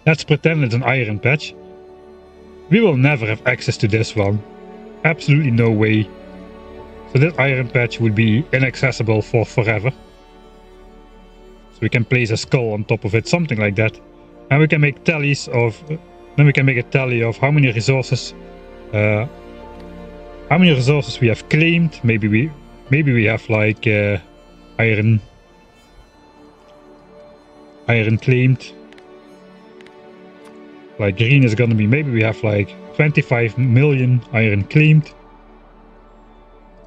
Let's pretend it's an iron patch. We will never have access to this one. Absolutely no way. So this iron patch would be inaccessible for forever. So we can place a skull on top of it, something like that. And we can make tallies of... Then we can make a tally of how many resources... how many resources we have claimed. Maybe we have like iron claimed. Like green is gonna be, maybe we have like 25 million iron claimed.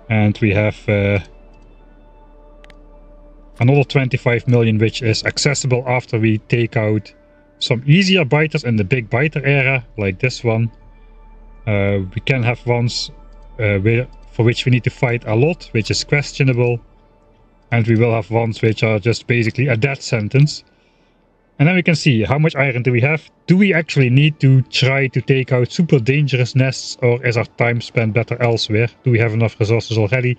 And we have another 25 million which is accessible after we take out some easier biters in the big biter area, like this one. We can have ones for which we need to fight a lot, which is questionable. And we will have ones which are just basically a death sentence. And then we can see how much iron do we have. Do we actually need to try to take out super dangerous nests, or is our time spent better elsewhere? Do we have enough resources already?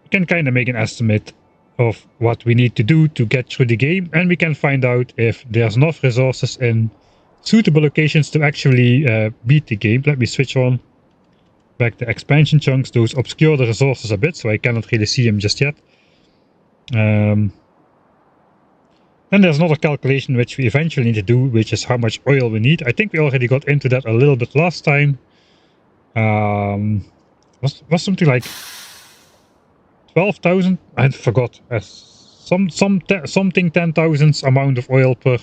We can kind of make an estimate of what we need to do to get through the game, and we can find out if there's enough resources in suitable locations to actually beat the game. Let me switch on back the expansion chunks. Those obscure the resources a bit, so I cannot really see them just yet. Then there's another calculation which we eventually need to do, which is how much oil we need. I think we already got into that a little bit last time. Was something like 12,000? I forgot. Something 10,000 amount of oil per.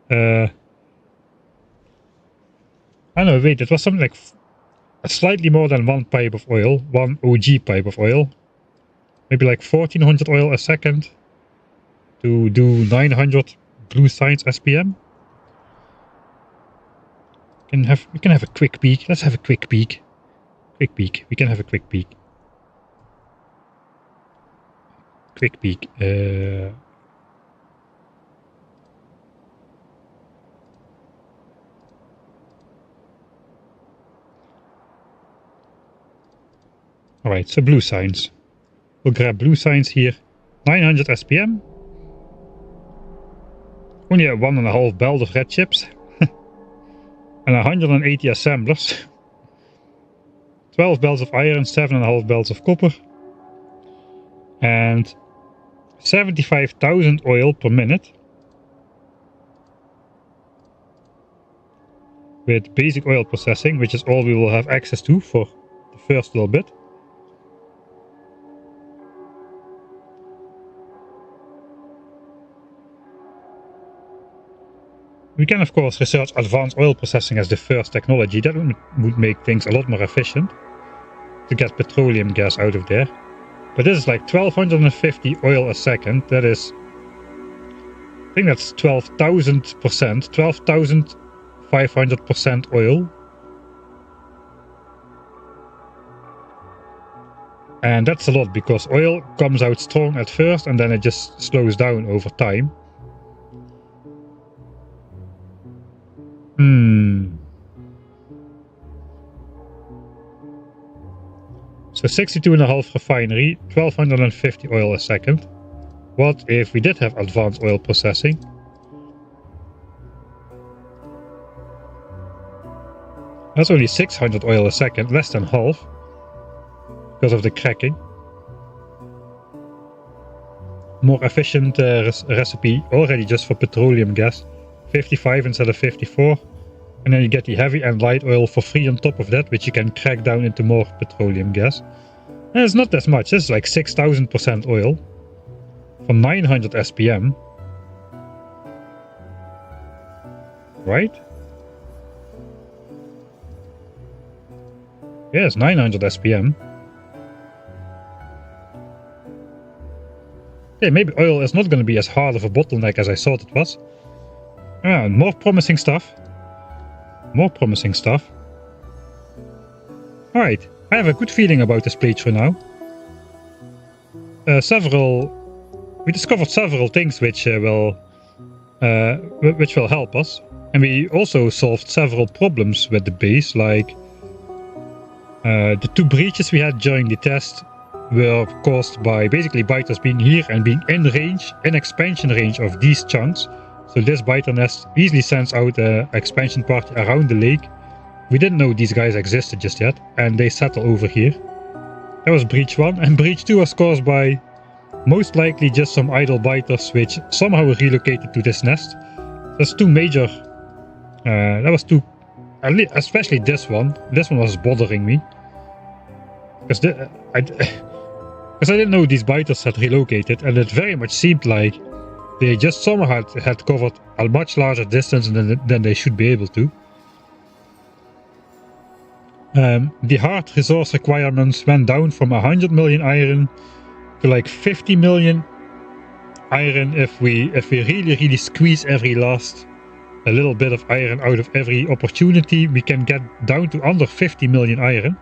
I know. Wait, it was something like slightly more than one pipe of oil, one OG pipe of oil. Maybe like 1400 oil a second. To do 900 blue science SPM. We can have a quick peek. Let's have a quick peek. Quick peek. We can have a quick peek. Quick peek. Alright, so blue science. We'll grab blue science here. 900 SPM. Only a 1.5 belt of red chips. And 180 assemblers. 12 belts of iron, 7.5 belts of copper. And 75,000 oil per minute. With basic oil processing, which is all we will have access to for the first little bit. We can of course research advanced oil processing as the first technology. That would make things a lot more efficient to get petroleum gas out of there. But this is like 1250 oil a second. That is, I think that's 12,000%, 12,500% oil. And that's a lot because oil comes out strong at first and then it just slows down over time. So 62.5 refinery, 1250 oil a second. What if we did have advanced oil processing? That's only 600 oil a second, less than half. Because of the cracking. More efficient recipe already just for petroleum gas. 55 instead of 54. And then you get the heavy and light oil for free on top of that, which you can crack down into more petroleum gas. And it's not as much, it's like 6,000% oil for 900 SPM. Right? Yes, 900 SPM. Okay, maybe oil is not going to be as hard of a bottleneck as I thought it was. More promising stuff. More promising stuff. Alright, I have a good feeling about this playthrough now. We discovered several things which will help us. And we also solved several problems with the base, like the 2 breaches we had during the test were caused by basically biters being here and being in expansion range of these chunks. So this biter nest easily sends out an expansion party around the lake. We didn't know these guys existed just yet, and they settle over here. That was breach 1, and breach 2 was caused by most likely just some idle biters which somehow relocated to this nest. That's 2 major, especially this one. This one was bothering me. Because I didn't know these biters had relocated, and it very much seemed like they just somehow had covered a much larger distance than they should be able to. The hard resource requirements went down from 100 million iron to like 50 million iron if we really squeeze every last a little bit of iron out of every opportunity. We can get down to under 50 million iron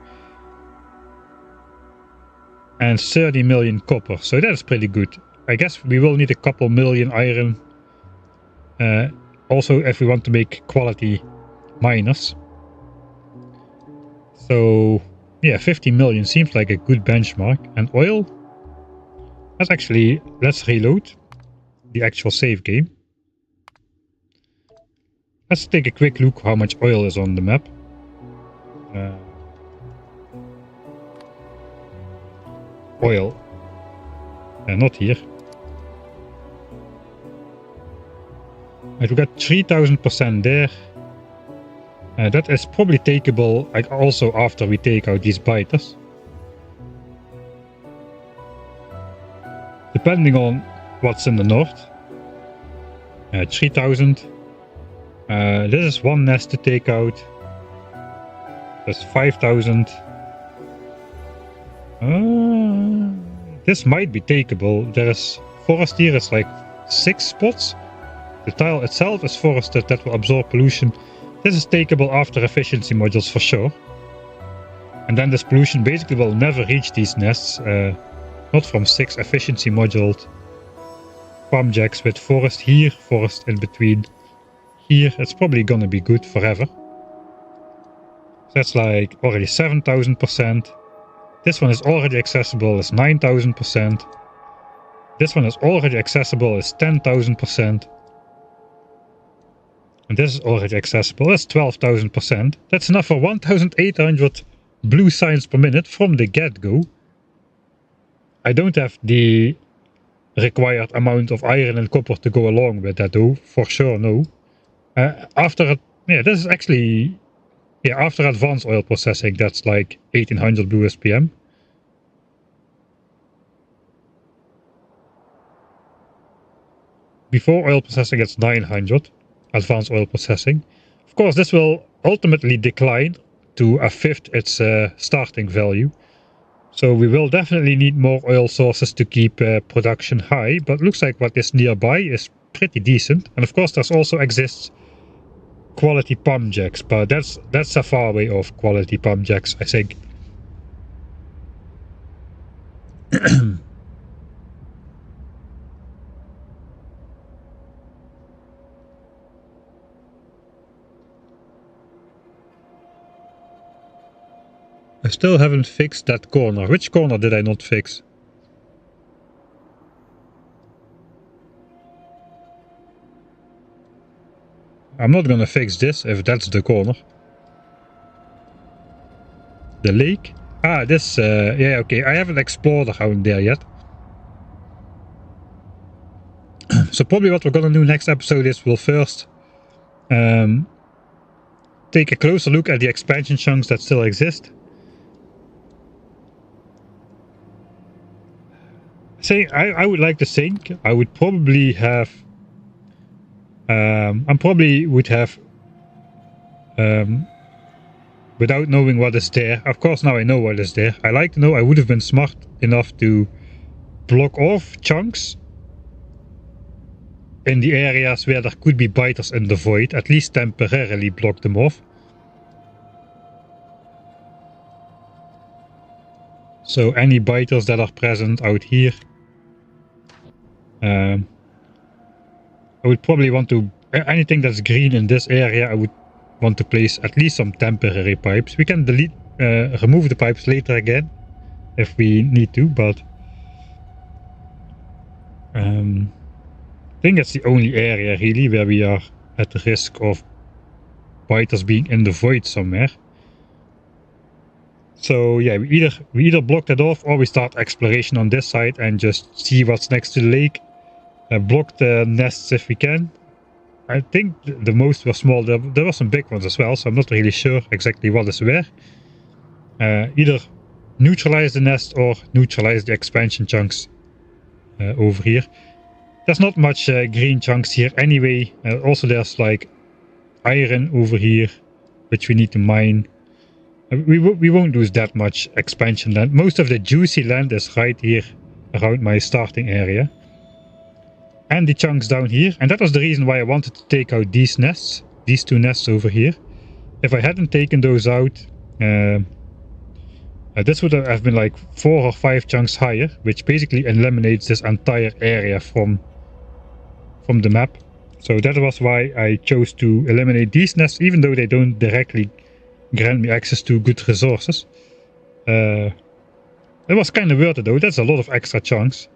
and 30 million copper, so that's pretty good. I guess we will need a couple million iron also if we want to make quality miners. So yeah, 50 million seems like a good benchmark. And oil, let's reload the actual save game. Let's take a quick look how much oil is on the map. Oil, not here. Right, we got 3000% there. That is probably takeable like also after we take out these biters. Depending on what's in the north. 3000. This is 1 nest to take out. That's 5000. This might be takeable. There is forest here, it's like 6 spots. The tile itself is forested, that will absorb pollution. This is takeable after efficiency modules for sure. And then this pollution basically will never reach these nests. Not from 6 efficiency moduled palm jacks with forest here, forest in between here. It's probably gonna be good forever. So that's like already 7000%. This one is already accessible as 9000%. This one is already accessible as 10,000%. And this is already accessible as 12,000%. That's enough for 1,800 blue signs per minute from the get-go. I don't have the required amount of iron and copper to go along with that though, for sure no. After advanced oil processing, that's like 1800 blue SPM. Before oil processing it's 900, advanced oil processing. Of course this will ultimately decline to a fifth its starting value. So we will definitely need more oil sources to keep production high, but looks like what is nearby is pretty decent. And of course there's also exists quality pump jacks, but that's a far way off quality pump jacks, I think. I still haven't fixed that corner. Which corner did I not fix? I'm not gonna fix this if that's the corner. The lake? Ah, this, yeah, okay. I haven't explored around there yet. So probably what we're gonna do next episode is we'll first take a closer look at the expansion chunks that still exist. I would like to think I would probably have without knowing what is there. Of course now I know what is there. I like to know I would have been smart enough to block off chunks in the areas where there could be biters in the void, at least temporarily block them off. So any biters that are present out here, I would probably want to, anything that's green in this area, I would want to place at least some temporary pipes. We can delete, remove the pipes later again if we need to, but I think that's the only area really where we are at the risk of biters being in the void somewhere. So yeah, we either block that off or we start exploration on this side and just see what's next to the lake. Block the nests if we can. I think the most were small. There were some big ones as well, so I'm not really sure exactly what is where. Either neutralize the nest or neutralize the expansion chunks over here. There's not much green chunks here anyway. Also there's like iron over here, which we need to mine. We won't lose that much expansion land. Most of the juicy land is right here around my starting area. And the chunks down here. And that was the reason why I wanted to take out these nests. These two nests over here. If I hadn't taken those out, this would have been like 4 or 5 chunks higher, which basically eliminates this entire area from the map. So that was why I chose to eliminate these nests, even though they don't directly grant me access to good resources. It was kind of worth it though. That's a lot of extra chunks,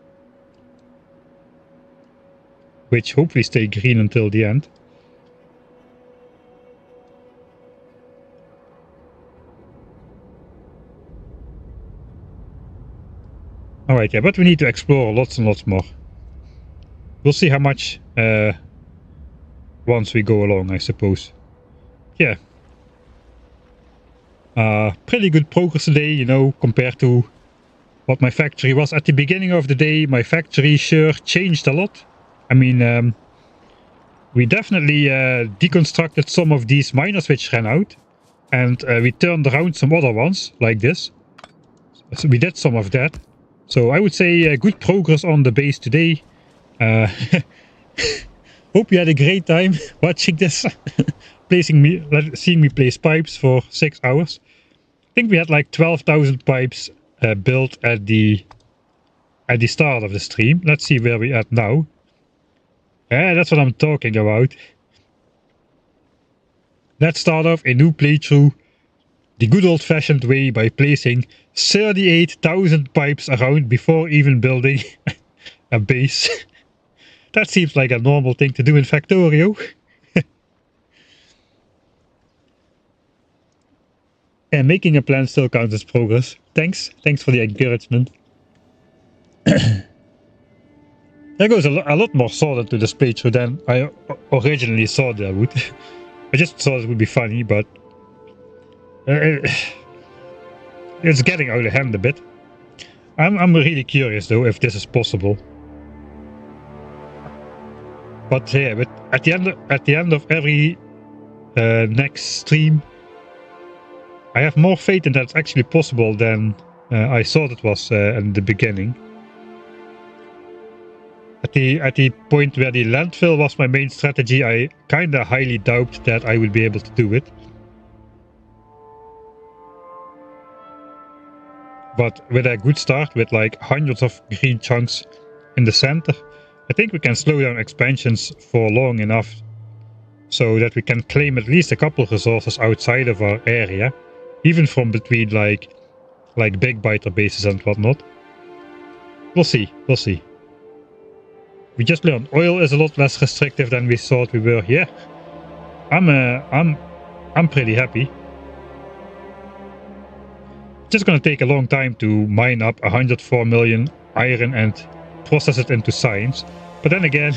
which hopefully stay green until the end. Alright, yeah, but we need to explore lots and lots more. We'll see how much once we go along, I suppose. Yeah. Pretty good progress today, you know, compared to what my factory was. At the beginning of the day, my factory sure changed a lot. I mean, we definitely deconstructed some of these miners which ran out. And we turned around some other ones, like this. So we did some of that. So I would say good progress on the base today. Hope you had a great time watching this. Seeing me place pipes for 6 hours. I think we had like 12,000 pipes built at the start of the stream. Let's see where we're at now. Yeah, that's what I'm talking about. Let's start off a new playthrough the good old-fashioned way by placing 38,000 pipes around before even building a base. That seems like a normal thing to do in Factorio. And making a plan still counts as progress. Thanks for the encouragement. There goes a lot more thought into this playthrough than I originally thought there would. I just thought it would be funny, but it's getting out of hand a bit. I'm really curious though if this is possible. But yeah, but at the end of every next stream, I have more faith in that it's actually possible than I thought it was in the beginning. At the point where the landfill was my main strategy, I kinda highly doubt that I would be able to do it. But with a good start, with like hundreds of green chunks in the center, I think we can slow down expansions for long enough so that we can claim at least a couple of resources outside of our area, even from between like big biter bases and whatnot. We'll see. We just learned oil is a lot less restrictive than we thought we were. Yeah, I'm pretty happy. Just gonna take a long time to mine up 104 million iron and process it into science. But then again,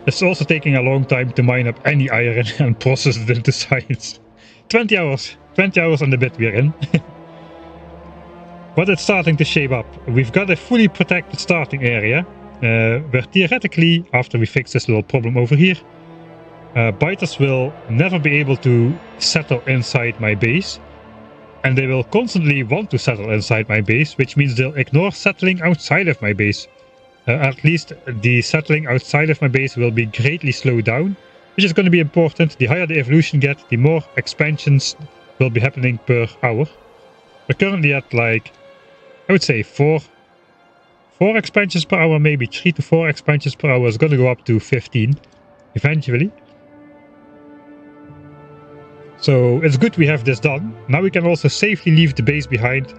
it's also taking a long time to mine up any iron and process it into science. 20 hours and a bit we're in. But it's starting to shape up. We've got a fully protected starting area, where theoretically, after we fix this little problem over here, biters will never be able to settle inside my base. And they will constantly want to settle inside my base, which means they'll ignore settling outside of my base. At least the settling outside of my base will be greatly slowed down, which is going to be important. The higher the evolution gets, the more expansions will be happening per hour. We're currently at like, I would say 4 expansions per hour, maybe 3 to 4 expansions per hour. Is going to go up to 15 eventually. So it's good we have this done. Now we can also safely leave the base behind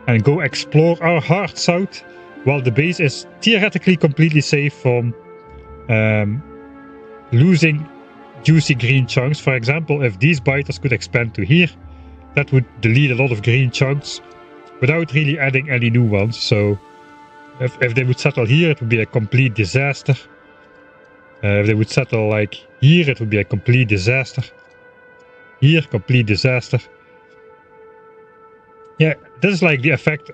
and go explore our hearts out, while the base is theoretically completely safe from losing juicy green chunks. For example, if these biters could expand to here, that would delete a lot of green chunks without really adding any new ones. So if they would settle here, it would be a complete disaster. If they would settle like here, it would be a complete disaster. Here, complete disaster. Yeah, this is like the effect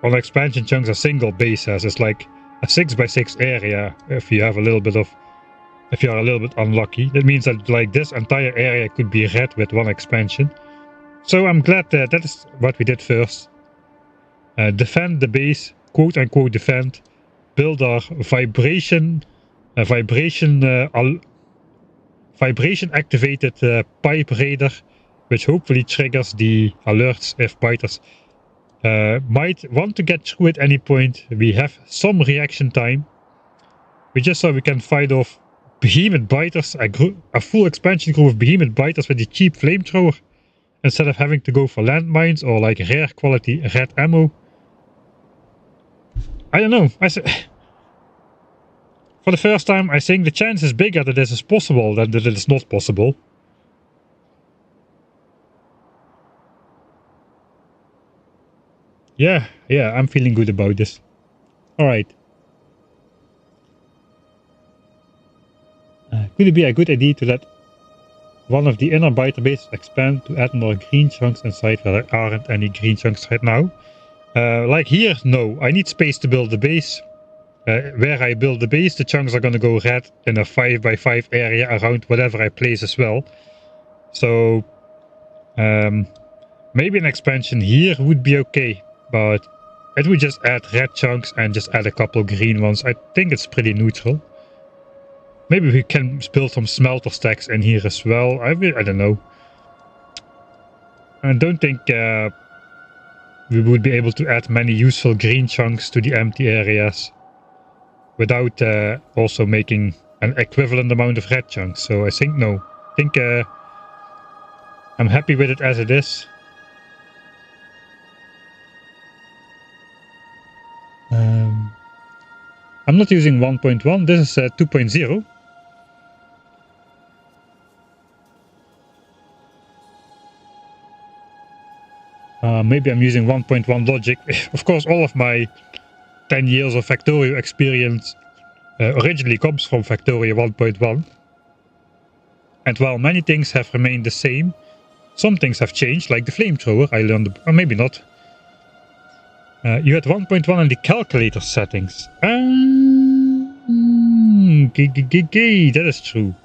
on expansion chunks a single base has. It's like a 6x6 area if you have a little bit of, if you are a little bit unlucky. That means that like this entire area could be red with one expansion. So I'm glad that is what we did first. Defend the base, quote unquote defend. Build our vibration activated pipe raider, which hopefully triggers the alerts if biters might want to get through at any point. We have some reaction time. We just saw we can fight off behemoth biters, a full expansion group of behemoth biters with the cheap flamethrower, instead of having to go for landmines or like rare quality red ammo. I don't know. For the first time, I think the chance is bigger that this is possible than that it is not possible. Yeah, I'm feeling good about this. Alright. Could it be a good idea to let one of the inner biter bases expand to add more green chunks inside where there aren't any green chunks right now? Like here, no. I need space to build the base. Where I build the base, the chunks are gonna go red in a 5x5 area around whatever I place as well. So maybe an expansion here would be okay, but it would just add red chunks and just add a couple green ones. I think it's pretty neutral. Maybe we can build some smelter stacks in here as well. I don't know. I don't think we would be able to add many useful green chunks to the empty areas without also making an equivalent amount of red chunks. So I think no. I think I'm happy with it as it is. I'm not using 1.1. This is 2.0. Maybe I'm using 1.1 logic. Of course, all of my 10 years of Factorio experience originally comes from Factorio 1.1. And while many things have remained the same, some things have changed, like the flamethrower. I learned, or maybe not. You had 1.1 in the calculator settings. That is true.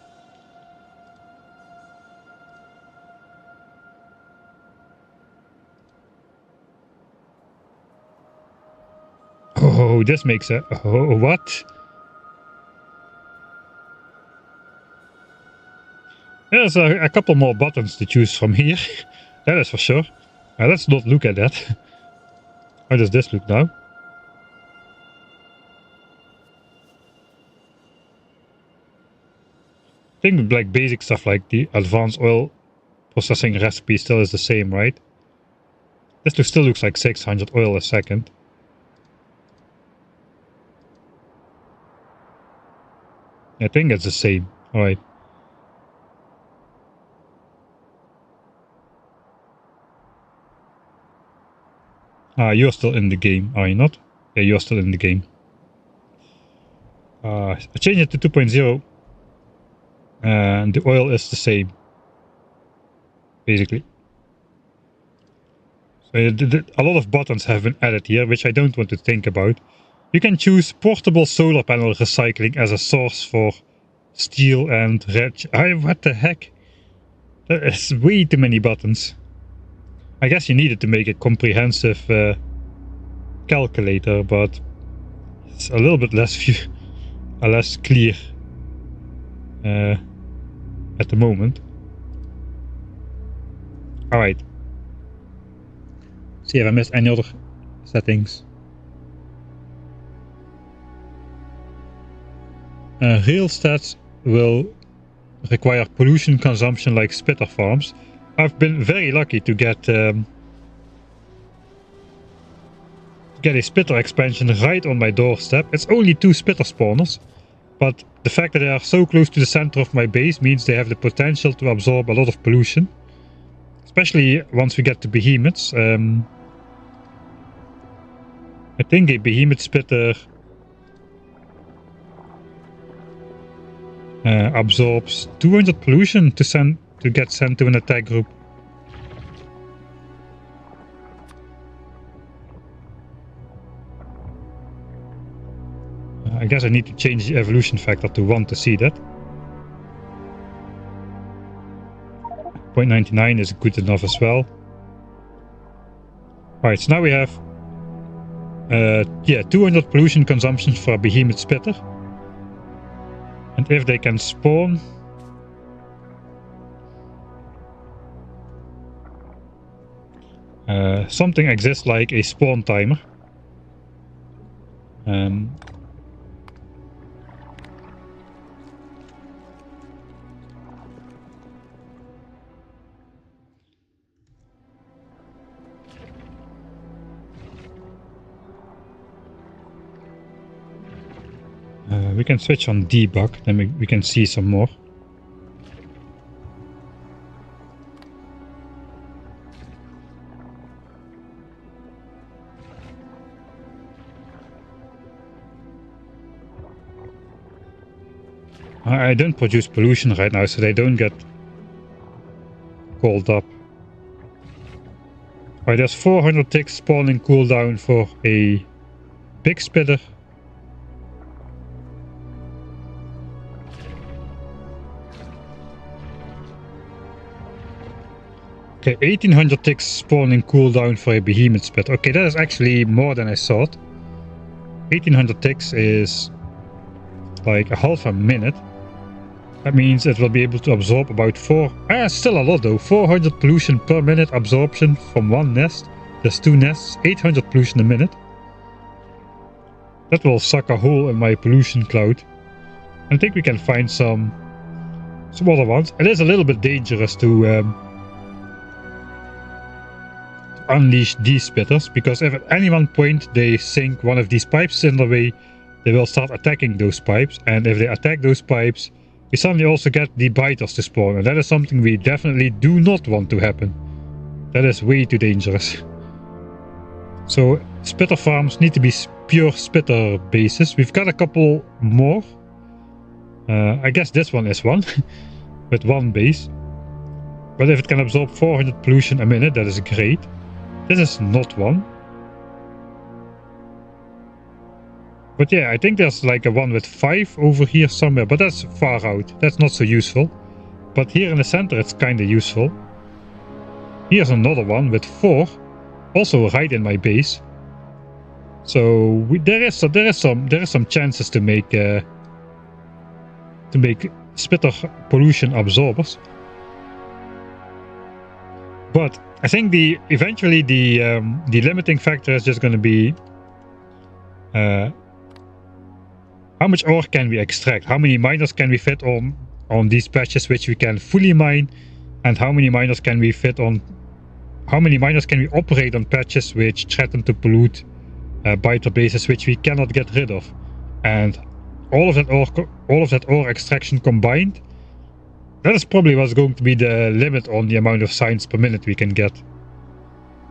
Oh, this makes a... Oh, what? There's a couple more buttons to choose from here. That is for sure. Let's not look at that. How does this look now? I think like basic stuff like the advanced oil processing recipe still is the same, right? This still looks like 600 oil a second. I think it's the same. Alright. You're still in the game, are you not? Yeah, you're still in the game. I changed it to 2.0. And the oil is the same. Basically. So a lot of buttons have been added here, which I don't want to think about. You can choose portable solar panel recycling as a source for steel and red. What the heck? That is way too many buttons. I guess you needed to make a comprehensive calculator, but it's a little bit less clear at the moment. Alright. See if I missed any other settings. Real stats will require pollution consumption like spitter farms. I've been very lucky to get a spitter expansion right on my doorstep. It's only 2 spitter spawners, but the fact that they are so close to the center of my base means they have the potential to absorb a lot of pollution. Especially once we get to behemoths. I think a behemoth spitter absorbs 200 pollution to get sent to an attack group. I guess I need to change the evolution factor to 1 to see that. 0.99 is good enough as well. Alright, so now we have 200 pollution consumption for a behemoth spitter. And if they can spawn, something exists like a spawn timer. We can switch on debug, then we can see some more. I don't produce pollution right now, so they don't get called up. Alright, there's 400 ticks spawning cooldown for a big spitter. Okay, 1800 ticks spawning cooldown for a behemoth spitter. Okay, that is actually more than I thought. 1800 ticks is like a half a minute. That means it will be able to absorb about 4... still a lot though. 400 pollution per minute absorption from 1 nest. There's 2 nests, 800 pollution a minute. That will suck a hole in my pollution cloud. I think we can find some other ones. It is a little bit dangerous to unleash these spitters, because if at any one point they sink one of these pipes in their way, they will start attacking those pipes, and if they attack those pipes, we suddenly also get the biters to spawn, and that is something we definitely do not want to happen. That is way too dangerous. So spitter farms need to be pure spitter bases. We've got a couple more. I guess this one is one with 1 base, but if it can absorb 400 pollution a minute, that is great. This is not one. But yeah, I think there's like a one with 5 over here somewhere, but that's far out. That's not so useful. But here in the center it's kind of useful. Here's another one with 4, also right in my base. So there is some chances to make spitter pollution absorbers. But I think eventually the limiting factor is just going to be how much ore can we extract, how many miners can we fit on these patches which we can fully mine, and how many miners can we operate on patches which threaten to pollute biter bases which we cannot get rid of. And all of that ore extraction combined, that is probably what's going to be the limit on the amount of signs per minute we can get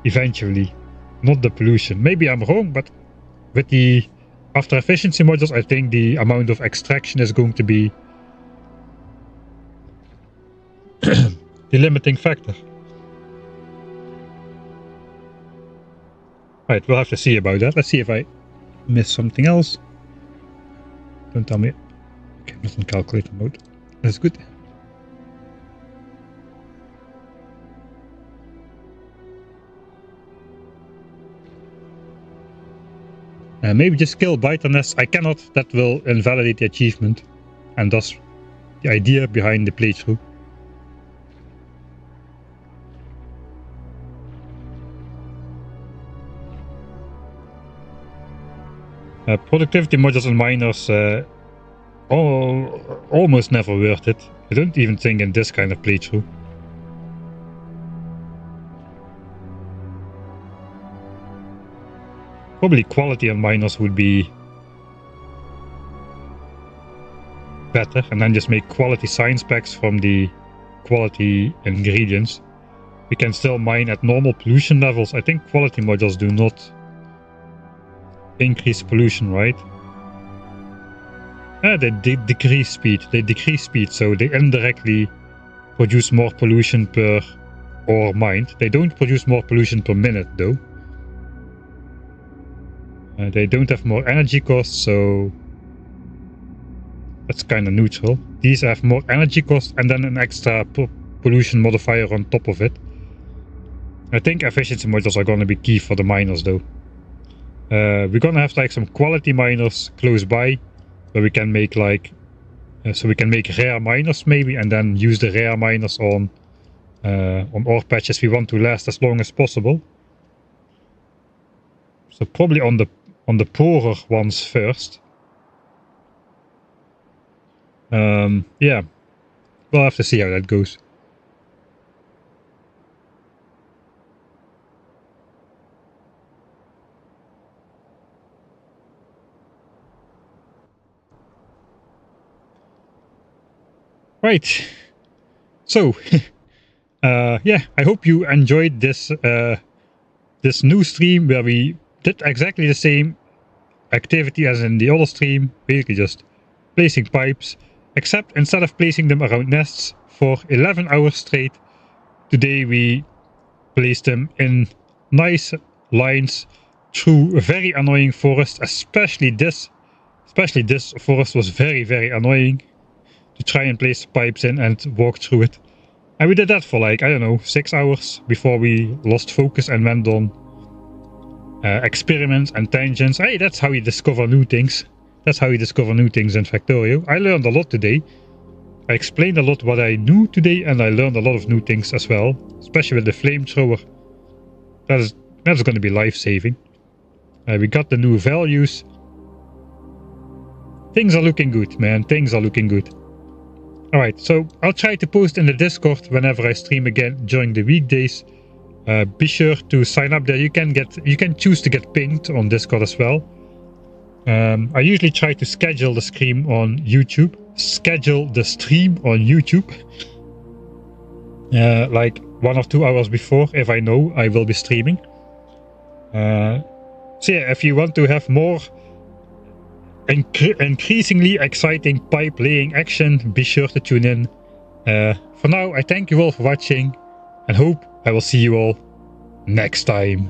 eventually, not the pollution. Maybe I'm wrong, but with the after efficiency modules, I think the amount of extraction is going to be the limiting factor. Right, we'll have to see about that. Let's see if I missed something else. Don't tell me. Okay, I'm not in calculator mode. That's good. Maybe just kill biter nests. I cannot. That will invalidate the achievement, and thus the idea behind the playthrough. Productivity modules and miners almost never worth it. I don't even think in this kind of playthrough. Probably quality on miners would be better, and then just make quality science packs from the quality ingredients. We can still mine at normal pollution levels. I think quality modules do not increase pollution, right? They decrease speed. They decrease speed, so they indirectly produce more pollution per ore mined. They don't produce more pollution per minute, though. They don't have more energy costs, so that's kind of neutral. These have more energy costs and then an extra pollution modifier on top of it. I think efficiency modules are going to be key for the miners, though. We're going to have like some quality miners close by, where we can make like, so we can make rare miners maybe, and then use the rare miners on ore patches we want to last as long as possible. So probably on the poorer ones first. Yeah, we'll have to see how that goes. Right, so yeah, I hope you enjoyed this this new stream where we did exactly the same activity as in the other stream, basically just placing pipes, except instead of placing them around nests for 11 hours straight, today we placed them in nice lines through a very annoying forest. Especially this forest was very annoying to try and place pipes in and walk through it. And we did that for like, I don't know, 6 hours before we lost focus and went on experiments and tangents. Hey, that's how you discover new things. That's how you discover new things in Factorio. I learned a lot today. I explained a lot what I knew today, and I learned a lot of new things as well, especially with the Flamethrower. That's going to be life-saving. We got the new values. Things are looking good, man. Things are looking good. Alright, so I'll try to post in the Discord whenever I stream again during the weekdays. Be sure to sign up there. You can choose to get pinged on Discord as well. I usually try to schedule the stream on YouTube. Like 1 or 2 hours before, if I know I will be streaming. So yeah, if you want to have more increasingly exciting pipe laying action, be sure to tune in. For now, I thank you all for watching and hope I will see you all next time.